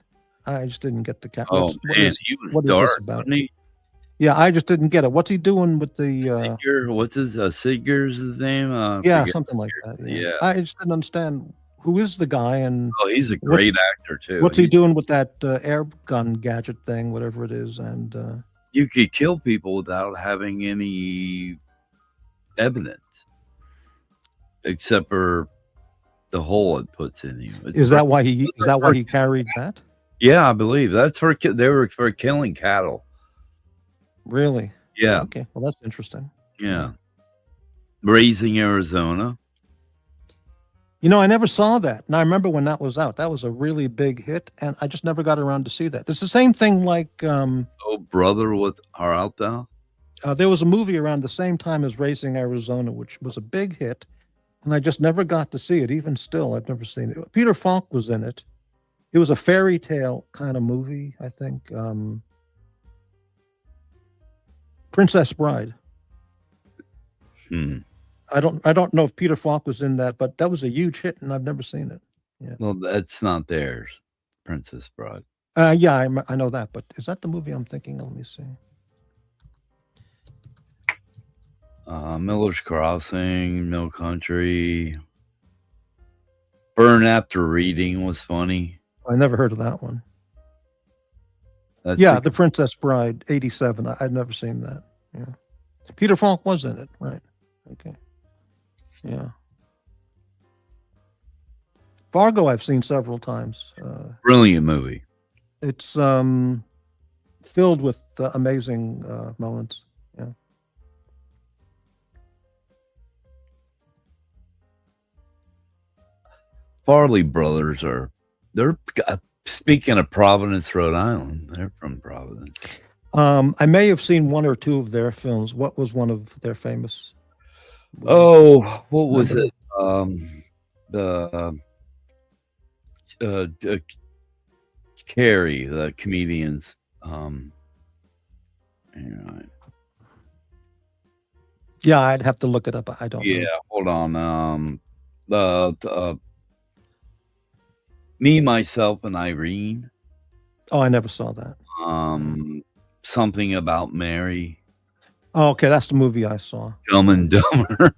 I just didn't get the character. Oh man, he was dark, wasn't he? Yeah, I just didn't get it. What's he doing with the? Sigger, what's Sigger's his name? I Yeah, forget. something like that. Yeah. I just didn't understand who is the guy and Oh, he's a great actor too. what's he doing with that air gun gadget thing, whatever it is, and You could kill people without having any evidence, except for the hole it puts in you. is that why he carried that? Yeah, I believe that's for. They were for killing cattle. Really? Yeah, Okay. Well, that's interesting. yeah. Raising Arizona. You know, I never saw that. And I remember when that was out. That was a really big hit, and I just never got around to see that. It's the same thing like Oh, brother, with are out there. there was a movie around the same time as Raising Arizona, which was a big hit, and I just never got to see it. Even still, I've never seen it. Peter Falk was in it. It was a fairy tale kind of movie, I think. Princess Bride. I don't know if Peter Falk was in that, but that was a huge hit, and I've never seen it. Yeah. Well, that's not theirs. Princess Bride. Yeah, I know that, but is that the movie I'm thinking of? Let me see. Miller's Crossing, No Country. Burn After Reading was funny. I never heard of that one. That's Yeah, a- The Princess Bride, 87. I'd never seen that. Yeah. Peter Falk was in it, right? Okay. Yeah. Fargo I've seen several times. brilliant movie. It's filled with amazing moments. Yeah. Farley brothers they're speaking of Providence, Rhode Island. They're from Providence. I may have seen 1 or 2 of their films. What was one of their famous? Oh, what was it? The Carrie, the comedians. Anyway. Yeah, I'd have to look it up. I don't Yeah, know. hold on. The Me, Myself, and Irene. Oh, I never saw that. Something About Mary. Oh, okay, that's the movie I saw. Dumb and Dumber.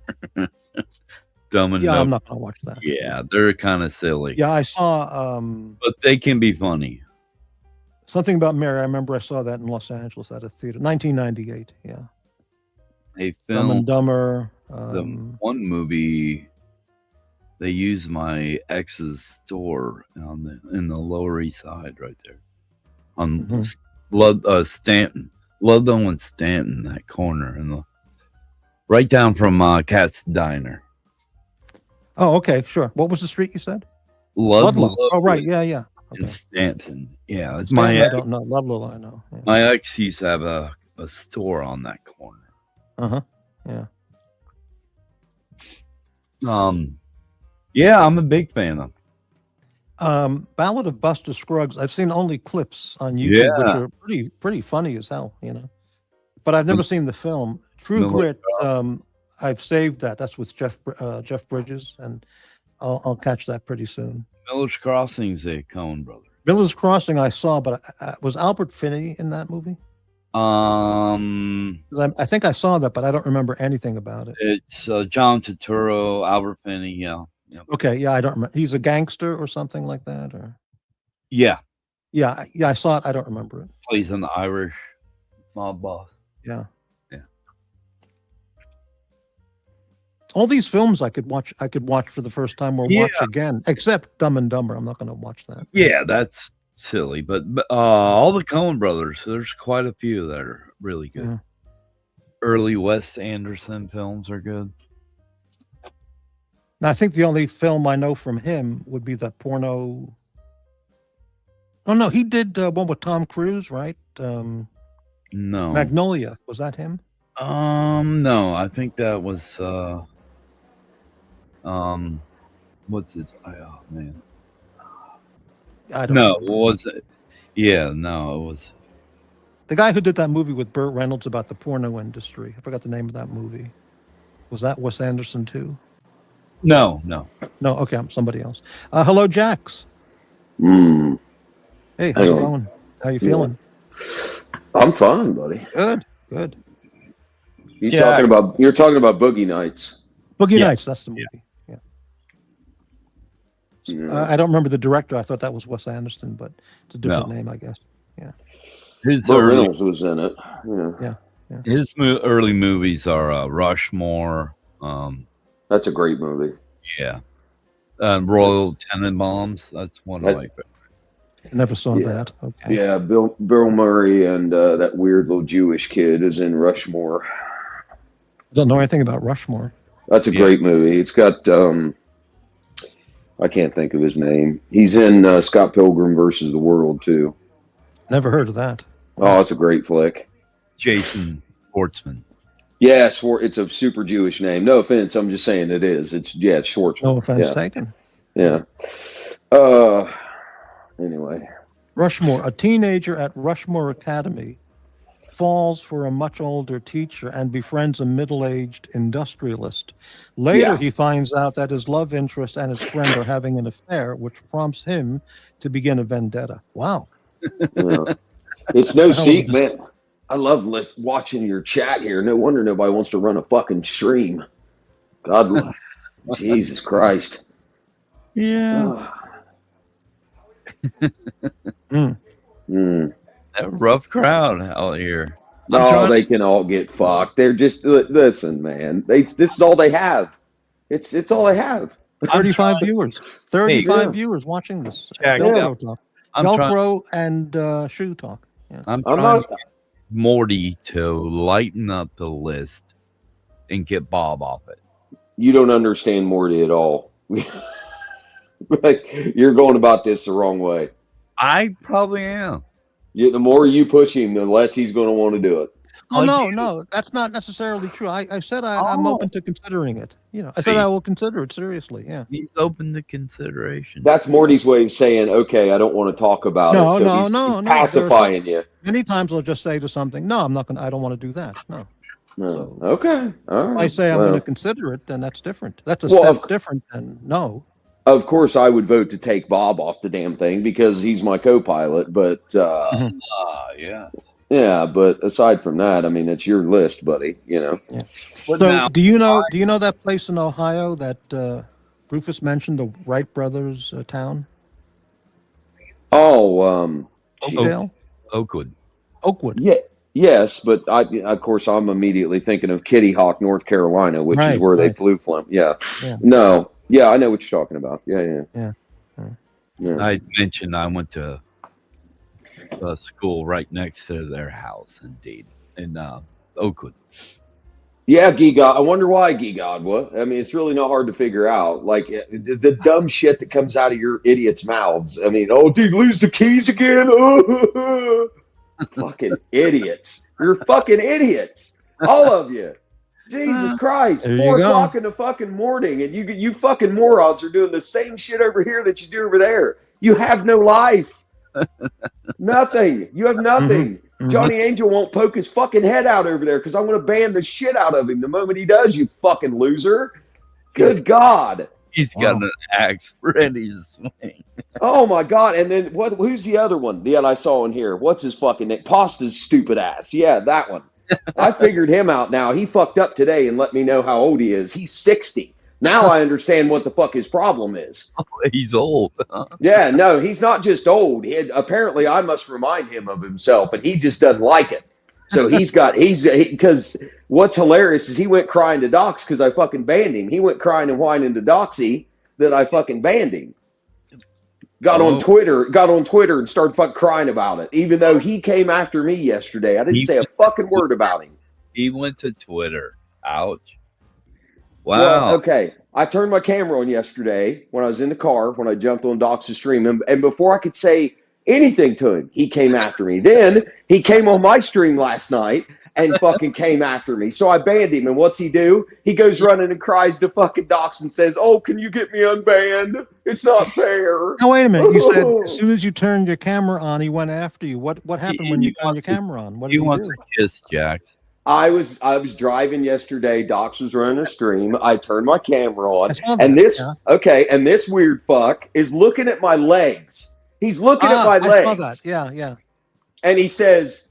Dumb and Yeah, Dumber. I'm not gonna watch that. Yeah, they're kind of silly. Yeah, I saw But they can be funny. Something About Mary. I remember I saw that in Los Angeles at a theater, 1998. Yeah, They Dumb and filmed Dumber. the one movie. They used my ex's store in the Lower East Side, right there, on Stanton, Ludlow and Stanton, that corner, right down from Cat's Diner. Oh, okay, sure. What was the street you said? Ludlow. Oh, right. Yeah. In Okay. Stanton. Yeah, it's Stanton, I my don't know. Ludlow, I know. Yeah. my ex used to have a store on that corner. Yeah. Yeah, I'm a big fan of. Ballad of Buster Scruggs. I've seen only clips on YouTube, which Yeah. are pretty funny as hell, you know. But I've never seen the film. True Miller Grit. I've saved that. That's with Jeff Bridges, and I'll catch that pretty soon. Miller's Crossing's a Coen brother. Miller's Crossing I saw, but was Albert Finney in that movie? I think I saw that, but I don't remember anything about it. It's John Turturro, Albert Finney. Yeah. Okay, yeah, I don't remember. He's a gangster or something like that, or Yeah. yeah, I saw it. I don't remember it. Plays an Irish mob boss. Yeah. Yeah. All these films I could watch for the first time or watch again, except Dumb and Dumber. I'm not going to watch that. Yeah, that's silly. But all the Coen brothers, there's quite a few that are really good. Yeah. Early Wes Anderson films are good. Now, I think the only film I know from him would be that porno. Oh no, he did one with Tom Cruise, right? No. Magnolia, was that him? No, I think that was what's his? Oh man, I don't no, remember. was it? Yeah, no, it was The guy who did that movie with Burt Reynolds about the porno industry. I forgot the name of that movie. Was that Wes Anderson too? no. No, okay, I'm somebody else. Hello, Jax. Mm, Hey, how's Hang it on. going? How you feeling? I'm fine, buddy. Good. You're Yeah. talking about Boogie Nights. Boogie Yeah. Nights, that's the movie. Yeah. Yeah. I don't remember the director. I thought that was Wes Anderson, but it's a different No. name, I guess. His Burt early, Reynolds was in it. Yeah. his early movies are Rushmore. That's a great movie. Yeah, Royal Tenenbaums. That's one of my favorites. I never saw Yeah. that. Okay. Yeah, Bill Murray and that weird little Jewish kid is in Rushmore. Don't know anything about Rushmore. That's a great movie. It's got I can't think of his name. He's in Scott Pilgrim versus the World too. Never heard of that. Oh, it's a great flick. Jason Schwartzman. Yeah, it's a super Jewish name. No offense, I'm just saying it is. It's Schwartzman. No offense Yeah. taken. Yeah. Anyway. Rushmore. A teenager at Rushmore Academy falls for a much older teacher and befriends a middle-aged industrialist. Later, Yeah. he finds out that his love interest and his friend are having an affair, which prompts him to begin a vendetta. Wow. Yeah. It's no secret, man. I love watching your chat here. No wonder nobody wants to run a fucking stream. God, Jesus Christ. Yeah, a rough crowd out here. No, they can all get fucked. They're just listen, man. This is all they have. It's all they have. 35 viewers. 35 yeah. viewers watching this. Check it Velcro out. Talk. I'm Velcro and Shoe Talk. Yeah. I'm I'm trying not. to get Morty to lighten up the list and get Bob off it. You don't understand Morty at all. Like, you're going about this the wrong way. I probably am. The more you push him, the less he's going to want to do it. Oh, no, that's not necessarily true. I said I'm open to considering it. I said See. I will consider it seriously. Yeah. He's open to consideration. That's Morty's way of saying, okay, I don't want to talk about No, it. So no, he's no. pacifying you. Many times I'll just say to something, no, I'm not going to, I don't want to do that. No. No. Okay. All If right. I say I'm Well, going to consider it, then that's different. That's a Well, step different than no. of course, I would vote to take Bob off the damn thing because he's my co-pilot. But Yeah. yeah, but aside from that, I mean, it's your list, buddy. Yeah. But So now- do you know that place in Ohio that Rufus mentioned, the Wright brothers town? Oh, geez. Oakdale? Oakwood. Yeah. Yes, but of course, I'm immediately thinking of Kitty Hawk, North Carolina, which is Right, where they right. flew from. Yeah. Yeah. No. Yeah, I know what you're talking about. Yeah. Yeah. I mentioned I went to a school right next to their house in Oakwood. Yeah, Gigod. I wonder why Gigod. What? I mean, it's really not hard to figure out. Like the dumb shit that comes out of your idiots' mouths. I mean, oh, did you lose the keys again? Fucking idiots. You're fucking idiots. All of you. Jesus Christ. There you 4 go. o'clock in the fucking morning, and you fucking morons are doing the same shit over here that you do over there. You have no life. Nothing. You have nothing. Johnny Angel won't poke his fucking head out over there because I'm going to ban the shit out of him the moment he does, you fucking loser. Good God. He's got an axe ready to swing. Oh my God. And then who's the other one that I saw in here? What's his fucking name? Pasta's stupid ass. Yeah, that one. I figured him out now. He fucked up today and let me know how old he is. He's 60. Now I understand what the fuck his problem is. Oh, he's old. Yeah, no, he's not just old. Apparently I must remind him of himself, and he just doesn't like it. So because what's hilarious is he went crying to Docs because I fucking banned him. He went crying and whining to Doxy that I fucking banned him. Got on Twitter and started fucking crying about it, even though he came after me yesterday. I didn't say a fucking word about him. He went to Twitter. Ouch. Wow. Well, okay. I turned my camera on yesterday when I was in the car, when I jumped on Doc's stream. And before I could say anything to him, he came after me. Then he came on my stream last night and fucking came after me. So I banned him. And what's he do? He goes running and cries to fucking Docs and says, "Oh, can you get me unbanned? It's not fair." Now, wait a minute. You said as soon as you turned your camera on, he went after you. What happened when you turned your camera on? What did he wants a kiss, JAX. I was driving yesterday. Docs was running a stream. I turned my camera on, and that, this and this weird fuck is looking at my legs. He's looking at my legs. I saw that. Yeah. And he says,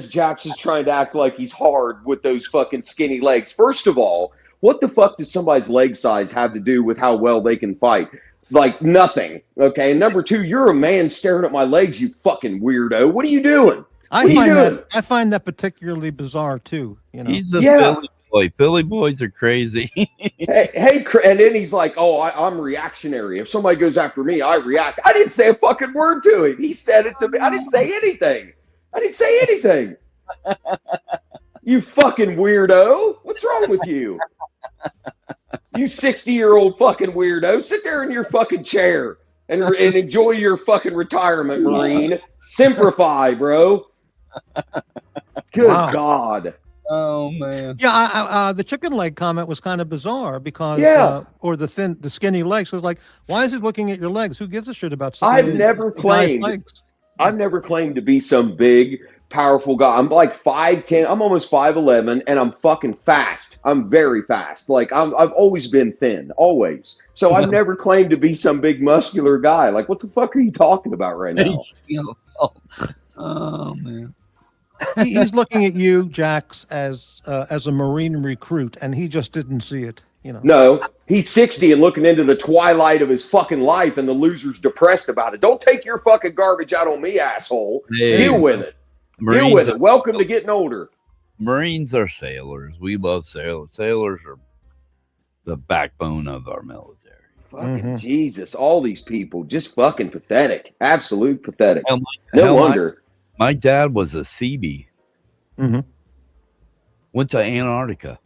JAX is trying to act like he's hard with those fucking skinny legs. First of all, what the fuck does somebody's leg size have to do with how well they can fight? Like nothing. Okay. And number two, you're a man staring at my legs, you fucking weirdo. What are you doing? I find that particularly bizarre too. You know, he's a Philly boy. Philly boys are crazy. hey, and then he's like, "Oh, I'm reactionary. If somebody goes after me, I react." I didn't say a fucking word to him. He said it to me. I didn't say anything. You fucking weirdo. What's wrong with you? You 60-year-old fucking weirdo. Sit there in your fucking chair and enjoy your fucking retirement, Marine. Simplify, bro. Good God. Oh man. Yeah, the chicken leg comment was kind of bizarre because or the skinny legs was like, why is it looking at your legs? Who gives a shit about I've never claimed to be some big powerful guy. I'm like 5'10", I'm almost 5'11", and I'm fucking fast. I'm very fast. Like I've always been thin, always. So I've never claimed to be some big muscular guy. Like, what the fuck are you talking about right now? Oh man. He's looking at you, JAX, as a Marine recruit, and he just didn't see it. You know. No, he's 60 and looking into the twilight of his fucking life, and the loser's depressed about it. Don't take your fucking garbage out on me, asshole. Hey, Deal with it. Deal with it. Welcome to getting older. Marines are sailors. We love sailors. Sailors are the backbone of our military. Fucking Jesus, all these people, just fucking pathetic. Absolute pathetic. No wonder. My dad was a Seabee. Went to Antarctica.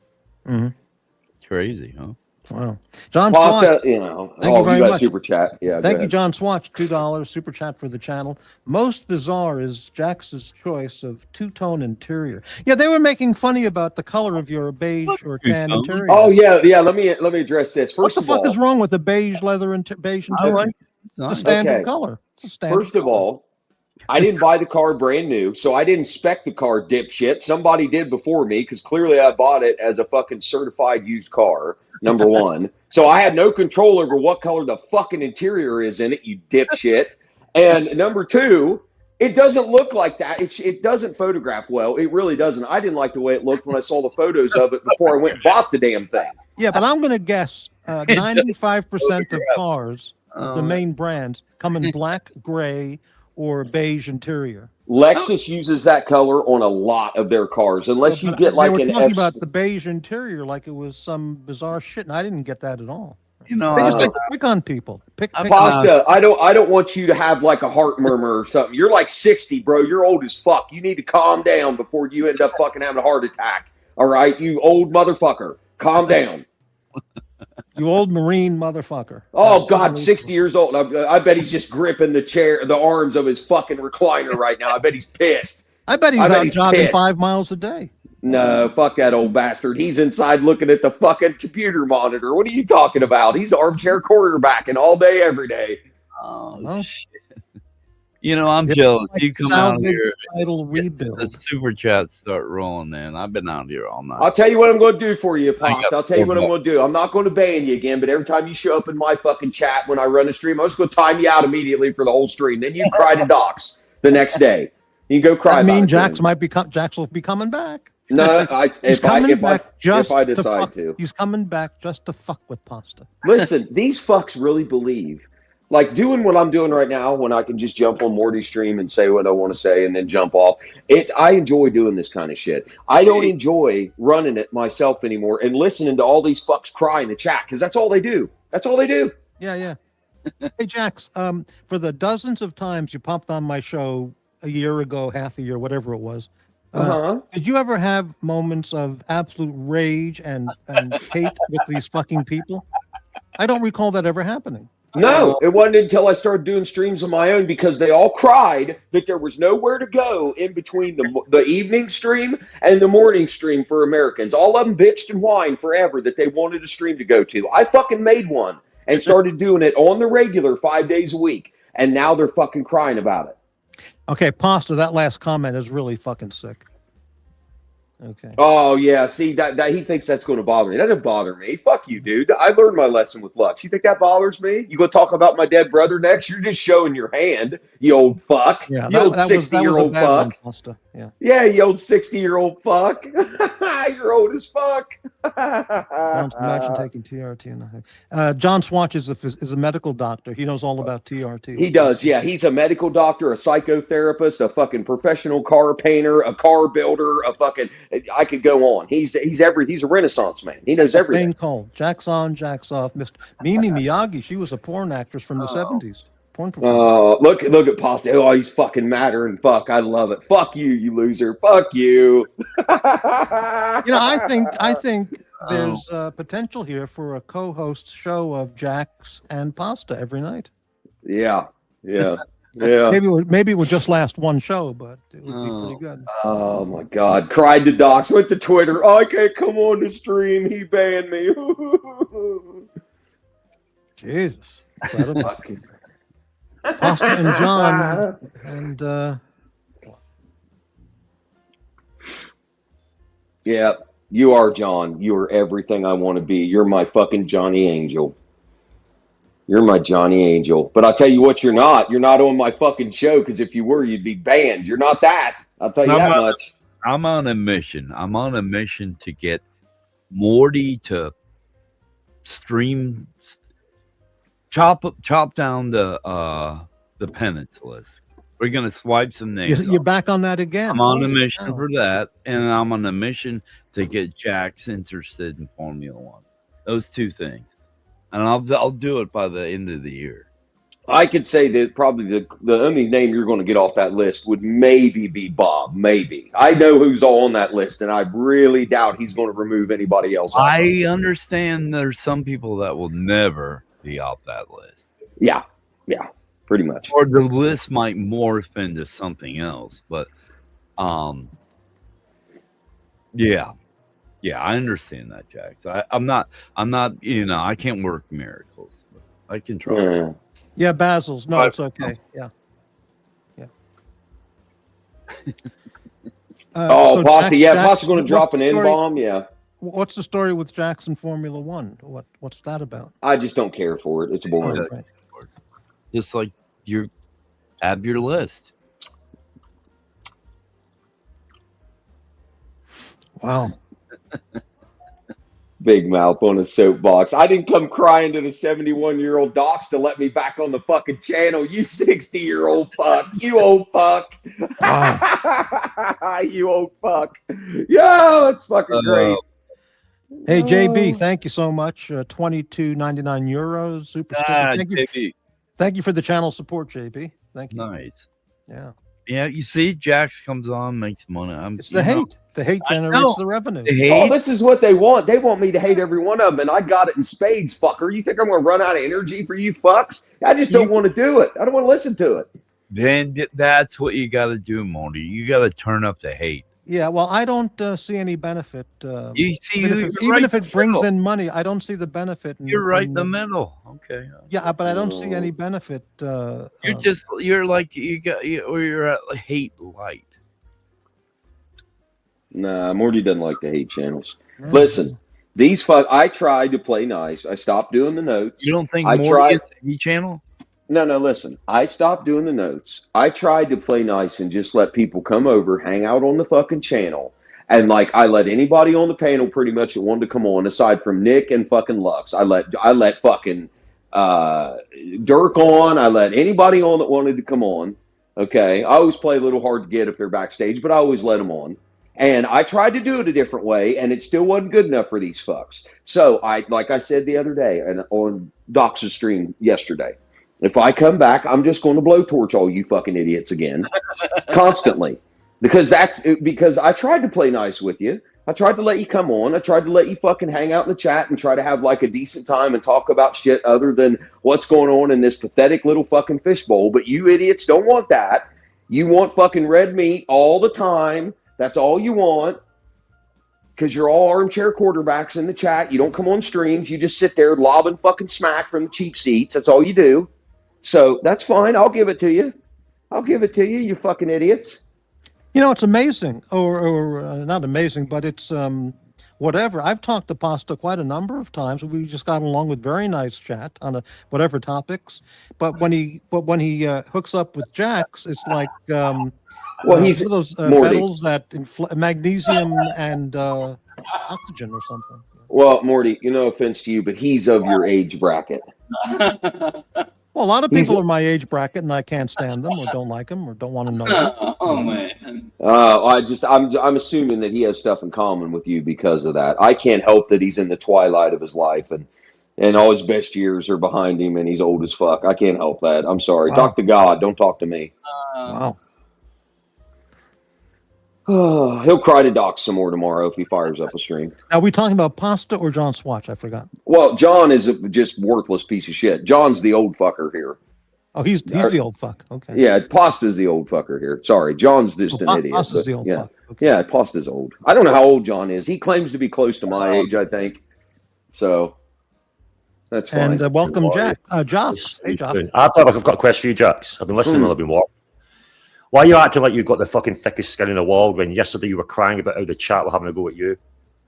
Crazy, huh? Wow. John Swatch, thank you very much. Super chat. Yeah. Thank you, John Swatch. $2 super chat for the channel. Most bizarre is JAX's choice of two-tone interior. Yeah, they were making funny about the color of your beige or tan interior. Oh yeah. Let me address this. First of all, what the fuck is wrong with the beige leather and beige interior? It's the standard color. It's a standard. First of all, I didn't buy the car brand new, so I didn't spec the car, dipshit. Somebody did before me, because clearly I bought it as a fucking certified used car, number one. So I had no control over what color the fucking interior is in it, you dipshit. And number two, it doesn't look like that. It doesn't photograph well. It really doesn't. I didn't like the way it looked when I saw the photos of it before I went and bought the damn thing. Yeah, but I'm going to guess 95% of cars, the main brands, come in black, gray, or beige interior. Lexus uses that color on a lot of their cars, unless you get like an. Talking about the beige interior like it was some bizarre shit, and I didn't get that at all. You know, they just like to pick on people. Pasta, I don't want you to have like a heart murmur or something. You're like 60, bro. You're old as fuck. You need to calm down before you end up fucking having a heart attack. All right, you old motherfucker. Calm down. You old Marine motherfucker. Oh, God, 60 years old. I bet he's just gripping the arms of his fucking recliner right now. I bet he's pissed. I bet he's out jogging 5 miles a day. No, fuck that old bastard. He's inside looking at the fucking computer monitor. What are you talking about? He's armchair quarterbacking all day, every day. Oh, shit. You know, I'm jealous. You come out here, the super chats start rolling, man. I've been out here all night. I'll tell you what I'm going to do for you, Pops. I'll tell you what I'm going to do. I'm not going to ban you again, but every time you show up in my fucking chat when I run a stream, I'm just going to time you out immediately for the whole stream. Then you cry to Docs the next day. You can go cry. I mean, Jax will be coming back. No, if I decide fuck, to. He's coming back just to fuck with pasta. Listen, these fucks really believe. Like doing what I'm doing right now when I can just jump on Morty's stream and say what I want to say and then jump off. I enjoy doing this kind of shit. I don't enjoy running it myself anymore and listening to all these fucks cry in the chat because that's all they do. That's all they do. Yeah. Hey, Jax, for the dozens of times you popped on my show a year ago, half a year, whatever it was, did you ever have moments of absolute rage and hate with these fucking people? I don't recall that ever happening. No, it wasn't until I started doing streams on my own because they all cried that there was nowhere to go in between the evening stream and the morning stream for Americans. All of them bitched and whined forever that they wanted a stream to go to. I fucking made one and started doing it on the regular 5 days a week, and now they're fucking crying about it. Okay, Pasta, that last comment is really fucking sick. Okay. Oh yeah, see that he thinks that's going to bother me. That doesn't bother me. Fuck you, dude. I learned my lesson with Lux. You think that bothers me? You go talk about my dead brother next? You're just showing your hand, you old fuck. Yeah, you old 60-year-old fuck. Yeah, you old 60-year-old fuck. You're old as fuck. Imagine taking TRT. John Swatch is a medical doctor. He knows all about TRT. He does. Yeah, he's a medical doctor, a psychotherapist, a fucking professional car painter, a car builder, a fucking. I could go on. He's a Renaissance man. He knows everything. Jane Cole, Jax on, Jax off. Mimi Miyagi. She was a porn actress from the 70s. Porn performer. Look at Pasta. Oh, he's fucking madder and fuck. I love it. Fuck you, you loser. Fuck you. I think there's potential here for a co-host show of Jax and Pasta every night. Yeah. Maybe it would just last one show, but it would be pretty good. Oh my God! Cried to Docs. Went to Twitter. Oh, I can't come on the stream. He banned me. Jesus. Pasta and John and yeah, you are John. You are everything I want to be. You're my fucking Johnny Angel. You're my Johnny Angel. But I'll tell you what, you're not. You're not on my fucking show, because if you were, you'd be banned. You're not that. I'll tell you much. I'm on a mission. I'm on a mission to get Morty to stream, chop down the penance list. We're going to swipe some names. You're back on that again. I'm on a mission for that, and I'm on a mission to get JAX interested in Formula One. Those two things. And I'll do it by the end of the year. I could say that probably the only name you're going to get off that list would maybe be Bob. Maybe. I know who's all on that list, and I really doubt he's going to remove anybody else. I understand there's some people that will never be off that list. Yeah, pretty much. Or the list might morph into something else, but yeah, I understand that, Jax. I'm not, I can't work miracles. I can try. Yeah, Basil's. No, it's okay. Yeah. Posse. Posse going to drop an N-bomb. Yeah. What's the story with Jackson Formula One? What's that about? I just don't care for it. It's boring. Right. Just like you have your list. Wow. Big mouth on a soapbox. I didn't come crying to the 71-year-old Docs to let me back on the fucking channel. You 60-year-old fuck. You old fuck. Wow. You old fuck. Yo, it's fucking great. Hey, JB, thank you so much. 22.99 euros. Super sticker. Thank you for the channel support, JB. Thank you. Nice. Yeah. Yeah, you see, Jax comes on, makes money. It's the hate. The hate generates the revenue. Oh, this is what they want. They want me to hate every one of them, and I got it in spades, fucker. You think I'm going to run out of energy for you fucks? I just don't want to do it. I don't want to listen to it. Then that's what you got to do, Morty. You got to turn up the hate. Yeah, well, I don't see any benefit. You see, Even if you're it, right even if in it the brings middle. in money, I don't see the benefit. You're right in the middle. Okay. Yeah, but I don't see any benefit. You're like or you're at hate light. Nah, Morty doesn't like the hate channels. Mm. Listen, I tried to play nice. I stopped doing the notes. You don't think I Morty tried. is a hate channel? No, listen. I stopped doing the notes. I tried to play nice and just let people come over, hang out on the fucking channel. And like I let anybody on the panel pretty much that wanted to come on, aside from Nick and fucking Lux. I let fucking Dirk on. I let anybody on that wanted to come on. Okay. I always play a little hard to get if they're backstage, but I always let them on. And I tried to do it a different way, and it still wasn't good enough for these fucks. So like I said the other day and on Doc's stream yesterday, if I come back, I'm just going to blowtorch all you fucking idiots again, constantly, because I tried to play nice with you. I tried to let you come on. I tried to let you fucking hang out in the chat and try to have like a decent time and talk about shit other than what's going on in this pathetic little fucking fishbowl. But you idiots don't want that. You want fucking red meat all the time. That's all you want. Because you're all armchair quarterbacks in the chat. You don't come on streams. You just sit there lobbing fucking smack from the cheap seats. That's all you do. So that's fine. I'll give it to you. You fucking idiots. You know, it's amazing, or not amazing, but it's whatever. I've talked to Pasta quite a number of times. We just got along with very nice chat on whatever topics. But when he hooks up with JAX, it's like he's one of those Morty. metals that magnesium and oxygen or something. Well, Morty, no offense to you, but he's of your age bracket. Well, a lot of people are my age bracket, and I can't stand them, or don't like them, or don't want to know them. Oh man. I'm assuming that he has stuff in common with you because of that. I can't help that he's in the twilight of his life, and all his best years are behind him, and he's old as fuck. I can't help that. I'm sorry. Wow. Talk to God. Don't talk to me. Wow. He'll cry to Doc some more tomorrow if he fires up a stream. Are we talking about Pasta or John Swatch? I forgot. Well, John is a just worthless piece of shit. John's the old fucker here. Oh, he's the old fuck. Okay. Yeah, Pasta's the old fucker here. Sorry, John's just an idiot. Pasta's the old yeah. fuck. Okay. Yeah, Pasta's old. I don't know how old John is. He claims to be close to my age, I think. So that's fine. And welcome, Jack. Jock. Hey, Jock. I thought I've got a question for you, Jax. I've been listening while I've been walking. Why are you acting like you've got the fucking thickest skin in the world when yesterday you were crying about how the chat were having a go at you?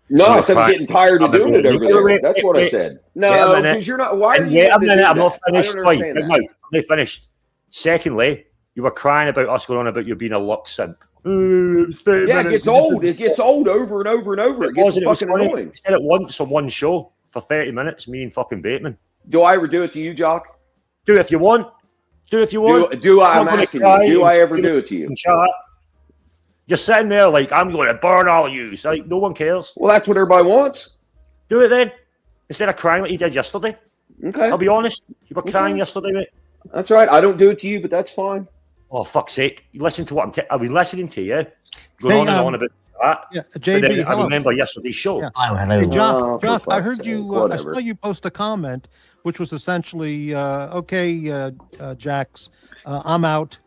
No, I said I'm getting tired of doing it over there. That's what I said. No, because you're not. Why are you? Wait a minute, I'm not finished. Right, I'm not finished. Secondly, you were crying about us going on about you being a luck simp. Yeah, it gets old. It gets old over and over and over. It gets fucking annoying. You said it once on one show for 30 minutes, me and fucking Bateman. Do I ever do it to you, Jock? Do it if you want. Do if you want. Do I? I'm asking you. Do I ever do it to you? You're sitting there like, I'm going to burn all of you. So, like, no one cares. Well, that's what everybody wants. Do it then. Instead of crying like you did yesterday. Okay. I'll be honest. You were crying yesterday, mate. That's right. I don't do it to you, but that's fine. Oh, fuck's sake. You listen to what I've been listening to you. Going on and on about that. Yeah, JB, I remember yesterday's show. Yeah. Hello. Hey, Jock, I heard you. I saw you post a comment, which was essentially, okay, JAX, I'm out.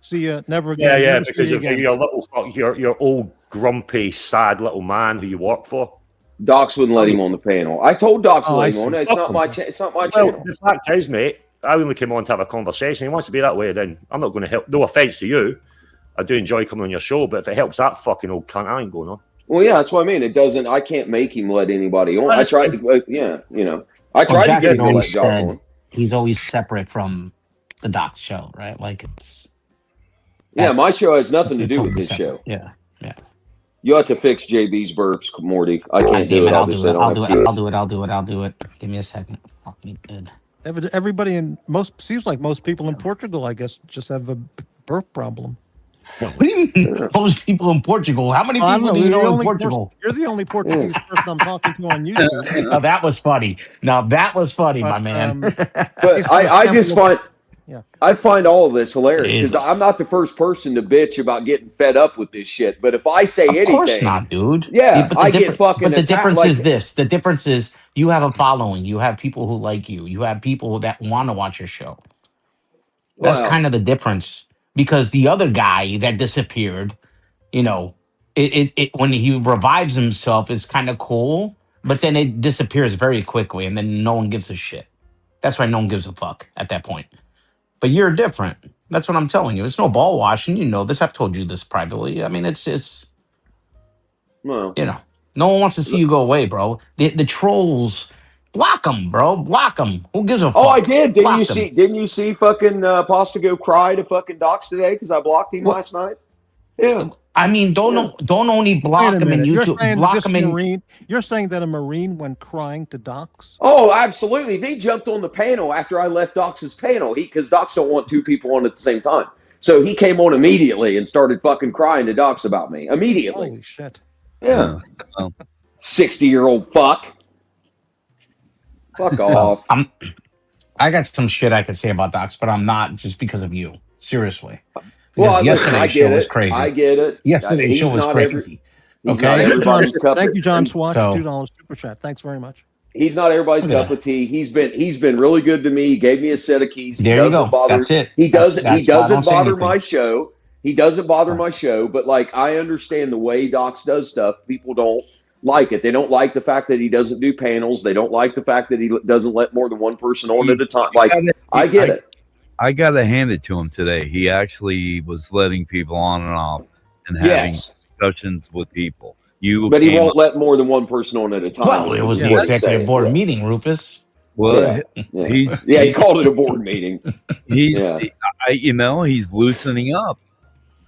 See you never again. Yeah, never because of again. your old grumpy, sad little man who you work for. Docs wouldn't let him on the panel. I told Docs to let him on. It's not my channel. The fact is, mate, I only came on to have a conversation. He wants to be that way, then I'm not going to help. No offense to you. I do enjoy coming on your show, but if it helps that fucking old cunt, I ain't going on. Well, yeah, that's what I mean. It doesn't. I can't make him let anybody on. I tried to, I tried to get him to let Jock on. He's always separate from the Doc show, right? Like it's. Yeah, my show has nothing to do with his show. Yeah. You have to fix JB's burps, Morty. I can't do it. I'll do it. Give me a second. Fuck me good. Everybody seems like most people in Portugal, I guess, just have a burp problem. What do you mean? Most people in Portugal? How many people do you know in Portugal? You're the only Portuguese person I'm talking to on YouTube. Now that was funny. My man. But I just find. Yeah. I find all of this hilarious because I'm not the first person to bitch about getting fed up with this shit. But if I say anything, of course not, dude. Yeah, I get fucking. But the difference is this: the difference is you have a following, you have people who like you, you have people that want to watch your show. That's kind of the difference. Because the other guy that disappeared, it when he revives himself, it's kind of cool, but then it disappears very quickly, and then no one gives a shit. That's why no one gives a fuck at that point. But you're different. That's what I'm telling you. It's no ball washing. You know this. I've told you this privately. I mean, it's Well, you know, no one wants to see you go away, bro. The trolls, block them, bro. Block them. Who gives a fuck? oh, I did. Didn't Block you them. see? Didn't you see fucking Postigo cry to fucking Docs today because I blocked him What? last night? Yeah. I mean, don't only Wait block a them in minute. You're YouTube. saying Block this them in. Marine? You're saying that a Marine went crying to Docs? Oh, absolutely. They jumped on the panel after I left Docs' panel. Because Docs don't want two people on at the same time. So he came on immediately and started fucking crying to Docs about me immediately. Holy shit! Yeah. Well, 60-year-old fuck. Fuck off. I got some shit I could say about Docs, but I'm not just because of you. Seriously. Well, Because listen, I yesterday's show get was it. crazy. I get it. Yesterday's show He's was not crazy. He's Okay. not everybody's cup. Thank you, John Swatch. So- $2 super chat. Thanks very much. He's not everybody's Look at cup of tea. He's been really good to me. He gave me a set of keys. He There you doesn't go. bother. That's it. He doesn't. That's He why I doesn't don't say bother anything. my show. He doesn't bother my show. But like, I understand the way Docs does stuff. People don't like it. They don't like the fact that he doesn't do panels. They don't like the fact that he doesn't let more than one person on at a time. Like, I get it. I got to hand it to him today. He actually was letting people on and off and having Yes. discussions with people. You, But he came won't up- let more than one person on at a time. Well, it was the executive board meeting, Rufus. Well, Yeah. he's Yeah, he called it a board meeting. he's Yeah. he's loosening up.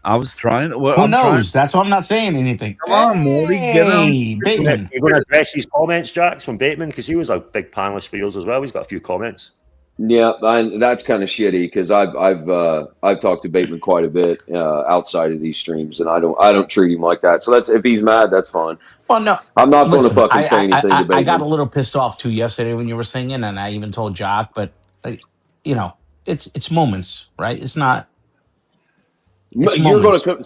I was trying to. Well, Who I'm trying- knows? That's why I'm not saying anything. Come on, Morty, get him. Hey, Bateman. You're going to address his comments, Jax, from Bateman, because he was a big panelist for yours as well. He's got a few comments. Yeah, and that's kind of shitty because I've talked to Bateman quite a bit outside of these streams, and I don't treat him like that. So that's if he's mad, that's fine. Well, no, I'm not going to listen, fucking say anything to Bateman. I got a little pissed off too yesterday when you were singing, and I even told Jock. But it's moments, right? It's not. It's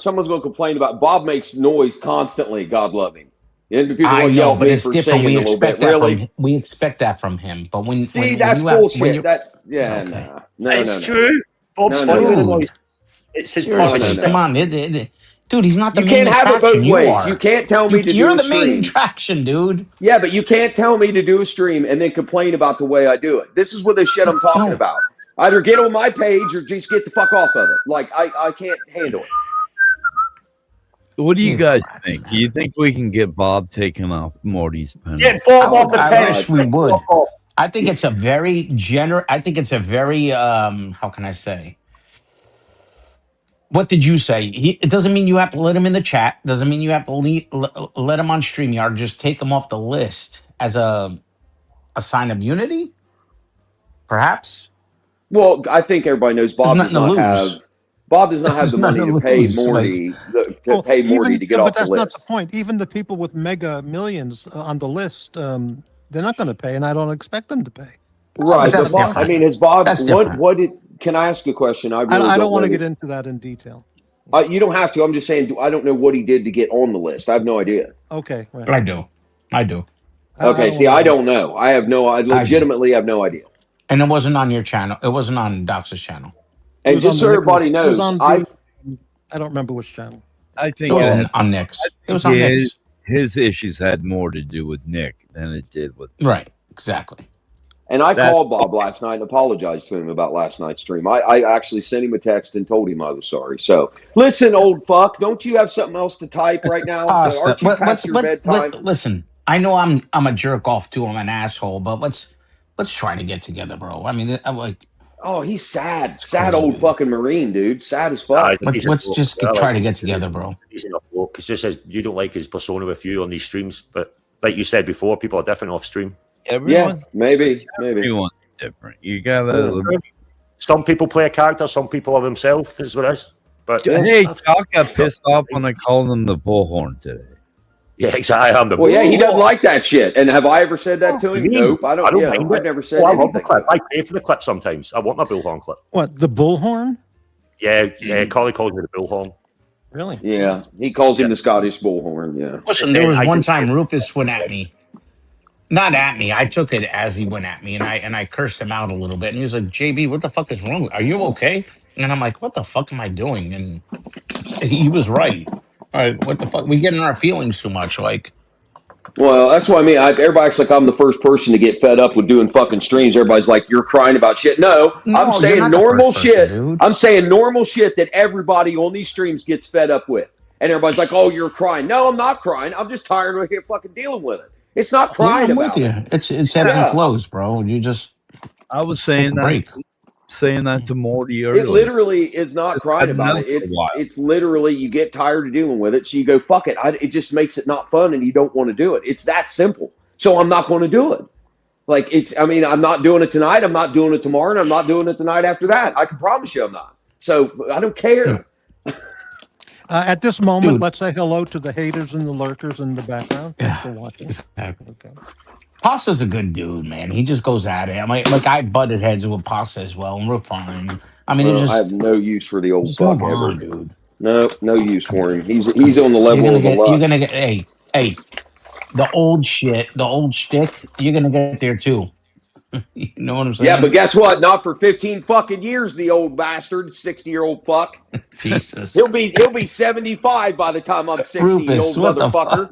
Someone's going to complain about Bob makes noise constantly. God love him. And people I will know, yell at but me it's for different. saying We a little expect bit. that Really? from we expect that from him. But when See, when that's you have, bullshit. when you, That's Okay. no. It's true. Bob's No, funny no, with the no. noise. It's his seriously, personality. come on, dude, he's not the You main can't have it attraction. both You ways. are. You can't tell me to do You're a the main stream. attraction, dude. Yeah, but you can't tell me to do a stream and then complain about the way I do it. This is what the shit I'm talking about. Either get on my page or just get the fuck off of it. Like, I can't handle it. What do you guys think? Do you think we can get Bob taken off Morty's panel? Get Bob off the I page. wish we would. I think it's a very I think it's a very how can I say? What did you say? It doesn't mean you have to let him in the chat. Doesn't mean you have to let him on StreamYard. Just take him off the list as a sign of unity, perhaps. Well, I think everybody knows Bob does not have There's the money nothing to to pay lose, Morty to get but off the that's not list. the point. Even the people with mega millions on the list, they're not going to pay, and I don't expect them to pay. Right. that's But Bob, different. I mean, has Bob That's different. what did can I ask a question? I don't want to know. get into that in detail. You don't have to. I'm just saying I don't know what he did to get on the list. I have no idea. Okay. Right. I do. Okay, see, I don't know. I legitimately have no idea. And it wasn't on your channel. It wasn't on Dox's channel. It And was just on so the everybody Nicholas- it was knows, on I don't remember which channel. I It think wasn't on Nick's. It was on Nick's. his issues had more to do with Nick than it did with Right. Exactly. and I called Bob last night and apologized to him about last night's stream. I actually sent him a text and told him I was sorry. So listen, old fuck, don't you have something else to type right now? Aren't you past your bedtime? Listen, I know I'm a jerk off too. I'm an asshole, but let's try to get together, bro. I mean, I'm like, Oh, he's sad. crazy, Old dude. fucking Marine, dude. Sad as fuck. let's just try to get together, bro. He's enough bloke. Because just says you don't like his persona with you on these streams, but like you said before, people are different off stream. everyone's Maybe. everyone's different. You gotta Some people play a character, some people are themselves, is what it is. But Hey, Jock got pissed off when I called him the bullhorn today. yeah, exactly. I'm the Well, yeah, he doesn't like that shit. And have I ever said that to him? You mean? Nope. I don't. Yeah, mind I've it. never said I love the anything. clip. I pay for the clip sometimes. I want my bullhorn clip. What, the bullhorn? Yeah, Collie calls me the bullhorn. Really? Yeah, he calls him the Scottish bullhorn. Yeah. Listen, there was one time Rufus went at me. Not at me. I took it as he went at me, and I cursed him out a little bit. And he was like, "JB, what the fuck is wrong? Are you okay?" And I'm like, "What the fuck am I doing?" And he was right. Like, what the fuck? We get in our feelings too much. Like, Well, that's what I mean. Everybody acts like I'm the first person to get fed up with doing fucking streams. Everybody's like, you're crying about shit. No, I'm you're saying not the normal first person, shit. dude. I'm saying normal shit that everybody on these streams gets fed up with. And everybody's like, oh, you're crying. No, I'm not crying. I'm just tired of here fucking dealing with it. It's not Yeah, crying I'm with about you. it. It's ebbs and Yeah. flows, bro. You just I was take saying a that, break. to Morty earlier. It literally is not Just crying had about enough it. for a while. It's literally you get tired of dealing with it, so you go fuck it. It just makes it not fun, and you don't want to do it. It's that simple. So I'm not going to do it. Like I'm not doing it tonight. I'm not doing it tomorrow, and I'm not doing it the night after that. I can promise you I'm not. So I don't care. At this moment, Dude. let's say hello to the haters and the lurkers in the background. Thanks for watching. Exactly. Okay. Pasta's a good dude, man. He just goes at it. I mean, like I butted heads with Pasta as well, and we're fine. I mean, Well, it I have just no use for the old just fuck move ever. on, dude. No use for him. He's on the You're level gonna of a get. Lux. You're gonna get. Hey. The old shit, the old shtick. You're gonna get there too. You know what I'm saying? Yeah, but guess what? Not for 15 fucking years, the old bastard, 60-year-old fuck. Jesus. He'll be 75 by the time I'm 60, you Rufus, old what the motherfucker.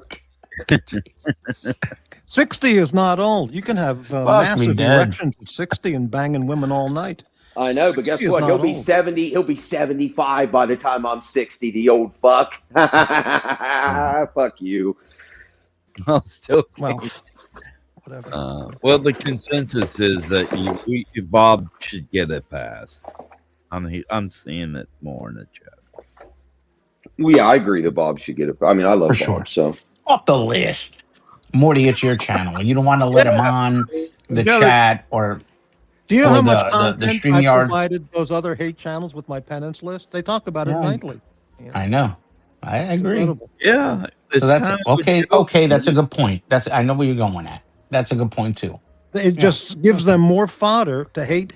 fuck? 60 is not old. You can have Fuck me massive dead. erections at 60 and banging women all night. I know, but 60 guess is what? not He'll be old. 70. He'll be 75 by the time I'm 60, the old fuck. Fuck you. I'll still Well, whatever. well, the consensus is that Bob should get a pass. I'm seeing it more in the chat. Well, yeah, I agree that Bob should get it. I mean, I love For Bob, sure. so. Off the list. Morty, it's your channel. You don't want to let him on the gotta- chat or Do you know or how much the content I StreamYard. provided those other hate channels with my penance list? They talk about it Yeah. nightly. I know. I agree. Incredible. Yeah. So that's kinda okay. what you- Okay, that's a good point. I know where you're going at. That's a good point too. It just gives them more fodder to hate.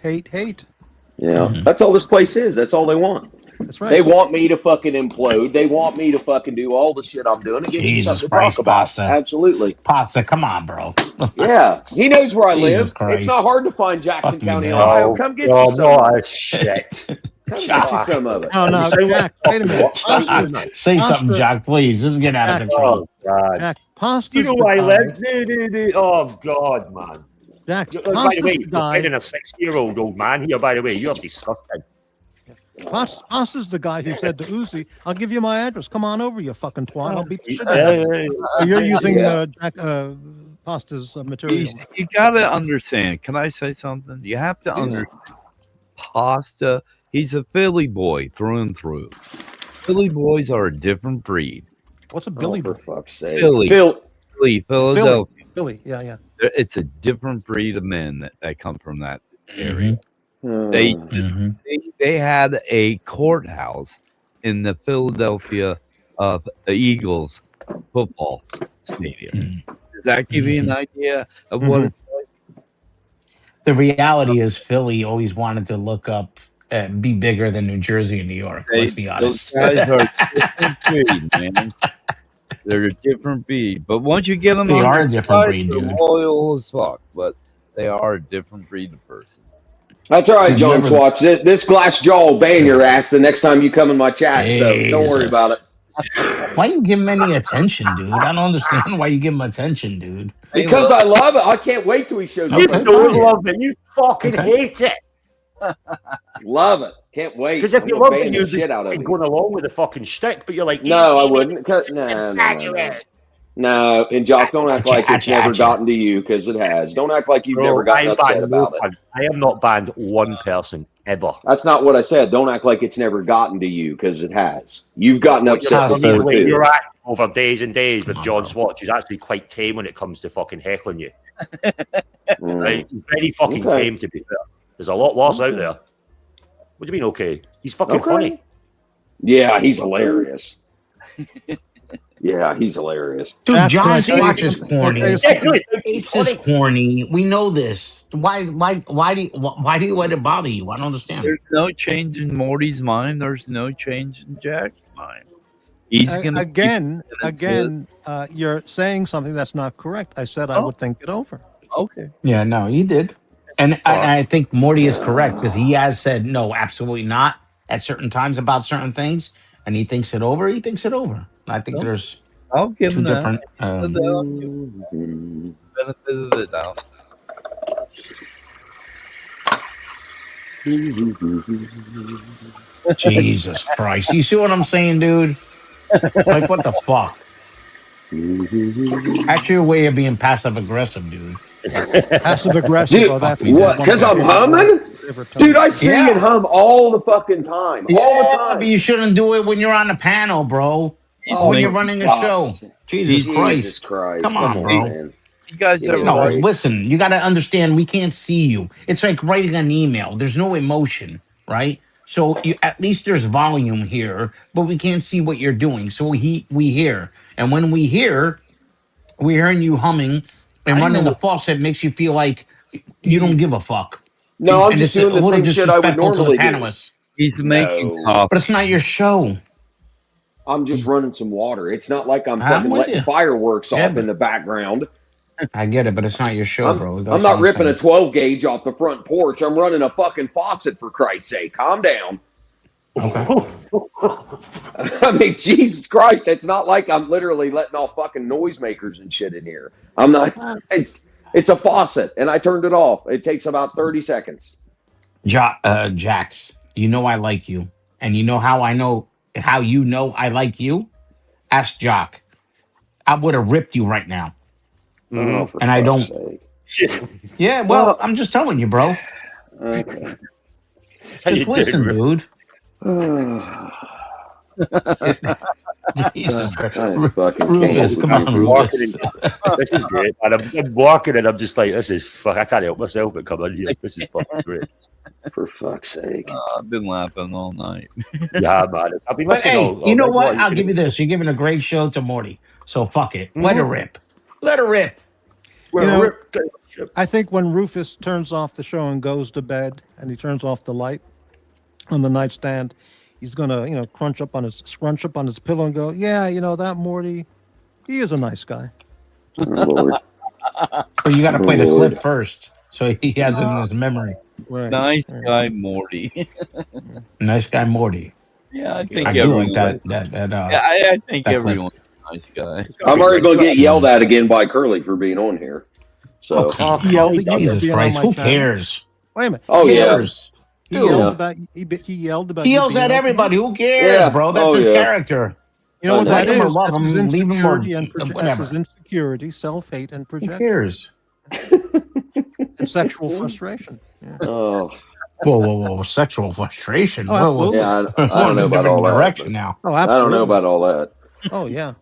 Yeah, that's all this place is. That's all they want. That's right. They want me to fucking implode. They want me to fucking do all the shit I'm doing. It gives me Jesus something Christ, to talk about. Pasta. Absolutely. Pasta, come on, bro. Yeah, he knows where I Jesus live. Christ. It's not hard to find Jackson Fuck me, County, Dad. Ohio. Come get you some. what of a it. shit. Come get you some of it. No, You sound Jack, like wait a minute. Jack, say something, Pasta- Jack, please. This is getting out of Jack, control. Oh, God. Jack, Pasta's You know the where I guy. live? Oh, God, man. Jack, By the Pasta's way, the you're guy. fighting a 60-year-old old man here, by the way. You're disgusting. Pasta's the guy who said to Uzi, "I'll give you my address. Come on over, you fucking twat. I'll beat the shit out of you." So you're using Jack Pasta's material. You gotta understand. Can I say something? You have to understand. Pasta. He's a Philly boy through and through. Philly boys are a different breed. What's a Billy For boy? fuck's sake. Philadelphia. Philly. Yeah. It's a different breed of men that come from that area. They had a courthouse in the Philadelphia Eagles football stadium. Does that give you an idea of what it's like? The reality is Philly always wanted to look up be bigger than New Jersey and New York. Let's be honest. Those guys are a different breed, man. They're a different breed. But once you get them They on are your a different side, breed, they're dude. loyal as fuck, but they are a different breed of person. That's all right, Did you John ever- Swatch. This glass jaw will ban your ass the next time you come in my chat, so don't worry Jesus. about it. Why you give him any attention, dude? I don't understand why you give him attention, dude. Because I love it. I can't wait till he shows Okay. up. You don't love it. You fucking hate it. Love it. Can't wait. Because if I'm you gonna love ban it, the you're shit out of fucking him. going along with the fucking shtick, but you're like, No, I wouldn't. No, and Jock, don't act like it's never gotten to you, because it has. Don't act like you've never gotten upset about it. I have not banned one person ever. That's not what I said. Don't act like it's never gotten to you, because it has. You've gotten upset before, too. You're at over days and days with John Swatch is actually quite tame when it comes to fucking heckling you. Right? He's very fucking tame, to be fair. There's a lot worse out there. What do you mean, okay? He's fucking funny. Yeah, he's hilarious. Yeah, he's hilarious. Dude, John Jack, Swatch is corny. Okay, Apes is corny. We know this. Why do you let it bother you? I don't understand. There's no change in Morty's mind. There's no change in Jack's mind. He's gonna Again, you're saying something that's not correct. I said I would think it over. Okay. Yeah, no, he did. And I think Morty is correct because he has said no, absolutely not at certain times about certain things, and he thinks it over. He thinks it over. I think there's I'll give two him that. different. Benefit of the doubt. Jesus Christ! You see what I'm saying, dude? Like, what the fuck? That's your way of being passive aggressive, dude. Passive aggressive. Dude, Oh, that's what? Because I'm humming? Dude, I sing and hum all the fucking time. All the time. But you shouldn't do it when you're on a panel, bro. Oh, When you're for running a fuck's show. sake. Jesus Jesus Christ. Christ. Come on, bro. man. You guys Give me a No, break. listen, you got to understand, we can't see you. It's like writing an email. There's no emotion, right? So at least there's volume here, but we can't see what you're doing. So we hear. And when we hear, we're hearing you humming, and running the faucet makes you feel like you don't give a fuck. No, I'm And just it's a doing the little same shit I would disrespectful to the normally do. panelists. He's making No. coffee. But it's not your show. I'm just running some water. It's not like I'm I'm fucking with letting you. fireworks Yeah, off in but- the background. I get it, but it's not your show, bro. I'm That's not what I'm ripping saying. a 12 gauge off the front porch. I'm running a fucking faucet, for Christ's sake. Calm down. Okay. I mean, Jesus Christ, it's not like I'm literally letting off fucking noisemakers and shit in here. I'm not. It's a faucet, and I turned it off. It takes about 30 seconds. JAX, you know I like you, and you know how I know how you know I like you. Ask Jock. I would have ripped you right now, Oh, for and I don't. sake. Yeah, well, I'm just telling you, bro. Okay. Just listen, dude. Jesus Christ. Rufus, come on, Rufus. This is great. And I'm walking and I'm just like, this is fuck. I can't help myself but come on here. This is fucking great. For fuck's sake. I've been laughing all night. Yeah, man. I've been But listening hey, all you know night. what? I'll give you this. You're giving a great show to Morty. So fuck it. Let her rip. Let her rip. You know, I think when Rufus turns off the show and goes to bed, and he turns off the light on the nightstand, he's gonna, scrunch up on his pillow and go, "Yeah, that Morty, he is a nice guy." Oh, Lord. But you got to play the clip first, so he has it in his memory. Right. Nice guy, Morty. Nice guy, Morty. Yeah, I think I do everyone. like that. Yeah, I think that everyone's a nice guy. I'm already going to get yelled at again by Curly for being on here. So, He yelled at you for Jesus being on Christ, my who channel. cares? Wait a minute. oh, Who yeah. cares? He Dude. yelled about. He yelled about. He you yells being at on everybody. here. Who cares, Yeah. bro? That's Oh, his yeah. character. You know what I that know. Like him or is? love That's him, his leave him or insecurity and that's whatever. his insecurity, self-hate, and Who projection, cares? and sexual frustration. Yeah. Oh, Whoa. Sexual frustration. Oh, absolutely. yeah. I We're don't in know a about different all that. direction but now. Oh, I absolutely. don't know about all that. Oh, yeah.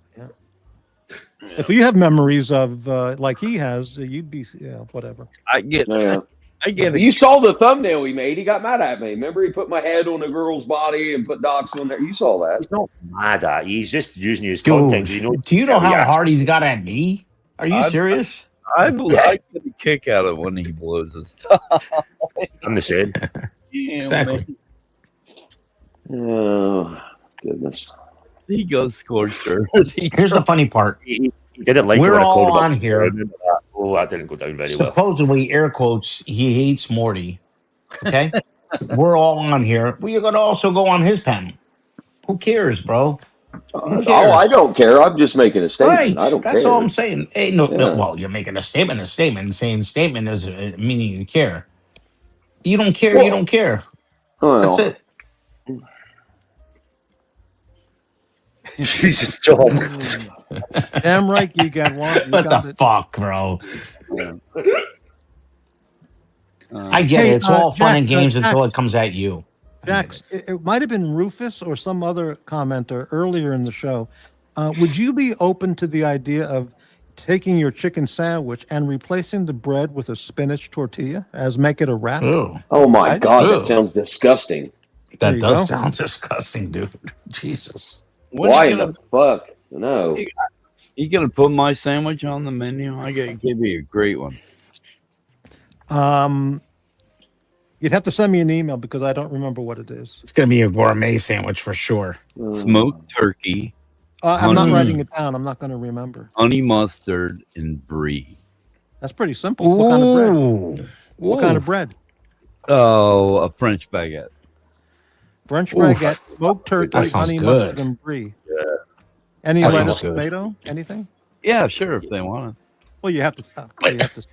If you have memories of like he has, you'd be whatever. I get it. You saw the thumbnail he made. He got mad at me. Remember, he put my head on a girl's body and put Doc's on there. You saw that. He's not mad at. He's just using his Dude, content. 'Cause he knows do you know how reaction. hard he's got at me? Are you serious? I get a kick out of when he blows his stuff. I'm the same. Exactly. Oh, goodness. He goes scorcher. Here's the funny part. He didn't like it We're when I all called him up. on here. I remember that. Oh, that didn't go down very well. Supposedly, air quotes, he hates Morty. Okay? We're all on here. Well, you're going to also go on his panel. Who cares, bro? Who cares? Oh, I don't care. I'm just making a statement. Right. I don't That's care. all I'm saying. Hey, no, Yeah. well, you're making a statement. Saying statement is meaning you care. You don't care. Well, You don't care. Well, That's it. Jesus, John. Damn right, you got one. You What got the it. fuck, bro? I get Hey, it. It's all fun and games Jack, until it comes at you. Jax, it might have been Rufus or some other commenter earlier in the show. Would you be open to the idea of taking your chicken sandwich and replacing the bread with a spinach tortilla as make it a wrap? Ew. oh my God, Ew. that sounds disgusting. There That you does go. sound disgusting, dude. Jesus. When Why you in gonna, the fuck? No. you gonna put my sandwich on the menu? I gotta give you a great one. You'd have to send me an email because I don't remember what it is. It's going to be a gourmet sandwich for sure. Smoked turkey, I'm not Honey. writing it down. I'm not going to remember. honey mustard, and brie. That's pretty simple. What kind of bread? Ooh. What kind of bread? Oh, a French baguette. French Oof. baguette, smoked turkey, That sounds honey good. mustard, and brie. Any That lettuce, sounds good. tomato, anything? Yeah, sure, if they want it. Well, you have to stop. You have to.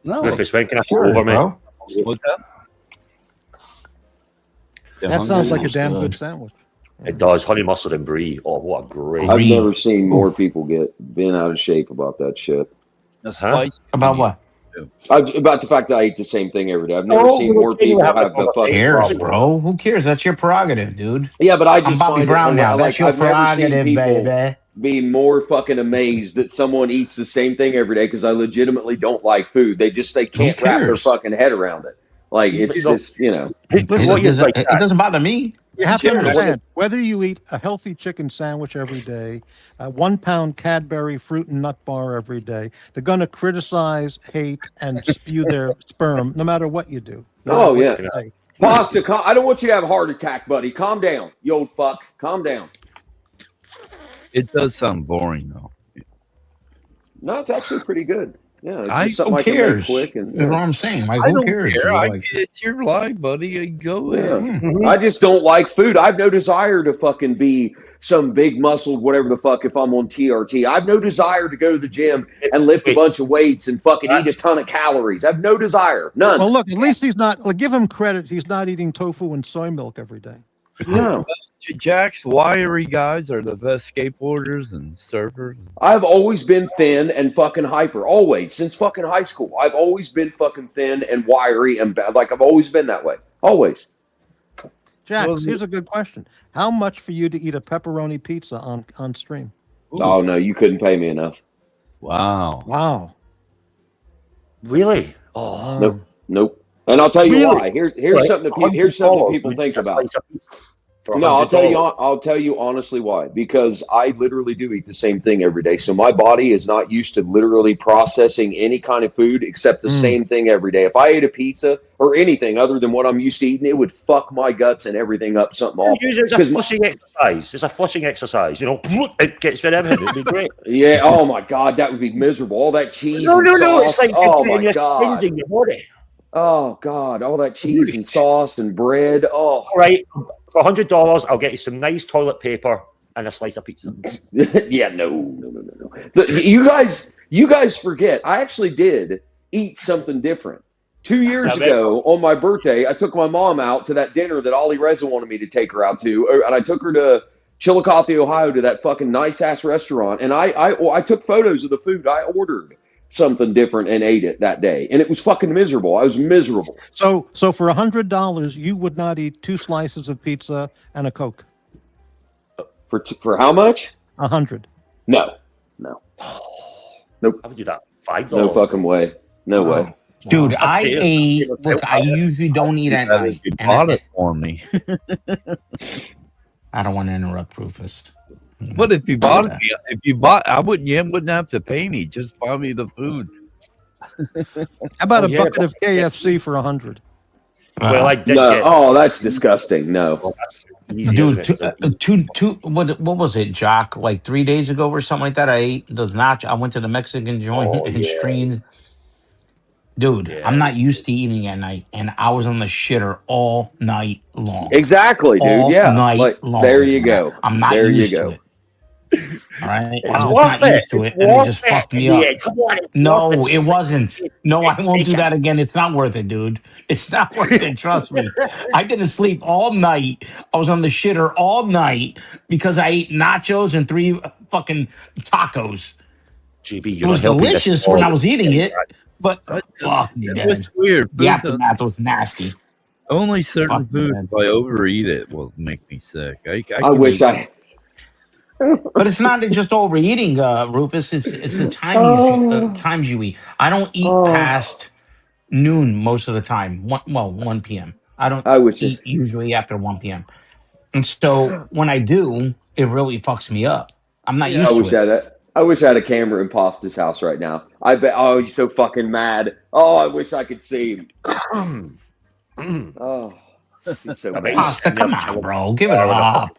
No, Rufus, when can I Sure, come over, mate? bro. what's that? They're That hungry. sounds like a Sounds damn good. good sandwich. It does. Honey mustard and brie. Oh, what a great. I've Brie. never seen more Oof. people get bent out of shape about that shit. The spice. About what? About the fact that I eat the same thing every day. I've never seen more people have the Who fucking cares, problem. bro? Who cares? That's your prerogative, dude. Yeah, but I I'm just Bobby find Brown it now. like That's your I've never seen prerogative, people baby. be more fucking amazed that someone eats the same thing every day because I legitimately don't like food. They can't wrap their cares? fucking head around it. Like it's just It doesn't bother me. You have to Sure. understand, whether you eat a healthy chicken sandwich every day, a 1 pound Cadbury fruit and nut bar every day, they're going to criticize, hate, and spew their sperm no matter what you do. No matter Oh what yeah, you say. pasta. I don't want you to have a heart attack, buddy. Calm down, you old fuck. Calm down. It does sound boring though. No, it's actually pretty good. Yeah, it's I- just something Who I can make cares? quick. And You know what I'm saying? Like, I who don't cares? care. dude? Like, It's your life, buddy. Go Yeah. ahead. I just don't like food. I've no desire to fucking be some big muscled whatever the fuck if I'm on TRT. I've no desire to go to the gym and lift a bunch of weights and fucking eat a ton of calories. I've no desire. None. Well, look, at least he's not, well, give him credit. He's not eating tofu and soy milk every day. No. JAX, wiry guys are the best skateboarders and surfers. I've always been thin and fucking hyper. Always. Since fucking high school. I've always been fucking thin and wiry and bad. Like I've always been that way. Always. Jax, here's a good question. How much for you to eat a pepperoni pizza on stream? Oh no, you couldn't pay me enough. Wow. Wow. Really? Oh, Nope. And I'll tell you Really? why. Here's something that people think about. No, I'll tell you honestly why. Because I literally do eat the same thing every day. So my body is not used to literally processing any kind of food except the same thing every day. If I ate a pizza or anything other than what I'm used to eating, it would fuck my guts and everything up something awful. Use it as a flushing exercise. It's a flushing exercise. You know, it gets rid of everything. It'd be great. Yeah. Oh my God, that would be miserable. All that cheese. No. and sauce. It's like oh my you're God. cleansing your body. Oh God, all that cheese and sauce and bread. Oh. All right. For $100, I'll get you some nice toilet paper and a slice of pizza. Yeah, no. You guys forget. I actually did eat something different. 2 years ago on my birthday, I took my mom out to that dinner that Ollie Reza wanted me to take her out to, and I took her to Chillicothe, Ohio, to that fucking nice ass restaurant, and I took photos of the food. I ordered something different and ate it that day, and it was fucking miserable. I was miserable. So for $100, you would not eat 2 slices of pizza and a Coke. For how much? 100. No. Nope. I would do that. $5. No fucking way. No way. dude, I ate. Look, I usually don't eat at night. You bought it for me. I don't want to interrupt Rufus. But if you bought it, I wouldn't. You wouldn't have to pay me. Just buy me the food. How about a bucket of KFC for 100? Well, I did No. get. Oh, that's disgusting. No. Dude, what was it, Jock? Like 3 days ago or something like that. I ate those nachos. I went to the Mexican joint and streamed. Dude, I'm not used to eating at night, and I was on the shitter all night long. Exactly, dude. All Yeah. night long. There you go. I'm not there used you go. to it. All right, It's I'm just worth not used to it. it, and it just fucked me up. Yeah, come on, it's No, worth it wasn't. No, I won't do that again. It's not worth it, dude. It's not worth it. Trust me. I didn't sleep all night. I was on the shitter all night because I ate nachos and 3 fucking tacos. GB, It was delicious when I was eating it, but fuck me, It was Dad. weird. The aftermath was nasty. Only certain Fuck, food, man. if I overeat it, will make me sick. I can wish eat- I. But it's not just overeating, Rufus. It's the times you eat. I don't eat past noon most of the time. 1 p.m. I don't eat usually after 1 p.m. And so when I do, it really fucks me up. I'm not used to it. I wish I had a camera in Pasta's house right now. I bet. Oh, he's so fucking mad. Oh, I wish I could see him. Oh, he's so mad. Pasta, come on, bro. Give it up.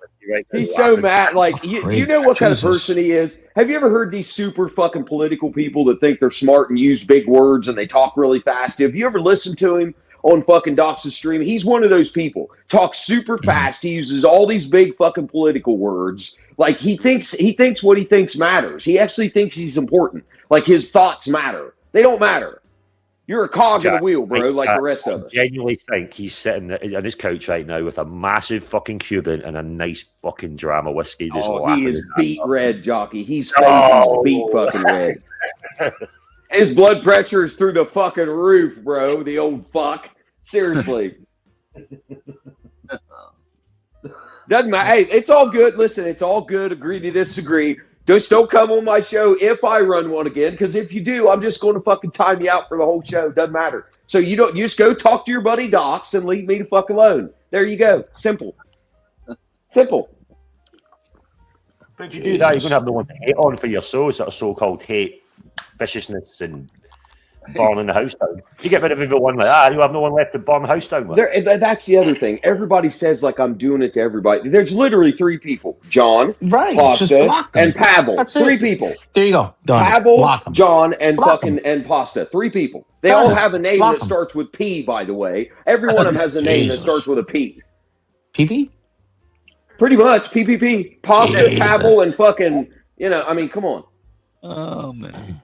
He's so mad. Like, do you know what kind of Jesus. person he is? Have you ever heard these super fucking political people that think they're smart and use big words and they talk really fast? Have you ever listened to him? on fucking Doc's stream. He's one of those people. Talks super fast. He uses all these big fucking political words. Like he thinks what he thinks matters. He actually thinks he's important. Like his thoughts matter. They don't matter. You're a cog in the wheel, bro, like the rest of us. I genuinely think he's sitting on his couch right now with a massive fucking Cuban and a nice fucking dram of whiskey. Just He is beat red, Jockey. He's face is beat fucking red. His blood pressure is through the fucking roof, bro. The old fuck. Seriously. Doesn't matter. Hey, it's all good. Listen, it's all good. Agree to disagree. Just don't come on my show if I run one again, because if you do, I'm just going to fucking time you out for the whole show. Doesn't matter. So you just go talk to your buddy Docs and leave me the fuck alone. There you go. Simple. Simple. But if you do that, you're going to have no one to hate on for your so-called hate, viciousness, and burning the house down. You get rid of everyone like you have no one left to burn the house down with. That's the other thing. Everybody says like I'm doing it to everybody. There's literally 3 people: John, Pasta, and Pavel. 3 people. There you go. Done. Pavel, John, and and Pasta. 3 people. They all have a name that starts with P. By the way, every one of them has a name that starts with a P. PP. Pretty much PPP. Pasta, Pavel, and fucking. I mean, come on. Oh man.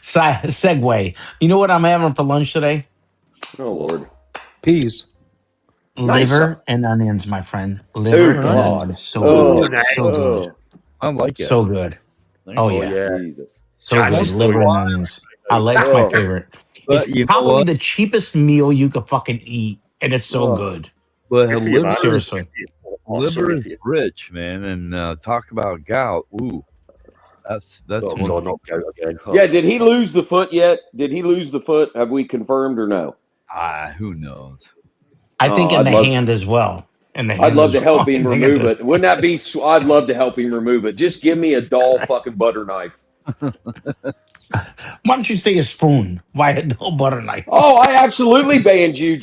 Segue. You know what I'm having for lunch today? Oh Lord, peas, liver and onions, my friend. Liver and onions, so good, so good. I like it. So good. Oh yeah, Jesus. So good. Liver and onions. That's my favorite. It's probably the cheapest meal you could fucking eat, and it's so good. But seriously, liver is rich, man, and talk about gout. Ooh. That's again. Yeah, did he lose the foot yet? Did he lose the foot? Have we confirmed or no? Who knows? I think in the hand as well. I'd love to help him remove it. Wouldn't that be? I'd love to help him remove it. Just give me a dull fucking butter knife. Why don't you say a spoon? Why a dull butter knife? Oh, I absolutely banned you.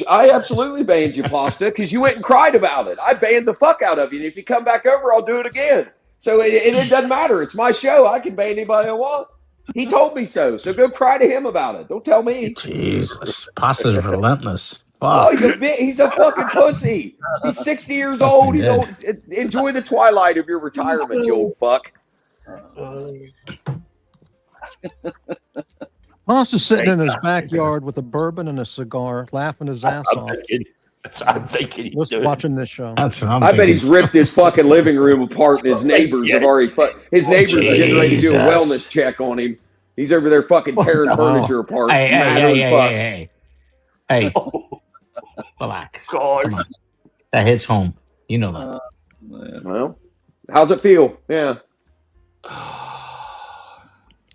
Pasta, because you went and cried about it. I banned the fuck out of you. And if you come back over, I'll do it again. So it doesn't matter. It's my show. I can ban anybody I want. He told me so. So go cry to him about it. Don't tell me. Jesus. Pasta's relentless. Fuck. Oh, he's a fucking pussy. He's 60 years old. He's old. Enjoy the twilight of your retirement, you old fuck. Pasta's sitting in his backyard with a bourbon and a cigar, laughing his ass off. I'm thinking he's watching this show. That's what I'm I bet he's ripped his fucking living room apart, and his neighbors have already. His neighbors are getting ready to do a wellness check on him. He's over there fucking tearing furniture apart. Hey, relax. Come on. That hits home. You know that. Well, how's it feel? Yeah.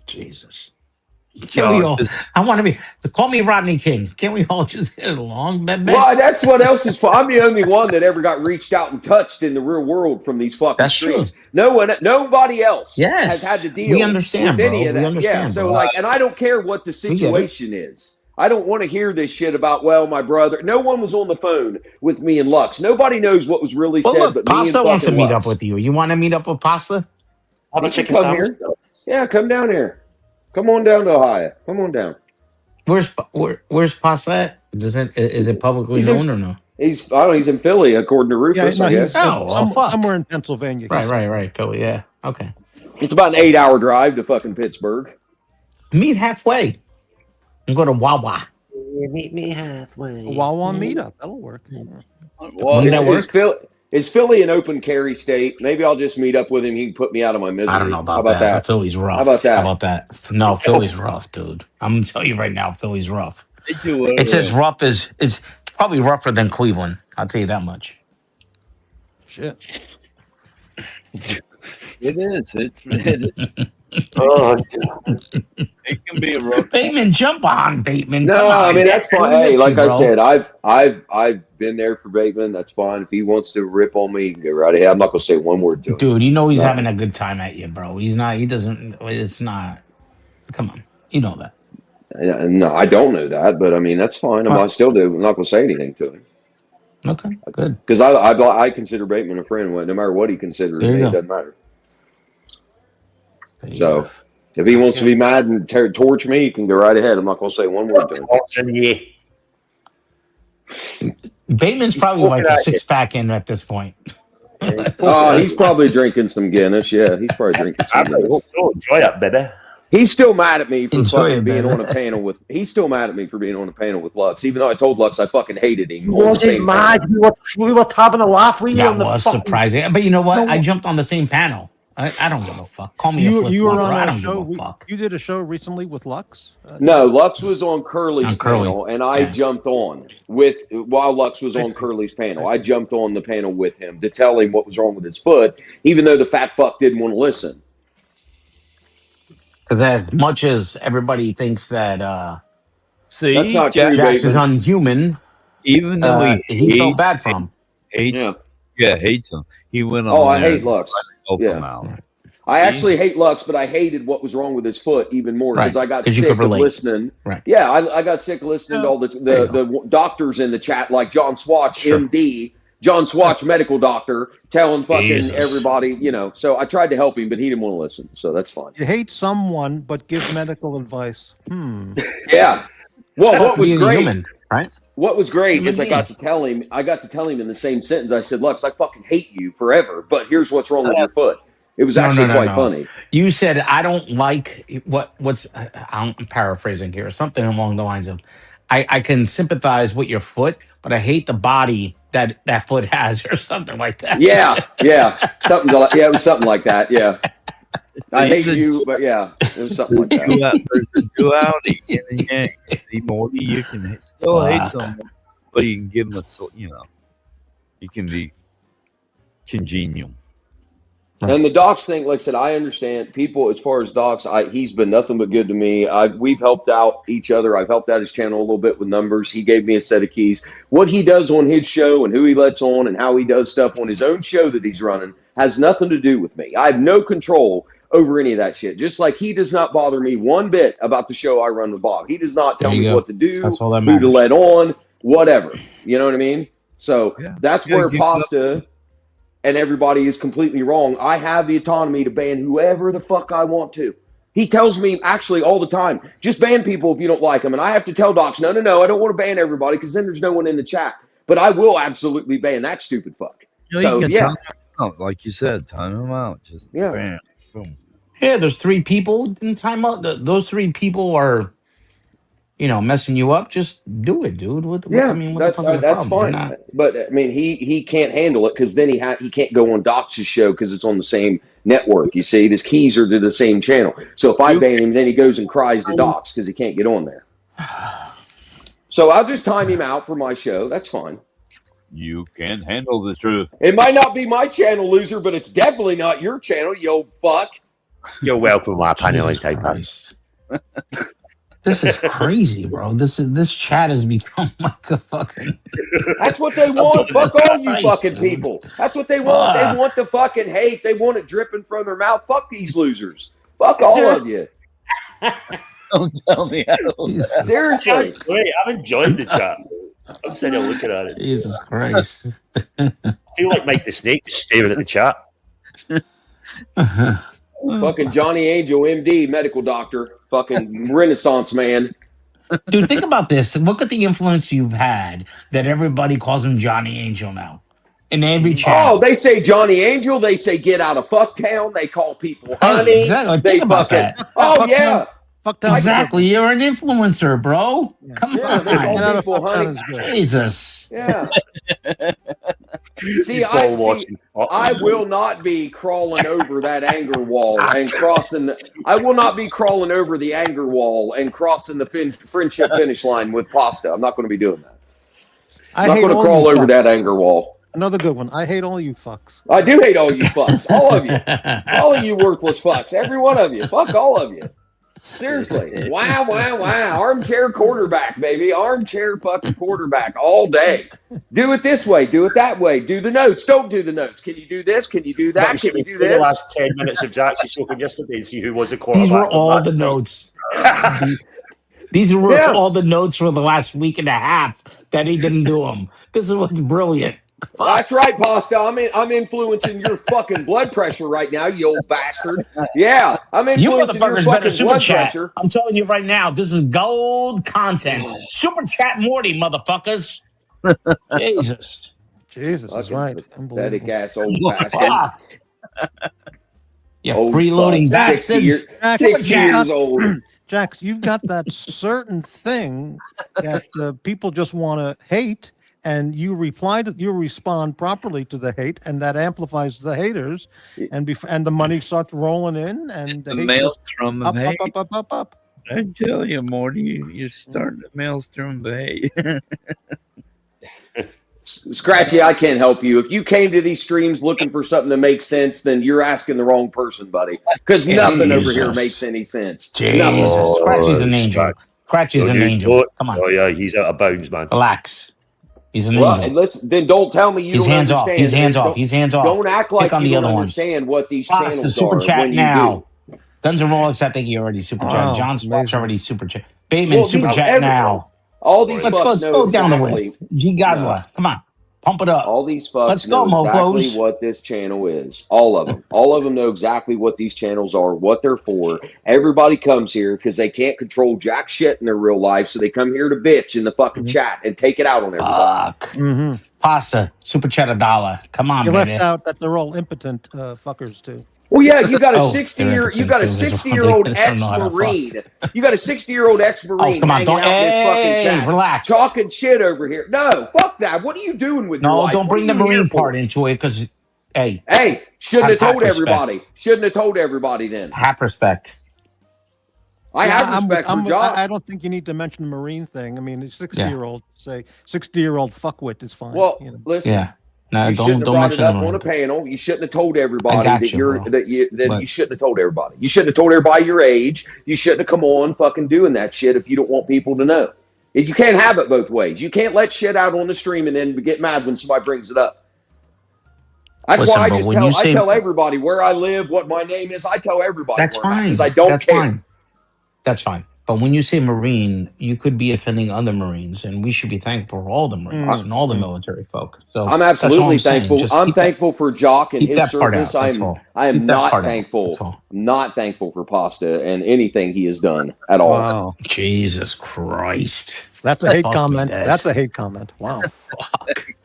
Jesus. I want to be. Call me Rodney King. Can't we all just get along, man? Well, that's what else is fun. I'm the only one that ever got reached out and touched in the real world from these fucking streams. Nobody else has had to deal with any of that. Yeah, so and I don't care what the situation is. I don't want to hear this shit about, my brother. No one was on the phone with me and Lux. Nobody knows what was really said, but me and Pasta wants to meet Lux. up with you. You want to meet up with Pasta? Have a chicken come here. Yeah, come down here. Come on down to Ohio. Come on down. Where's Pasta at? Is it publicly known or no? He's in Philly, according to Rufus. I guess. Somewhere in Pennsylvania. Right. Philly. Yeah. Okay. It's about an 8-hour drive to fucking Pittsburgh. Meet halfway. And go to Wawa. Meet me halfway. A Wawa meetup. That'll work. Well, is Philly an open carry state? Maybe I'll just meet up with him. He can put me out of my misery. I don't know about that. Philly's rough. How about that? No, Philly's rough, dude. I'm gonna tell you right now, Philly's rough. It's as rough as it's probably rougher than Cleveland. I'll tell you that much. Shit. It is. It can be a rough. Bateman, jump on Bateman. No, I mean that's fine. Hey, like I said, I've been there for Bateman. That's fine. If he wants to rip on me, go right ahead. I'm not gonna say one word to him. Dude, you know he's having a good time at you, bro. He's not. He doesn't. It's not. Come on, you know that. No, I don't know that, but I mean that's fine. I still do. I'm not gonna say anything to him. Okay, good. Because I consider Bateman a friend. No matter what he considers me, it doesn't matter. So, If he wants to be mad and torch me, he can go right ahead. I'm not going to say one word to him. Torching you. Bateman's probably like a 6-pack in at this point. Oh, he's probably drinking some Guinness. Yeah, he's probably drinking some Guinness. Enjoy it, baby. He's still mad at me for fucking being baby. on a panel with. He's still mad at me for being on a panel with Lux, even though I told Lux I fucking hated him. He wasn't mad. We were having a laugh. That was surprising. But you know what? I jumped on the same panel. I don't give a fuck. Call me a flip You were on I a don't show. give a fuck. You did a show recently with Lux. No, Lux was on Curly's panel, and I jumped on while Lux was on Curly's panel. I jumped on the panel with him to tell him what was wrong with his foot, even though the fat fuck didn't want to listen. Because as much as everybody thinks that that's not true, JAX is unhuman, even though he felt bad for him. Hates him. He went on. Oh, I hate Lux. Him out. I actually hate Lux, but I hated what was wrong with his foot even more because I got sick of listening. Right. Yeah, I got sick of listening to all the doctors in the chat, like John Swatch, MD, John Swatch, medical doctor, telling fucking everybody, So I tried to help him, but he didn't want to listen. So that's fine. You hate someone, but give medical advice. Yeah. Well, what was great? Human, right? What was great is I got to tell him in the same sentence. I said, Lux, I fucking hate you forever, but here's what's wrong with your foot. It was actually quite funny. You said, I don't like I'm paraphrasing here, something along the lines of, I can sympathize with your foot, but I hate the body that foot has, or something like that. Yeah. It was something like that. Yeah. I hate you, but yeah, it was something like that. There's a duality in and yang. See, Morty, you can still hate someone, but you can give them you can be congenial. And the docs thing, like I said, I understand people as far as docs. He's been nothing but good to me. We've helped out each other. I've helped out his channel a little bit with numbers. He gave me a set of keys. What he does on his show and who he lets on and how he does stuff on his own show that he's running has nothing to do with me. I have no control over any of that shit. Just like he does not bother me one bit about the show I run with Bob. He does not tell me what to do, who to let on, whatever. You know what I mean? So that's where Pasta and everybody is completely wrong. I have the autonomy to ban whoever the fuck I want to. He tells me actually all the time, just ban people if you don't like them. And I have to tell docs, no, I don't want to ban everybody because then there's no one in the chat. But I will absolutely ban that stupid fuck. So, like you said, time them out. Just bam, boom. Yeah, there's 3 people in timeout. Those 3 people are, messing you up. Just do it, dude. That's fine. But I mean, he can't handle it because then he can't go on Doc's show because it's on the same network. You see, his keys are to the same channel. So if I ban him, then he goes and cries to Doc's because he can't get on there. So I'll just time him out for my show. That's fine. You can handle the truth. It might not be my channel, loser, but it's definitely not your channel, you old fuck. You're welcome, my panel. This is crazy, bro. This chat has become like a fucking. That's what they want. Fuck all you fucking people. That's what they want. They want the fucking hate. They want it dripping from their mouth. Fuck these losers. Fuck all of you. Don't tell me how. Seriously. That's great. I'm enjoying the chat. I'm sitting there looking at it. Jesus Christ. I feel like Mike the Snake just staring at the chat. Fucking Johnny Angel, MD, medical doctor. Fucking Renaissance man. Dude, think about this. Look at the influence you've had that everybody calls him Johnny Angel now. In every chat. Oh, they say Johnny Angel. They say get out of fucktown. They call people honey. Exactly. They Think about that. Oh, yeah. Exactly. You're an influencer, bro. Come on. They call people honey. Jesus. Yeah. See, I will not be crawling over that anger wall and crossing I will not be crawling over the anger wall and crossing the friendship finish line with Pasta. I'm not going to be doing that. I'm not going to crawl over that anger wall. Another good one. I hate all you fucks. I do hate all you fucks. All of you. All of you worthless fucks. Every one of you. Fuck all of you. Seriously. Wow. Armchair quarterback, baby. Armchair fucking quarterback all day. Do it this way. Do it that way. Do the notes. Don't do the notes. Can you do this? Can you do that? Can you do this? The last 10 minutes of JAX's show from yesterday and see who was a quarterback. These were all the notes. These were all the notes for the last week and a half that he didn't do them. This is what's brilliant. That's right, Pasta. I'm influencing your fucking blood pressure right now, you old bastard. Yeah, I'm You influencing your motherfuckers better fucking super blood chat. pressure. I'm telling you right now, this is gold content. Super chat Morty, motherfuckers. Jesus. Jesus is right. Pathetic Unbelievable. ass old bastard. Fuck. You Old freeloading fuck, 60 bastards. Jax, 60 you've years got- old. Jax, you've got that certain thing that people just want to hate, and you respond properly to the hate, and that amplifies the haters, and the money starts rolling in, and The hate maelstrom goes of hate. up. I tell you, Morty, you're starting a maelstrom of hate. Scratchy, I can't help you. If you came to these streams looking for something to make sense, then you're asking the wrong person, buddy. Because nothing over here makes any sense. Nothing. Jesus. Scratchy's an angel. Scratchy's an angel. Come on. Oh yeah, he's out of bounds, man. Relax. He's an Well, angel. and listen, then don't tell me you He's don't hands off. understand. He's hands Don't- off. He's hands off. Don't act like Pick on you the don't other ones. understand what these Pasta channels super are chat when you now. do. Guns and Rolex, I think he already super chat. Wow, John Squat's amazing. already super chat. Bateman, Well, super these- chat now. All these Let's fucks know go down the exactly. list. G Godwa. Come on. Pump it up. All these fucks Let's go, know exactly mofos. what this channel is. All of them. All of them know exactly what these channels are, what they're for. Everybody comes here because they can't control jack shit in their real life, so they come here to bitch in the fucking chat and take it out on everybody. Fuck. Pasta, super chat $1. Come on, You baby. left out that they're all impotent fuckers too. Well, yeah, you got a Oh, 60-year, they're you got a impotent, too. 60-year-old They don't know how to ex-marine. You got a 60-year-old ex-marine Oh, come on, hanging don't- out in this fucking hey, chat, relax. talking shit over here. No, fuck that. What are you doing with your No, life? don't What bring are the you here Marine for? part into it because, hey, Hey, shouldn't have Have told respect. everybody. Shouldn't have told everybody then. have respect. I Yeah, have respect for Jock. I don't think you need to mention the Marine thing. I mean, a 60-year-old, say 60-year-old fuckwit is fine. Well, you know. listen. Yeah. No, You don't shouldn't have brought mention it the up on Marine. a panel. You shouldn't have told everybody got that you, you're bro. that you But- you shouldn't have told everybody. You shouldn't have told everybody your age. You shouldn't have come on fucking doing that shit if you don't want people to know. You can't have it both ways. You can't let shit out on the stream and then get mad when somebody brings it up. That's Listen, why I but just when you I say- tell everybody where I live, what my name is. I tell everybody That's where I'm at fine. because I don't That's care. fine. That's fine. But when you say Marine, you could be offending other Marines, and we should be thankful for all the Marines and all the military folk. So I'm that's all absolutely saying. thankful. Just I'm keep that- thankful for Jock and keep his that part service. out, that's all. I am Keep that not part out, thankful. that's all. Not thankful for Pasta and anything he has done at all. Wow, Jesus Christ. that's a hate Fuck me comment. dead. That's a hate comment. Wow, Fuck.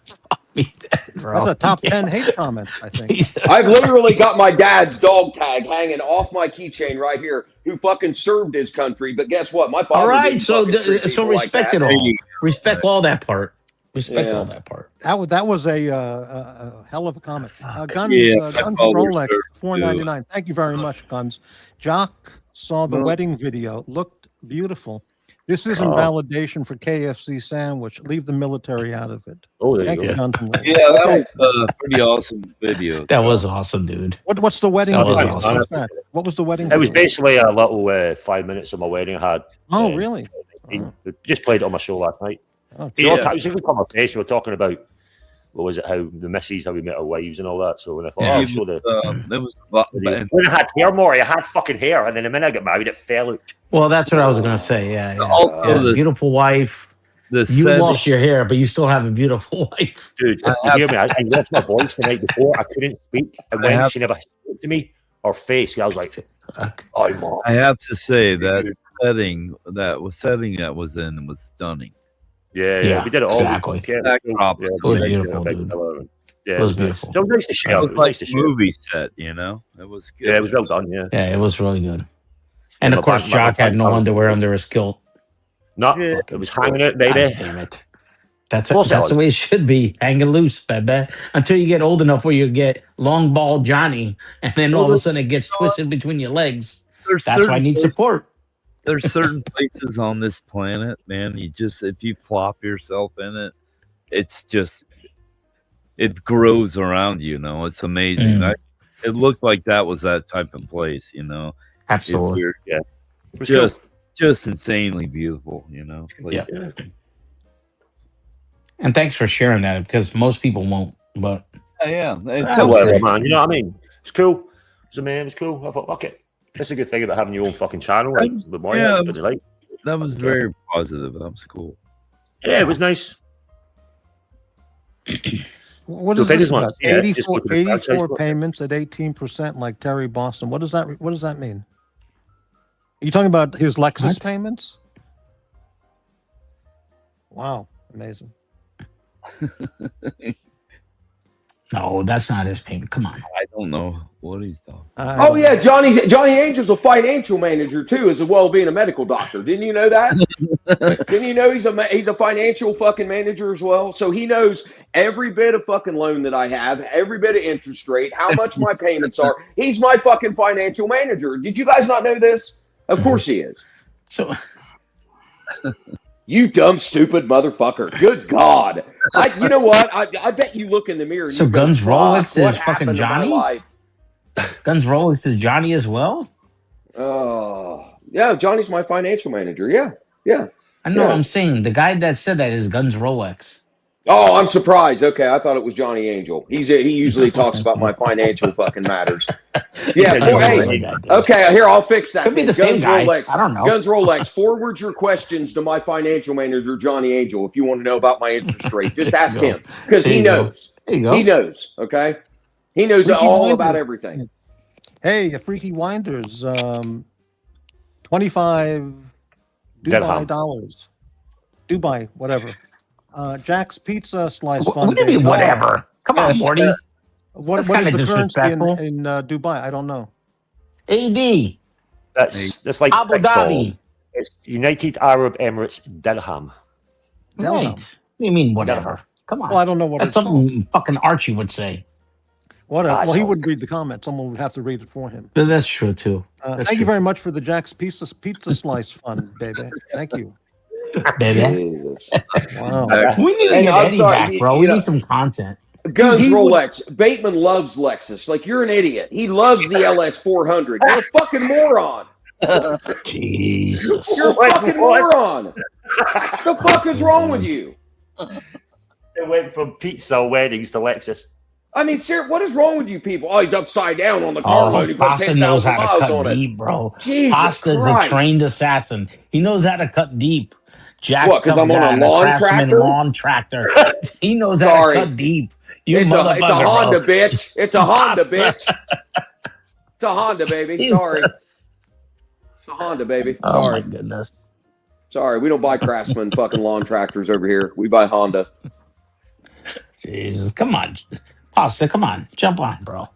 Fuck me dead, bro. that's a top 10 hate comment. I think. Jesus. I've literally got my dad's dog tag hanging off my keychain right here, who fucking served his country. But guess what? My father All right, didn't so fucking treat so people respect like it that. all. Respect all that part. Respect Yeah. all that part. That was a hell of a comment. Guns, Yeah, Guns that's and all we're Rolex, served $4.99. Thank you very much, Guns. Jock saw the wedding video. Looked beautiful. This isn't validation for KFC sandwich. Leave the military out of it. Oh, there Thank you you, go. Guns and Rolex. Yeah, that was a pretty awesome video. That was awesome, dude. What's the wedding That was video? awesome. What's that? What was the wedding It was video? basically a little 5 minutes of my wedding I had. Oh, really? Just played it on my show last night. Oh, So Yeah. it was a good conversation. We were talking about what was it, how the missus, how we met our wives and all that. So when I thought, I'll show the It was a lot, video. When I had hair, Morty, I had fucking hair, and then the minute I got married, it fell out. Well, that's what I was gonna say. Yeah, yeah. Also, Yeah, the- beautiful wife. the You setting- lost your hair, but you still have a beautiful wife. Dude, you hear me? I lost my voice the night before. I couldn't speak. And when she never spoke to me, her face, I was like, oh, Mom. I have to say that setting that was in was stunning. Yeah, we did it all. exactly. That crop Yeah, It was yeah, beautiful, yeah, dude. Yeah, It was nice. beautiful. So it was nice to share. It It was was like nice to share. movie set, you know. It was good. Yeah, it was well done. Yeah. Yeah, it was really good. And my of course, back- Jock my had no back- underwear under his kilt. No, it was hanging it, baby. God damn it. That's Of course it that's was. the way it should be. Hanging loose, baby. Until you get old enough where you get long ball Johnny, and then all of a sudden it gets twisted between your legs. There's That's why I certain need places- support. There's certain places on this planet, man. You just if you plop yourself in it, it's just it grows around you. You know, it's amazing. Mm. It looked like that was that type of place. You know, Absolutely. Yeah. It was just insanely beautiful. You know, like, Yeah. And thanks for sharing that because most people won't. But yeah, it's Yeah, so whatever, great. man. You know what I mean? It's cool. It was cool. I thought, fuck it. That's a good thing about having your own fucking channel. Like, with Morty, Yeah. that's a good, like. That was very positive. That was cool. Yeah, it was nice. What So is if this anyone about? wants to see it, just go to the 84 franchise store. payments at 18% like Terry Boston. What does that mean? Are you talking about his Lexus What? payments? Wow, amazing. No, that's not his payment. Come on. I don't know what he's talking. Oh yeah, Johnny Angel's a financial manager too, as well as being a medical doctor. Didn't you know that? Didn't you know he's a financial fucking manager as well? So he knows every bit of fucking loan that I have, every bit of interest rate, how much my payments are. He's my fucking financial manager. Did you guys not know this? Of course he is. So you dumb, stupid motherfucker. Good God. You know what? I bet you look in the mirror. And So you go, Guns "Fuck, Rolex what is fucking happened to my Johnny? life?" Guns Rolex is Johnny as well? Oh, yeah. Johnny's my financial manager. Yeah. I know. Yeah. I'm saying the guy that said that is Guns Rolex. Oh, I'm surprised. Okay, I thought it was Johnny Angel. He usually talks about my financial fucking matters. Yeah. Okay, here, I'll fix that. Could be the same guy. I don't know. Guns Rolex, forward your questions to my financial manager, Johnny Angel, if you want to know about my interest rate. Just ask him, because he knows. There you go. He knows, okay? He knows Freaky all Winder. about everything. Hey, a Freaky Winders, 25 Dubai Dirham. dollars. Dubai, whatever. JAX Pizza Slice What Fund. do you mean, whatever? Come on, Morty. What That's is kinda the currency disrespectful. in Dubai? I don't know. AD. That's like Abu fixed all. Dhabi. It's United Arab Emirates Dirham. Dirham. Right. What do you mean, whatever? Come on. Well, I don't know what That's it's called. something fucking Archie would say. Well, he wouldn't read the comment. Someone would have to read it for him. But that's true, too. Thank you very much for the JAX Pizza Slice Fund, baby. Thank you. Baby. Jesus. Wow. We need to And get I'm Eddie sorry, back, bro. you We know- need some content. Guns He would- Rolex. Bateman loves Lexus. Like, you're an idiot. He loves the LS 400. You're a fucking moron. Jesus. You're a fucking moron. The fuck is wrong with you? It went from pizza weddings to Lexus. I mean, sir, what is wrong with you people? Oh, he's upside down on the car load. He put Pasta knows 10,000 how to miles cut on it. deep, bro. Jesus Pasta's Christ. a trained assassin. He knows how to cut deep. Jack's What, 'cause I'm on a lawn tractor? lawn tractor. He knows how Sorry. to cut deep. You It's motherfucker, a Honda, bro. bitch. It's a Honda, Pasta. bitch. It's a Honda, baby. Sorry. Jesus. It's a Honda, baby. Oh, Sorry. my goodness. Sorry. We don't buy Craftsman fucking lawn tractors over here. We buy Honda. Jesus. Come on. Pasta, come on. Jump on, bro.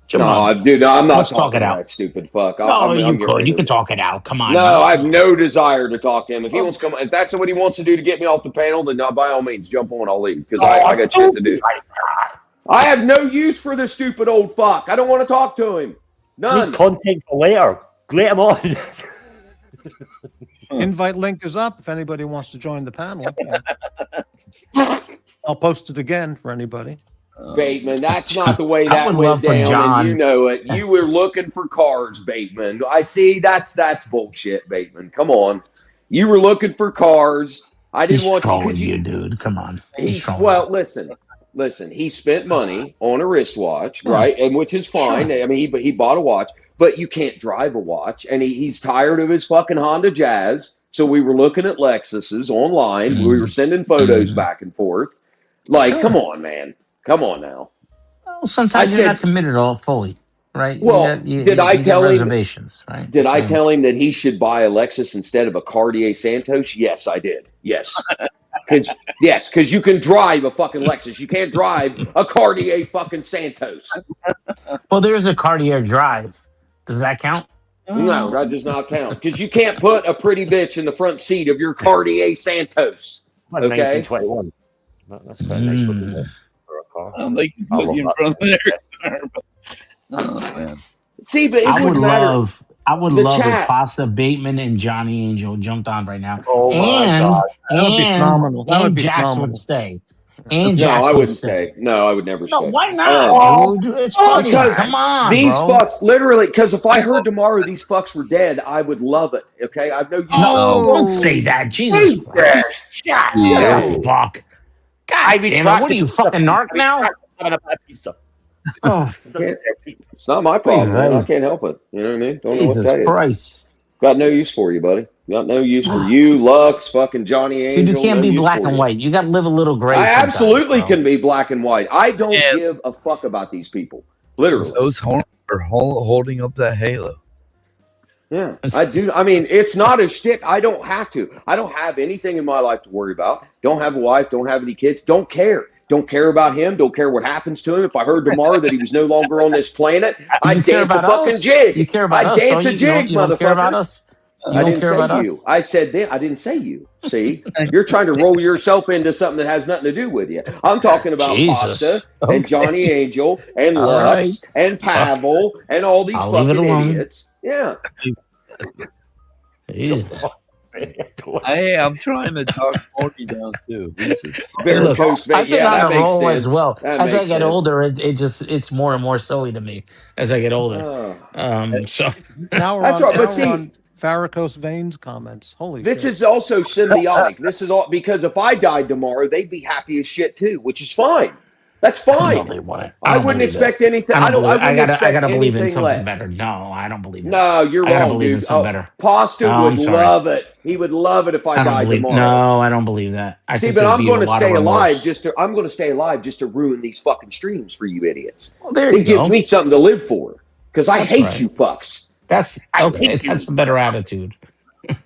Jump No, on. dude, I'm not Let's talk talking it to out. that stupid fuck. No, I'm you getting could. rid You of could it. talk it out. Come on. No, bro. I have no desire to talk to him. If he wants to come, if that's what he wants to do to get me off the panel, then by all means, jump on. I'll leave because I got shit to do. I have no use for this stupid old fuck. I don't want to talk to him. None. Need content for later. Let him on. Invite link is up if anybody wants to join the panel. I'll post it again for anybody. Bateman, that's not the way I that would went love for down, John- and you know it. You were looking for cars, Bateman. I see. That's bullshit, Bateman. Come on, you were looking for cars. I didn't He's want trolling to. you, dude. Come on. Well, listen. He spent money on a wristwatch, right? And which is fine. Sure. I mean, he bought a watch, but you can't drive a watch, and he's tired of his fucking Honda Jazz. So we were looking at Lexuses online. We were sending photos back and forth. Like, Sure. come on, man. Come on now. Well, sometimes I you're said- not committed all fully, right? Well, did I you tell get him- reservations, right? Did I So- tell him that he should buy a Lexus instead of a Cartier Santos? Yes, I did. Yes. Because you can drive a fucking Lexus. You can't drive a Cartier fucking Santos. Well, there's a Cartier Drive. Does that count? No, that does not count. Because you can't put a pretty bitch in the front seat of your Cartier Santos. Okay? 1921. That's quite a nice looking one for a car. I don't think you I put love you in that. front of their car, but oh man. See, but it I would wouldn't matter. love The if chat. Pasta Bateman and Johnny Angel jumped on right now. Oh my and God. That would be phenomenal. That would and be Jax phenomenal. would stay. And No, Jax I would wouldn't stay. No, I would never No, stay. why not, dude? It's funny. Because Come on, these bro. fucks, literally, because if I heard tomorrow these fucks were dead, I would love it. Okay? I've no use No, for don't say that. Jesus Christ. Shut Yeah. up. Fuck. God I damn it. retract What are you, it. fucking narc now? Having a bad pizza. Oh, It's not my problem, man. Right. I can't help it. You know what I mean? Don't know what to Jesus tell you. Christ. Got no use for you, buddy. Got no use for you, Lux, fucking Johnny Angel. Dude, you can't no be use black for and you. white. You got to live a little gray. I absolutely bro. can be black and white. I don't give a fuck about these people. Literally. Those holding up that halo. Yeah, I do. I mean, it's not a shtick. I don't have to. I don't have anything in my life to worry about. Don't have a wife. Don't have any kids. Don't care. Don't care about him. Don't care what happens to him. If I heard tomorrow that he was no longer on this planet, I'd dance a fucking jig. You care about I'd us, dance a jig, you don't care about motherfucker. us? You I don't didn't care say about you. us? I said that. I didn't say you. See, you're trying to roll yourself into something that has nothing to do with you. I'm talking about Pasta and Johnny Angel and All Lux right. and Pavel and all these I'll leave it fucking alone. idiots. Yeah. Jesus. Hey, I'm trying to talk Morty down too. Look, I've been on a roll as well. That As I makes get sense. older, it's more and more silly to me as I get older. So Now we're That's on, right, but now see- we're on varicose veins comments. Holy This shit. is also symbiotic. This is all because if I died tomorrow, they'd be happy as shit too, which is fine. That's fine. I wouldn't expect anything. I gotta believe in anything something less. better. No, I don't believe that. No, you're I gotta wrong, believe in dude. something better. Pasta No, would I'm sorry. love it. He would love it if I I don't died believe. tomorrow. No, I don't believe that. I See, think but there'd I'm be going a to lot of stay alive remorse. I'm going to stay alive just to ruin these fucking streams for you idiots. Well, there It you gives go. me something to live for because I That's hate right. you fucks. That's I okay. hate you. That's a better attitude.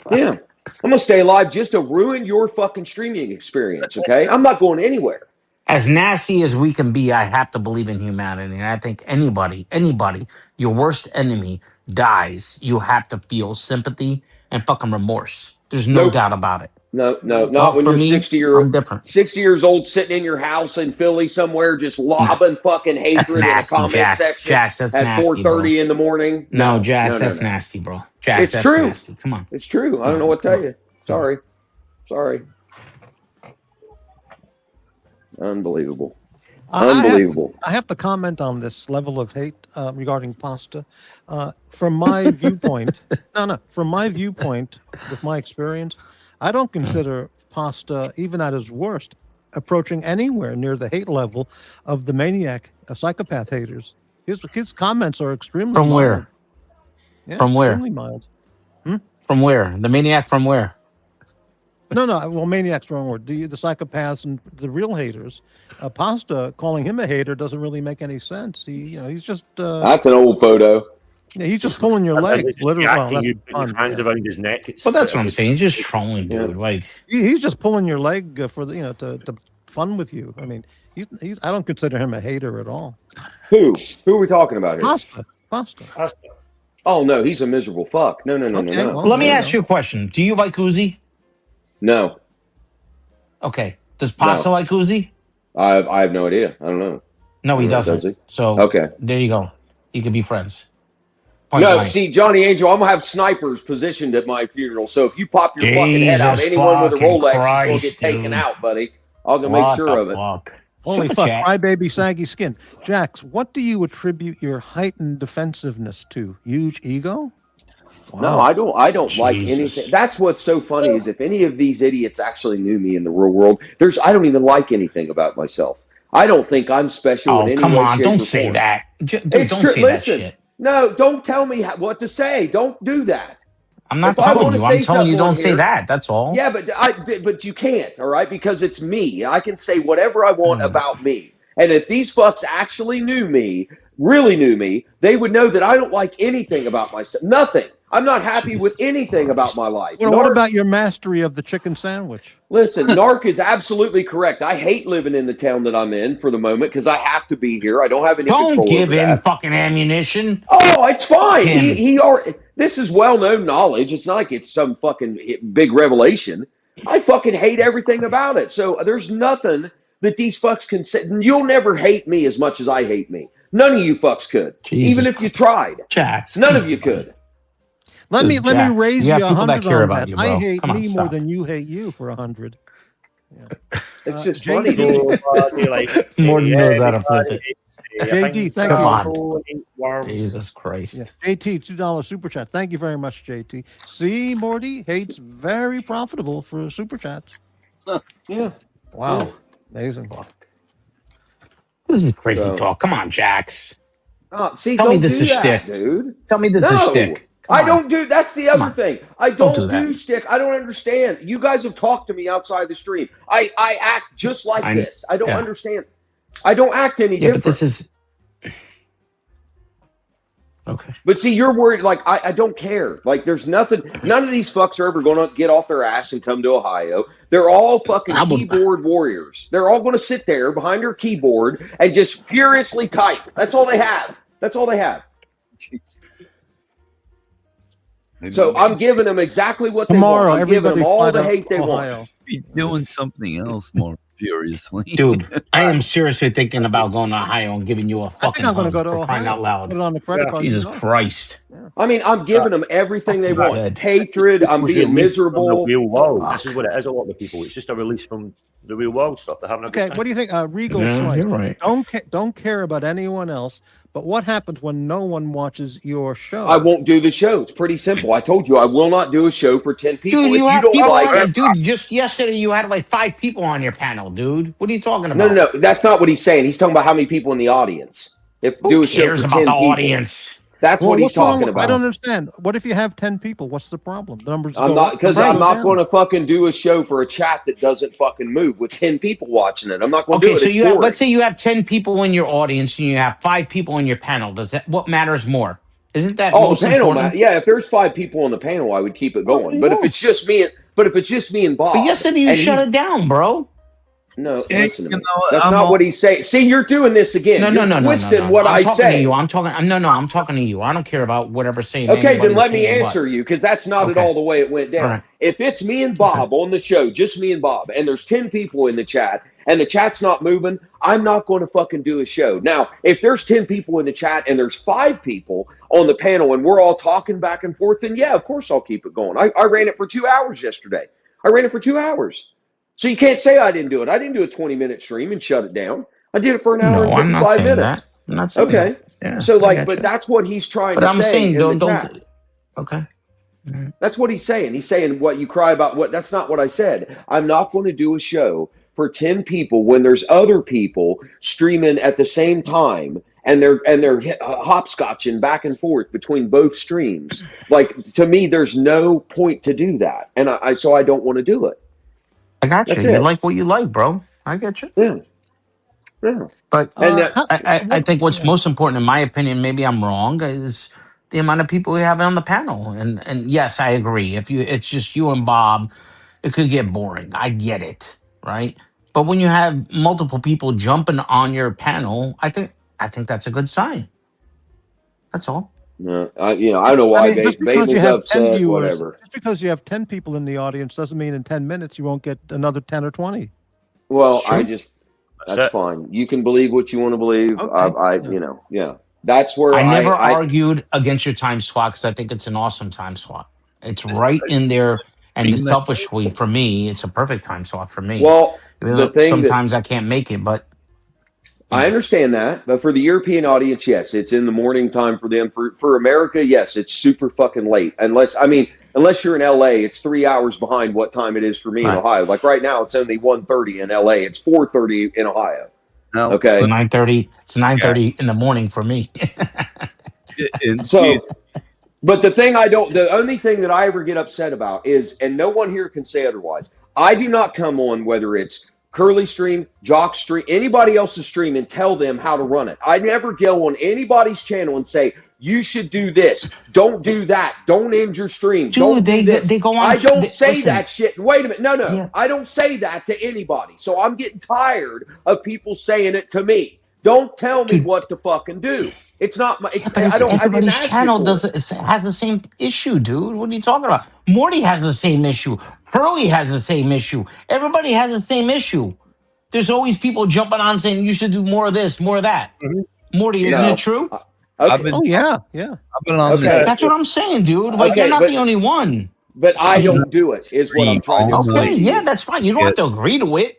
Yeah. I'm going to stay alive just to ruin your fucking streaming experience, okay? I'm not going anywhere. As nasty as we can be, I have to believe in humanity. And I think anybody, your worst enemy dies, you have to feel sympathy and fucking remorse. There's no Nope. doubt about it. No, not Well, when for you're me, 60 I'm different. 60 years old sitting in your house in Philly somewhere just lobbing fucking That's hatred in a nasty, comment Jax. section Jax, that's at nasty, bro. 4:30 in the morning. No, Jax, no, that's no. nasty, bro. Jax, It's that's true. nasty. Come on. It's true. I don't know what to tell you. Sorry. Unbelievable. Unbelievable. I have to comment on this level of hate regarding Pasta. From my viewpoint, from my viewpoint, with my experience, I don't consider Pasta, even at his worst, approaching anywhere near the hate level of the maniac, psychopath haters. His comments are extremely From mild. where? Yeah, From where? Extremely mild. From where? The maniac from where? No. Well, maniac's the wrong word. The psychopaths and the real haters. Pasta calling him a hater doesn't really make any sense. He's just. That's an old photo. Yeah, he's just pulling your leg, literally. Well, that's you put your hands around his neck. Well, that's what I'm saying. He's just trolling, dude. Like he's just pulling your leg for the to fun with you. I mean, he's. I don't consider him a hater at all. Who are we talking about here? Pasta. Oh no, he's a miserable fuck. No. Well, let me ask you a question. Do you like Uzi? No. Okay. Does Pasta like Uzi? I have no idea. I don't know. No, he doesn't. Does he? So okay, there you go. You could be friends. Point no, blank. see, Johnny Angel, I'm gonna have snipers positioned at my funeral. So if you pop your fucking head out, anyone with a Rolex is gonna get taken out, buddy. I'm gonna make sure of it. Holy fuck, crybaby saggy skin. Jax, what do you attribute your heightened defensiveness to? Huge ego? Wow. No, I don't like anything. That's what's so funny is if any of these idiots actually knew me in the real world, I don't even like anything about myself. I don't think I'm special in any way, come on, shape, don't or say form. that. It's Don't true. say Listen, that shit. no, don't tell me what to say. Don't do that. I'm not If I telling wanna you. say I'm telling you something don't on say here- that. That's all. Yeah, but you can't, all right? Because it's me. I can say whatever I want about me. And if these fucks actually knew me, really knew me, they would know that I don't like anything about myself. Nothing. I'm not happy with anything about my life. What about your mastery of the chicken sandwich? Listen, Narc is absolutely correct. I hate living in the town that I'm in for the moment because I have to be here. I don't have any control Don't give over him that. fucking ammunition. Oh, it's fine. Him. He already. This is well-known knowledge. It's not like it's some fucking big revelation. I fucking hate everything about it. So there's nothing that these fucks can say. You'll never hate me as much as I hate me. None of you fucks could, even if you tried. Jax, none of you could. Let me Jax, raise you you have people that 100 care on about that. you, bro. I hate Come on, me more stop. than you hate you for 100. It's just funny. Morty knows how to flip it. JD, thank Come you. on. Jesus Christ. JT, $2 super chat. Thank you very much, JT. See, Morty, hate's very profitable for super chats. Yeah. Wow. Amazing. This is crazy talk. Come on, Jax. See, Tell me don't this do is that, shtick. dude. Tell me this is shtick. I don't do. That's the other thing. I don't do that. do stick. I don't understand. You guys have talked to me outside the stream. I act just like this. I don't understand. I don't act any different. But this is okay. But see, you're worried. Like I don't care. Like there's nothing. None of these fucks are ever going to get off their ass and come to Ohio. They're all fucking keyboard warriors. They're all going to sit there behind their keyboard and just furiously type. That's all they have. That's all they have. So I'm giving them exactly what they want. I'm giving them all the hate they want. He's doing something else more furiously. Dude, I am seriously thinking about going to Ohio and giving you a fucking I think I'm going to go to for crying Ohio. out loud. Put it on the credit card. Jesus Christ. I mean, I'm giving them everything they want. Hatred. I'm being miserable. The real world. This is what it is. A lot of people. It's just a release from the real world stuff. They're having a good time. What do you think? Regal Yeah, Slice. you're right. Don't care about anyone else. But what happens when no one watches your show? I won't do the show. It's pretty simple. I told you I will not do a show for 10 people. Dude, if you you have don't people like on it, dude, just yesterday you had like 5 people on your panel, dude. What are you talking about? No. That's not what he's saying. He's talking about how many people in the audience. Who cares about the audience? That's what he's talking about. I don't understand. What if you have 10 people? What's the problem? The numbers I'm go not up, because the I'm numbers not down. going to fucking do a show for a chat that doesn't fucking move with 10 people watching it. I'm not going to do it. So It's you have, boring. let's say you have 10 people in your audience and you have 5 people in your panel. Does that what matters more? Isn't that Oh, most the panel, important? yeah. If there's 5 people on the panel, I would keep it going. But if it's just me, and Bob, But yesterday you and shut he's- it down, bro. No, listen to me. That's not what he's saying. See, you're doing this again. No, You're twisting what I'm I talking say. to you. I'm talking to you. I don't care about whatever saying. Okay, then let me saying answer what. you because that's not at Okay. all the way it went down. All right. If it's me and Bob on the show, just me and Bob, and there's 10 people in the chat, and the chat's not moving, I'm not going to fucking do a show. Now, if there's 10 people in the chat and there's 5 people on the panel and we're all talking back and forth, then yeah, of course I'll keep it going. I ran it for 2 hours yesterday. I ran it for 2 hours. So you can't say I didn't do it. I didn't do a 20-minute stream and shut it down. I did it for an hour and 55 I'm not saying minutes. that. I'm not saying Okay. that. Yeah, So I like, got but you. that's what he's trying But to I'm say saying in the chat. Okay. That's what he's saying. He's saying what you cry about. What that's not what I said. I'm not going to do a show for 10 people when there's other people streaming at the same time and they're hopscotching back and forth between both streams. Like to me, there's no point to do that, and so I don't want to do it. I got you. That's You it. like what you like, bro. I get you. Yeah. Yeah. But And I think what's most important, in my opinion, maybe I'm wrong, is the amount of people we have on the panel. And yes, I agree. If it's just you and Bob, it could get boring. I get it, right? But when you have multiple people jumping on your panel, I think that's a good sign. That's all. No, I don't know why just because you Babel's have 10 upset. viewers, Whatever. just because you have 10 people in the audience doesn't mean in 10 minutes you won't get another 10 or 20. Well, Sure. that's fine. You can believe what you want to believe. Okay. Yeah. That's where I never argued against your time slot because I think it's an awesome time slot. It's right in there. And selfishly, for me, it's a perfect time slot for me. Well, Even the though thing sometimes I can't make it, but I understand that, but for the European audience, yes, it's in the morning time for them. For America, yes, it's super fucking late. Unless you're in LA, it's 3 hours behind what time it is for me in Ohio. Like right now, it's only 1:30 in LA. It's 4:30 in Ohio. No. Okay. It's 9:30. It's 9:30 in the morning for me. So, but the only thing that I ever get upset about is, and no one here can say otherwise, I do not come on whether it's Curly stream, Jock stream, anybody else's stream and tell them how to run it. I never go on anybody's channel and say, you should do this. Don't do that. Don't end your stream. Dude, don't do this. they go on. I don't say listen. that shit. Wait a minute. No. Yeah. I don't say that to anybody. So I'm getting tired of people saying it to me. Don't tell me what to fucking do. It's not my. Everybody's channel has the same issue, dude. What are you talking about? Morty has the same issue. Hurley has the same issue. Everybody has the same issue. There's always people jumping on saying you should do more of this, more of that. Mm-hmm. Morty, isn't it true? Okay. Yeah. I've been on this. That's what I'm saying, dude. Like you're not the only one. But I don't do it. Is what I'm trying to say. Okay, yeah, that's fine. You don't have to agree to it.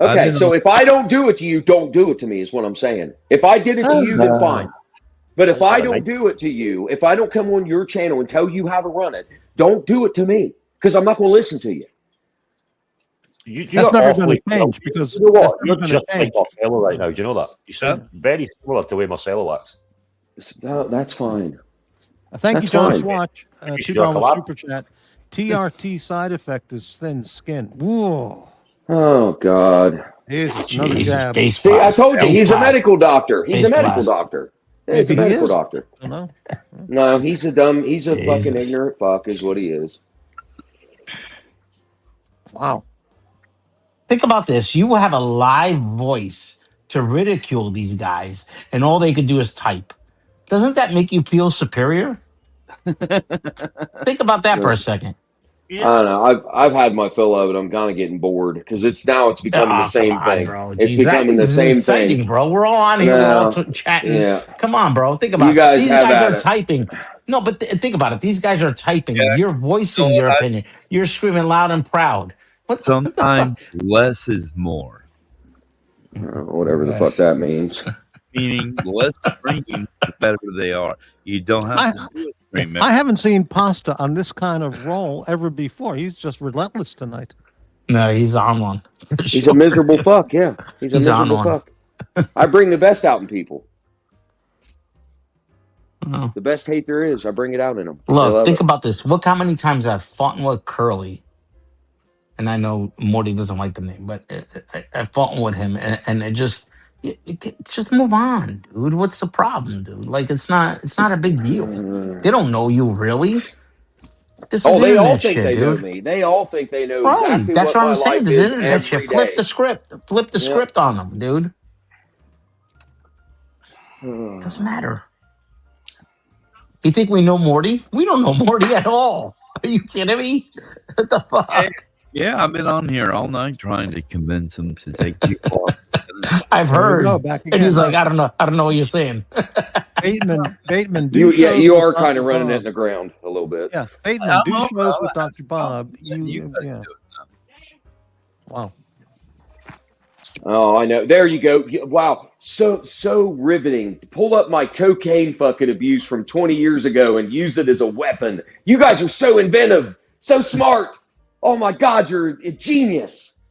Okay, so if I don't do it to you, don't do it to me, is what I'm saying. If I did it to you, then fine. But if I don't do it to you, if I don't come on your channel and tell you how to run it, don't do it to me because I'm not going to listen to you. That's never going to change because you know what? that's You're never just gonna like Marcelo right now. Do you know that? You sound very similar to the way Marcelo acts. No, that's fine. Thank you, That's John fine. Swatch. You should $2 do a collab. super chat. TRT side effect is thin skin. Whoa. Oh God. Jesus, another Jesus, jab. face See, I blast. told you, Face he's a blast. medical doctor. He's a Face medical blast. doctor. Yeah, he's a Maybe he medical is. doctor. I don't know. No, he's a fucking Jesus. ignorant fuck is what he is. Wow. Think about this. You have a live voice to ridicule these guys, and all they could do is type. Doesn't that make you feel superior? Think about that for a second. I don't know. I've had my fill of it. I'm kind of getting bored because it's becoming the Oh, come same on, thing. bro. It's Jeez, I becoming think the this is same exciting, thing. bro. We're all on here. We're all No, chatting. yeah. Come on, bro. Think about You it. guys These have guys at are it. typing. No, but think about it. These guys are typing. Yeah, You're voicing your opinion. You're screaming loud and proud. What the fuck? sometimes less is more. Whatever the fuck that means. Meaning less streams, the better they are. You don't have to do a stream. I haven't seen Pasta on this kind of role ever before. He's just relentless tonight. No, he's on one. He's a miserable fuck. Yeah, he's a on miserable one. fuck. I bring the best out in people. Oh. The best hate there is, I bring it out in them. Look, think about this. Look how many times I've fought with Curly. And I know Morty doesn't like the name, but I fought with him, and it just move on, dude. What's the problem, dude? Like it's not a big deal. They don't know you really. This is they all internet think shit, they know dude. me. They all think they know Right, exactly that's what what my I'm saying. life This is internet every shit. Flip day. the script. Flip the script on them, dude. Doesn't matter. You think we know Morty? We don't know Morty at all. Are you kidding me? What the fuck? Yeah, I've been on here all night trying to convince him to take people off. I've heard. Back And he's like, I don't know what you're saying. Bateman, You are kind of running it in the ground a little bit. Yeah, Bateman, do shows with Dr. Bob. Yeah. Wow. Oh, I know. There you go. Wow. So riveting. Pull up my cocaine fucking abuse from 20 years ago and use it as a weapon. You guys are so inventive, so smart. Oh my God, you're a genius.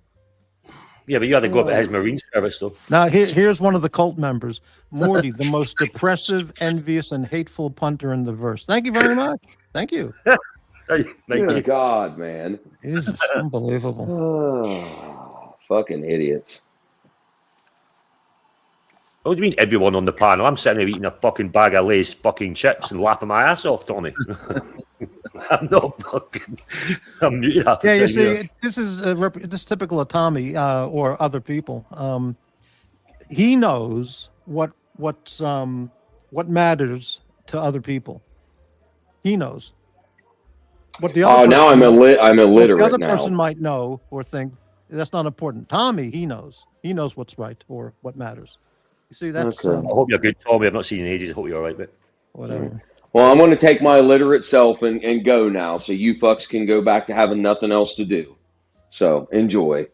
Yeah, but you had to go up to his Marine service, though. Now, here's one of the cult members. Morty, the most depressive, envious, and hateful punter in the verse. Thank you very much. Thank you. Good God, man. This is unbelievable. Oh, fucking idiots. What do you mean everyone on the panel? I'm sitting there eating a fucking bag of Lay's fucking chips and laughing my ass off, Tony. I'm not fucking... I'm muted half the Yeah, you time, see, this is this typical of Tommy or other people. He knows what matters to other people. He knows. What the other now I'm illiterate the other now. person might know or think that's not important. Tommy, he knows. He knows what's right or what matters. You see, that's Okay. I hope you're good, Tommy. I've not seen you in ages. I hope you're all right, mate. Whatever. Well, I'm going to take my illiterate self and go now, so you fucks can go back to having nothing else to do. So enjoy.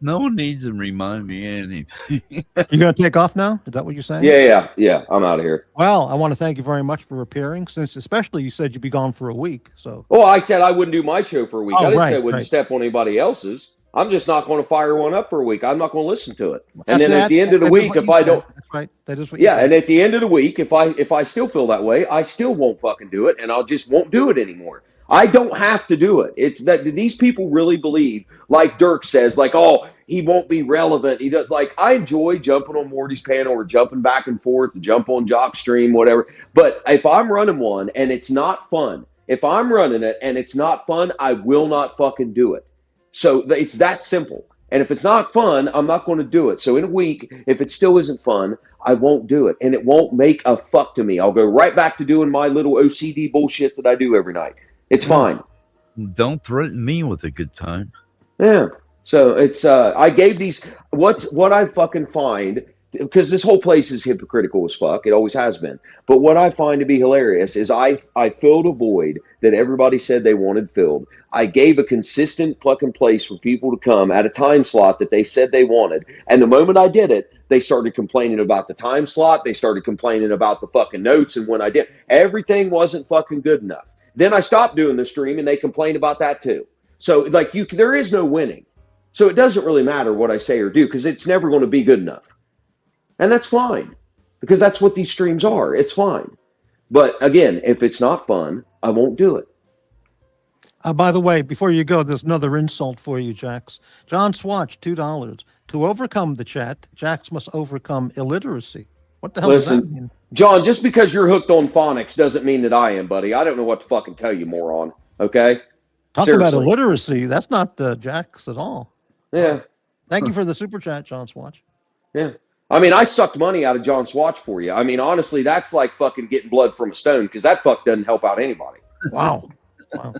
No one needs to remind me anything. You going to take off now? Is that what you're saying? Yeah. I'm out of here. Well, I want to thank you very much for appearing, since especially you said you'd be gone for a week. So. Well, I said I wouldn't do my show for a week. Oh, I didn't right, say I wouldn't step on anybody else's. I'm just not going to fire one up for a week. I'm not going to listen to it. And then at the end of the week, if I don't, that's right. That is what. You said. and at the end of the week, if I still feel that way, I still won't fucking do it, and I'll just won't do it anymore. I don't have to do it. It's that these people really believe, like Dirk says, like, oh, he won't be relevant. He does. Like, I enjoy jumping on Morty's panel or jumping back and forth, and jump on Jock's stream, whatever. But if I'm running one and it's not fun, if I'm running it and it's not fun, I will not fucking do it. So it's that simple. And if it's not fun, I'm not going to do it. So in a week, if it still isn't fun, I won't do it. And it won't make a fuck to me. I'll go right back to doing my little OCD bullshit that I do every night. It's fine. Don't threaten me with a good time. Yeah. So it's I gave these what I fucking find, because this whole place is hypocritical as fuck. It always has been. But what I find to be hilarious is I filled a void that everybody said they wanted filled. I gave a consistent fucking place for people to come at a time slot that they said they wanted. And the moment I did it, they started complaining about the time slot. They started complaining about the fucking notes. And when I did, everything wasn't fucking good enough. Then I stopped doing the stream and they complained about that too. So like there is no winning. So it doesn't really matter what I say or do, because it's never going to be good enough. And that's fine, because that's what these streams are. It's fine. But again, if it's not fun, I won't do it. By the way, before you go, there's another insult for you, Jax. John Swatch, $2. To overcome the chat, Jax must overcome illiteracy. What the hell does that mean? John, just because you're hooked on phonics doesn't mean that I am, buddy. I don't know what to fucking tell you, moron. Okay? Talk about illiteracy. That's not Jax at all. Yeah. Thank you for the super chat, John Swatch. Yeah. I mean, I sucked money out of John Swatch for you. I mean, honestly, that's like fucking getting blood from a stone because that fuck doesn't help out anybody. Wow. Wow.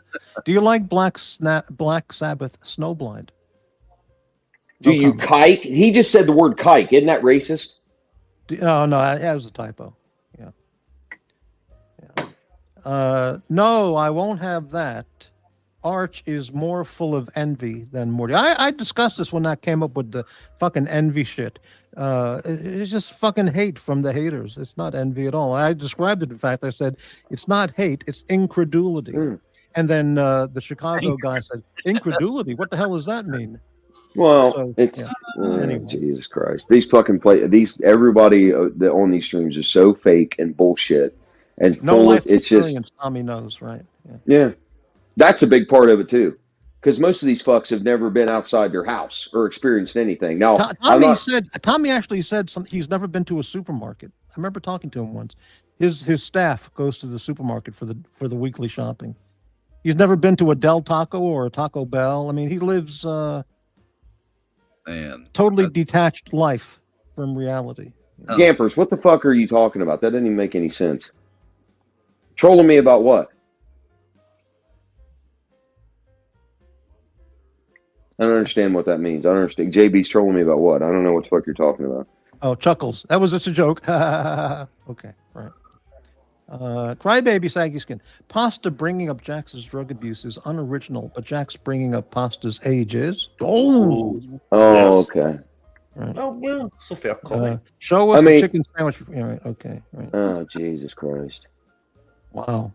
Do you like Black Sabbath Snowblind? Do you kike? He just said the word kike. Isn't that racist? No, that was a typo. Yeah. No, I won't have that. Arch is more full of envy than Morty. I discussed this when I came up with the fucking envy shit. It's just fucking hate from the haters. It's not envy at all. I described it. In fact, I said it's not hate, it's incredulity. And then the Chicago guy said, incredulity? What the hell does that mean? Well, anyway. Jesus Christ. These fucking everybody that on these streams is so fake and bullshit and no full life of, it's just, Tommy knows, right? Yeah. That's a big part of it too. Because most of these fucks have never been outside their house or experienced anything. Now, Tommy actually said he's never been to a supermarket. I remember talking to him once. His staff goes to the supermarket for the weekly shopping. He's never been to a Del Taco or a Taco Bell. I mean, he lives totally detached life from reality. Gampers, what the fuck are you talking about? That doesn't even make any sense. Trolling me about what? I don't understand what that means. I don't understand. JB's trolling me about what? I don't know what the fuck you're talking about. Oh, Chuckles. That was just a joke. Okay, right. Crybaby Saggy Skin. Pasta bringing up Jax's drug abuse is unoriginal, but Jax bringing up Pasta's age is. Oh, yes. Okay. Right. Oh, well, so fair comment. Show us the chicken sandwich. Yeah, right. Okay. Right. Oh, Jesus Christ. Wow.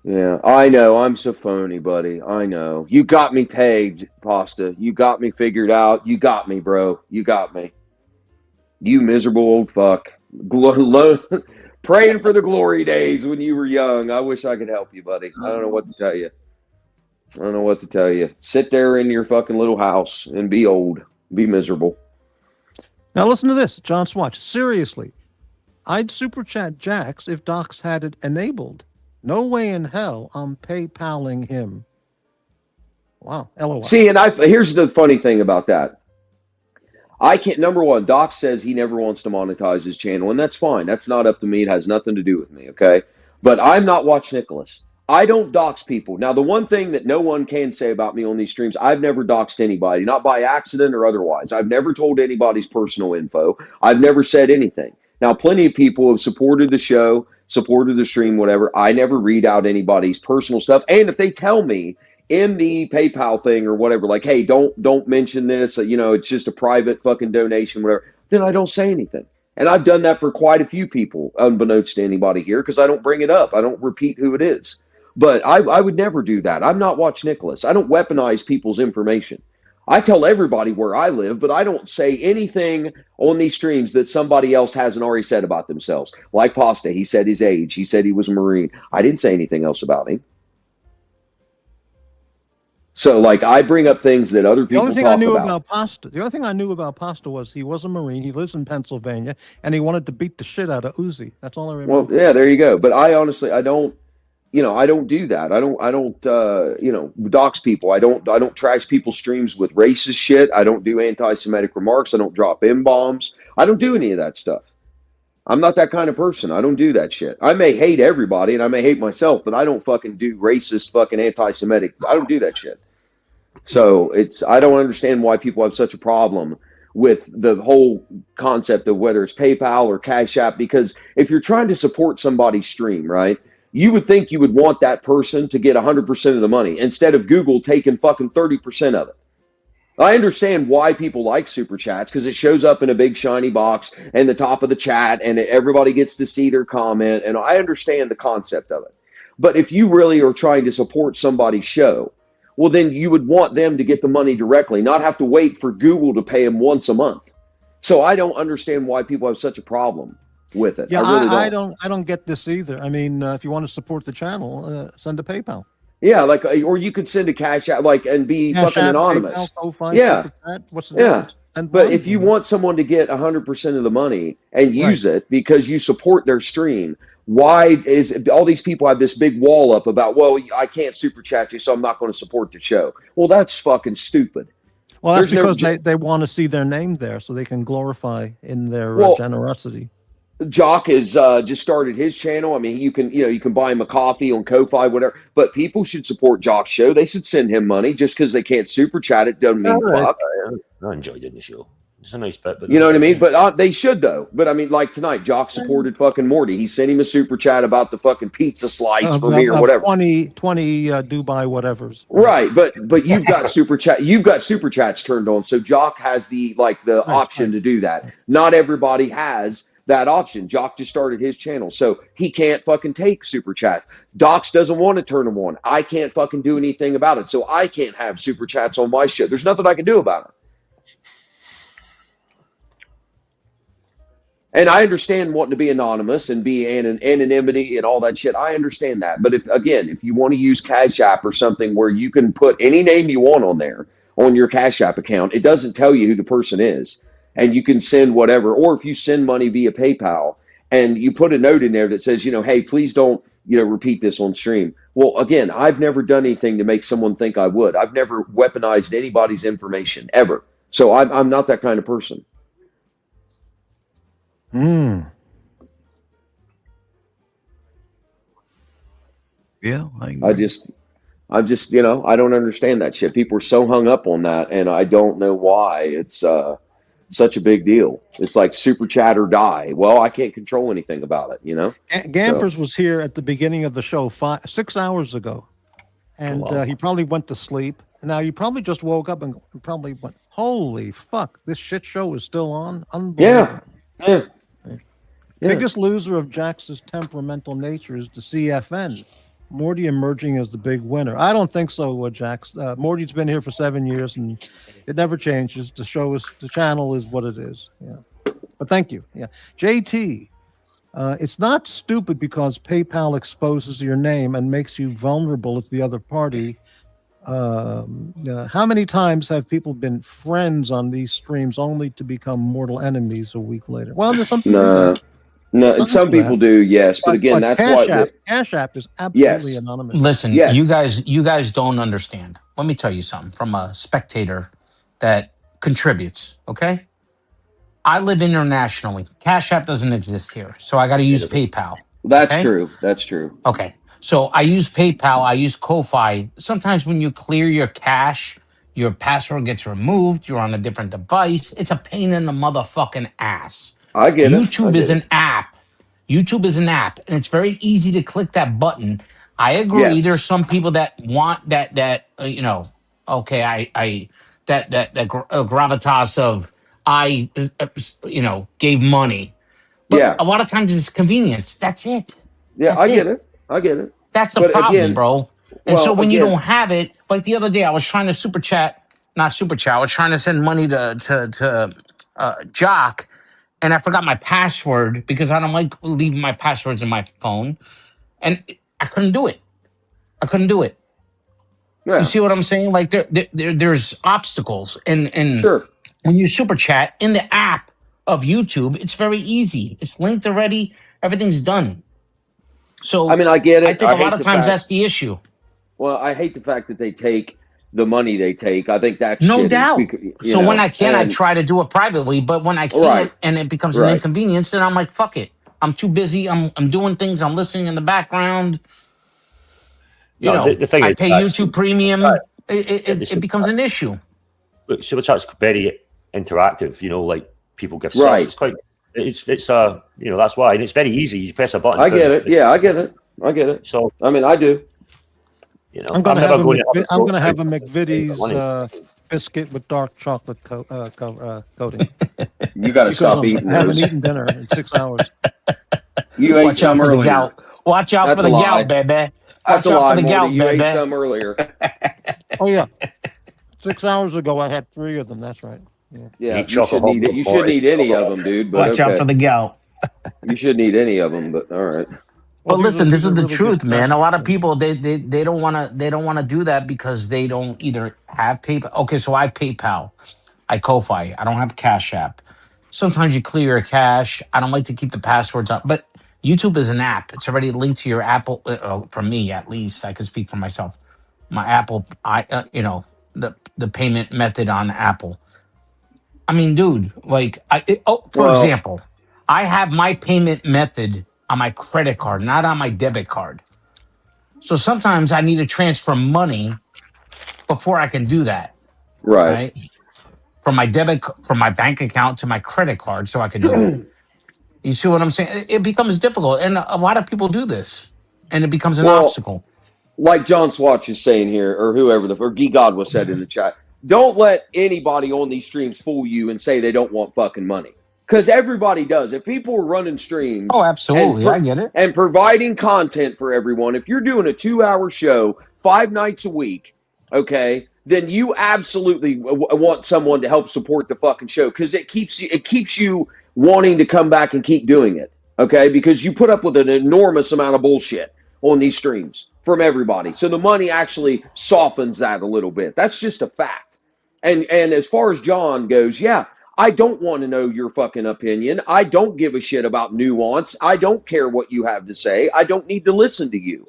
Yeah, I know. I'm so phony, buddy. I know. You got me pegged, Pasta. You got me figured out. You got me, bro. You got me. You miserable old fuck. Praying for the glory days when you were young. I wish I could help you, buddy. I don't know what to tell you. I don't know what to tell you. Sit there in your fucking little house and be old. Be miserable. Now listen to this, John Swatch. Seriously, I'd super chat Jax if Docs had it enabled. No way in hell I'm PayPaling him. Wow. LOL. See, and here's the funny thing about that. I can't. Number one, Doc says he never wants to monetize his channel, and that's fine. That's not up to me. It has nothing to do with me, okay? But I'm not Watch Nicholas. I don't dox people. Now, the one thing that no one can say about me on these streams, I've never doxed anybody, not by accident or otherwise. I've never told anybody's personal info. I've never said anything. Now, plenty of people have supported the show, supported the stream, whatever. I never read out anybody's personal stuff. And if they tell me in the PayPal thing or whatever, like, hey, don't mention this, it's just a private fucking donation, whatever, then I don't say anything. And I've done that for quite a few people, unbeknownst to anybody here, because I don't bring it up. I don't repeat who it is. But I would never do that. I'm not Watch Nicholas. I don't weaponize people's information. I tell everybody where I live, but I don't say anything on these streams that somebody else hasn't already said about themselves. Like Pasta, he said his age. He said he was a Marine. I didn't say anything else about him. So, like, I bring up things that other people talk about. The only thing I knew about Pasta was he was a Marine, he lives in Pennsylvania, and he wanted to beat the shit out of Uzi. That's all I remember. Well, yeah, there you go. But I honestly, I don't do that. I don't dox people. I don't trash people's streams with racist shit. I don't do anti-Semitic remarks. I don't drop M-bombs. I don't do any of that stuff. I'm not that kind of person. I don't do that shit. I may hate everybody and I may hate myself, but I don't fucking do racist fucking anti-Semitic. I don't do that shit. So I don't understand why people have such a problem with the whole concept of whether it's PayPal or Cash App, because if you're trying to support somebody's stream, right, you would think you would want that person to get 100% of the money instead of Google taking fucking 30% of it. I understand why people like super chats, because it shows up in a big shiny box and the top of the chat and everybody gets to see their comment, and I understand the concept of it. But if you really are trying to support somebody's show, well, then you would want them to get the money directly, not have to wait for Google to pay them once a month. So I don't understand why people have such a problem with it. Yeah, I really don't. I don't get this either. I mean, if you want to support the channel, send a PayPal. Yeah, like, or you could send a cash out, like, and be Cash fucking App, anonymous. PayPal, Ko-Fi, Yeah, Super Chat. What's the yeah. difference? And But money, if you want someone to get 100% of the money and Right. use it because you support their stream, why is all these people have this big wall up about, well, I can't super chat you, so I'm not going to support the show? Well, that's fucking stupid. Well, that's There's no because they want to see their name there so they can glorify in their Well, generosity. Jock has just started his channel. I mean, you can buy him a coffee on Ko-Fi, whatever. But people should support Jock's show. They should send him money. Just because they can't super chat it doesn't mean fuck. I enjoyed it in the show. It's a nice bit, but You know what I mean? But they should though. But I mean, like tonight, Jock supported fucking Morty. He sent him a super chat about the fucking pizza slice for me or whatever. 20 Dubai whatevers. Right, but you've got super chats turned on, so Jock has the option to do that. Not everybody has that option. Jock just started his channel, so he can't fucking take super chats. Docs doesn't want to turn them on. I can't fucking do anything about it, so I can't have super chats on my shit. There's nothing I can do about it. And I understand wanting to be anonymous and be anonymity and all that shit. I understand that. But if you want to use Cash App or something where you can put any name you want on there on your Cash App account, it doesn't tell you who the person is. And you can send whatever. Or if you send money via PayPal and you put a note in there that says, hey, please don't, repeat this on stream. Well, again, I've never done anything to make someone think I would. I've never weaponized anybody's information ever. So I'm not that kind of person. Yeah, I'm just, I don't understand that shit. People are so hung up on that, and I don't know why it's such a big deal. It's like super chat or die. Well, I can't control anything about it, Gampers was here at the beginning of the show 6 hours ago, and he probably went to sleep. Now you probably just woke up and probably went, "Holy fuck, this shit show is still on." Unbelievable. Yeah. Biggest loser of JAX's temperamental nature is the CFN. Morty emerging as the big winner. I don't think so, JAX. Morty's been here for 7 years and it never changes. The channel is what it is. Yeah. But thank you. Yeah. JT, it's not stupid because PayPal exposes your name and makes you vulnerable to the other party. How many times have people been friends on these streams only to become mortal enemies a week later? Well, there's something. No, some people do, yes, but again, that's why Cash App is absolutely anonymous. Listen, you guys don't understand. Let me tell you something from a spectator that contributes. Okay, I live internationally. Cash App doesn't exist here, so I got to use PayPal. That's true. That's true. Okay, so I use PayPal. I use Ko-Fi. Sometimes when you clear your cash, your password gets removed. You're on a different device. It's a pain in the motherfucking ass. I get it. YouTube is an app. YouTube is an app, and it's very easy to click that button. I agree. Yes. There's some people that want that okay, gravitas of gave money, but a lot of times it's convenience. That's it. Yeah, I get it. That's the problem, bro. And so when you don't have it, like the other day, I was trying to I was trying to send money to Jock. And I forgot my password because I don't like leaving my passwords in my phone. And I couldn't do it. Yeah. You see what I'm saying? Like there's obstacles. And sure. When you super chat in the app of YouTube, it's very easy. It's linked already. Everything's done. So I mean, I get it. I think a lot of times that's the issue. Well, I hate the fact that they take the money they take. I think that's no shitty doubt. Because, when I can, I try to do it privately. But when I can't, and it becomes an inconvenience, then I'm like, fuck it. I'm too busy. I'm doing things. I'm listening in the background. The thing I pay YouTube Premium. It becomes an issue. Look, Super Chat's very interactive. Like people give subs. It's quite. It's that's why, and it's very easy. You press a button. I get it. Yeah, I get it. So I mean, I do. I'm going to have a McVitie's biscuit with dark chocolate coating. You got to stop eating. I haven't eaten dinner in 6 hours. You ate some earlier. Watch out for the gout, baby. That's a lie, Morty. You ate some earlier. Oh yeah, 6 hours ago I had 3 of them. That's right. Yeah, you shouldn't eat any of them, dude. But watch out for the gout. You shouldn't eat any of them, but all right. Well, listen, this these is are the really truth, good man. A lot of practices. people they don't want to do that because they don't either have PayPal. Okay, so I PayPal, I Ko-fi, I don't have Cash App. Sometimes you clear your cache. I don't like to keep the passwords up, but YouTube is an app. It's already linked to your Apple. For me, at least, I can speak for myself. My Apple, the payment method on Apple. I mean, dude, like, for Well, example, I have my payment method on my credit card, not on my debit card. So sometimes I need to transfer money before I can do that, right. right? From my bank account to my credit card, so I can do it. You see what I'm saying? It becomes difficult, and a lot of people do this, and it becomes an Well, obstacle. like John Swatch is saying here, or whoever or Guy God was said in the chat, don't let anybody on these streams fool you and say they don't want fucking money. Because everybody does. If people are running streams Oh, absolutely, I get it. and providing content for everyone, if you're doing a 2-hour show 5 nights a week, okay, then you absolutely want someone to help support the fucking show because it keeps you wanting to come back and keep doing it, okay? Because you put up with an enormous amount of bullshit on these streams from everybody. So the money actually softens that a little bit. That's just a fact. And as far as John goes, yeah, I don't want to know your fucking opinion. I don't give a shit about nuance. I don't care what you have to say. I don't need to listen to you.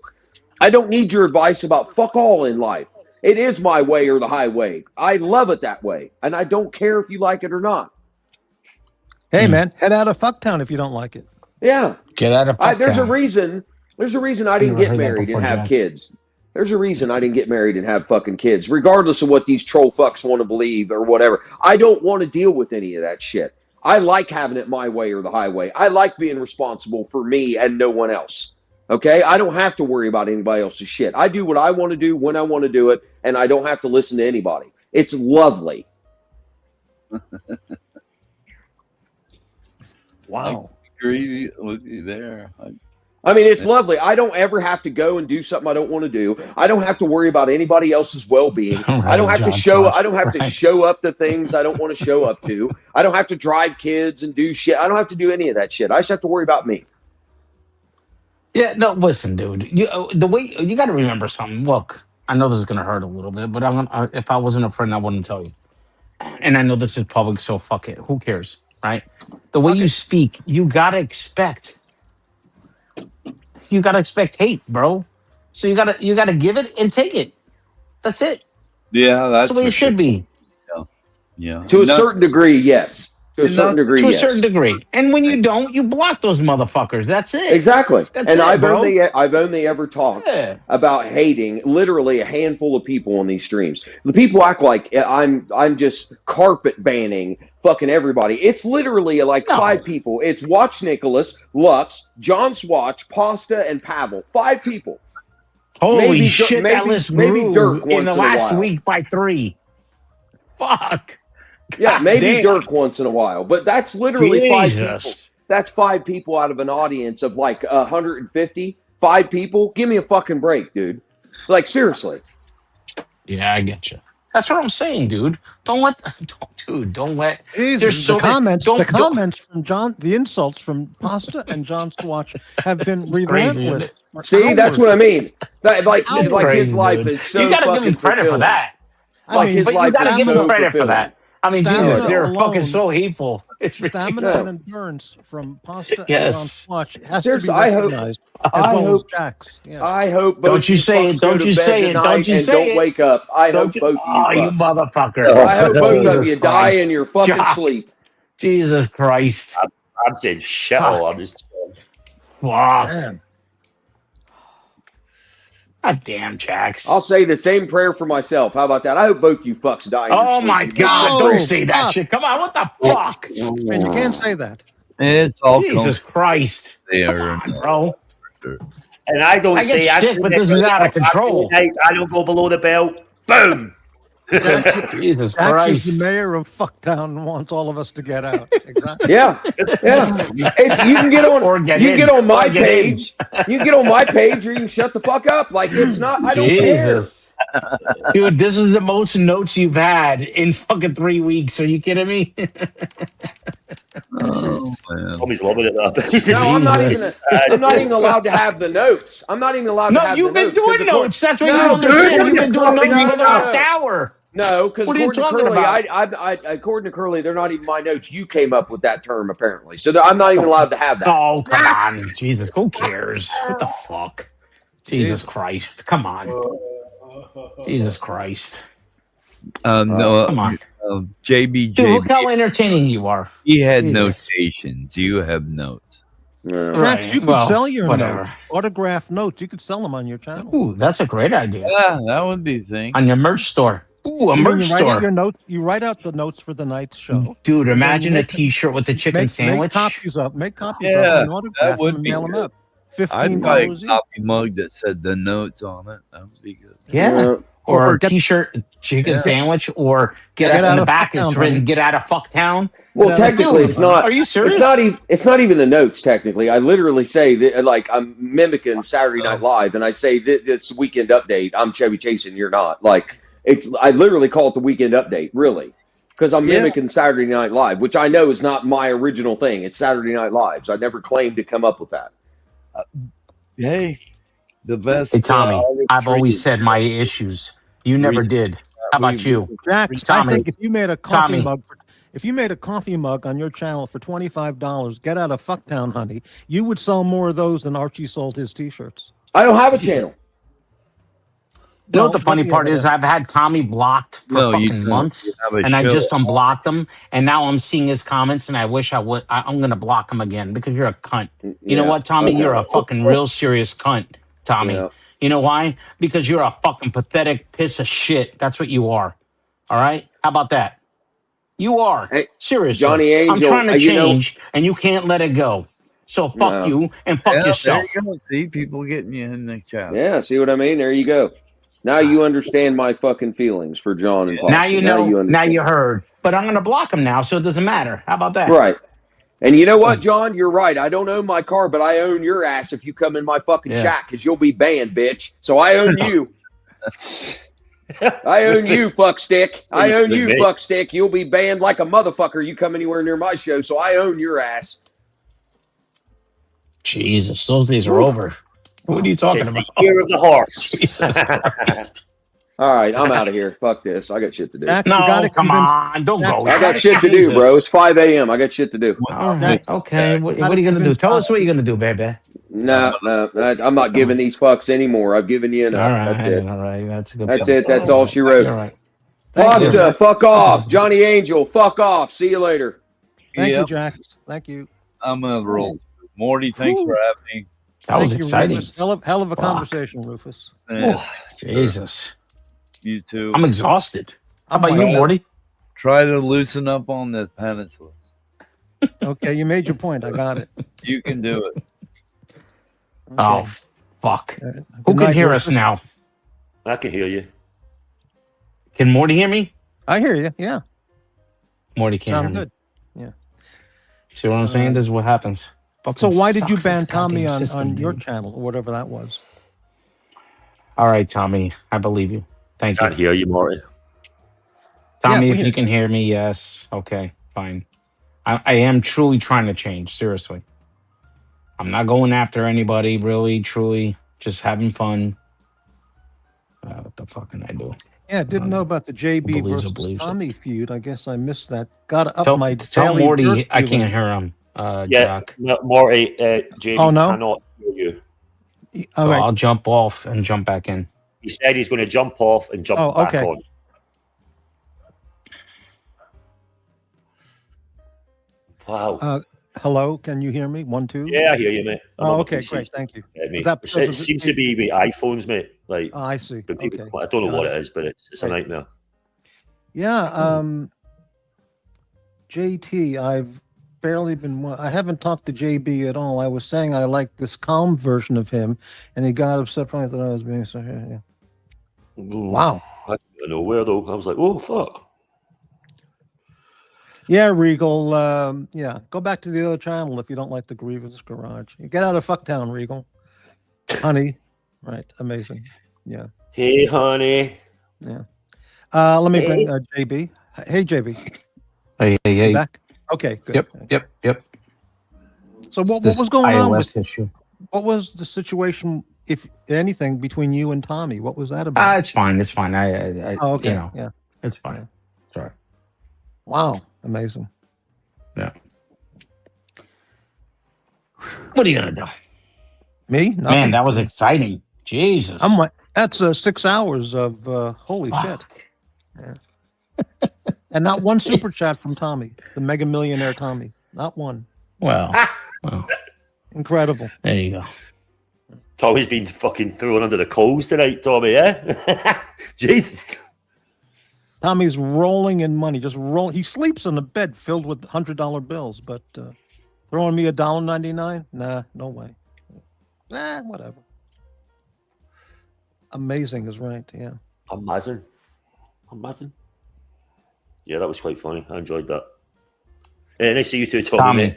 I don't need your advice about fuck all in life. It is my way or the highway. I love it that way. And I don't care if you like it or not. Hey, man, head out of Fucktown if you don't like it. Yeah. Get out of Fucktown. There's a reason I didn't get married and have JAX. kids. There's a reason I didn't get married and have fucking kids, regardless of what these troll fucks want to believe or whatever. I don't want to deal with any of that shit. I like having it my way or the highway. I like being responsible for me and no one else. Okay? I don't have to worry about anybody else's shit. I do what I want to do when I want to do it, and I don't have to listen to anybody. It's lovely. Wow. I agree with you there. I mean, it's lovely. I don't ever have to go and do something I don't want to do. I don't have to worry about anybody else's well-being. I don't have to show. I don't have to show up to things I don't want to show up to. I don't have to drive kids and do shit. I don't have to do any of that shit. I just have to worry about me. Yeah, no, listen, dude. The way you got to remember something. Look, I know this is gonna hurt a little bit, but if I wasn't a friend, I wouldn't tell you. And I know this is public, so fuck it. Who cares, right? The way you speak, you gotta expect. You gotta expect hate, bro. So you gotta give it and take it. That's it. Yeah, that's the way it should be. Yeah. To a certain degree, yes. To a certain degree, To a yes. certain degree. And when you don't, you block those motherfuckers. That's it. Exactly. That's and it, I've bro. only ever talked about hating literally a handful of people on these streams. The people act like I'm just carpet banning fucking everybody. It's literally like 5 people. It's Watch Nicholas, Lux, John Swatch, Pasta, and Pavel. 5 people. Holy shit, that list grew Dirk in the once in a last while. week by 3. Fuck. Yeah, maybe damn. Dirk once in a while, but that's literally 5 people. Jesus. That's 5 people out of an audience of like 150. 5 people. Give me a fucking break, dude. Like seriously. Yeah, I get you. That's what I'm saying, dude. Don't let. Jesus, There's so the comments. many, The comments from John, the insults from Pasta and John Swatch have been crazy, relentless. isn't it? for See, that's hours. what I mean. Like his crazy, life dude. is so You gotta give fucking him credit for fulfilling. that. Like his but you life gotta is give so him credit for fulfilling. that. I mean, Stamina Jesus, they're alone. fucking so hateful. It's Stamina ridiculous. and endurance from Pasta and John Yes. Swatch has Seriously, to be recognized as well as JAX. Yeah. I hope both Don't you say it, fucks go don't to you bed say it, tonight don't you and say don't it. wake up. I Don't hope you- both of you Oh, you fucks. motherfucker. I hope both Jesus of you die Christ. in your fucking Jock. sleep. Jesus Christ. I'm saying shit all. I'm just. Fuck. Man. God damn, JAX. I'll say the same prayer for myself. How about that? I hope both you fucks die in your Oh sleep. my God, Oh, don't say that fuck. shit. Come on, what the fuck? Man, you can't say that. It's all Jesus Christ. there. Come on, bro. And I don't I get say shit, but this is out of control. I don't go below the belt. Boom. Jesus JAX Christ. is the mayor of Fucktown and wants all of us to get out. Exactly. Yeah, yeah. It's you can get on. Or get you in. can get on my Or get in. page. You can get on my page, or you can shut the fuck up. Like it's not. I don't care. Jesus. Dude, this is the most notes you've had in fucking 3 weeks. Are you kidding me? Oh, man. Tommy's loving it. No, I'm not even. Jesus. I'm not even allowed to have the notes. I'm not even allowed to No, have you've the been notes. 'cause doing notes. That's what you No, don't understand. You've been doing notes no, for the no, last no. hour. No, because What are you according to talking Curly, about? according to Curly, they're not even my notes. You came up with that term apparently, so I'm not even allowed to have that. Oh, come on. Jesus, who cares? What the fuck? Jesus Christ. Come on. Jesus Christ. No, Come on. JBJ. Dude, look how entertaining you are. He had Jesus. notations. You have notes. Jax, you could well, sell your whatever. notes, autographed notes. You could sell them on your channel. Ooh, that's a great idea. Yeah, that would be the thing. On your merch store. Ooh, a You mean merch you write out store. your notes. You write out the notes for the night's show. Dude, and then imagine you a make them- t-shirt with the chicken Make sandwich. copies up. Make copies Yeah, up and that autograph would them and be mail them good. up. I'd buy a $15 each. coffee mug that said the notes on it. That would be good. Yeah. Or a get- t-shirt, chicken Yeah. sandwich, or get Get out in out the of back Fucktown, is written honey. "Get out of Fucktown." Well, Yeah, technically, dude, it's not. Are you serious? It's not even the notes. Technically, I literally say that, like I'm mimicking Saturday Night Live, and I say that it's Weekend Update. I'm Chevy Chase, and you're not. Like it's. I literally call it the Weekend Update, really, because I'm mimicking Saturday Night Live, which I know is not my original thing. It's Saturday Night Live. So I never claimed to come up with that. Hey, the best. Hey, Tommy, August I've always 3rd. said my issues. You never did. How about you, Jax, Tommy? I think if you made a coffee Tommy. mug, if you made a coffee mug on your channel for $25, get out of Fucktown, honey, you would sell more of those than Archie sold his T-shirts. I don't have a channel. You know what the Well, funny yeah, part is? whatever. I've had Tommy blocked for No, you fucking don't. months, You have a and I show. just unblocked him. And now I'm seeing his comments, and I wish I would. I'm gonna block him again because you're a cunt. You know Yeah, what, Tommy? okay. You're a fucking real serious cunt, Tommy. Yeah. You know why? Because you're a fucking pathetic piece of shit. That's what you are. All right? How about that? You are. Hey, Seriously. Johnny Angel, I'm trying to you know- change, and you can't let it go. So fuck No. you and fuck Yeah, yourself. there you go. See, people getting you in the chat. Yeah, see what I mean? There you go. Now you understand my fucking feelings for John and Foster. Now you know. Now understand. you heard. But I'm gonna block him now, so it doesn't matter. How about that? Right. And you know what, John? You're right. I don't own my car, but I own your ass if you come in my fucking Yeah. chat because you'll be banned, bitch. So I own you. I own you, fuck stick. I own you, fuck stick. You'll be banned like a motherfucker. You come anywhere near my show, so I own your ass. Jesus, those days are over. What are you talking It's about? the year of the horse. Jesus Christ. All right, I'm out of here. Fuck this. I got shit to do. Jax, you No, gotta come convince- on. Don't go. I got shit to do, bro. It's 5 a.m. I got shit to do. All right. Okay. What are you going to do? Tell us what you're going to do, baby. No, I'm not giving these fucks anymore. I've given you enough. All right. That's it. All right. That's a good That's point. it. That's all she wrote. All right. Pasta, fuck off. Johnny Angel, fuck off. See you later. Thank you, Yep. Jax. Thank you. I'm gonna roll. Morty, thanks for having me. That was Thank you, exciting. Rufus. Hell of a Fuck. conversation, Rufus. Yeah, Jesus. you too. I'm exhausted. How about you, Well, Morty? Try to loosen up on this penance list. Okay, you made your point. I got it. You can do it. Oh, Okay. fuck. Good Who can night, hear Rufus. us now? I can hear you. Can Morty hear me? I hear you. Yeah, Morty can't sound hear me. good. Yeah. See what I'm saying? This is what happens. So Fucking why did you sucks, ban this Tommy goddamn on system, your dude. channel or whatever that was? All right, Tommy. I believe you. Thank Can't you. hear you, Morty. Tommy, Yeah, if we you can hear me, yes. Okay, fine. I am truly trying to change. Seriously. I'm not going after anybody, really, truly. Just having fun. What the fuck can I do? Yeah, didn't know about the JB believes it, versus believes it. Tommy feud. I guess I missed that. Got to up Tell, my tell daily Morty burst I feeling. can't hear him, Yeah, Jock. Morty, JD Oh, no? cannot hear you. So All right. I'll jump off and jump back in. He said he's going to jump off and jump Oh, back okay. on. Wow. Hello, can you hear me? 1, 2. Yeah, I hear you, mate. I'm Oh, on my okay, PC. great. Thank you. Yeah, mate. That It because seems to be with iPhones, mate. Like, Oh, I see. when people, Okay. I don't know Got what it. it is, but it's a Right. nightmare. Yeah. JT, I've barely been. I haven't talked to JB at all. I was saying I like this calm version of him, and he got upset probably that I was being so. Yeah. Wow. I don't know where though. I was like, oh fuck. Yeah, Regal. Yeah, go back to the other channel if you don't like the Grievous Garage. You get out of Fucktown, Regal. Honey. Right. Amazing. Yeah. Hey, honey. Yeah. Let me bring JB. Hey, JB. Hey, hey, You hey. back? Okay, good. Yep. So what This was going on with iOS issue? what was the situation, if anything, between you and Tommy? What was that about? It's fine. It's fine. I Oh, okay. you know, Yeah. it's fine. Yeah. It's all right. Wow. Amazing. Yeah. What are you gonna do? Me? Nothing. Man, that was exciting. Jesus. I'm like, that's 6 hours of holy shit. Yeah. And not one super chat from Tommy, the mega millionaire Tommy. Not one. Well, incredible. There you go. Tommy's been fucking thrown under the coals tonight, Tommy, yeah? Jesus. Tommy's rolling in money, just roll. He sleeps in a bed filled with $100 bills, but throwing me $1.99? Nah, no way. Nah, whatever. Amazing is right, yeah. Amazing. Yeah, that was quite funny. I enjoyed that. And I see you too, Tommy.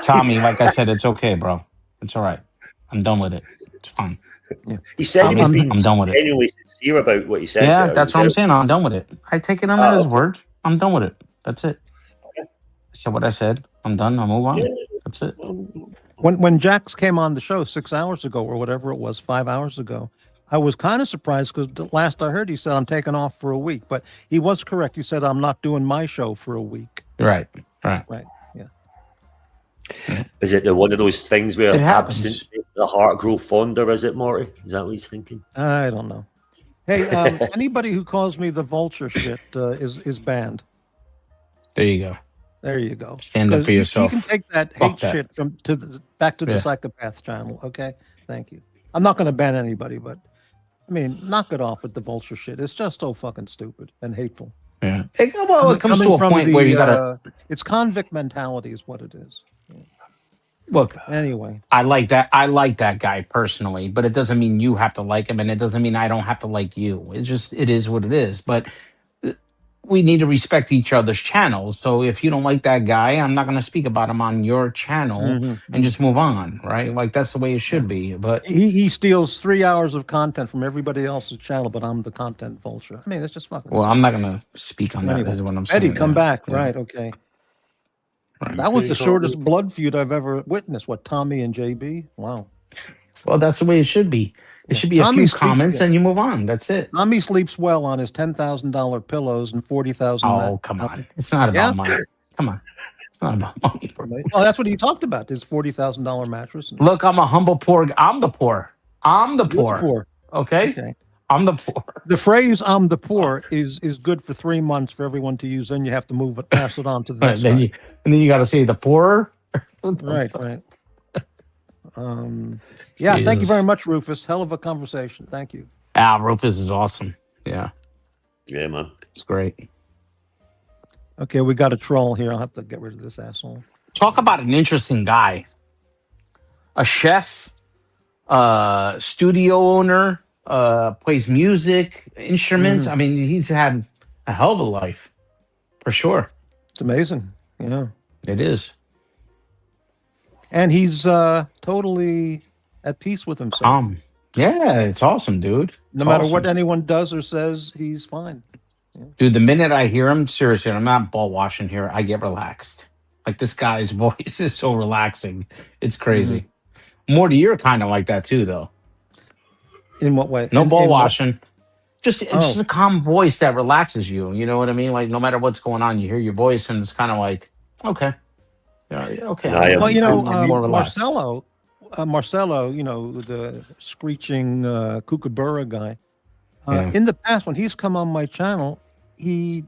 Tommy, like I said, it's okay, bro. It's all right. I'm done with it. It's fine. Yeah. He said I'm done with it. genuinely sincere about what he said. Yeah, there. that's what I'm saying. I'm done with it. I take it at his word. I'm done with it. That's it. I said what I said. I'm done. I'll move on. That's it. When JAX came on the show 6 hours ago or whatever it was, 5 hours ago, I was kind of surprised because the last I heard, he said, I'm taking off for a week. But he was correct. He said, I'm not doing my show for a week. Right. Yeah. Is it one of those things where It happens. absence makes the heart grow fonder, is it, Morty? Is that what he's thinking? I don't know. Hey, anybody who calls me the vulture shit is banned. There you go. There you go. Stand up for yourself. You can take that Fuck hate that. shit back to the psychopath channel. Okay, thank you. I'm not going to ban anybody, but I mean, knock it off with the vulture shit. It's just so fucking stupid and hateful. Yeah. It comes to a from point where you gotta. It's convict mentality, is what it is. Look. Anyway, I like that. I like that guy personally, but it doesn't mean you have to like him, and it doesn't mean I don't have to like you. It is what it is. But we need to respect each other's channels. So if you don't like that guy, I'm not going to speak about him on your channel and just move on, right? Like that's the way it should be. But he steals 3 hours of content from everybody else's channel, but I'm the content vulture. I mean, it's just fucking. Well, I'm not going to speak on that. Anyway, Is what I'm saying. Eddie, come back. Yeah. Right. Okay. Right. That was the shortest blood feud I've ever witnessed. What, Tommy and JB? Wow. Well, that's the way it should be. It should be a few comments and you move on. That's it. Tommy sleeps well on his $10,000 pillows and 40,000. Oh, come on. It's not about money. Come on. It's not about money, bro. Oh, that's what he talked about, his $40,000 mattress. Look, I'm a humble poor. I'm the poor. Okay? I'm the poor. The phrase "I'm the poor" is good for 3 months for everyone to use. Then you have to pass it on to the next and then you got to say the poorer. Right. Yeah. Jesus. Thank you very much, Rufus. Hell of a conversation. Thank you. Rufus is awesome. Yeah. Yeah, man. It's great. Okay, we got a troll here. I'll have to get rid of this asshole. Talk about an interesting guy. A chef, studio owner, plays music, instruments. I mean, he's had a hell of a life, for sure. It's amazing. Yeah. It is. And he's totally at peace with himself. Yeah, it's awesome, dude. No matter what anyone does or says, he's fine. Yeah. Dude, the minute I hear him, seriously, I'm not ball washing here, I get relaxed. Like this guy's voice is so relaxing. It's crazy. Morty, you're kind of like that too, though. In what way? No ball washing. What? It's just a calm voice that relaxes you. You know what I mean? Like no matter what's going on, you hear your voice and it's kind of like, okay. Yeah, okay. Well, you know, more Marcelo, you know, the screeching kookaburra guy. In the past, when he's come on my channel, he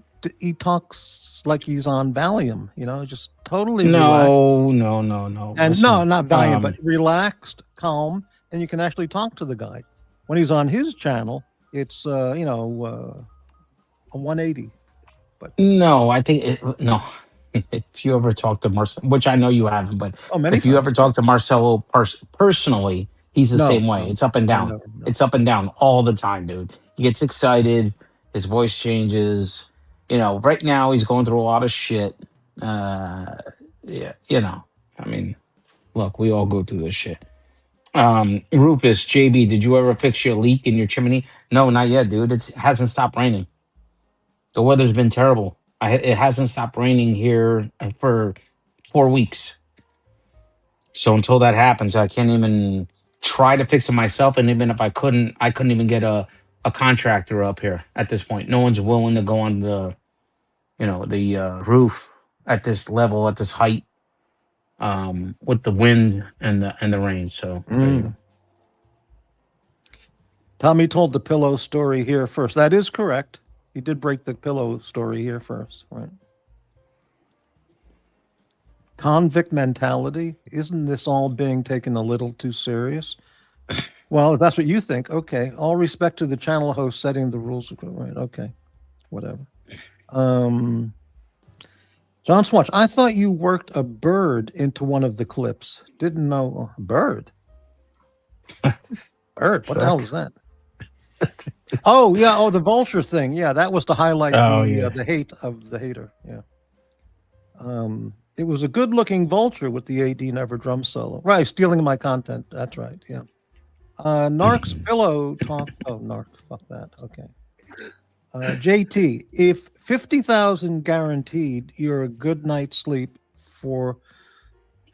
talks like he's on Valium. You know, just totally relaxed. No. And Listen, no, not Valium, but relaxed, calm, and you can actually talk to the guy. When he's on his channel, it's a 180. But no, I think no. If you ever talk to Marcelo, which I know you haven't, but if you ever talk to Marcelo personally, he's the same way. It's up and down. No. It's up and down all the time, dude. He gets excited. His voice changes. You know, right now he's going through a lot of shit. Yeah, you know. I mean, look, we all go through this shit. Rufus, JB, did you ever fix your leak in your chimney? No, not yet, dude. It hasn't stopped raining. The weather's been terrible. It hasn't stopped raining here for 4 weeks. So until that happens, I can't even try to fix it myself. And even if I couldn't even get a contractor up here at this point. No one's willing to go on the, the roof at this level, at this height, with the wind and the rain. So there you go. Tommy told the pillow story here first. That is correct. He did break the pillow story here first, right? Convict mentality. Isn't this all being taken a little too serious? Well, if that's what you think, okay. All respect to the channel host setting the rules. Right, okay. Whatever. John Swatch, I thought you worked a bird into one of the clips. Didn't know. Bird? Bird? What the hell is that? Oh, yeah. Oh, the vulture thing. Yeah, that was to highlight the hate of the hater. Yeah. It was a good-looking vulture with the AD Never drum solo. Right, stealing my content. That's right, yeah. Narc's pillow talk. Oh, Narc, fuck that. Okay. JT, if 50,000 guaranteed, you're a good night's sleep for,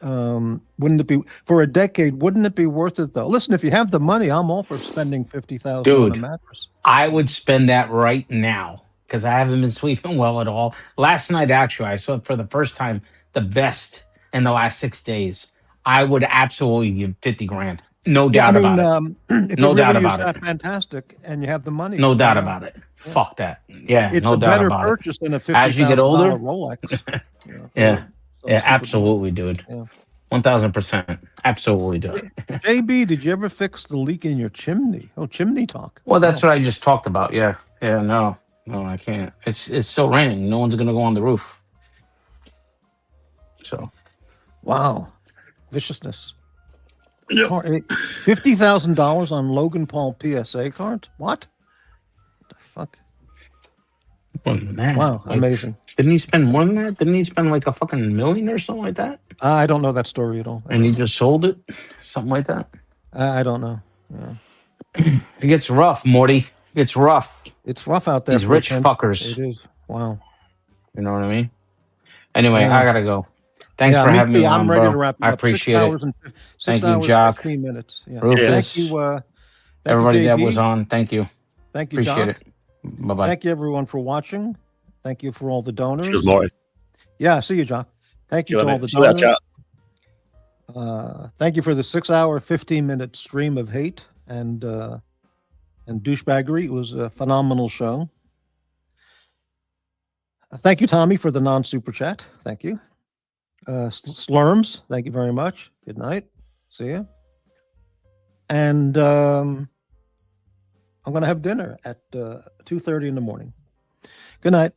wouldn't it be, for a decade, wouldn't it be worth it, though? Listen, if you have the money, I'm all for spending 50,000 on a mattress. I would spend that right now because I haven't been sleeping well at all. Last night, actually, I slept for the first time the best in the last 6 days. I would absolutely give 50 grand. No doubt about it. If No it doubt really about is it. that fantastic and you have the money. No doubt about it. Yeah. Fuck that. Yeah, It's no a doubt better about purchase it. than a As you get older, Rolex. yeah, absolutely, dude. Yeah. 1000%. Absolutely, dude. JB, did you ever fix the leak in your chimney? Oh, chimney talk. Well, that's what I just talked about. Yeah. No, I can't. It's still raining. No one's gonna go on the roof. So, wow, viciousness. $50,000 on Logan Paul PSA card? What the fuck? Wow, amazing. Didn't he spend more than that? Didn't he spend like a fucking $1 million or something like that? I don't know that story at all. And he just sold it? Something like that? I don't know. Yeah. It gets rough, Morty. It's rough. It's rough out there. These rich fuckers. It is. Wow. You know what I mean? Anyway, Yeah. I gotta go. Thanks for having me on, I'm ready bro. to wrap I up. appreciate it. Thank you, 6 hours, Jock. 15 minutes. Yeah. Rufus. Thank you, everybody that JB. was on. Thank you. Thank you, Appreciate Jock. it. Bye-bye. Thank you, everyone, for watching. Thank you for all the donors. Cheers, Morty. Yeah, see you, Jock. Thank you See you, to all mate. the See you later, donors. Thank you for the 6 hour, 15-minute stream of hate and douchebaggery. It was a phenomenal show. Thank you, Tommy, for the non-super chat. Thank you. Slurms, thank you very much. Good night. See you. And I'm going to have dinner at 2:30 in the morning. Good night.